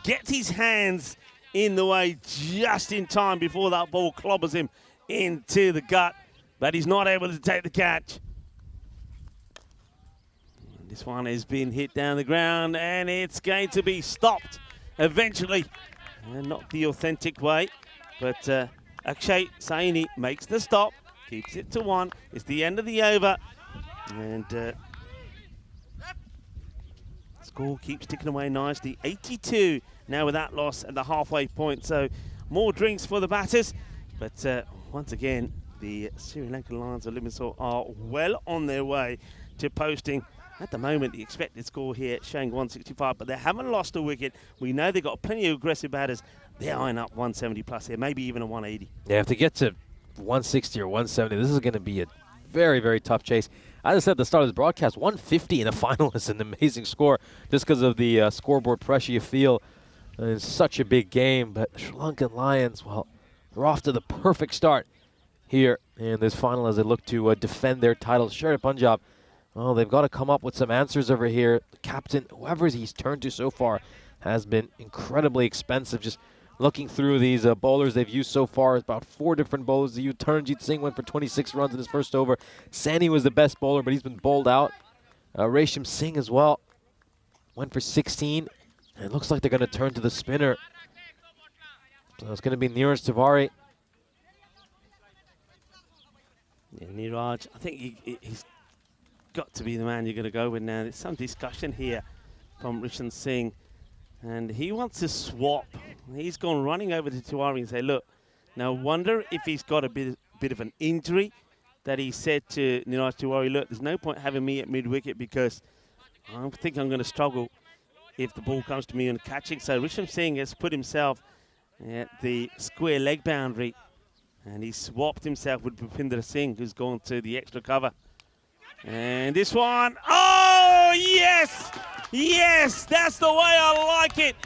gets his hands in the way just in time before that ball clobbers him into the gut. But he's not able to take the catch. This one has been hit down the ground, and it's going to be stopped eventually. And not the authentic way, but Akshay Saini makes the stop, keeps it to 1. It's the end of the over, and score keeps ticking away nicely. 82 now with that loss at the halfway point, so more drinks for the batters. But once again, the Sri Lankan Lions of Limassol are well on their way to posting, at the moment, the expected score here showing 165, but they haven't lost a wicket. We know they've got plenty of aggressive batters. They're eyeing up 170 plus here, maybe even a 180. Yeah, if they get to 160 or 170, this is going to be a very, very tough chase. As I said at the start of this broadcast, 150 in a final is an amazing score just because of the scoreboard pressure you feel in such a big game. But Sri Lankan Lions, well, they're off to the perfect start here in this final as they look to defend their title. Sherry Punjab, well, they've got to come up with some answers over here. The captain, whoever he's turned to so far, has been incredibly expensive. Just looking through these bowlers they've used so far, about 4 different bowlers. Turnjit Singh went for 26 runs in his first over. Sani was the best bowler, but he's been bowled out. Resham Singh as well went for 16. And it looks like they're going to turn to the spinner. So it's going to be Neeraj Tiwari. Yeah, Neeraj, I think he's got to be the man you're going to go with now. There's some discussion here from Resham Singh, and he wants to swap. He's gone running over to Tiwari and say, look, now wonder if he's got a bit of an injury, that he said to Neeraj Tiwari, look, there's no point having me at mid-wicket because I think I'm going to struggle if the ball comes to me and catching. So Resham Singh has put himself at the square leg boundary, and he swapped himself with Bhupinder Singh, who's gone to the extra cover. And this one, oh, yes! Yes, that's the way I like it.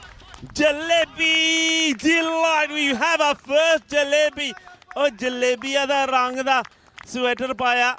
Jalebi delight. We have our first jalebi. Oh, jalebi da rang da sweater paya.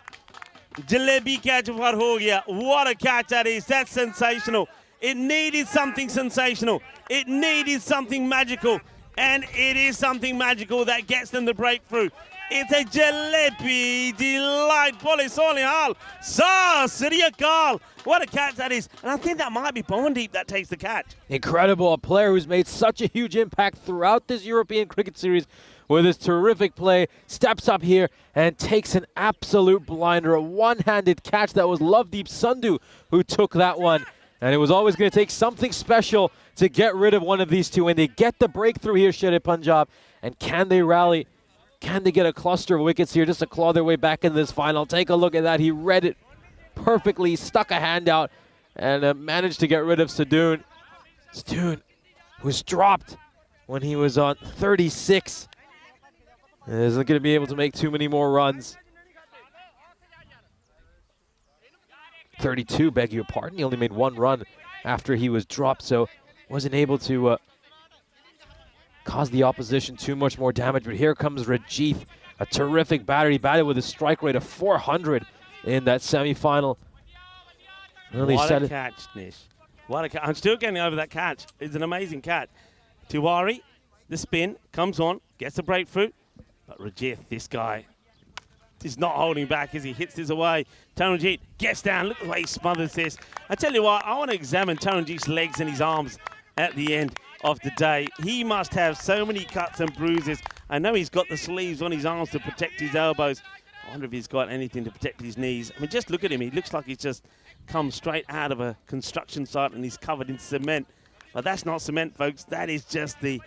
Jalebi catch for ho gaya. What a catch that is. That's sensational. It needed something sensational. It needed something magical. And it is something magical that gets them the breakthrough. It's a jalebi delight. Polisolial. Sa Sriyakal. What a catch that is. And I think that might be Pawandeep that takes the catch. Incredible. A player who's made such a huge impact throughout this European cricket series with his terrific play. Steps up here and takes an absolute blinder. A one-handed catch. That was Lovedeep Sandhu who took that one. And it was always going to take something special to get rid of one of these two. And they get the breakthrough here, Sherry Punjab. And can they rally? Can they get a cluster of wickets here just to claw their way back in this final? Take a look at that. He read it perfectly, stuck a hand out, and managed to get rid of Sadoun. Sadoun was dropped when he was on 36. Isn't going to be able to make too many more runs. 32, beg your pardon. He only made 1 run after he was dropped, so wasn't able to cause the opposition too much more damage. But here comes Rajith, a terrific batter. He batted with a strike rate of 400 in that semifinal. What a catch, Nish. What a catch. I'm still getting over that catch. It's an amazing catch. Tiwari, the spin, comes on, gets the breakthrough. But Rajith, this guy, is not holding back as he hits this away. Taranjit gets down. Look at the way he smothers this. I tell you what, I want to examine Taranjit's legs and his arms at the end of the day. He must have so many cuts and bruises. I know he's got the sleeves on his arms to protect his elbows. I wonder if he's got anything to protect his knees. I mean, just look at him. He looks like he's just come straight out of a construction site and he's covered in cement. But that's not cement, folks. That is just the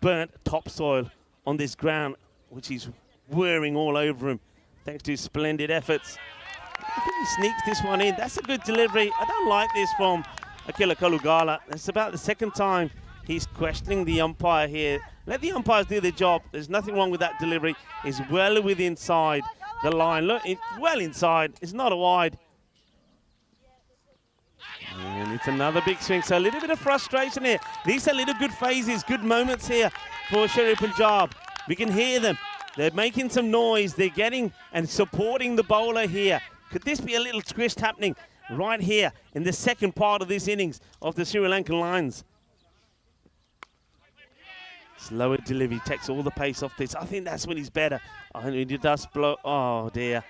burnt topsoil on this ground, which he's whirring all over him, thanks to his splendid efforts. I think he sneaks this one in. That's a good delivery. I don't like this from Akila Kalugala. That's about the second time he's questioning the umpire here. Let the umpires do their job. There's nothing wrong with that delivery. It's well within inside the line. Look, it's well inside. It's not a wide. And it's another big swing. So a little bit of frustration here. These are little good phases, good moments here for Sherry Punjab. We can hear them. They're making some noise. They're getting and supporting the bowler here. Could this be a little twist happening right here in the second part of this innings of the Sri Lankan Lions? Slower delivery takes all the pace off this. I think that's when he's better. I think he does blow. Oh, dear.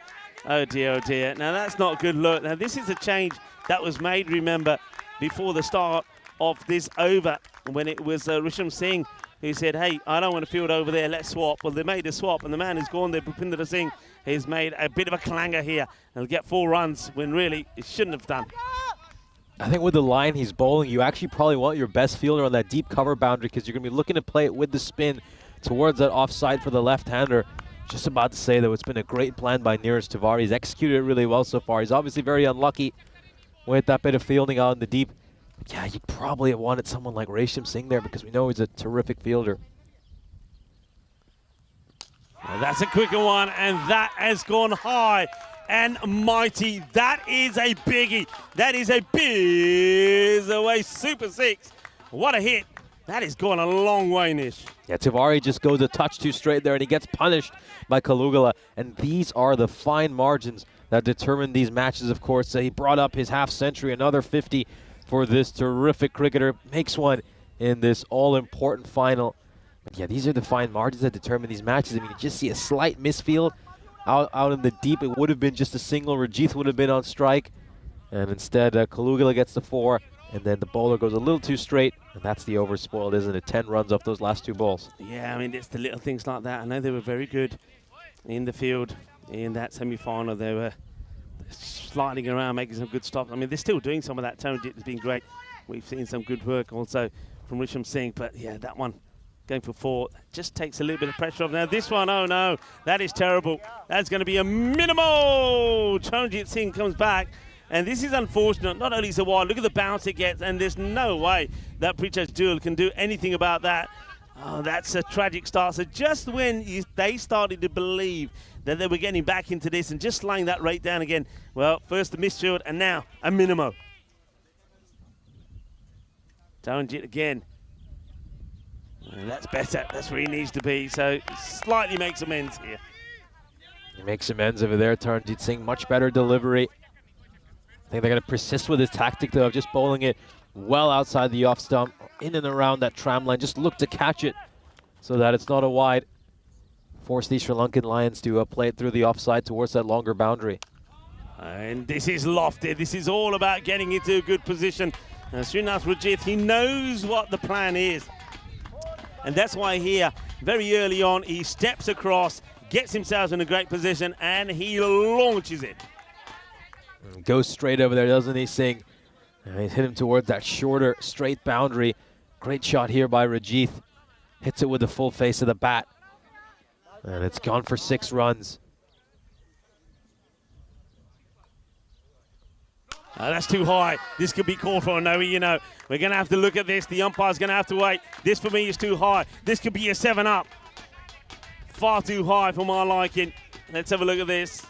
Oh, dear, oh, dear. Now, that's not a good look. Now, this is a change that was made, remember, before the start of this over when it was Risham Singh who said, hey, I don't want to field over there, let's swap. Well, they made a swap, and the man who's gone there, Bhupinder Singh, has made a bit of a clanger here. And he'll get 4 runs when really it shouldn't have done. I think with the line he's bowling, you actually probably want your best fielder on that deep cover boundary because you're going to be looking to play it with the spin towards that offside for the left-hander. Just about to say, though, it's been a great plan by Neeraj Tiwari. He's executed it really well so far. He's obviously very unlucky with that bit of fielding out in the deep. But yeah, you probably wanted someone like Resham Singh there because we know he's a terrific fielder. Well, that's a quicker one, and that has gone high and mighty. That is a biggie. That is a biz away super 6. What a hit. That has gone a long way, Nish. Yeah, Tiwari just goes a touch too straight there, and he gets punished by Kalugala. And these are the fine margins that determine these matches, of course. He brought up his half-century, another 50 for this terrific cricketer. Makes one in this all-important final. But yeah, these are the fine margins that determine these matches. I mean, you just see a slight misfield out in the deep. It would have been just a single. Rajith would have been on strike. And instead, Kalugala gets the 4. And then the bowler goes a little too straight, and that's the over spoiled, isn't it? 10 runs off those last 2 balls. Yeah, I mean, it's the little things like that. I know they were very good in the field in that semi-final. They were sliding around, making some good stops. I mean, they're still doing some of that. Taranjit has been great. We've seen some good work also from Risham Singh. But, yeah, that one going for 4 just takes a little bit of pressure off. Now, this one, oh, no, that is terrible. That's going to be a minimal. Taranjit Singh comes back. And this is unfortunate. Not only is it wide, look at the bounce it gets, and there's no way that Pritesh Dul can do anything about that. Oh, that's a tragic start. So just when they started to believe that they were getting back into this and just slowing that rate down again, well, first the misfield and now a minimo. Taranjit again. And that's better. That's where he needs to be. So slightly makes amends here. He makes amends over there. Taranjit Singh, much better delivery. I think they're going to persist with his tactic, though, of just bowling it well outside the off stump, in and around that tram line. Just look to catch it so that it's not a wide. Force these Sri Lankan Lions to play it through the offside towards that longer boundary. And this is lofted. This is all about getting into a good position. Srinath Rajith, he knows what the plan is. And that's why here, very early on, he steps across, gets himself in a great position, and he launches it. Goes straight over there, doesn't he, Singh? He's hit him towards that shorter, straight boundary. Great shot here by Rajith. Hits it with the full face of the bat. And it's gone for 6 runs. That's too high. This could be called for a no, you know. We're going to have to look at this. The umpire's going to have to wait. This, for me, is too high. This could be a 7-up. Far too high for my liking. Let's have a look at this.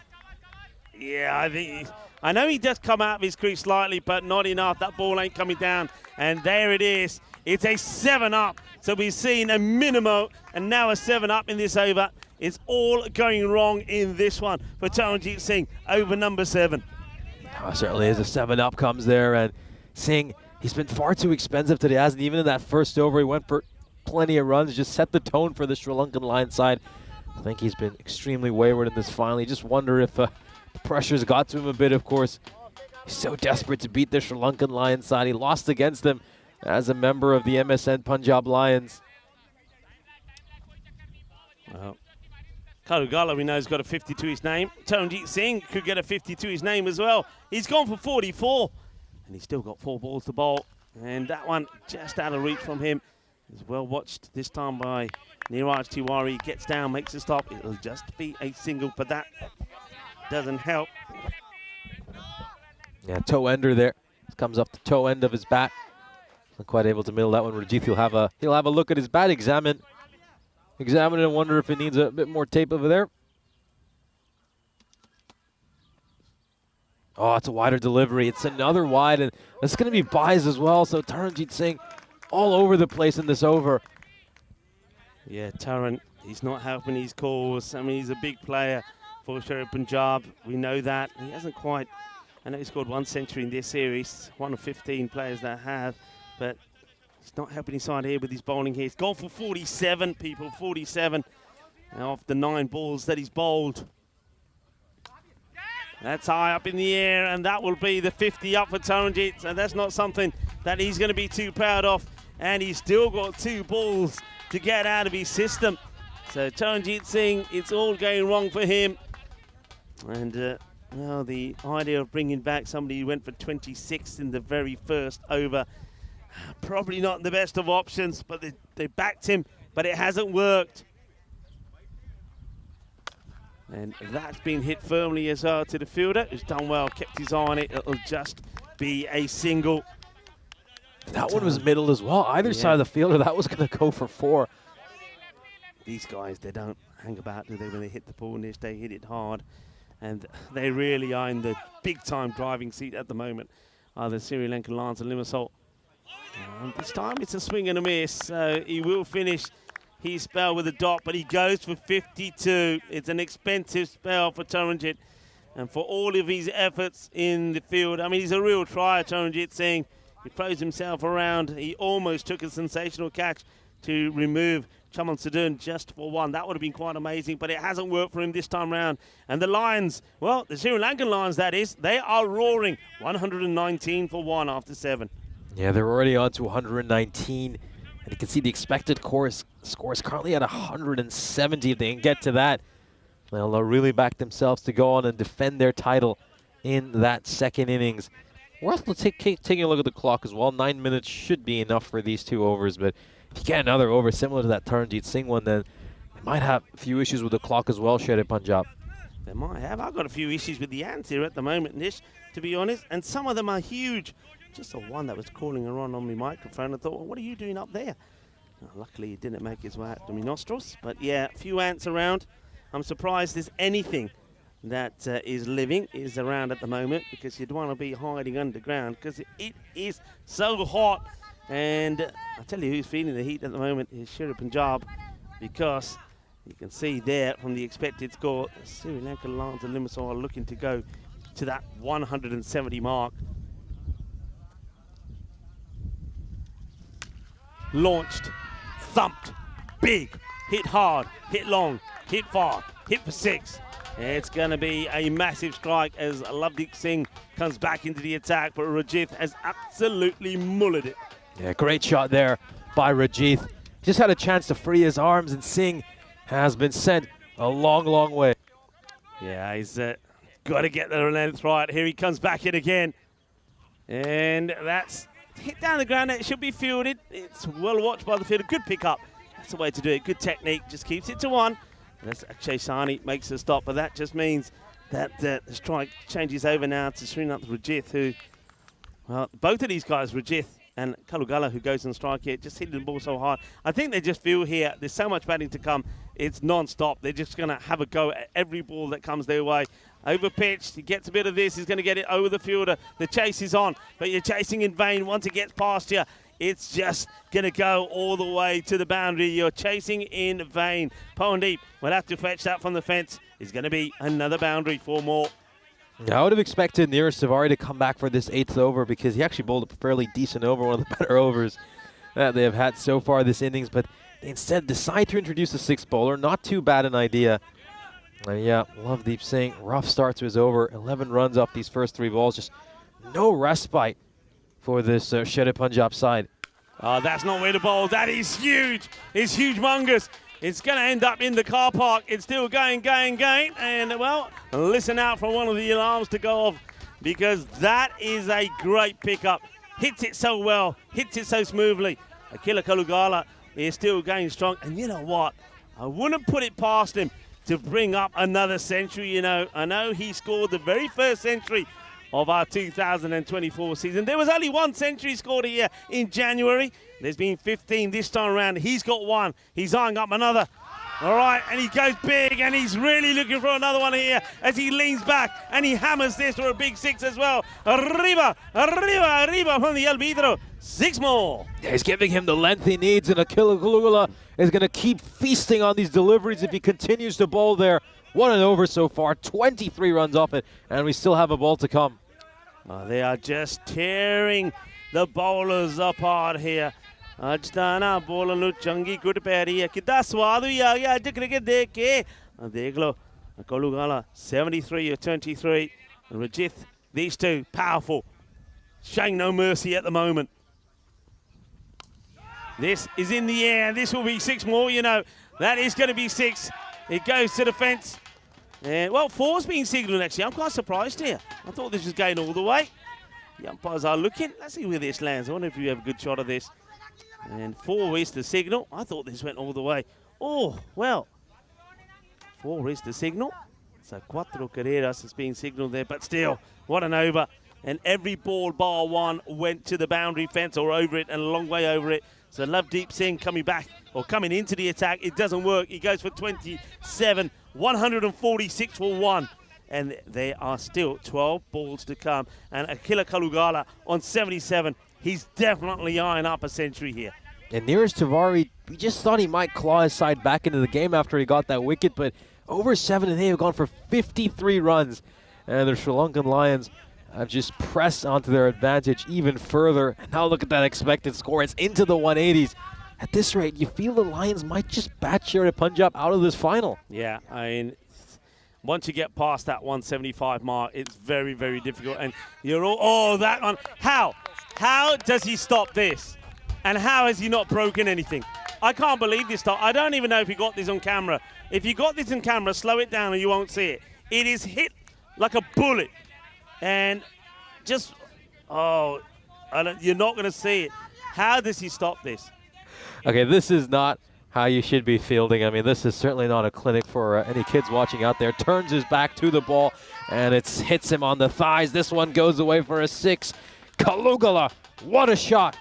Yeah, I think I know he does come out of his crease slightly, but not enough. That ball ain't coming down. And there it is. It's a 7-up. So we've seen a minimo and now a 7-up in this over. It's all going wrong in this one for Taranjit Singh, over number 7. Oh, certainly is. A 7-up comes there, and Singh, he's been far too expensive today, hasn't he? Even in that first over, he went for plenty of runs, just set the tone for the Sri Lankan line side. I think he's been extremely wayward in this final. You just wonder if the pressure's got to him a bit, of course. He's so desperate to beat the Sri Lankan Lions side. He lost against them as a member of the MSN Punjab Lions. Well, Karugala, we know, has got a 50 to his name. Taranjit Singh could get a 50 to his name as well. He's gone for 44, and he's still got 4 balls to bowl. And that one just out of reach from him. Is well watched this time by Niraj Tiwari. He gets down, makes a stop. It'll just be a single, but that doesn't help. Yeah, toe ender there. Comes off the toe end of his bat. Not quite able to middle that one. Rajith, he'll have a look at his bat, examine it, and wonder if it needs a bit more tape over there. Oh, it's a wider delivery. It's another wide, and it's going to be buys as well. So Taranjit Singh all over the place in this over. Yeah, Taran, he's not helping his cause. I mean, he's a big player for Sri Punjab. We know that. He hasn't quite, I know he scored 1 century in this series, one of 15 players that have, but he's not helping his side here with his bowling here. He's gone for 47, people, 47 off the 9 balls that he's bowled. That's high up in the air, and that will be the 50 up for Taranjit, and that's not something that he's going to be too proud of. And he's still got 2 balls to get out of his system. So Taranjit Singh, it's all going wrong for him. And well, the idea of bringing back somebody who went for 26 in the very first over, probably not the best of options, but they backed him, but it hasn't worked. And that's been hit firmly as well to the fielder, who's done well, kept his eye on it. It'll just be a single. That one was middle as well. Either side of the fielder, that was going to go for 4. These guys, they don't hang about, do they, when they hit the ball? They hit it hard. And they really are in the big-time driving seat at the moment, the Sri Lankan Lions and Limassol. This time it's a swing and a miss, so he will finish his spell with a dot, but he goes for 52. It's an expensive spell for Taranjit, and for all of his efforts in the field. I mean, he's a real trier, Taranjit Singh. He throws himself around. He almost took a sensational catch to remove Chaman Sadun just for 1. That would have been quite amazing, but it hasn't worked for him this time round. And the Lions, well, the Sri Lankan Lions, that is, they are roaring. 119 for 1 after 7. Yeah, they're already on to 119. And you can see the expected score is currently at 170. If they can get to that, they'll really back themselves to go on and defend their title in that second innings. We're also taking a look at the clock as well. 9 minutes should be enough for these 2 overs, but if you get another over similar to that Taranjit Singh one, then they might have a few issues with the clock as well, Shere Punjab. They might have. I've got a few issues with the ants here at the moment, Nish, to be honest, and some of them are huge. Just the one that was calling around on my microphone. I thought, well, what are you doing up there? Luckily, it didn't make its way out to my nostrils. But yeah, a few ants around. I'm surprised there's anything that is living is around at the moment, because you'd want to be hiding underground, because it is so hot. And I'll tell you who's feeling the heat at the moment is Sri Punjab, because you can see there from the expected score, Sri Lankan Lions and Limassol are looking to go to that 170 mark. Launched, thumped, big, hit hard, hit long, hit far, hit for 6. It's going to be a massive strike as Lovedeep Singh comes back into the attack, but Rajith has absolutely mullered it. Yeah, great shot there by Rajith. Just had a chance to free his arms, and Singh has been sent a long, long way. Yeah, he's got to get the length right. Here he comes back in again. And that's hit down the ground. It should be fielded. It's well watched by the fielder. Good pickup. That's the way to do it. Good technique. Just keeps it to 1. That's Akshay Sani makes a stop, but that just means that the strike changes over now to Srinath Rajith, who, well, both of these guys, Rajith and Kalugala, who goes on strike here, just hitting the ball so hard. I think they just feel here, there's so much batting to come, it's non-stop. They're just going to have a go at every ball that comes their way. over pitched. He gets a bit of this. He's going to get it over the fielder. The chase is on, but you're chasing in vain. Once it gets past you, it's just going to go all the way to the boundary. You're chasing in vain. Powandeep will have to fetch that from the fence. It's going to be another boundary for more. I would have expected Neeraj Tiwari to come back for this 8th over because he actually bowled a fairly decent over, one of the better overs that they have had so far this innings, but they instead decide to introduce a 6th bowler. Not too bad an idea. Yeah, Lovedeep Singh, rough start to his over. 11 runs off these first 3 balls. Just no respite for this Sher Punjab side. That's not where to bowl. That is huge. It's humongous. It's going to end up in the car park. It's still going. And, well, listen out for one of the alarms to go off because that is a great pickup. Hits it so well. Hits it so smoothly. Akila Kalugala is still going strong. And you know what? I wouldn't put it past him to bring up another century, you know. I know he scored the very first century of our 2024 season. There was only 1 century scored here in January. There's been 15 this time around. He's got 1. He's eyeing up another. All right, and he goes big, and he's really looking for another one here as he leans back, and he hammers this for a big 6 as well. Arriba from the Albidro. 6 more. Yeah, he's giving him the length he needs, and Akila Kalugala is going to keep feasting on these deliveries if he continues to bowl there. 1 and over so far, 23 runs off it, and we still have a ball to come. They are just tearing the bowlers apart here. Ajtana bowler nu changi good peri hai kidda swad hui aa gaya aj cricket dekh ke dekh lo Kalugala 73 or 23 and Rajith, these two powerful, showing no mercy at the moment. This is in the air. This will be 6 more, you know. That is going to be 6. It goes to the fence. And, well, 4's being signalled, actually. I'm quite surprised here. I thought this was going all the way. The umpires are looking. Let's see where this lands. I wonder if we have a good shot of this. And 4 is the signal. I thought this went all the way. Oh, well. 4 is the signal. So, 4 carreras is being signalled there. But still, what an over. And every ball bar 1 went to the boundary fence or over it and a long way over it. So Lovedeep Singh coming back or coming into the attack. It doesn't work. He goes for 27, 146 for 1. And there are still 12 balls to come. And Akila Kalugala on 77. He's definitely eyeing up a century here. And Neeraj Tiwari, we just thought he might claw his side back into the game after he got that wicket, but over 7 and they have gone for 53 runs. And the Sri Lankan Lions have just pressed onto their advantage even further. And now look at that expected score. It's into the 180s. At this rate, you feel the Lions might just bat Sher Punjab out of this final. Yeah, I mean, once you get past that 175 mark, it's very, very difficult. And you're all, oh, that one. How? How does he stop this? And how has he not broken anything? I can't believe this stuff. I don't even know if he got this on camera. If you got this on camera, slow it down and you won't see it. It is hit like a bullet. And just, oh, you're not going to see it. How does he stop this? Okay, this is not how you should be fielding. I mean, this is certainly not a clinic for any kids watching out there. Turns his back to the ball, and it hits him on the thighs. This one goes away for a 6. Kalugala, what a shot.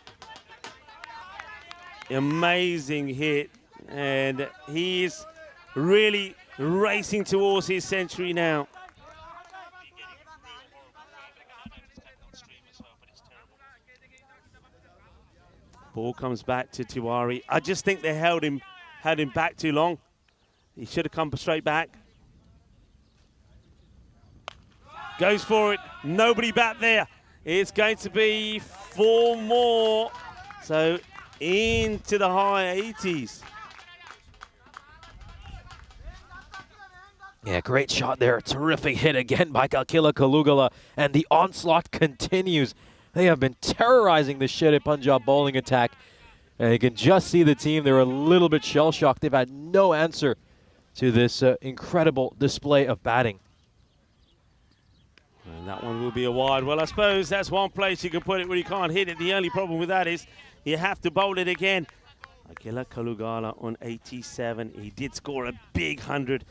Amazing hit, and he's really racing towards his century now. Ball comes back to Tiwari. I just think they had him back too long. He should have come straight back. Goes for it. Nobody back there. It's going to be 4 more. So into the high 80s. Yeah, great shot there. Terrific hit again by Akila Kalugala. And the onslaught continues. They have been terrorizing the Sher Punjab bowling attack. And you can just see the team. They're a little bit shell-shocked. They've had no answer to this incredible display of batting. And that one will be a wide. Well, I suppose that's one place you can put it where you can't hit it. The only problem with that is you have to bowl it again. Akila Kalugala on 87. He did score a big 100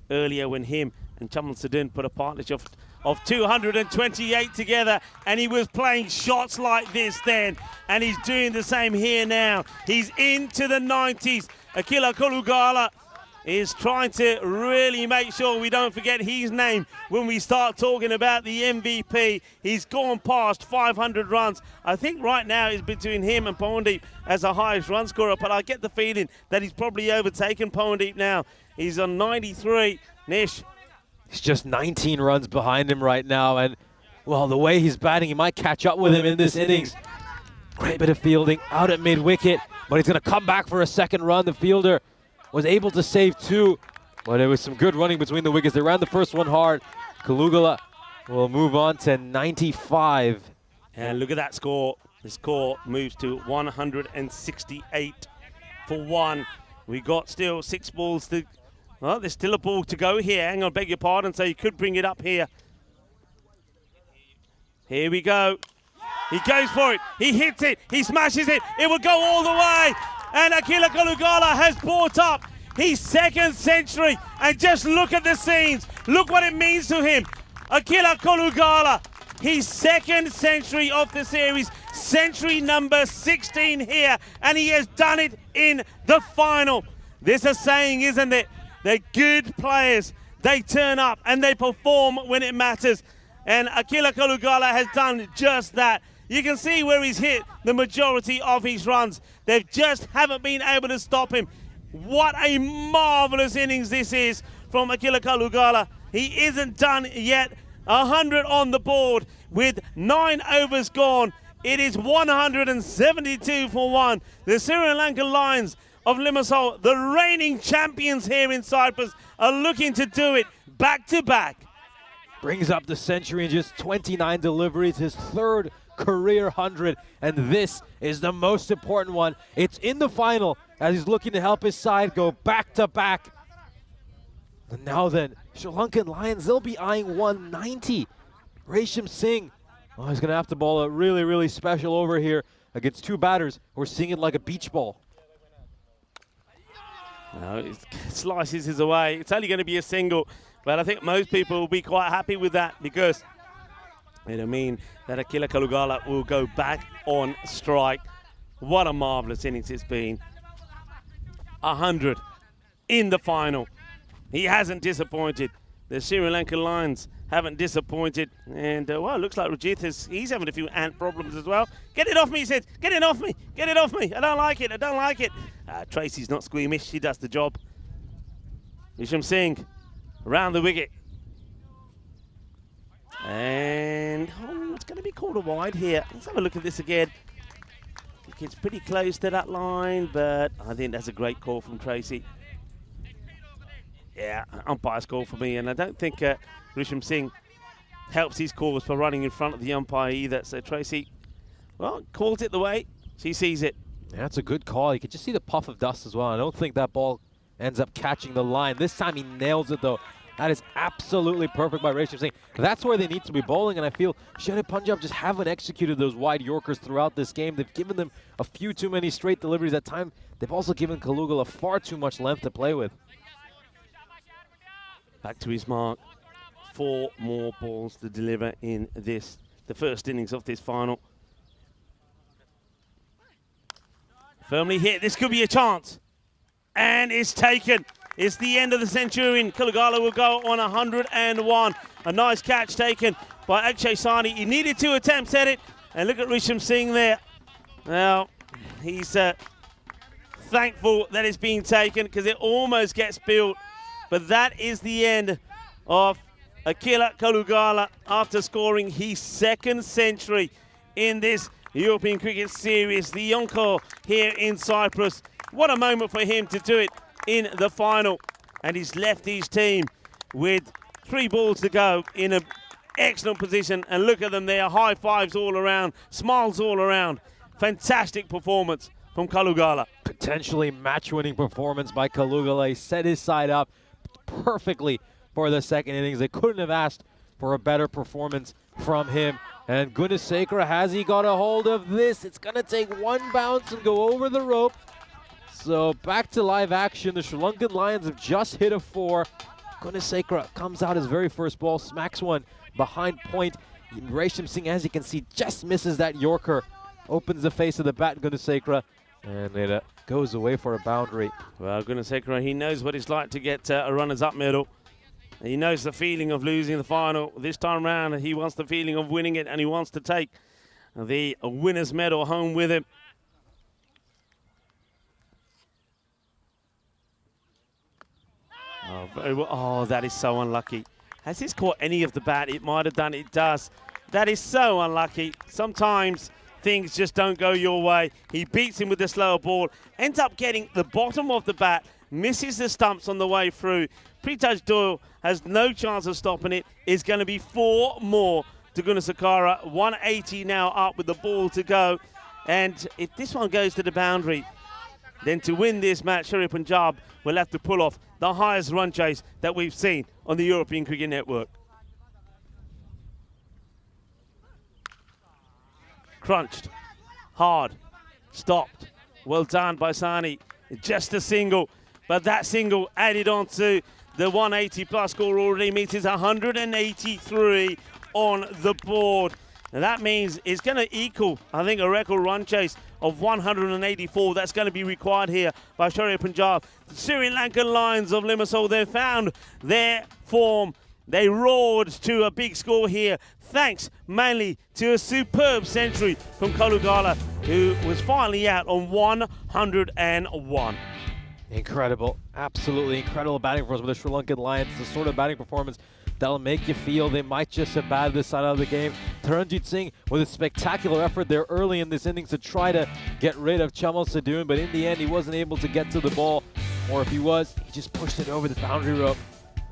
earlier when him and Chamal Sadin put a partnership of 228 together, and he was playing shots like this then, and he's doing the same here now. He's into the 90s. Akila Kalugala is trying to really make sure we don't forget his name when we start talking about the MVP. He's gone past 500 runs. I think right now it's between him and Powandeep as the highest run scorer, but I get the feeling that he's probably overtaken Powandeep now. He's on 93. Nish. He's just 19 runs behind him right now, and, well, the way he's batting, he might catch up with him in this innings. Great bit of fielding out at mid-wicket, but he's going to come back for a second run. The fielder was able to save 2, but it was some good running between the wickets. They ran the first one hard. Kalugala will move on to 95. And look at that score. The score moves to 168 for 1. We got still 6 balls to... Well, there's still a ball to go here. Hang on, beg your pardon. So you could bring it up here. Here we go. He goes for it. He hits it. He smashes it. It will go all the way. And Akila Kalugala has brought up his 2nd century. And just look at the scenes. Look what it means to him. Akila Kalugala, his 2nd century of the series. Century number 16 here. And he has done it in the final. There's a saying, isn't it? They're good players. They turn up and they perform when it matters. And Akila Kalugala has done just that. You can see where he's hit the majority of his runs. They just haven't been able to stop him. What a marvellous innings this is from Akila Kalugala. He isn't done yet. 100 on the board with 9 overs gone. It is 172 for 1. The Sri Lankan Lions of Limassol, the reigning champions here in Cyprus, are looking to do it back to back. Brings up the century in just 29 deliveries, his 3rd career 100, and this is the most important one. It's in the final as he's looking to help his side go back to back. And now then, Sri Lankan Lions, they'll be eyeing 190. Resham Singh, oh, he's going to have to bowl a really, really special over here against 2 batters who are seeing it like a beach ball. No, it slices his away. It's only going to be a single, but I think most people will be quite happy with that because it'll mean that Akila Kalugala will go back on strike. What a marvellous innings it's been. 100 in the final. He hasn't disappointed. The Sri Lankan Lions haven't disappointed. And, well, it looks like Rajith he's having a few ant problems as well. Get it off me, he said. Get it off me. Get it off me. I don't like it. I don't like it. Tracy's not squeamish. She does the job. Resham Singh around the wicket. And it's going to be called a wide here. Let's have a look at this again. I think it's pretty close to that line, but I think that's a great call from Tracy. Yeah, umpire's call for me, and I don't think Resham Singh helps his cause for running in front of the umpire either. So Tracy, well, calls it the way she sees it. Yeah, that's a good call. You can just see the puff of dust as well. I don't think that ball ends up catching the line. This time he nails it, though. That is absolutely perfect by Resham Singh. That's where they need to be bowling, and I feel Sherry Punjab just haven't executed those wide Yorkers throughout this game. They've given them a few too many straight deliveries at time. They've also given Kalugala far too much length to play with. Back to his mark. 4 more balls to deliver in this, the first innings of this final. Firmly hit. This could be a chance. And it's taken. It's the end of the Centurion. Kalugala will go on 101. A nice catch taken by Akshay Sani. He needed 2 attempts at it. And look at Resham Singh there. Now, he's thankful that it's being taken because it almost gets built. But that is the end of Akila Kalugala after scoring his 2nd century in this European Cricket Series, the Encore here in Cyprus. What a moment for him to do it in the final. And he's left his team with 3 balls to go in an excellent position. And look at them there, high fives all around, smiles all around. Fantastic performance from Kalugala. Potentially match-winning performance by Kalugala. He set his side up perfectly for the 2nd innings. They couldn't have asked for a better performance from him. And Gunasekara, has he got a hold of this? It's going to take 1 bounce and go over the rope. So back to live action. The Sri Lankan Lions have just hit a 4. Gunasekara comes out his very first ball, smacks one behind point. Resham Singh, as you can see, just misses that Yorker. Opens the face of the bat, Gunasekara. And it goes away for a boundary. Well, Gunnar he knows what it's like to get a runners up medal. He knows the feeling of losing the final. This time round, he wants the feeling of winning it, and he wants to take the winner's medal home with him. Oh, very well. Oh, that is so unlucky. Has this caught any of the bat? It might have done. It does. That is so unlucky. Sometimes things just don't go your way. He beats him with the slower ball, ends up getting the bottom of the bat, misses the stumps on the way through. Pritaj Doyle has no chance of stopping it. It's going to be 4 more to Gunnar 180 now up with the ball to go. And if this one goes to the boundary, then to win this match, Sherry Punjab will have to pull off the highest run chase that we've seen on the European Cricket Network. Crunched, hard, stopped. Well done by Sani. Just a single, but that single added on to the 180 plus score already means it's 183 on the board. And that means it's going to equal, I think, a record run chase of 184. That's going to be required here by Sherry Punjab. The Sri Lankan Lions of Limassol, they found their form. They roared to a big score here, thanks mainly to a superb century from Kalugala, who was finally out on 101. Incredible, absolutely incredible batting performance with the Sri Lankan Lions. The sort of batting performance that'll make you feel they might just have batted this side of the game. Taranjit Singh with a spectacular effort there early in this innings to try to get rid of Chamal Sadoon, but in the end he wasn't able to get to the ball, or if he was, he just pushed it over the boundary rope.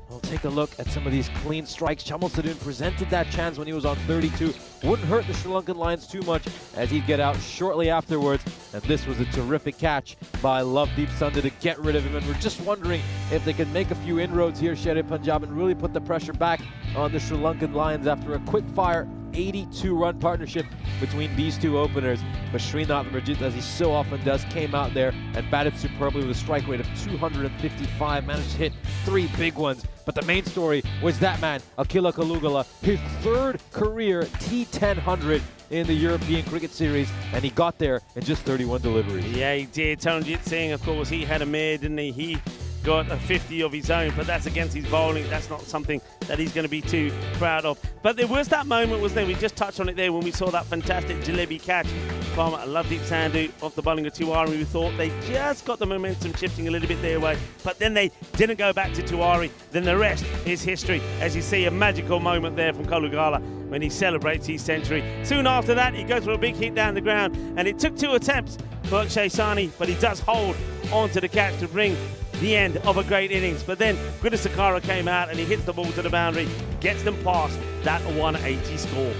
We'll take a look at some of these clean strikes. Chamal Sadoon presented that chance when he was on 32. Wouldn't hurt the Sri Lankan Lions too much as he'd get out shortly afterwards. And this was a terrific catch by Lovedeep Sundar to get rid of him. And we're just wondering if they can make a few inroads here, Sherry Punjab, and really put the pressure back on the Sri Lankan Lions after a quick fire 82-run partnership between these two openers. But Srinath Rajit, as he so often does, came out there and batted superbly with a strike rate of 255, managed to hit 3 big ones. But the main story was that man, Akila Kalugala, his 3rd career T10 100 in the European Cricket Series, and he got there in just 31 deliveries. Yeah, he did. Taranjit Singh, of course, he had a mare, didn't he? He got a 50 of his own, but that's against his bowling. That's not something that he's going to be too proud of. But there was that moment, wasn't there? We just touched on it there when we saw that fantastic Jalebi catch from Lovedeep Sandhu off the bowling of Tiwari. We thought they just got the momentum shifting a little bit their way, but then they didn't go back to Tiwari. Then the rest is history, as you see a magical moment there from Kalugala when he celebrates his century. Soon after that, he goes for a big hit down the ground, and it took 2 attempts for Akshay Sani, but he does hold on to the catch to bring the end of a great innings. But then Gunnar came out and he hits the ball to the boundary, gets them past that 180 score.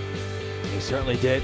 He certainly did.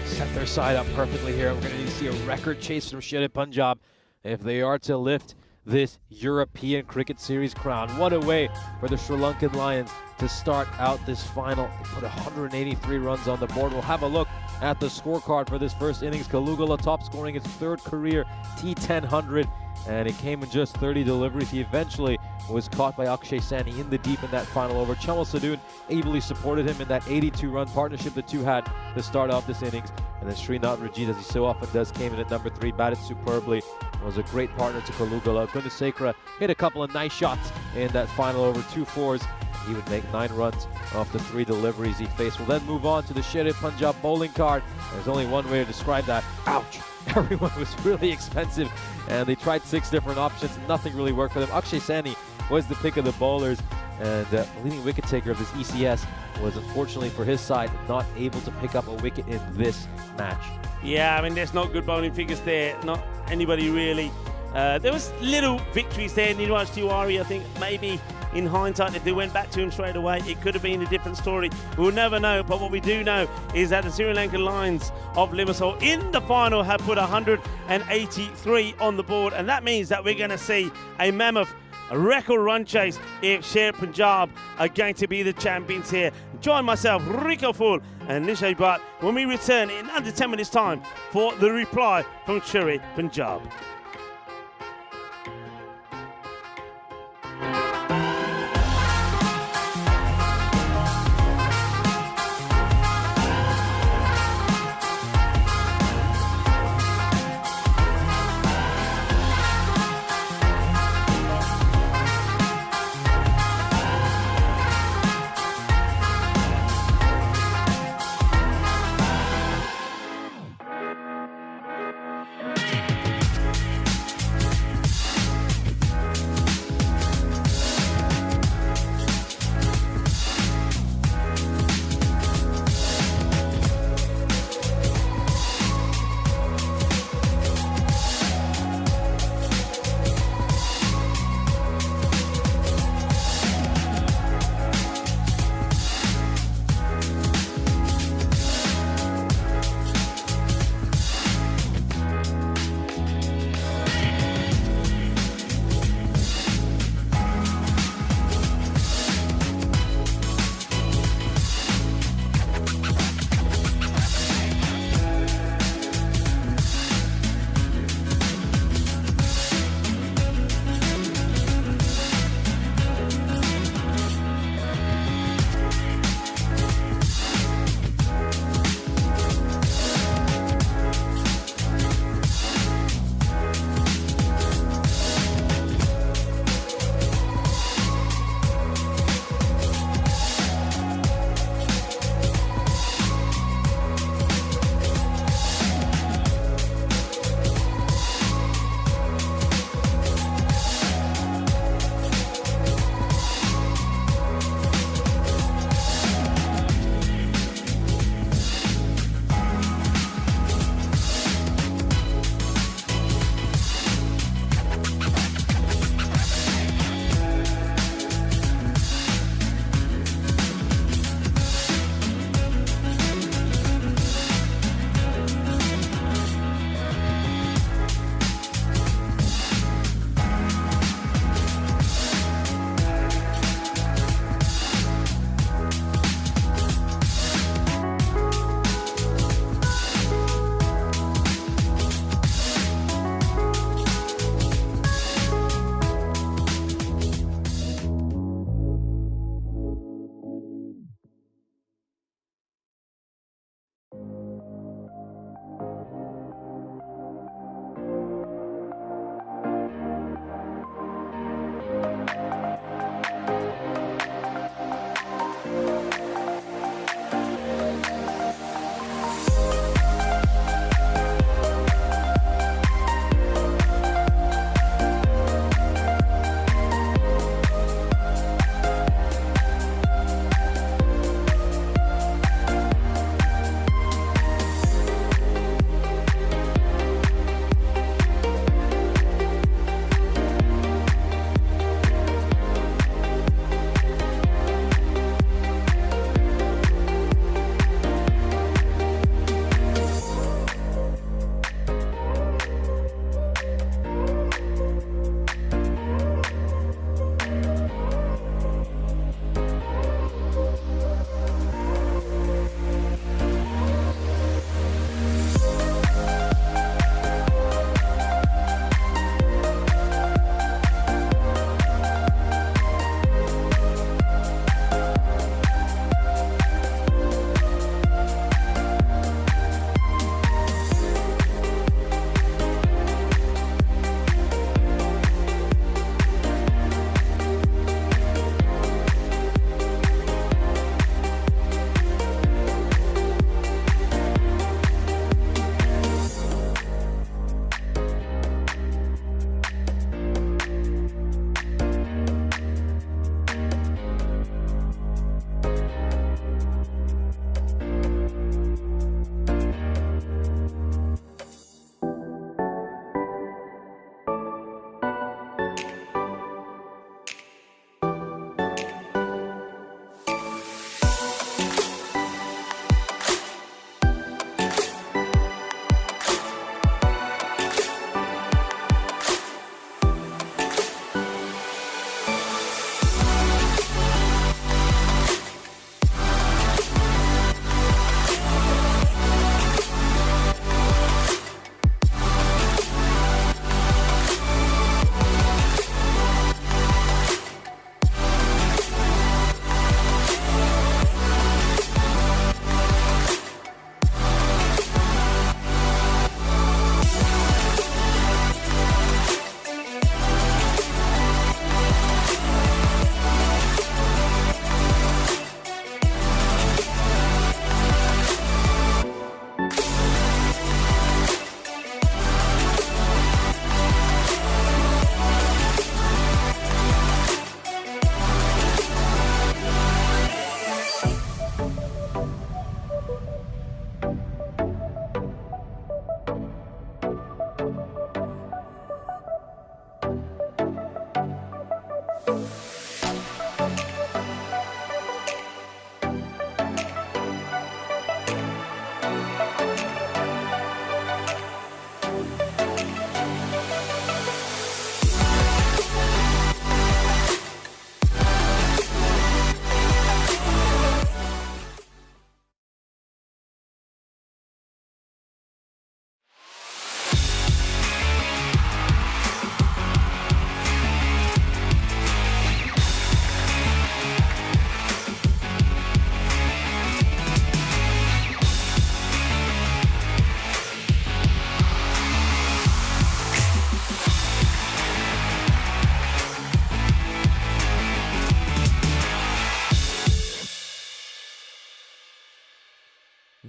Set their side up perfectly here. We're going to need to see a record chase from Sherry Punjab if they are to lift this European Cricket Series crown. What a way for the Sri Lankan Lions to start out this final. They put 183 runs on the board. We'll have a look at the scorecard for this first innings. Kalugala top scoring his 3rd career T10 100. And it came in just 30 deliveries. He eventually was caught by Akshay Sani in the deep in that final over. Chamal Sadoon ably supported him in that 82-run partnership the two had to start off this innings. And then Srinath Rajit, as he so often does, came in at number 3, batted superbly, was a great partner to Kalugala. Gunnar hit a couple of nice shots in that final over, 2 fours. He would make 9 runs off the 3 deliveries he faced. We'll then move on to the Sherry Punjab bowling card. There's only one way to describe that. Ouch! Everyone was really expensive, and they tried 6 different options. Nothing really worked for them. Akshay Sani was the pick of the bowlers, and the leading wicket taker of this ECS was, unfortunately for his side, not able to pick up a wicket in this match. Yeah, I mean, there's not good bowling figures there. Not anybody really. There was little victories there. Niraj Tiwari, I think, maybe in hindsight, if they went back to him straight away, it could have been a different story. We'll never know, but what we do know is that the Sri Lankan Lions of Limassol in the final have put 183 on the board, and that means that we're going to see a mammoth record run chase if Sherry Punjab are going to be the champions here. Join myself, Rico Full and Nishay Bhatt when we return in under 10 minutes time for the reply from Sherry Punjab.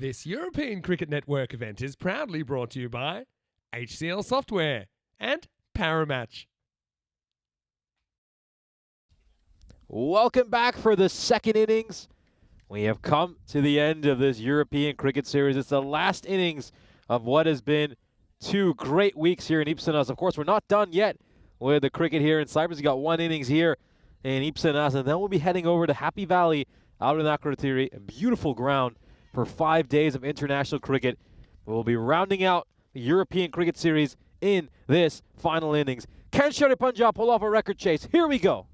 This European Cricket Network event is proudly brought to you by HCL Software and Paramatch. Welcome back for the second innings. We have come to the end of this European Cricket Series. It's the last innings of what has been 2 great weeks here in Ipsanas. Of course, we're not done yet with the cricket here in Cyprus. We got 1 innings here in Ipsanas, and then we'll be heading over to Happy Valley out in Akrotiri, a beautiful ground for 5 days of international cricket. We'll be rounding out the European Cricket Series in this final innings. Can Sherry Punjab pull off a record chase? Here we go.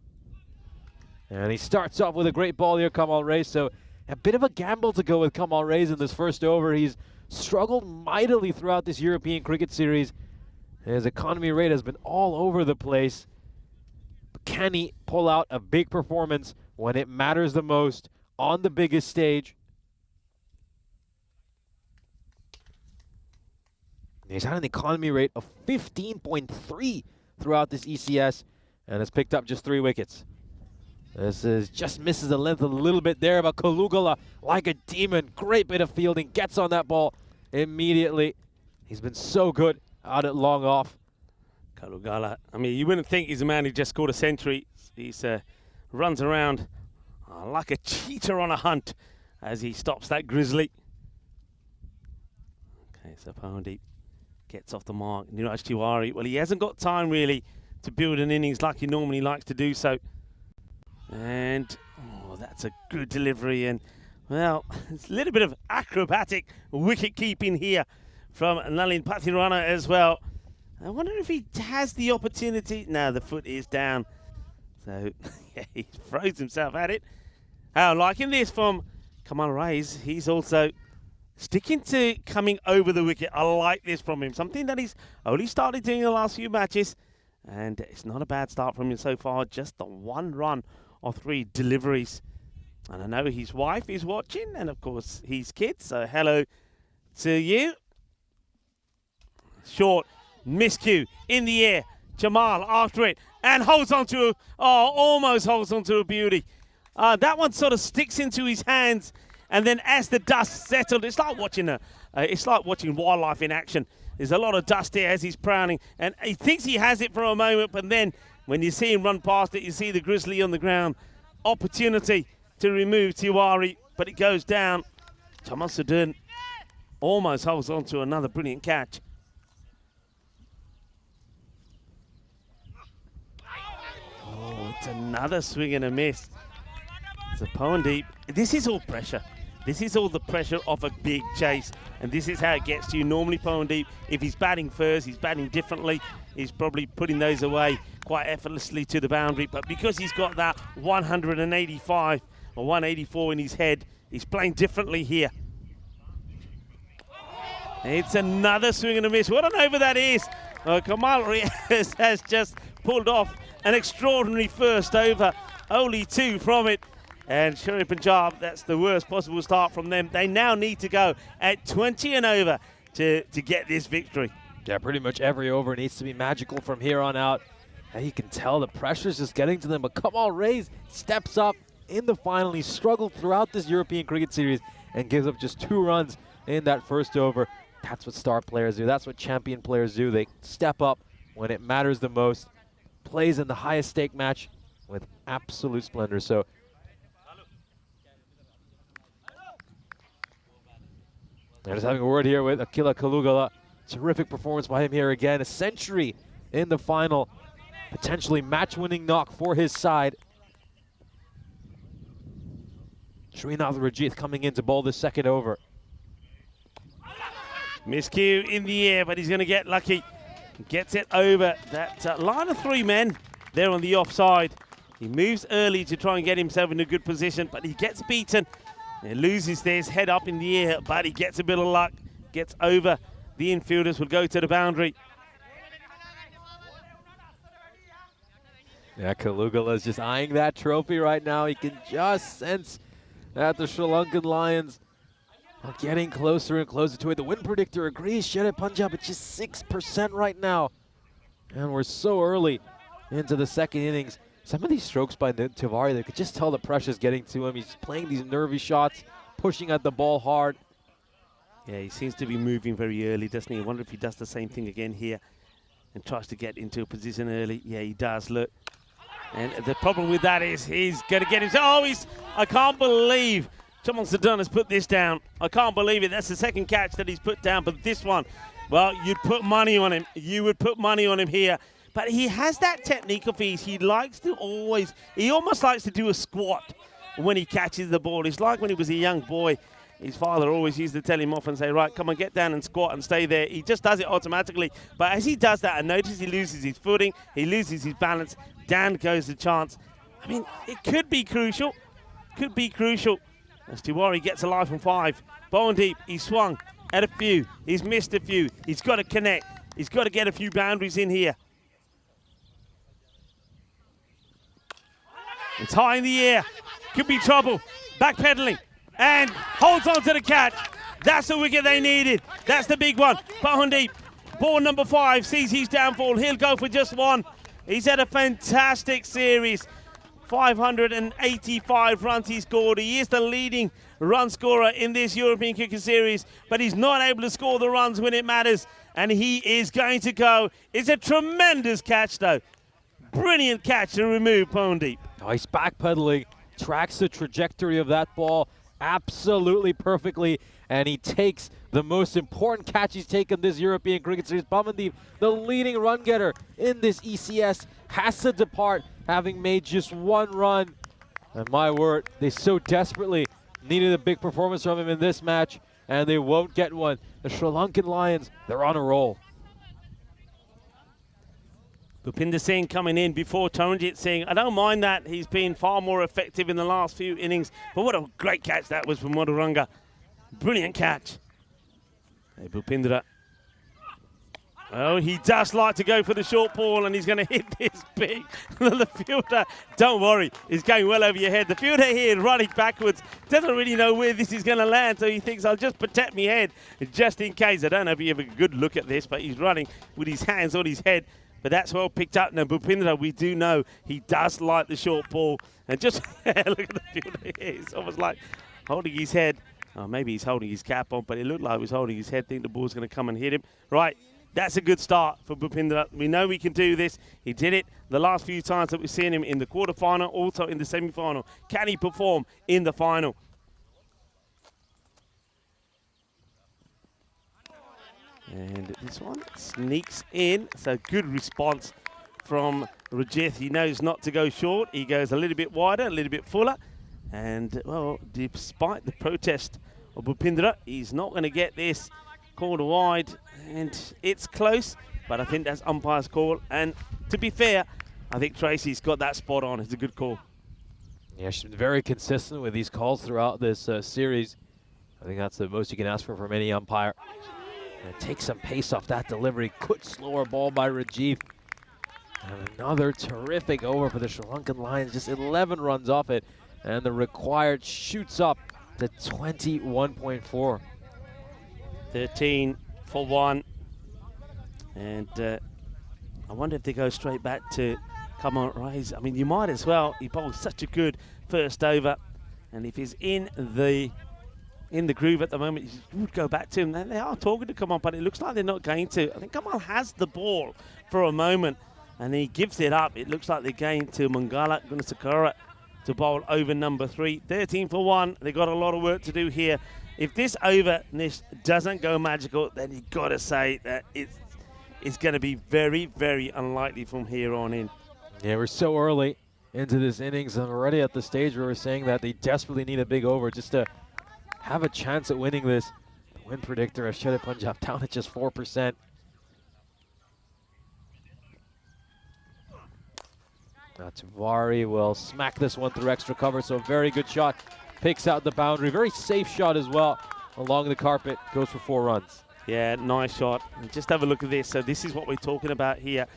And he starts off with a great ball here, Kamal Reis. So a bit of a gamble to go with Kamal Reis in this first over. He's struggled mightily throughout this European Cricket Series. His economy rate has been all over the place. But can he pull out a big performance when it matters the most on the biggest stage? He's had an economy rate of 15.3 throughout this ECS and has picked up just 3 wickets. This is just misses the length a little bit there, but Kalugala, like a demon, great bit of fielding, gets on that ball immediately. He's been so good out at long off. Kalugala, I mean, you wouldn't think he's a man who just scored a century. He's runs around like a cheetah on a hunt as he stops that grizzly. Okay, so Pawandeep gets off the mark. Niraj Tiwari, well, he hasn't got time really to build an innings like he normally likes to do so. And that's a good delivery, and well, it's a little bit of acrobatic wicket keeping here from Nalin Pathirana as well. I wonder if he has the opportunity. No, the foot is down, so yeah, he throws himself at it. Liking this from Kamal Reis. He's also sticking to coming over the wicket. I like this from him, something that he's only started doing in the last few matches, and it's not a bad start from him so far. Just the 1 run of 3 deliveries. And I know his wife is watching, and of course his kids, so hello to you. Short miscue in the air. Jamal after it and holds on to almost holds on to a beauty. That one sort of sticks into his hands, and then as the dust settled, it's like watching wildlife in action. There's a lot of dust here as he's prowling, and he thinks he has it for a moment, but then when you see him run past it, you see the grizzly on the ground. Opportunity to remove Tiwari, but it goes down. Thomas Sudden almost holds on to another brilliant catch. Oh, it's another swing and a miss. So Pawandeep, this is all pressure. This is all the pressure of a big chase, and this is how it gets to you. Normally Pawandeep, if he's batting first, he's batting differently. He's probably putting those away quite effortlessly to the boundary, but because he's got that 185 or 184 in his head, he's playing differently here. It's another swing and a miss. What an over that is. Kamal Reis has just pulled off an extraordinary first over, only 2 from it. And Sherry Punjab, that's the worst possible start from them. They now need to go at 20 and over to get this victory. Yeah, pretty much every over needs to be magical from here on out. And you can tell the pressure's just getting to them. But Kamal Reis steps up in the final. He struggled throughout this European Cricket Series and gives up just 2 runs in that first over. That's what star players do. That's what champion players do. They step up when it matters the most. Plays in the highest stake match with absolute splendor. So I'm just having a word here with Akila Kalugala. Terrific performance by him here again. A century in the final. Potentially match-winning knock for his side. Srinath Rajith coming in to bowl this second over. Miscue in the air, but he's going to get lucky. Gets it over that line of 3 men there on the offside. He moves early to try and get himself in a good position, but he gets beaten. He loses his head up in the air, but he gets a bit of luck. Gets over the infielders, will go to the boundary. Yeah, Kalugala is just eyeing that trophy right now. He can just sense that the Sri Lankan Lions are getting closer and closer to it. The win predictor agrees. Sherry Punjab at just 6% right now. And we're so early into the second innings. Some of these strokes by Tiwari, they could just tell the pressure's getting to him. He's playing these nervy shots, pushing at the ball hard. Yeah, he seems to be moving very early, doesn't he? I wonder if he does the same thing again here and tries to get into a position early. Yeah, he does, look. And the problem with that is he's going to get himself. Oh, I can't believe Thomas Sedun has put this down. I can't believe it. That's the second catch that he's put down. But this one, well, you'd put money on him. You would put money on him here. But he has that technique of his. He almost likes to do a squat when he catches the ball. It's like when he was a young boy. His father always used to tell him off and say, right, come on, get down and squat and stay there. He just does it automatically. But as he does that, I notice he loses his footing. He loses his balance. Down goes the chance. I mean, it could be crucial. Could be crucial. As Tiwari gets a life on 5. Bowling deep. He swung at a few. He's missed a few. He's got to connect. He's got to get a few boundaries in here. It's high in the air. Could be trouble. Backpedaling. And holds on to the catch. That's the wicket they needed. That's the big one. Bowling deep. Ball number 5 sees his downfall. He'll go for just 1. He's had a fantastic series. 585 runs he scored. He is the leading run scorer in this European Cricket Series, but he's not able to score the runs when it matters, and he is going to go. It's a tremendous catch, though. Brilliant catch to remove Bowling deep. Nice backpedaling. Tracks the trajectory of that ball absolutely perfectly, and he takes the most important catch he's taken this European Cricket Series. Pamandeep, the leading run getter in this ECS, has to depart having made just 1 run. And my word, they so desperately needed a big performance from him in this match, and they won't get one. The Sri Lankan Lions, they're on a roll. Bhupinder Singh coming in before Taranjit Singh. I don't mind that. He's been far more effective in the last few innings. But what a great catch that was from Madhuranga. Brilliant catch. Hey, Bhupindra. Oh, he does like to go for the short ball, and he's going to hit this big. The fielder, don't worry, is going well over your head. The fielder here running backwards, doesn't really know where this is going to land, so he thinks, I'll just protect my head just in case. I don't know if you have a good look at this, but he's running with his hands on his head. But that's well picked up. Now, Bhupindra, we do know he does like the short ball. And just look at the fielder here. It's almost like holding his head. Oh, maybe he's holding his cap on, but it looked like he was holding his head. Think the ball's going to come and hit him. Right, that's a good start for Bhupindra. We know we can do this. He did it the last few times that we've seen him in the quarterfinal, also in the semi-final. Can he perform in the final? And this one sneaks in. So good response from Rajith. He knows not to go short. He goes a little bit wider, a little bit fuller. And, well, despite the protest of Bhupindra, he's not going to get this called wide. And it's close, but I think that's umpire's call. And to be fair, I think Tracy's got that spot on. It's a good call. Yeah, she's been very consistent with these calls throughout this series. I think that's the most you can ask for from any umpire. And take some pace off that delivery. Good slower ball by Rajiv. And another terrific over for the Sri Lankan Lions. Just 11 runs off it. And the required shoots up to 21.4. 13 for 1. And I wonder if they go straight back to come on, Rise. I mean, you might as well. He bowled such a good first over. And if he's in the groove at the moment, you would go back to him. They are talking to Kamal, but it looks like they're not going to. I think Kamal has the ball for a moment, and he gives it up. It looks like they're going to Mangala Gunasakara to bowl over number 3. 13 for 1. They've got a lot of work to do here. If this over, Nish, doesn't go magical, then you've got to say that it's going to be very, very unlikely from here on in. Yeah, we're so early into this innings, and already at the stage where we're saying that they desperately need a big over just to have a chance at winning this. The win predictor has shut Punjab down at just 4%. Now Tiwari will smack this one through extra cover, so a very good shot. Picks out the boundary. Very safe shot as well. Along the carpet, goes for 4 runs. Yeah, nice shot. And just have a look at this. So this is what we're talking about here.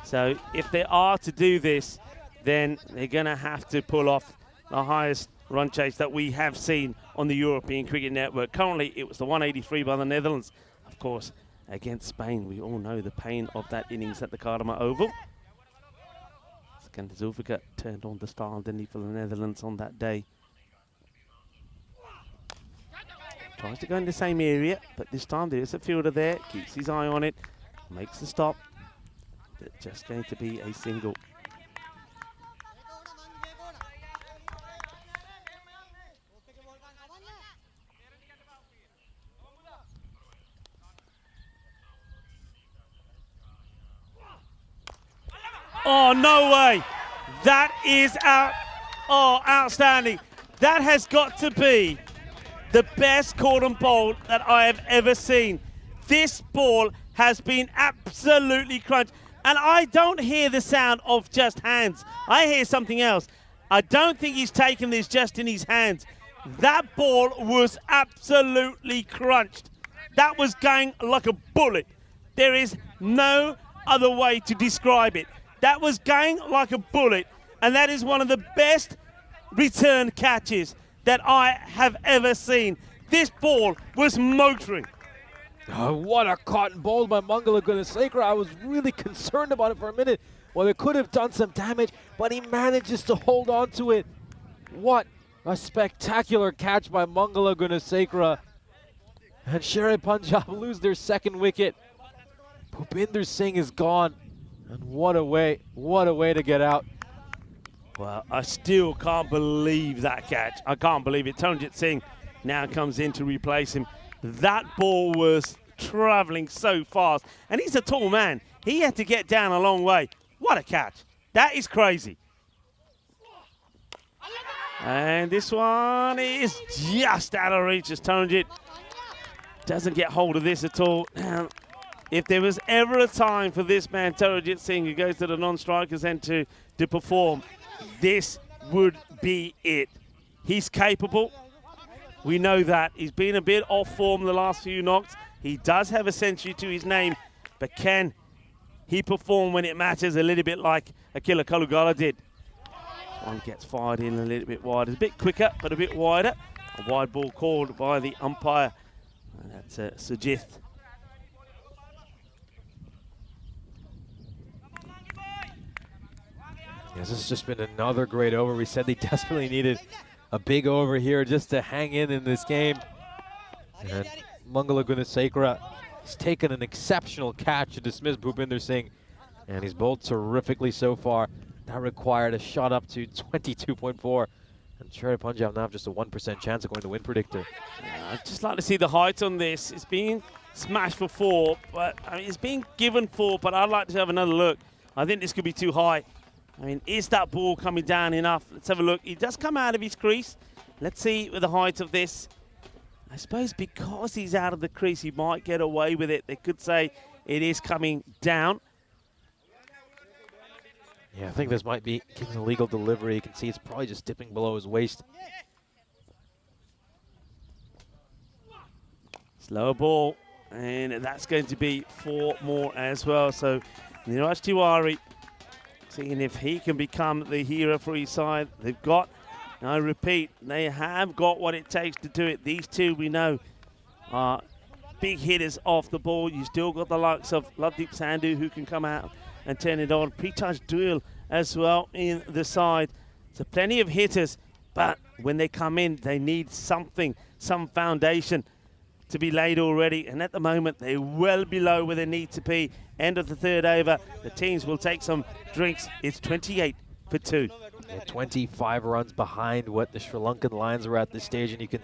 So if they are to do this, then they're going to have to pull off the highest run chase that we have seen on the European Cricket Network. Currently, it was the 183 by the Netherlands. Of course, against Spain, we all know the pain of that innings at the Karma Oval. Skander Zulfiqar turned on the style, didn't he, for the Netherlands on that day. Tries to go in the same area, but this time there is a fielder there. Keeps his eye on it. Makes the stop. It's just going to be a single. Oh, no way. That is outstanding. That has got to be the best cordon bowl that I have ever seen. This ball has been absolutely crunched. And I don't hear the sound of just hands. I hear something else. I don't think he's taken this just in his hands. That ball was absolutely crunched. That was going like a bullet. There is no other way to describe it. That was going like a bullet, and that is one of the best return catches that I have ever seen. This ball was motoring. Oh, what a cotton ball by Mangala Gunasekara. I was really concerned about it for a minute. Well, it could have done some damage, but he manages to hold on to it. What a spectacular catch by Mangala Gunasekara. And Sher Punjab lose their second wicket. Bhupinder Singh is gone. And what a way to get out. Well, I still can't believe that catch. I can't believe it. Taranjit Singh now comes in to replace him. That ball was traveling so fast. And he's a tall man. He had to get down a long way. What a catch. That is crazy. And this one is just out of reach as Taranjit doesn't get hold of this at all. If there was ever a time for this man, Taranjit Singh, who goes to the non-strikers end to perform, this would be it. He's capable. We know that. He's been a bit off form the last few knocks. He does have a century to his name, but can he perform when it matters a little bit like Akila Kalugala did? One gets fired in a little bit wider. A bit quicker, but a bit wider. A wide ball called by the umpire. And that's Sujith. Yes, this has just been another great over. We said they desperately needed a big over here just to hang in this game. And Mangala Gunasekara has taken an exceptional catch to dismiss Bhupinder Singh. And he's bowled terrifically so far. That required a shot up to 22.4. And Sher Punjab now have just a 1% chance of going to win predictor. I'd just like to see the height on this. It's being smashed for 4, but I mean, it's being given 4, but I'd like to have another look. I think this could be too high. I mean, is that ball coming down enough? Let's have a look. He does come out of his crease. Let's see with the height of this. I suppose because he's out of the crease, he might get away with it. They could say it is coming down. Yeah, I think this might be giving a legal delivery. You can see it's probably just dipping below his waist. Slower ball, and that's going to be 4 more as well. So, Niraj Tiwari seeing if he can become the hero for his side. They've got, I repeat, they have got what it takes to do it. These two we know are big hitters off the ball. You still got the likes of Lovedeep Sandhu who can come out and turn it on. Pritash Duyal as well in the side. So plenty of hitters, but when they come in, they need something, some foundation to be laid already. And at the moment, they're well below where they need to be. End of the 3rd over. The teams will take some drinks. It's 28 for 2. Yeah, 25 runs behind what the Sri Lankan Lions were at this stage. And you can,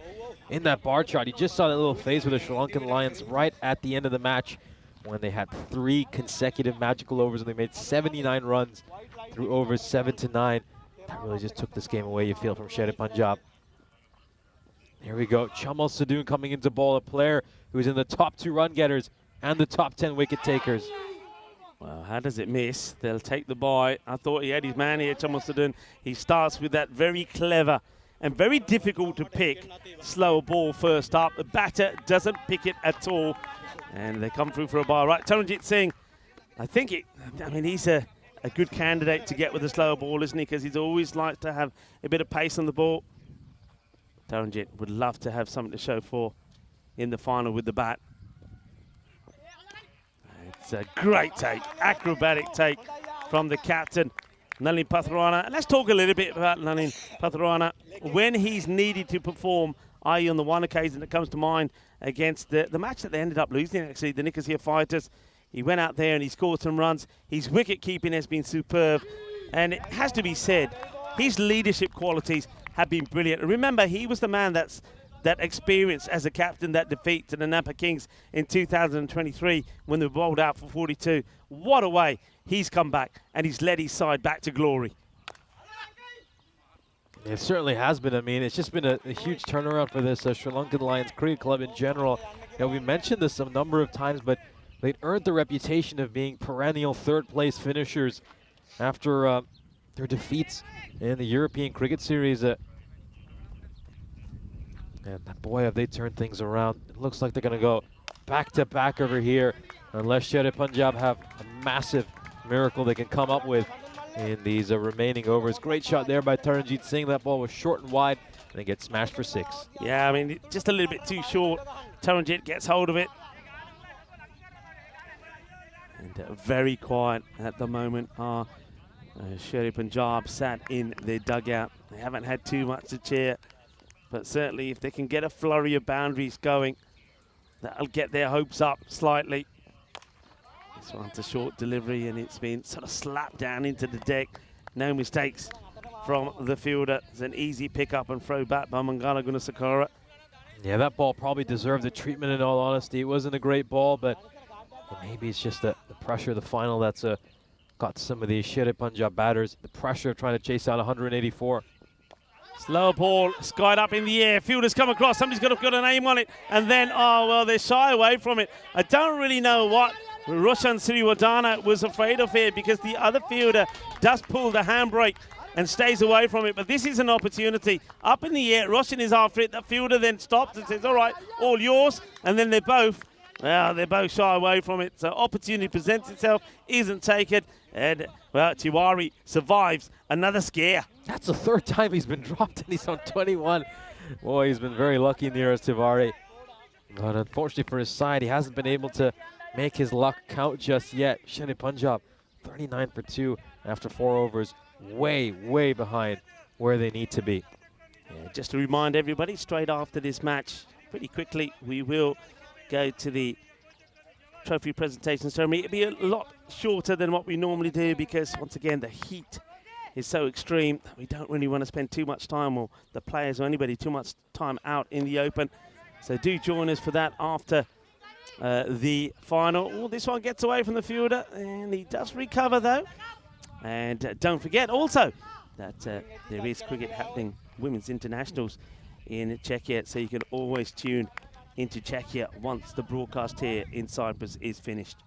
in that bar chart, you just saw that little phase with the Sri Lankan Lions right at the end of the match when they had 3 consecutive magical overs and they made 79 runs through overs 7 to 9. That really just took this game away, you feel, from Sher Punjab. Here we go. Chamal Sadoon coming into bowl, a player who's in the top 2 run getters and the top 10 wicket takers. Well, how does it miss? They'll take the bye. I thought he had his man here, Chamal Sadoon. He starts with that very clever and very difficult to pick slower ball first up. The batter doesn't pick it at all. And they come through for a bye. Right, Taranjit Singh, I mean, he's a good candidate to get with a slower ball, isn't he? Because he always likes to have a bit of pace on the ball. Taranjit would love to have something to show for in the final with the bat. It's a great take, acrobatic take from the captain, Nalin Patharana. Let's talk a little bit about Nalin Patharana. When he's needed to perform, i.e. on the one occasion that comes to mind against the match that they ended up losing, actually, the Nicosia Fighters. He went out there and he scored some runs. His wicket keeping has been superb. And it has to be said, his leadership qualities have been brilliant. Remember, he was the man that experience as a captain that defeat to the Nampa Kings in 2023 when they rolled out for 42. What a way he's come back and he's led his side back to glory. It certainly has been. I mean, it's just been a huge turnaround for this Sri Lankan Lions Cricket Club in general. You know, we mentioned this a number of times, but they'd earned the reputation of being perennial third-place finishers after their defeats in the European Cricket Series. And boy, have they turned things around. It looks like they're going to go back-to-back over here, unless Sher Punjab have a massive miracle they can come up with in these remaining overs. Great shot there by Taranjit Singh. That ball was short and wide, and it gets smashed for 6. Yeah, I mean, just a little bit too short. Taranjit gets hold of it. And very quiet at the moment are Sher Punjab sat in their dugout. They haven't had too much to cheer, but certainly if they can get a flurry of boundaries going, that'll get their hopes up slightly. This one's a short delivery and it's been sort of slapped down into the deck. No mistakes from the fielder. It's an easy pick up and throw back by Mangala Gunasakara. Yeah, that ball probably deserved the treatment in all honesty. It wasn't a great ball, but maybe it's just the pressure of the final that's got some of these Sher Punjab batters. The pressure of trying to chase out 184. Slow ball, skied up in the air. Fielders come across. Somebody's got a name on it. And then, oh, well, they shy away from it. I don't really know what Roshan Sriwadana was afraid of here, because the other fielder does pull the handbrake and stays away from it. But this is an opportunity. Up in the air, Roshan is after it. The fielder then stops and says, all right, all yours. And then they both shy away from it. So opportunity presents itself, isn't taken. And, well, Tiwari survives another scare. That's the third time he's been dropped, and he's on 21. Boy, he's been very lucky near us, Tiwari. But unfortunately for his side, he hasn't been able to make his luck count just yet. Sher Punjab, 39 for 2 after 4 overs. Way, way behind where they need to be. Yeah, just to remind everybody, straight after this match, pretty quickly, we will go to the trophy presentation ceremony. It'll be a lot shorter than what we normally do because, once again, the heat is so extreme that we don't really want to spend too much time, or the players or anybody, too much time out in the open. So do join us for that after the final. Oh, this one gets away from the fielder, and he does recover, though. And don't forget also that there is cricket happening, women's internationals in Czechia, so you can always tune into Czechia once the broadcast here in Cyprus is finished.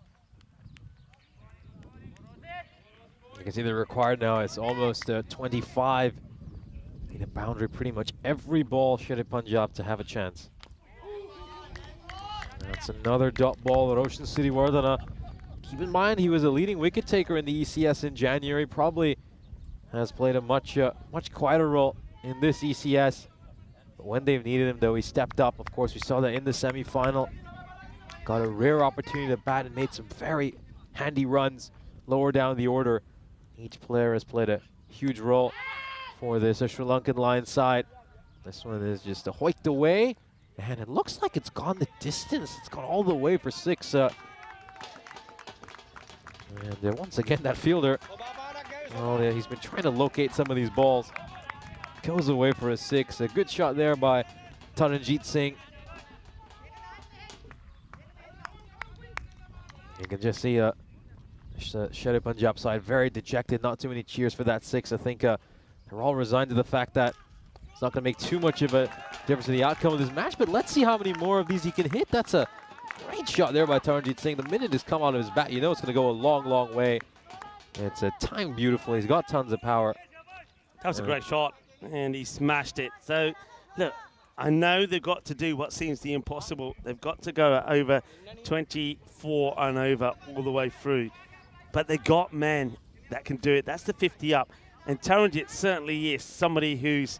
You can see the required now. It's almost 25. Need a boundary pretty much every ball Sher Punjab to have a chance. That's another dot ball, Roshan Siriwardana. Keep in mind, he was a leading wicket taker in the ECS in January. Probably has played a much quieter role in this ECS. But when they've needed him, though, he stepped up. Of course, we saw that in the semi-final. Got a rare opportunity to bat and made some very handy runs lower down the order. Each player has played a huge role for this Sri Lankan Lions side. This one is just hoiked away. And it looks like it's gone the distance. It's gone all the way for 6. And once again, that fielder, oh yeah, he's been trying to locate some of these balls. Goes away for a 6. A good shot there by Taranjit Singh. You can just see Sher Punjab side very dejected. Not too many cheers for that 6. I think they're all resigned to the fact that it's not going to make too much of a difference in the outcome of this match, but let's see how many more of these he can hit. That's a great shot there by Taranjit Singh. The minute it's come out of his bat, you know it's going to go a long, long way. It's timed beautifully. He's got tons of power. That was a great shot, and he smashed it. So, look, I know they've got to do what seems the impossible. They've got to go over 24 and over all the way through. But they got men that can do it. That's the 50 up. And Taranjit certainly is somebody who's,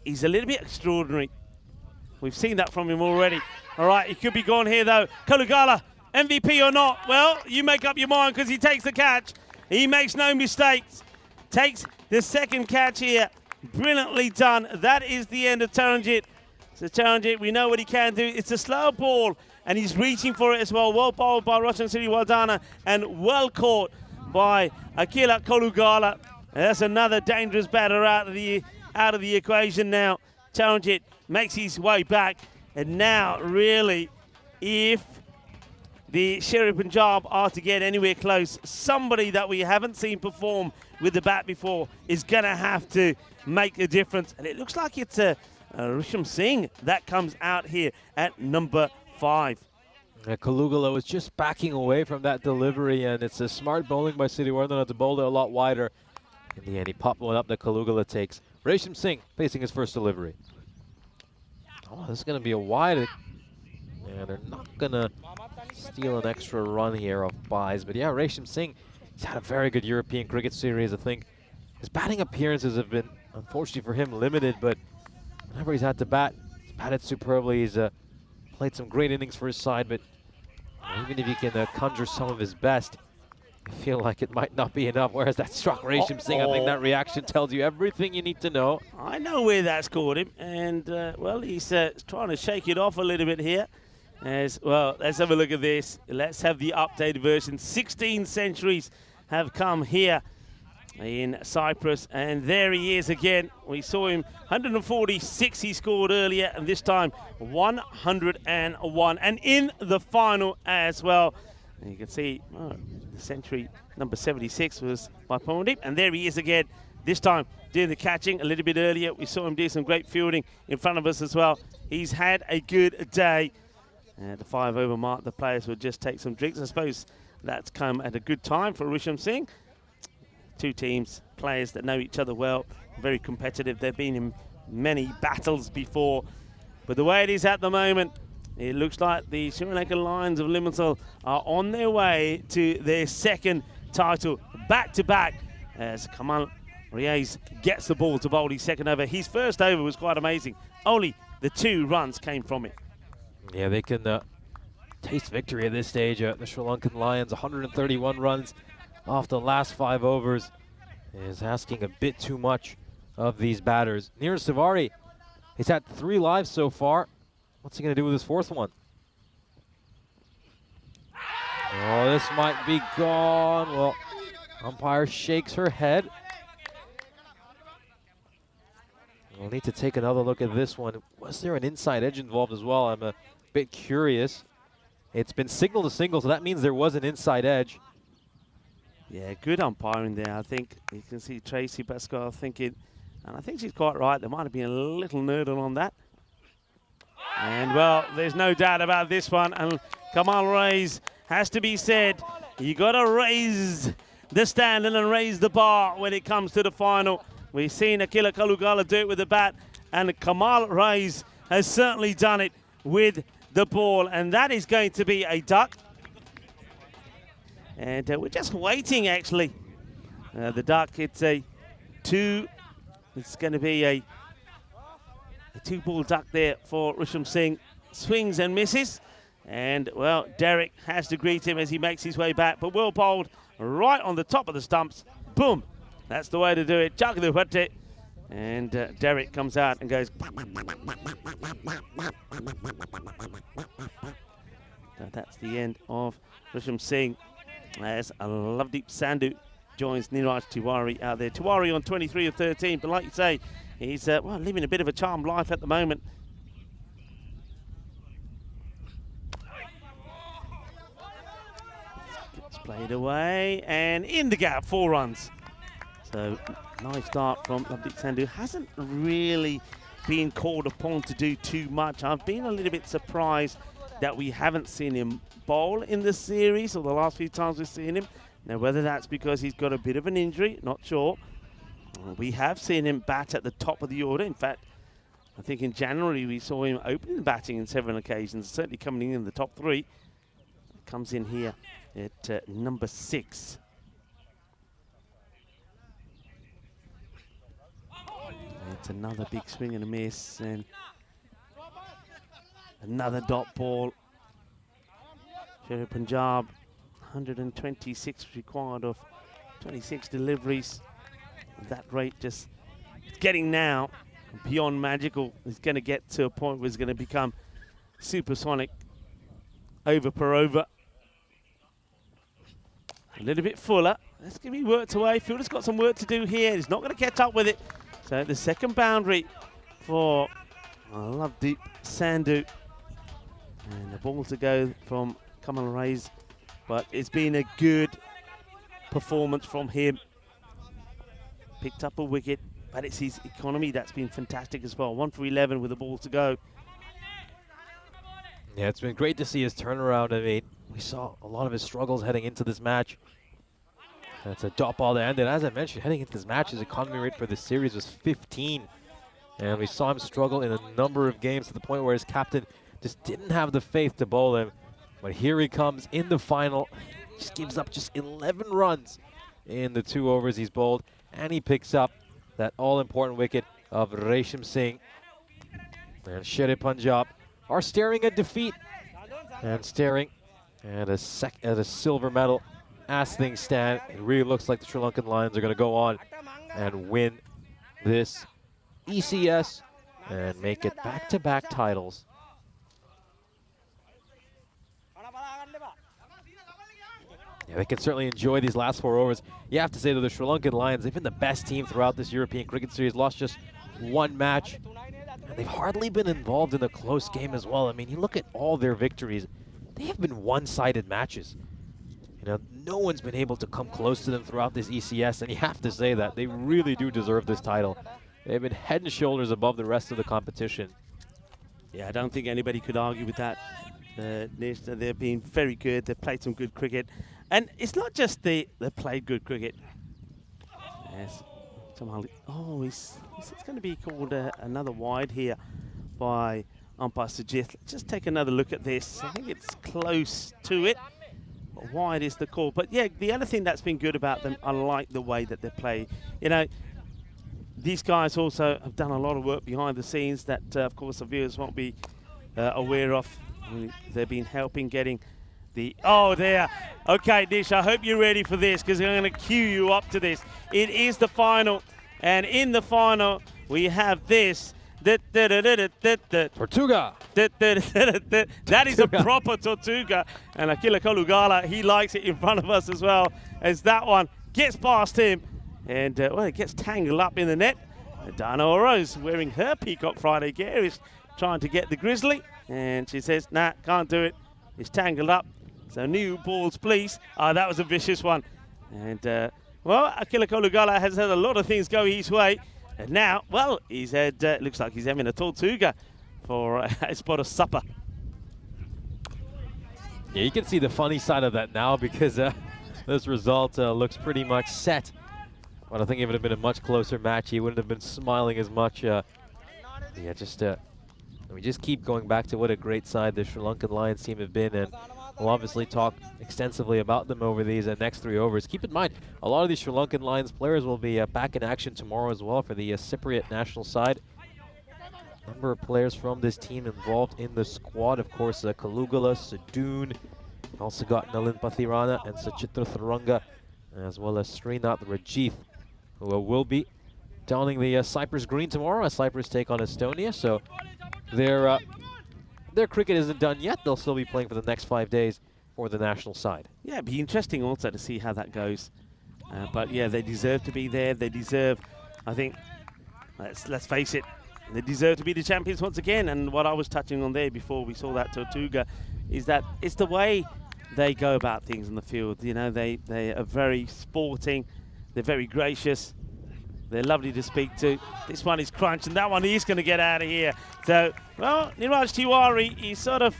he's a little bit extraordinary. We've seen that from him already. All right, he could be gone here, though. Kalugala, MVP or not? Well, you make up your mind because he takes the catch. He makes no mistakes. Takes the second catch here. Brilliantly done. That is the end of Taranjit. So Charanjit, we know what he can do. It's a slow ball, and he's reaching for it as well. Well bowled by Roshan Siriwardana, and well caught by Akila Kolugala. And that's another dangerous batter out of the equation now. Charanjit makes his way back, and now really, if the Sher Punjab are to get anywhere close, somebody that we haven't seen perform with the bat before is going to have to make a difference. And it looks like it's Risham Singh that comes out here at number 5. Kalugala was just backing away from that delivery, and it's a smart bowling by Siriwardana to bowl it a lot wider. In the end, he popped one up that Kalugala takes. Risham Singh facing his first delivery. Oh, this is going to be a wide. And they're not going to steal an extra run here off buys. But yeah, Risham Singh, he's had a very good European cricket series. I think his batting appearances have been, unfortunately for him, limited. But whenever he's had to bat, he's batted superbly. He's played some great innings for his side. But even if he can conjure some of his best, I feel like it might not be enough. Whereas that struck Risham Singh, I think that reaction tells you everything you need to know. I know where that's caught him. And, well, he's trying to shake it off a little bit here. As well, let's have a look at this. Let's have the updated version. 16 centuries have come here in Cyprus, and there he is again. We saw him 146 he scored earlier, and this time 101, and in the final as well. And you can see the century number 76 was by Pondeep, and there he is again. This time doing the catching a little bit earlier. We saw him do some great fielding in front of us as well. He's had a good day. At the 5-over mark, the players will just take some drinks. I suppose that's come at a good time for Risham Singh. Two teams, players that know each other well, very competitive. They've been in many battles before. But the way it is at the moment, it looks like the Sri Lankan Lions of Limassol are on their way to their second title, back-to-back, as Kamal Riaz gets the ball to bowl his second over. His first over was quite amazing. Only the 2 runs came from it. Yeah, they can taste victory at this stage. The Sri Lankan Lions, 131 runs off the last 5 overs, is asking a bit too much of these batters. Neeraj Tiwari, he's had 3 lives so far. What's he going to do with his 4th one? Oh, this might be gone. Well, umpire shakes her head. We'll need to take another look at this one. Was there an inside edge involved as well? I'm a bit curious. It's been signal to single, so that means there was an inside edge. Yeah, good umpiring there. I think you can see Tracy Pascal thinking, and I think she's quite right. There might have been a little nerdle on that. And, well, there's no doubt about this one. And Kamal Riaz has to be said. You got to raise the standard and raise the bar when it comes to the final. We've seen Akila Kalugala do it with the bat, and Kamal Riaz has certainly done it with the ball. And that is going to be a duck. And we're just waiting, actually. The duck, it's a 2. It's going to be a 2-ball duck there for Risham Singh. Swings and misses. And, well, Derek has to greet him as he makes his way back. But well bowled right on the top of the stumps. Boom. That's the way to do it. Chak the Hutte. And Derek comes out and goes. So that's the end of Risham Singh. As Lovedeep Sandhu joins Neeraj Tiwari out there. Tiwari on 23 of 13, but like you say, he's well, living a bit of a charmed life at the moment. It's played away, and in the gap, 4 runs. So, nice start from Lovedeep Sandhu. Hasn't really been called upon to do too much. I've been a little bit surprised that we haven't seen him bowl in the series, or the last few times we've seen him. Now, whether that's because he's got a bit of an injury, not sure. We have seen him bat at the top of the order. In fact, I think in January we saw him opening batting in several occasions, certainly coming in the top 3. Comes in here at number 6. It's another big swing and a miss, and another dot ball. Sher Punjab, 126 required of 26 deliveries. That rate just getting now beyond magical. It's going to get to a point where it's going to become supersonic over per over. A little bit fuller. That's going to be worked away. Fielder's got some work to do here. He's not going to catch up with it. So the second boundary for, I love deep Sandu. And the ball to go from Kamal Reyes. But it's been a good performance from him. Picked up a wicket, but it's his economy that's been fantastic as well. 1 for 11 with the ball to go. Yeah, it's been great to see his turnaround. I mean, we saw a lot of his struggles heading into this match. That's a dot ball to end it. As I mentioned, heading into this match, his economy rate for the series was 15. And we saw him struggle in a number of games to the point where his captain just didn't have the faith to bowl him. But here he comes in the final. Just gives up just 11 runs in the 2 overs he's bowled. And he picks up that all-important wicket of Resham Singh. And Sher Punjab are staring at defeat and staring at a silver medal. As things stand, it really looks like the Sri Lankan Lions are going to go on and win this ECS and make it back-to-back titles. Yeah, they can certainly enjoy these last 4 overs. You have to say that the Sri Lankan Lions, they've been the best team throughout this European Cricket Series, lost just 1 match. And they've hardly been involved in a close game as well. I mean, you look at all their victories, they have been one-sided matches. You know, no one's been able to come close to them throughout this ECS, and you have to say that they really do deserve this title. They've been head and shoulders above the rest of the competition. Yeah, I don't think anybody could argue with that. They've been very good. They've played some good cricket. And it's not just they played good cricket. Yes. Oh, it's going to be called another wide here by umpire Sujith. Let's just take another look at this. I think it's close to it. But wide is the call. But yeah, the other thing that's been good about them, I like the way that they play. You know, these guys also have done a lot of work behind the scenes that, of course, the viewers won't be aware of. They've been helping getting the... Oh, there. Okay, Nish, I hope you're ready for this because I'm going to cue you up to this. It is the final. And in the final, we have this. Tortuga. That is a proper Tortuga. And Akila Kolugala, he likes it in front of us as well as that one gets past him. And, well, it gets tangled up in the net. Dana Oro's wearing her Peacock Friday gear is trying to get the Grizzly. And she says, nah, can't do it. It's tangled up. So new balls, please. That was a vicious one. And, well, Akila Kolugala has had a lot of things go his way. And now, well, he's had, looks like he's having a Tortuga for a spot of supper. Yeah, you can see the funny side of that now because this result looks pretty much set. But I think if it had been a much closer match, he wouldn't have been smiling as much. Yeah, just we just keep going back to what a great side the Sri Lankan Lions team have been, and we'll obviously talk extensively about them over these next 3 overs. Keep in mind, a lot of these Sri Lankan Lions players will be back in action tomorrow as well for the Cypriot national side. A number of players from this team involved in the squad. Of course, Kalugala, Sadoon, also got Nalin Pathirana and Sachitra Thuranga, as well as Srinath Rajith, who will be donning the Cyprus green tomorrow as Cyprus take on Estonia. So their cricket isn't done yet. They'll still be playing for the next 5 days for the national side. Yeah, it'd be interesting also to see how that goes. But yeah, they deserve to be there. They deserve, I think, let's face it, they deserve to be the champions once again. And what I was touching on there before we saw that Tortuga is that it's the way they go about things in the field. You know, they are very sporting. They're very gracious. They're lovely to speak to. This one is crunch, and that one is going to get out of here. So, well, Niraj Tiwari, he sort of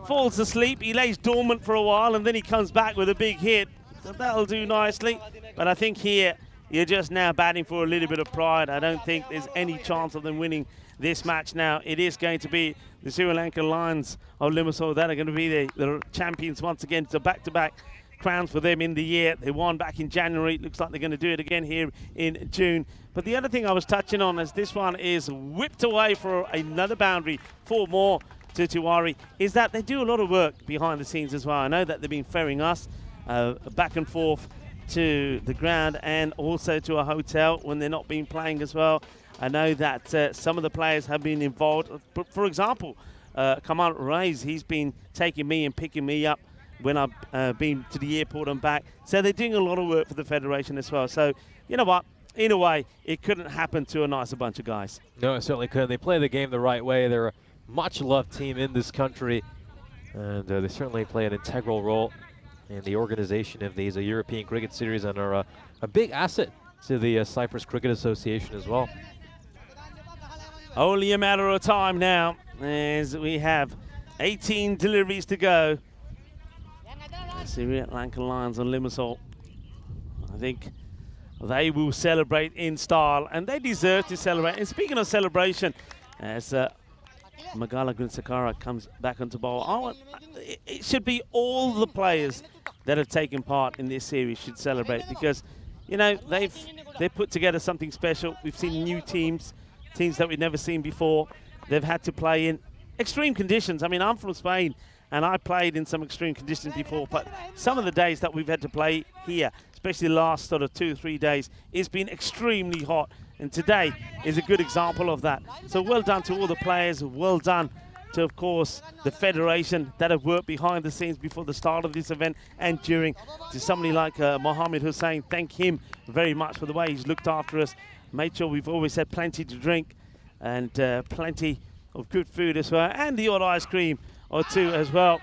falls asleep. He lays dormant for a while, and then he comes back with a big hit. So that'll do nicely. But I think here, you're just now batting for a little bit of pride. I don't think there's any chance of them winning this match now. It is going to be the Sri Lankan Lions of Limassol that are going to be the champions once again. It's a back-to-back crowns for them in the year. They won back in January. It looks like they're going to do it again here in June. But the other thing I was touching on as this one is whipped away for another boundary, 4 more to Tiwari, is that they do a lot of work behind the scenes as well. I know that they've been ferrying us back and forth to the ground and also to a hotel when they're not been playing as well. I know that some of the players have been involved. For example, Kamal Reis, he's been taking me and picking me up when I've been to the airport and back. So they're doing a lot of work for the Federation as well. So, you know what? In a way, it couldn't happen to a nicer bunch of guys. No, it certainly couldn't. They play the game the right way. They're a much-loved team in this country, and they certainly play an integral role in the organization of these European Cricket Series and are a big asset to the Cyprus Cricket Association as well. Only a matter of time now as we have 18 deliveries to go. Sri Lankan Lions on Limassol. I think they will celebrate in style, and they deserve to celebrate. And speaking of celebration, as Magala Gunsakara comes back onto bowl, it should be all the players that have taken part in this series should celebrate, because, you know, they've put together something special. We've seen new teams that we've never seen before. They've had to play in extreme conditions. I mean, I'm from Spain, and I played in some extreme conditions before, but some of the days that we've had to play here, especially the last sort of 2 or 3 days, it's been extremely hot. And today is a good example of that. So well done to all the players, well done to, of course, the Federation that have worked behind the scenes before the start of this event and during. To somebody like Mohammed Hussain, thank him very much for the way he's looked after us, made sure we've always had plenty to drink and plenty of good food as well, and the odd ice cream or two as well.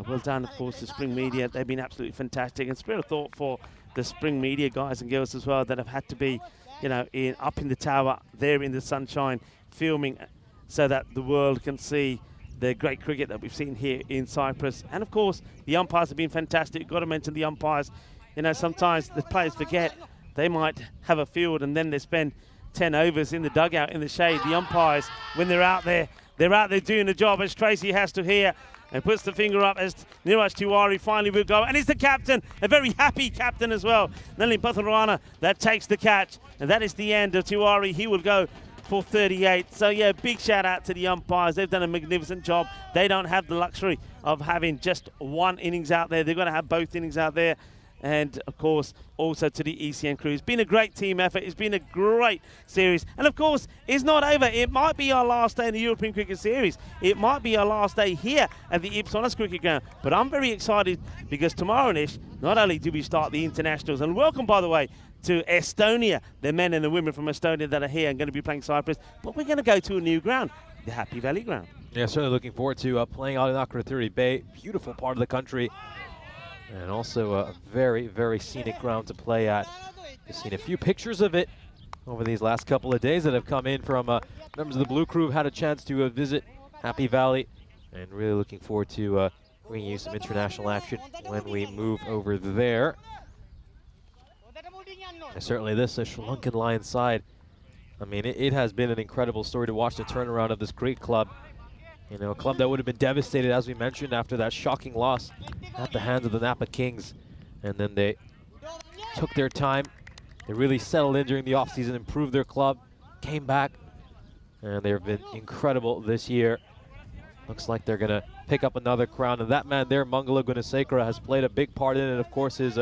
Well done, of course, to Spring Media. They've been absolutely fantastic, and spirit of thought for the Spring Media guys and girls as well that have had to be, you know, up in the tower, there in the sunshine, filming so that the world can see the great cricket that we've seen here in Cyprus. And of course, the umpires have been fantastic. Got to mention the umpires. You know, sometimes the players forget they might have a field and then they spend 10 overs in the dugout in the shade. The umpires, when they're out there doing the job, as Tracy has to hear and puts the finger up as Niraj Tiwari finally will go. And he's the captain, a very happy captain as well. Nalin Patharana, that takes the catch. And that is the end of Tiwari. He will go for 38. So yeah, big shout out to the umpires. They've done a magnificent job. They don't have the luxury of having just one innings out there. They're going to have both innings out there. And of course, also to the ECN crew. It's been a great team effort. It's been a great series. And of course, it's not over. It might be our last day in the European Cricket Series. It might be our last day here at the Ipsonas Cricket Ground. But I'm very excited because tomorrow, Nish, not only do we start the internationals, and welcome, by the way, to Estonia, the men and the women from Estonia that are here and going to be playing Cyprus, but we're going to go to a new ground, the Happy Valley ground. Yeah, certainly looking forward to playing out in Akrotiri Bay, beautiful part of the country, and also a very, very scenic ground to play at. We've seen a few pictures of it over these last couple of days that have come in from members of the Blue Crew who had a chance to visit Happy Valley, and really looking forward to bringing you some international action when we move over there. And certainly this Sri Lankan Lions side, I mean, it has been an incredible story to watch the turnaround of this great club. You know, a club that would have been devastated, as we mentioned, after that shocking loss at the hands of the Napa Kings. And then they took their time. They really settled in during the offseason, improved their club, came back, and they've been incredible this year. Looks like they're going to pick up another crown. And that man there, Mangala Gunasekara, has played a big part in it. Of course, his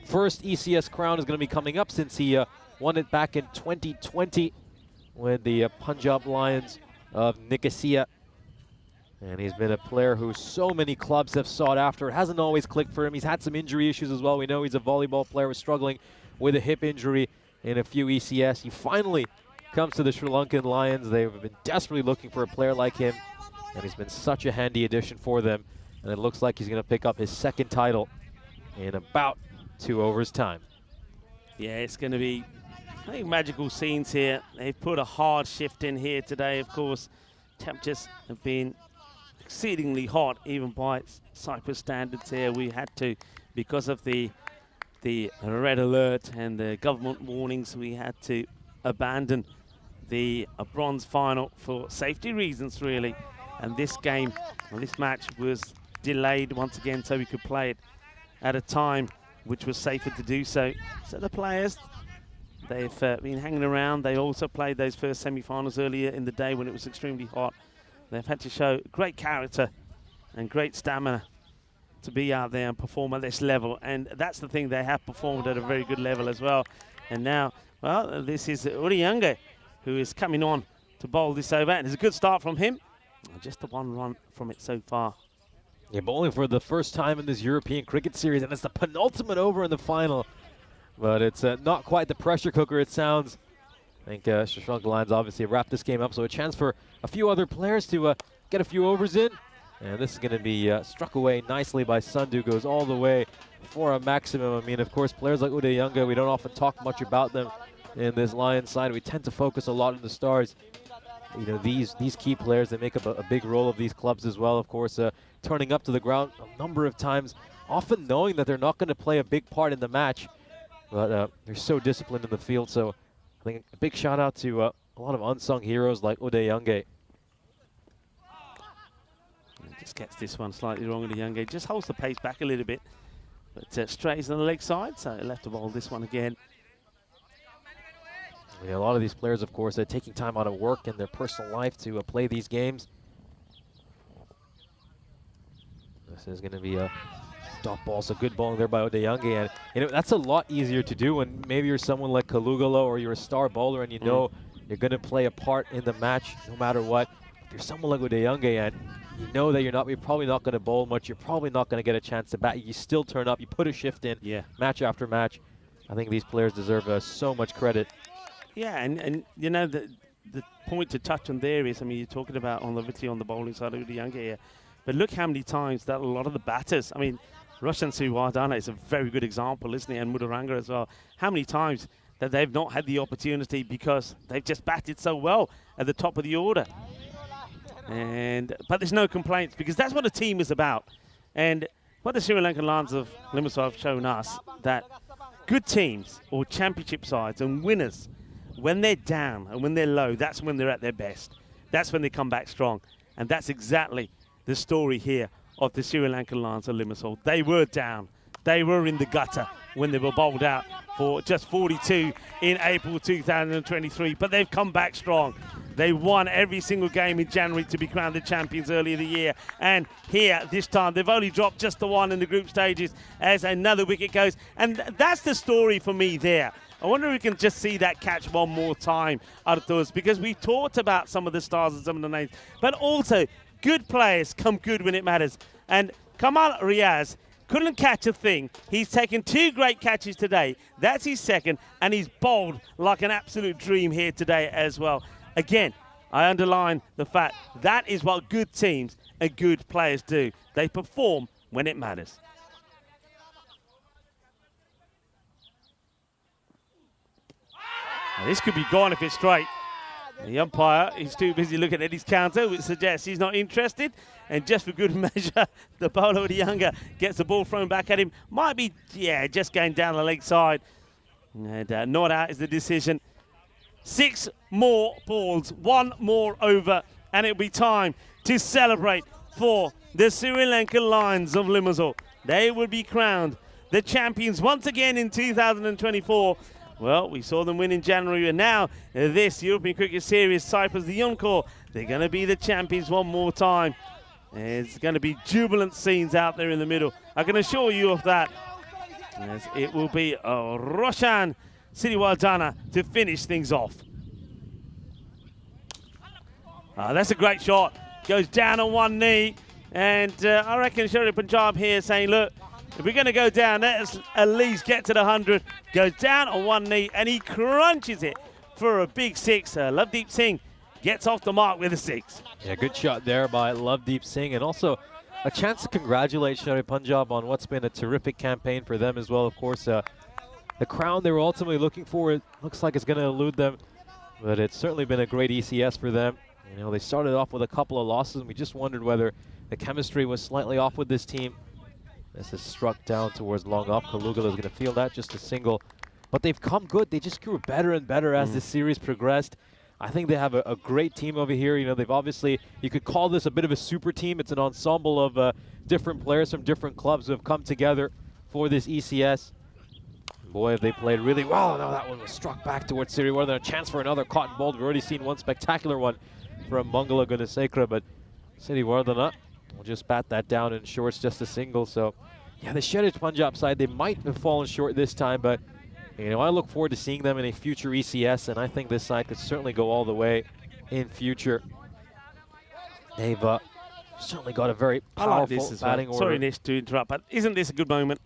first ECS crown is going to be coming up since he won it back in 2020 with the Punjab Lions of Nicosia. And he's been a player who so many clubs have sought after. It hasn't always clicked for him. He's had some injury issues as well. We know he's a volleyball player who's struggling with a hip injury in a few ECS. He finally comes to the Sri Lankan Lions. They've been desperately looking for a player like him, and he's been such a handy addition for them. And it looks like he's going to pick up his second title in about 2 overs time. Yeah, it's going to be, I think, magical scenes here. They've put a hard shift in here today. Of course, temperatures have been exceedingly hot, even by Cyprus standards here. We had to, because of the red alert and the government warnings, we had to abandon the bronze final for safety reasons, really. And this game, or this match, was delayed once again so we could play it at a time which was safer to do so. So the players, they've been hanging around. They also played those first semi-finals earlier in the day when it was extremely hot. They've had to show great character and great stamina to be out there and perform at this level. And that's the thing, they have performed at a very good level as well. And now, well, this is Uriyange, who is coming on to bowl this over. And it's a good start from him. Just the one run from it so far. Yeah, bowling for the first time in this European cricket series, and it's the penultimate over in the final. But it's not quite the pressure cooker it sounds. I think Sri Lanka Lions obviously wrapped this game up, so a chance for a few other players to get a few overs in. And this is going to be struck away nicely by Sandhu, goes all the way for a maximum. I mean, of course, players like Uriyange, we don't often talk much about them in this Lions side. We tend to focus a lot on the stars. You know, these key players, they make up a big role of these clubs as well. Of course, turning up to the ground a number of times, often knowing that they're not going to play a big part in the match. But they're so disciplined in the field. So I think a big shout out to a lot of unsung heroes like Uriyange. Just gets this one slightly wrong. Uriyange just holds the pace back a little bit, but strays on the leg side, so he'll have to bowl this one again. Yeah, a lot of these players, of course, are taking time out of work and their personal life to play these games. This is going to be a dot ball, so good bowling there by Uriyange, and you know that's a lot easier to do when maybe you're someone like Kalugalo or you're a star bowler and you know you're going to play a part in the match no matter what. If you're someone like Uriyange and you know that you're probably not going to bowl much, you're probably not going to get a chance to bat, you still turn up, you put a shift in, match after match. I think these players deserve so much credit. Yeah, and you know, the point to touch on there is, I mean, you're talking about longevity on the bowling side of Uriyange here, but look how many times that a lot of the batters, I mean, Roshan Suwardana is a very good example, isn't he, and Muduranga as well. How many times that they've not had the opportunity because they've just batted so well at the top of the order. But there's no complaints because that's what a team is about. And what the Sri Lankan Lions of Limassol have shown us, that good teams or championship sides and winners, when they're down and when they're low, that's when they're at their best. That's when they come back strong. And that's exactly the story here of the Sri Lankan Lions of Limassol. They were down. They were in the gutter when they were bowled out for just 42 in April 2023. But they've come back strong. They won every single game in January to be crowned the champions earlier the year. And here, this time, they've only dropped just the one in the group stages as another wicket goes. And that's the story for me there. I wonder if we can just see that catch one more time, Arthurs, because we've talked about some of the stars and some of the names. But also, good players come good when it matters. And Kamal Riaz couldn't catch a thing. He's taken 2 great catches today. That's his second, and he's bowled like an absolute dream here today as well. Again, I underline the fact that is what good teams and good players do. They perform when it matters. Now, this could be gone if it's straight. The umpire is too busy looking at his counter, which suggests he's not interested. And just for good measure, the bowler Uriyange gets the ball thrown back at him. Might be, just going down the leg side. And not out is the decision. 6 more balls, 1 more over, and it'll be time to celebrate for the Sri Lankan Lions of Limassol. They will be crowned the champions once again in 2024. Well, we saw them win in January, and now this European Cricket Series, Cyprus, the Encore, they're going to be the champions one more time. It's going to be jubilant scenes out there in the middle. I can assure you of that. As it will be Roshan Siriwardana to finish things off. That's a great shot. Goes down on one knee. And I reckon Sherry Punjab here saying, look, if we're going to go down, let us at least get to the 100. Goes down on one knee, and he crunches it for a big 6. Lovedeep Singh gets off the mark with a 6. Yeah, good shot there by Lovedeep Singh, and also a chance to congratulate Sherry Punjab on what's been a terrific campaign for them as well. Of course, the crown they were ultimately looking for, it looks like it's going to elude them, but it's certainly been a great ECS for them. You know, they started off with a couple of losses, and we just wondered whether the chemistry was slightly off with this team. This is struck down towards long off. Kalugalo is going to feel that, just a single. But they've come good. They just grew better and better as this series progressed. I think they have a great team over here. You know, they've obviously, you could call this a bit of a super team. It's an ensemble of different players from different clubs who have come together for this ECS. Boy, have they played really well. No, that one was struck back towards Siriwardana. A chance for another caught and bowled. We've already seen one spectacular one from Mangala Gunasekara, but Siriwardana We'll just bat that down and ensure it's just a single. So, yeah, the Shredded Punjab side, they might have fallen short this time, but, you know, I look forward to seeing them in a future ECS, and I think this side could certainly go all the way in future. They've certainly got a very powerful batting order. Sorry, Nish, to interrupt, but isn't this a good moment?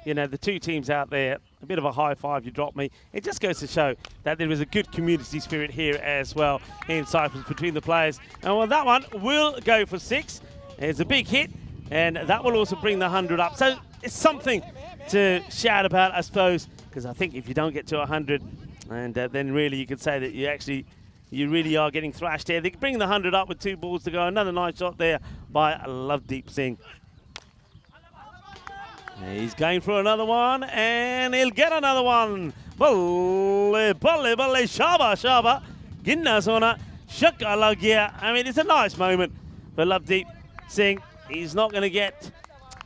You know, the two teams out there, a bit of a high five, you drop me. It just goes to show that there is a good community spirit here as well in Cyprus between the players. And well, that one will go for 6. It's a big hit, and that will also bring the 100 up. So it's something to shout about, I suppose, because I think if you don't get to 100, and then really you could say that you really are getting thrashed here. They bring the 100 up with 2 balls to go. Another nice shot there by Lovedeep Singh. He's going for another one, and he'll get another one. Balle, balle, balle, shaba, shaba. Ginna sona, shaka lagya. I mean, it's a nice moment for Lovedeep Singh. He's not going to get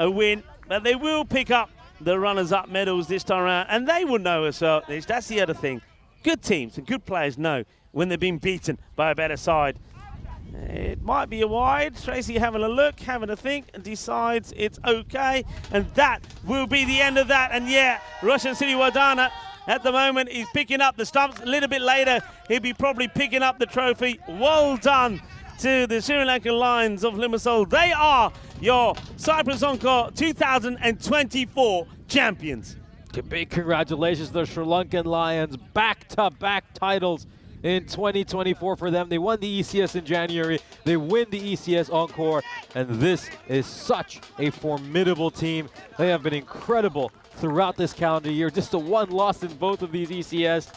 a win, but they will pick up the runners-up medals this time around, and they will know as well. That's the other thing. Good teams and good players know when they're being beaten by a better side. It might be a wide. Tracy having a look, having a think, and decides it's okay. And that will be the end of that. And yeah, Russian City Wadana at the moment, he's picking up the stumps. A little bit later, he'll be probably picking up the trophy. Well done to the Sri Lankan Lions of Limassol. They are your Cyprus Encore 2024 champions. Big congratulations to the Sri Lankan Lions. Back-to-back titles in 2024 for them. They won the ECS in January. They win the ECS Encore. And this is such a formidable team. They have been incredible throughout this calendar year. Just a 1 loss in both of these ECS.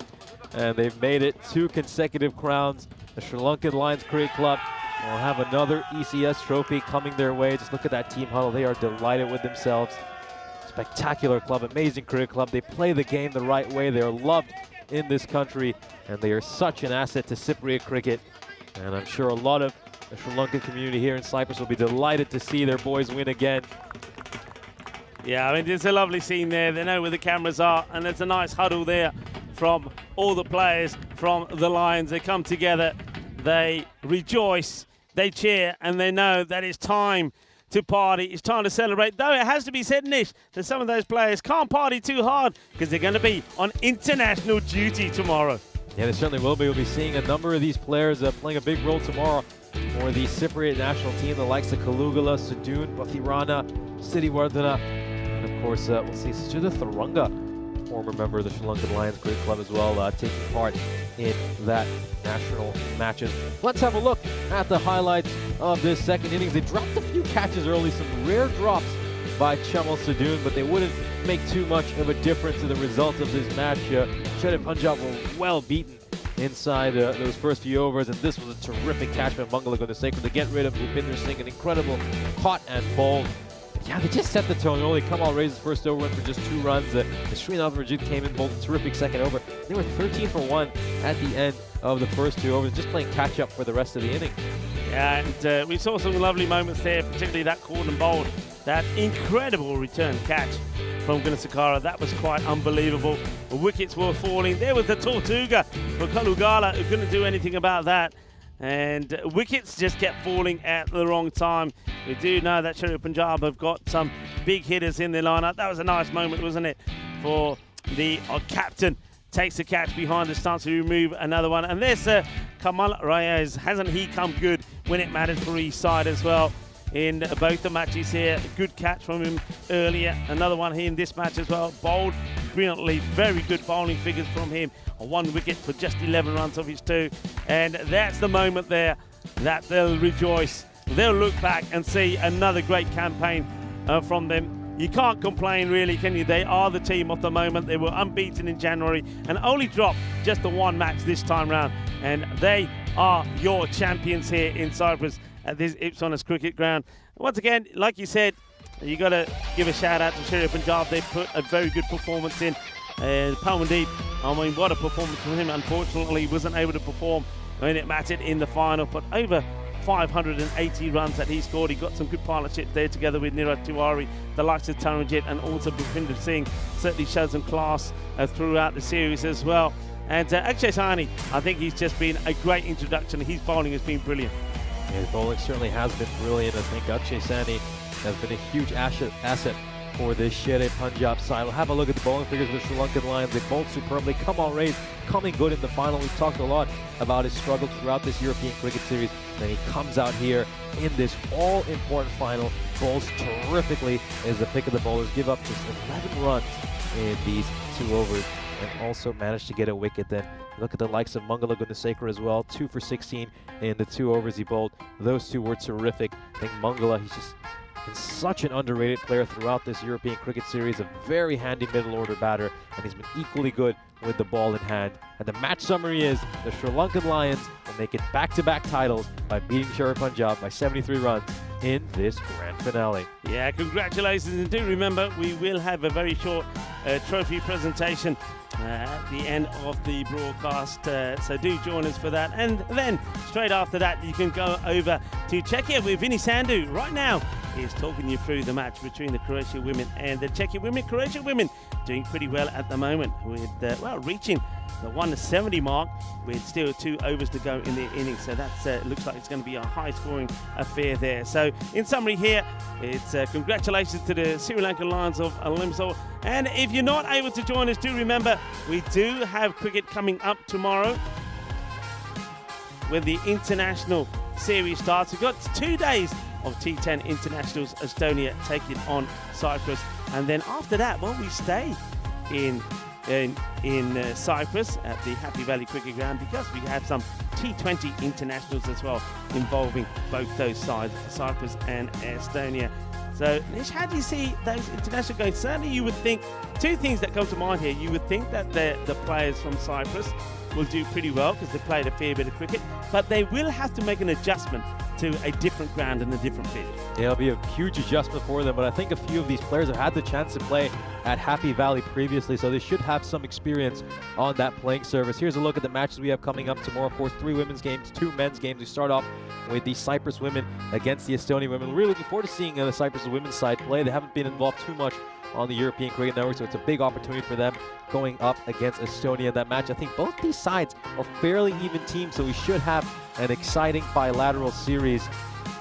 And they've made it 2 consecutive crowns. The Sri Lankan Lions Cricket Club will have another ECS trophy coming their way. Just look at that team huddle. They are delighted with themselves. Spectacular club, amazing cricket club. They play the game the right way. They are loved in this country, and they are such an asset to Cypriot cricket. And I'm sure a lot of the Sri Lankan community here in Cyprus will be delighted to see their boys win again. Yeah, I mean, there's a lovely scene there. They know where the cameras are, and there's a nice huddle there from all the players from the Lions. They come together, they rejoice, they cheer, and they know that it's time to party. It's time to celebrate. Though it has to be said, Nish, that some of those players can't party too hard because they're going to be on international duty tomorrow. Yeah, they certainly will be. We'll be seeing a number of these players playing a big role tomorrow for the Cypriot national team, the likes of Kalugala, Sadoon, Bathirana, Siddhiwardhana, and of course we'll see Sudha Thuranga, former member of the Sri Lankan Lions Cricket Club as well, taking part in that national matches. Let's have a look at the highlights of this second innings. They dropped a few catches early, some rare drops by Chamal Sadoon, but they wouldn't make too much of a difference in the result of this match. Shredded Punjab were well beaten inside those first few overs, and this was a terrific catch by Bangala Gunasekar to get rid of Bhupinder Singh, an incredible caught and bowled. Yeah, they just set the tone early. Kamal raised his first over for just 2 runs. Srinath Rajit came in, bowled a terrific second over. They were 13 for 1 at the end of the first 2 overs, just playing catch-up for the rest of the inning. Yeah, and we saw some lovely moments there, particularly that caught and bowled. That incredible return catch from Gunasekar. That was quite unbelievable. The wickets were falling. There was the Tortuga for Kalugala, who couldn't do anything about that. And wickets just kept falling at the wrong time. We do know that Shredded Punjab have got some big hitters in their lineup. That was a nice moment, wasn't it, for the captain. Takes the catch behind the stumps to remove another one. And there's Kamal Reyes. Hasn't he come good when it matters for his side as well in both the matches here? Good catch from him earlier. Another one here in this match as well. Bowled brilliantly. Very good bowling figures from him. 1 wicket for just 11 runs of his 2. And that's the moment there that they'll rejoice. They'll look back and see another great campaign from them. You can't complain really, can you? They are the team of the moment. They were unbeaten in January and only dropped just the 1 match this time round. And they are your champions here in Cyprus at this Ipsonis cricket ground. Once again, like you said, you got to give a shout out to Shredded Punjab. They put a very good performance in. Pawandeep, I mean, what a performance from him. Unfortunately, he wasn't able to perform when it mattered in the final, but over 580 runs that he scored. He got some good partnership there together with Niraj Tiwari, the likes of Taranjit, and also Bhupinder Singh certainly showed some class throughout the series as well. And Akshay Sahni, I think he's just been a great introduction. His bowling has been brilliant. His bowling certainly has been brilliant. I think Akshay Sani has been a huge asset for this Shere Punjab side. We'll have a look at the bowling figures of the Sri Lankan Lions. They bowled superbly. Kamal Ray's coming good in the final. We've talked a lot about his struggles throughout this European cricket series. Then he comes out here in this all-important final, bowls terrifically as the pick of the bowlers, give up just 11 runs in these 2 overs, and also managed to get a wicket. Then look at the likes of Mangala Gunasekar as well, 2 for 16 in the 2 overs he bowled. Those 2 were terrific. I think Mangala, he's just been such an underrated player throughout this European cricket series, a very handy middle order batter, and he's been equally good with the ball in hand. And the match summary is the Sri Lankan Lions will make it back-to-back titles by beating Shere Punjab by 73 runs in this grand finale. Yeah, congratulations, and do remember we will have a very short trophy presentation at the end of the broadcast, so do join us for that. And then straight after that you can go over to Czechia with Vinny Sandu. Right now he's talking you through the match between the Croatia women and the Czechia women. Croatia women doing pretty well at the moment with reaching the 170 mark with still 2 overs to go in the innings, so that looks like it's going to be a high-scoring affair there. So in summary here, it's congratulations to the Sri Lankan Lions of Limassol. And if you're not able to join us, do remember we do have cricket coming up tomorrow when the international series starts. We've got 2 days of T10 internationals, Estonia taking on Cyprus, and then after that, well, we stay in Cyprus at the Happy Valley Cricket Ground because we have some T20 internationals as well involving both those sides, Cyprus and Estonia. So, Nish, how do you see those international going? Certainly you would think, 2 things that come to mind here. You would think that the players from Cyprus will do pretty well because they played a fair bit of cricket, but they will have to make an adjustment to a different ground and a different pitch. Yeah, it'll be a huge adjustment for them, but I think a few of these players have had the chance to play at Happy Valley previously, so they should have some experience on that playing surface. Here's a look at the matches we have coming up tomorrow. Of course, 3 women's games, 2 men's games. We start off with the Cyprus women against the Estonian women. We're really looking forward to seeing the Cyprus women's side play. They haven't been involved too much on the European Cricket Network, so it's a big opportunity for them going up against Estonia in that match. I think both these sides are fairly even teams, so we should have an exciting bilateral series.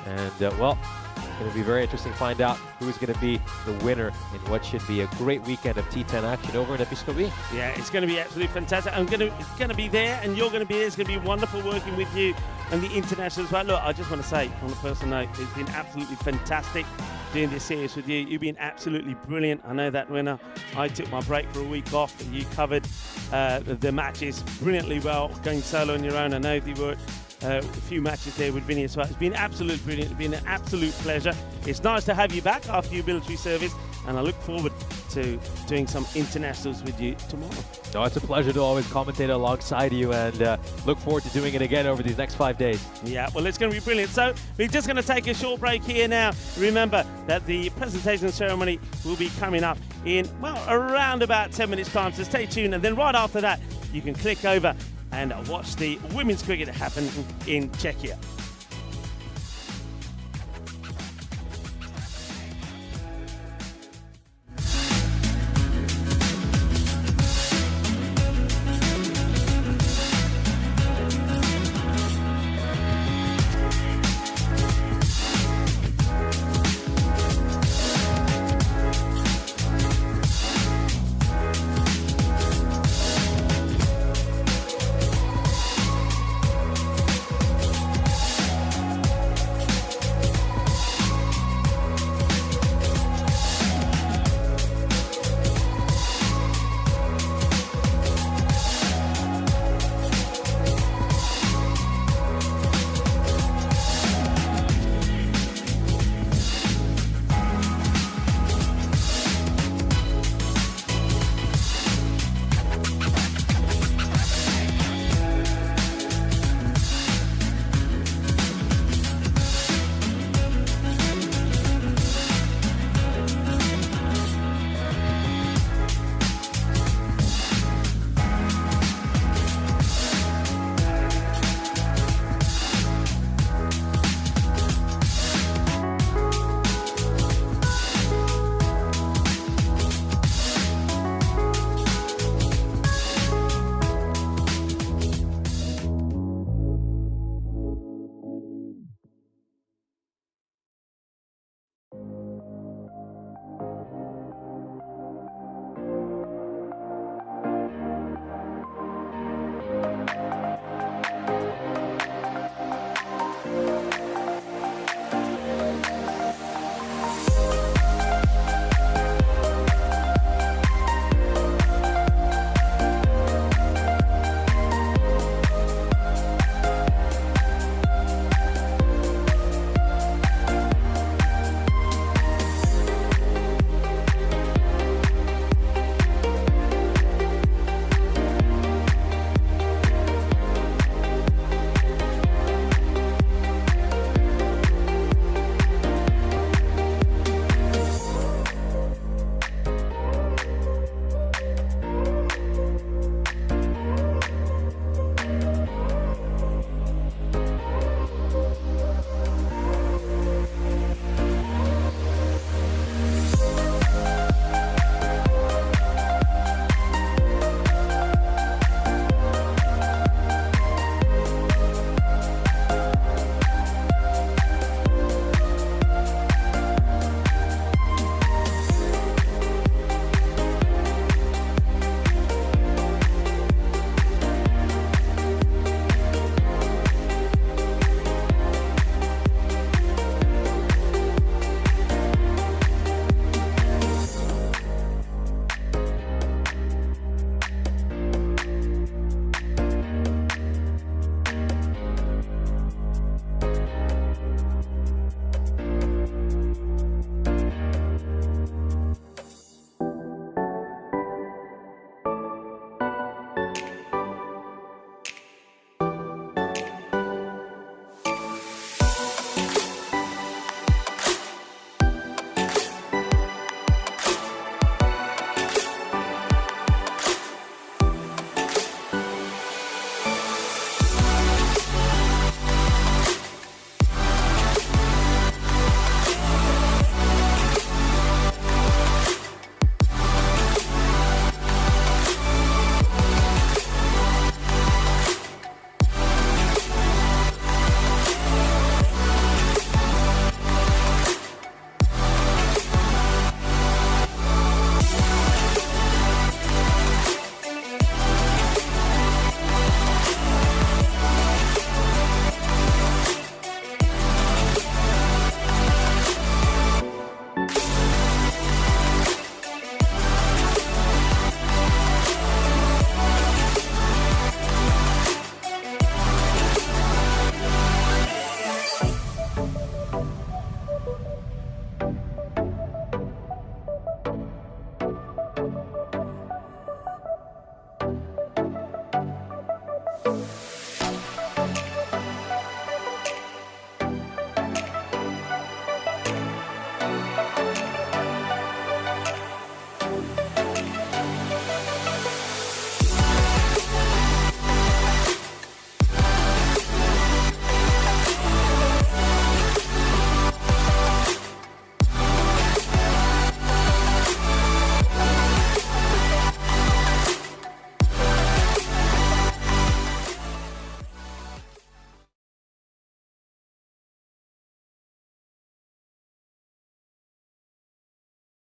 And, well, it's going to be very interesting to find out who's going to be the winner in what should be a great weekend of T10 action over in Episkopi. Yeah, it's going to be absolutely fantastic. It's going to be there, and you're going to be there. It's going to be wonderful working with you and the internationals. Well, look, I just want to say, on a personal note, it's been absolutely fantastic doing this series with you. You've been absolutely brilliant. I know that when I took my break for a week off, and you covered the matches brilliantly well, going solo on your own. I know you worked a few matches there with Vinny as well. It's been absolutely brilliant. It's been an absolute pleasure. It's nice to have you back after your military service, and I look forward to doing some internationals with you tomorrow. No, it's a pleasure to always commentate alongside you, and look forward to doing it again over these next 5 days. Yeah, well, it's going to be brilliant. So we're just going to take a short break here now. Remember that the presentation ceremony will be coming up in, well, around about 10 minutes time, so stay tuned. And then right after that, you can click over and watch the women's cricket happen in Czechia.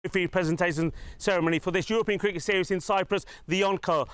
For your presentation ceremony for this European Cricket Series in Cyprus, the Encore.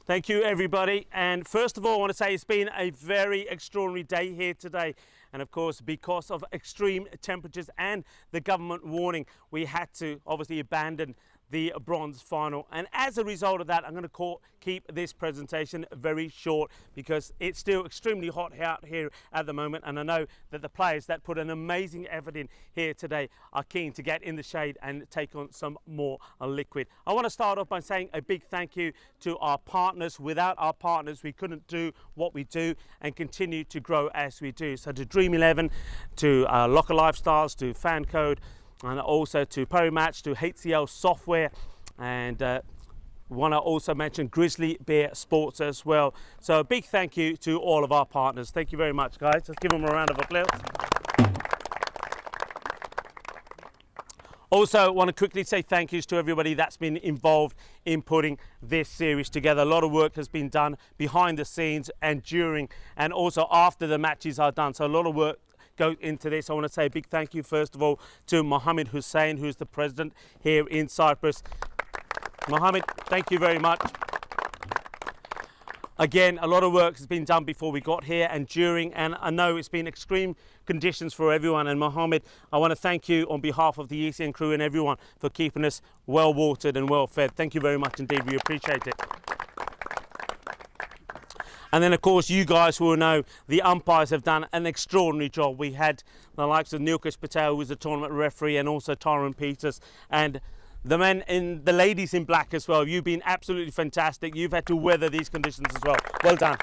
Thank you, everybody. And first of all, I want to say it's been a very extraordinary day here today. And of course, because of extreme temperatures and the government warning, we had to obviously abandon the bronze final. And as a result of that, I'm going to keep this presentation very short because it's still extremely hot out here at the moment. And I know that the players that put an amazing effort in here today are keen to get in the shade and take on some more liquid. I want to start off by saying a big thank you to our partners. Without our partners, we couldn't do what we do and continue to grow as we do. So to Dream 11, to Locker Lifestyles, to Fan Code, and also to Powermatch, to HCL Software, and want to also mention Grizzly Bear Sports as well. So a big thank you to all of our partners. Thank you very much, guys. Let's give them a round of applause. Also, want to quickly say thank yous to everybody that's been involved in putting this series together. A lot of work has been done behind the scenes and during and also after the matches are done. So a lot of work go into this. I want to say a big thank you first of all to Mohammed Hussein, who's the president here in Cyprus. Mohammed, thank you very much. Again, a lot of work has been done before we got here and during, and I know it's been extreme conditions for everyone. And Mohammed, I want to thank you on behalf of the ECN crew and everyone for keeping us well watered and well fed. Thank you very much indeed. We appreciate it. And then, of course, you guys will know the umpires have done an extraordinary job. We had the likes of Nilkesh Patel, who was the tournament referee, and also Tyron Peters, and the men in the ladies in black as well. You've been absolutely fantastic. You've had to weather these conditions as well. Well done.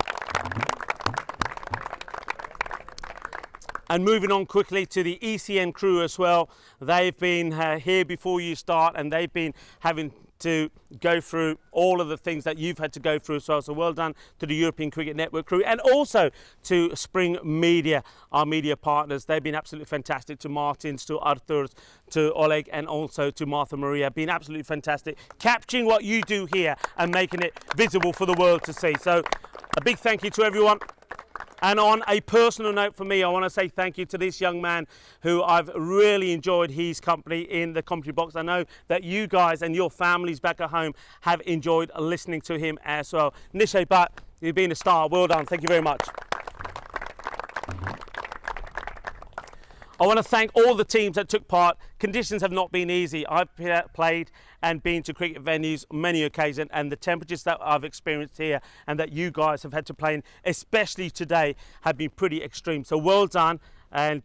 And moving on quickly to the ECN crew as well. They've been here before you start, and they've been having to go through all of the things that you've had to go through as well. So well done to the European Cricket Network crew and also to Spring Media, our media partners. They've been absolutely fantastic. To Martins, to Arthur, to Oleg, and also to Martha Maria. Been absolutely fantastic, capturing what you do here and making it visible for the world to see. So a big thank you to everyone. And on a personal note for me, I want to say thank you to this young man who I've really enjoyed his company in the commentary box. I know that you guys and your families back at home have enjoyed listening to him as well. Nishay Bhatt, you've been a star. Well done. Thank you very much. I want to thank all the teams that took part. Conditions have not been easy. I've played and been to cricket venues many occasions, and the temperatures that I've experienced here and that you guys have had to play in, especially today, have been pretty extreme. So well done, and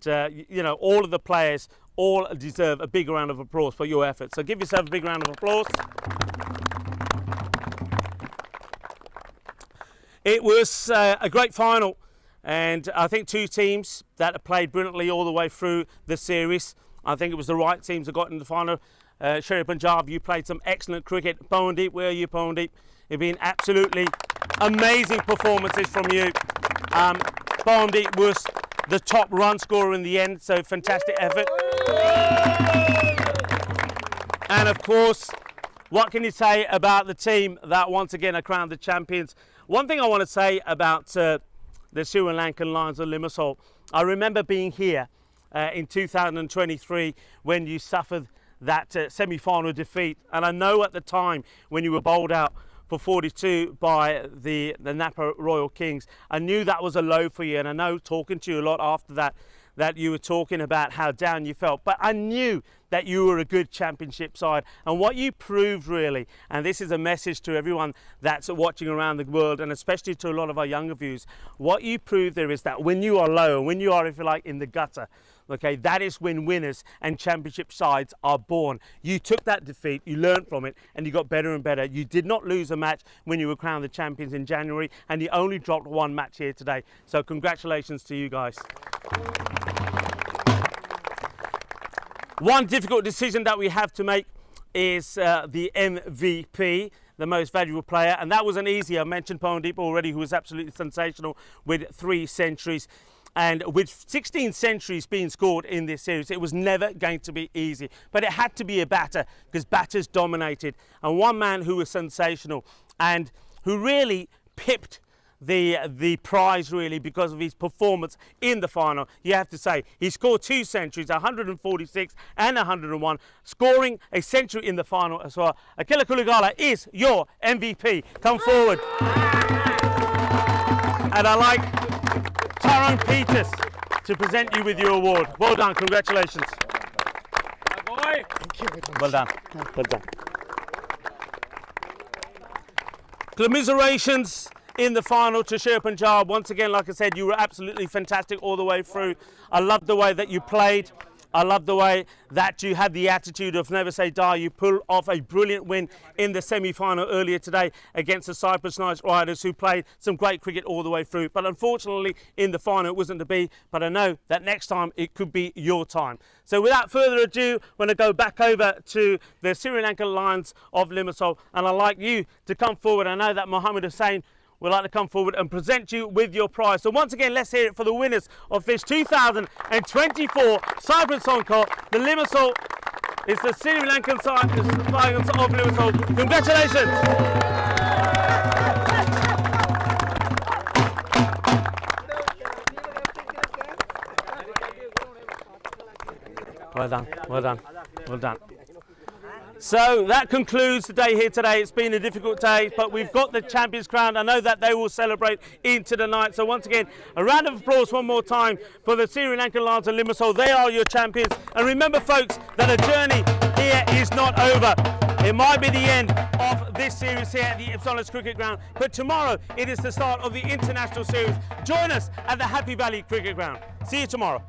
you know, all of the players all deserve a big round of applause for your efforts. So give yourself a big round of applause. It was a great final. And I think two teams that have played brilliantly all the way through the series. I think it was the right teams that got in the final. Sherry Punjab, you played some excellent cricket. Pawandeep, where are you, Pawandeep? It's been absolutely amazing performances from you. Pawandeep was the top run scorer in the end, so fantastic effort. And of course, what can you say about the team that once again are crowned the champions? One thing I want to say about the Sri Lankan Lions of Limassol. I remember being here in 2023 when you suffered that semi-final defeat, and I know at the time when you were bowled out for 42 by the Napa Royal Kings, I knew that was a low for you, and I know talking to you a lot after that you were talking about how down you felt, but I knew that you were a good championship side. And what you proved really, and this is a message to everyone that's watching around the world, and especially to a lot of our younger viewers, what you proved there is that when you are low, when you are, if you like, in the gutter, okay, that is when winners and championship sides are born. You took that defeat, you learned from it, and you got better and better. You did not lose a match when you were crowned the champions in January, and you only dropped one match here today. So congratulations to you guys. One difficult decision that we have to make is the MVP, the most valuable player, and that wasn't easy. I mentioned Pawandeep already, who was absolutely sensational with 3 centuries. And with 16 centuries being scored in this series, it was never going to be easy. But it had to be a batter, because batters dominated. And one man who was sensational and who really pipped the prize really because of his performance in the final. You have to say he scored 2 centuries, 146 and 101, scoring a century in the final as well. Akela Kuligala is your MVP. Come forward. And I'd like Tyrone Peters to present you with your award. Well done, congratulations. Boy. Well done, well done. Commiserations in the final to Sher Punjab. Once again, like I said, you were absolutely fantastic all the way through. I loved the way that you played. I love the way that you had the attitude of never say die. You pulled off a brilliant win in the semi-final earlier today against the Cyprus Knights Riders, who played some great cricket all the way through. But unfortunately, in the final, it wasn't to be. But I know that next time it could be your time. So without further ado, I'm going to go back over to the Sri Lankan Lions of Limassol, and I'd like you to come forward. I know that Mohammed Hussain would like to come forward and present you with your prize. So once again, let's hear it for the winners of this 2024 Cyprus Encore. The Limassol is the Sri Lankan Lions of Limassol. Congratulations! Well done, well done, well done. So that concludes the day here today. It's been a difficult day, but we've got the champions crowned. I know that they will celebrate into the night. So once again, a round of applause one more time for the Sri Lankan Lions and Limassol. They are your champions. And remember, folks, that a journey here is not over. It might be the end of this series here at the Ipswich Cricket Ground, but tomorrow it is the start of the international series. Join us at the Happy Valley Cricket Ground. See you tomorrow.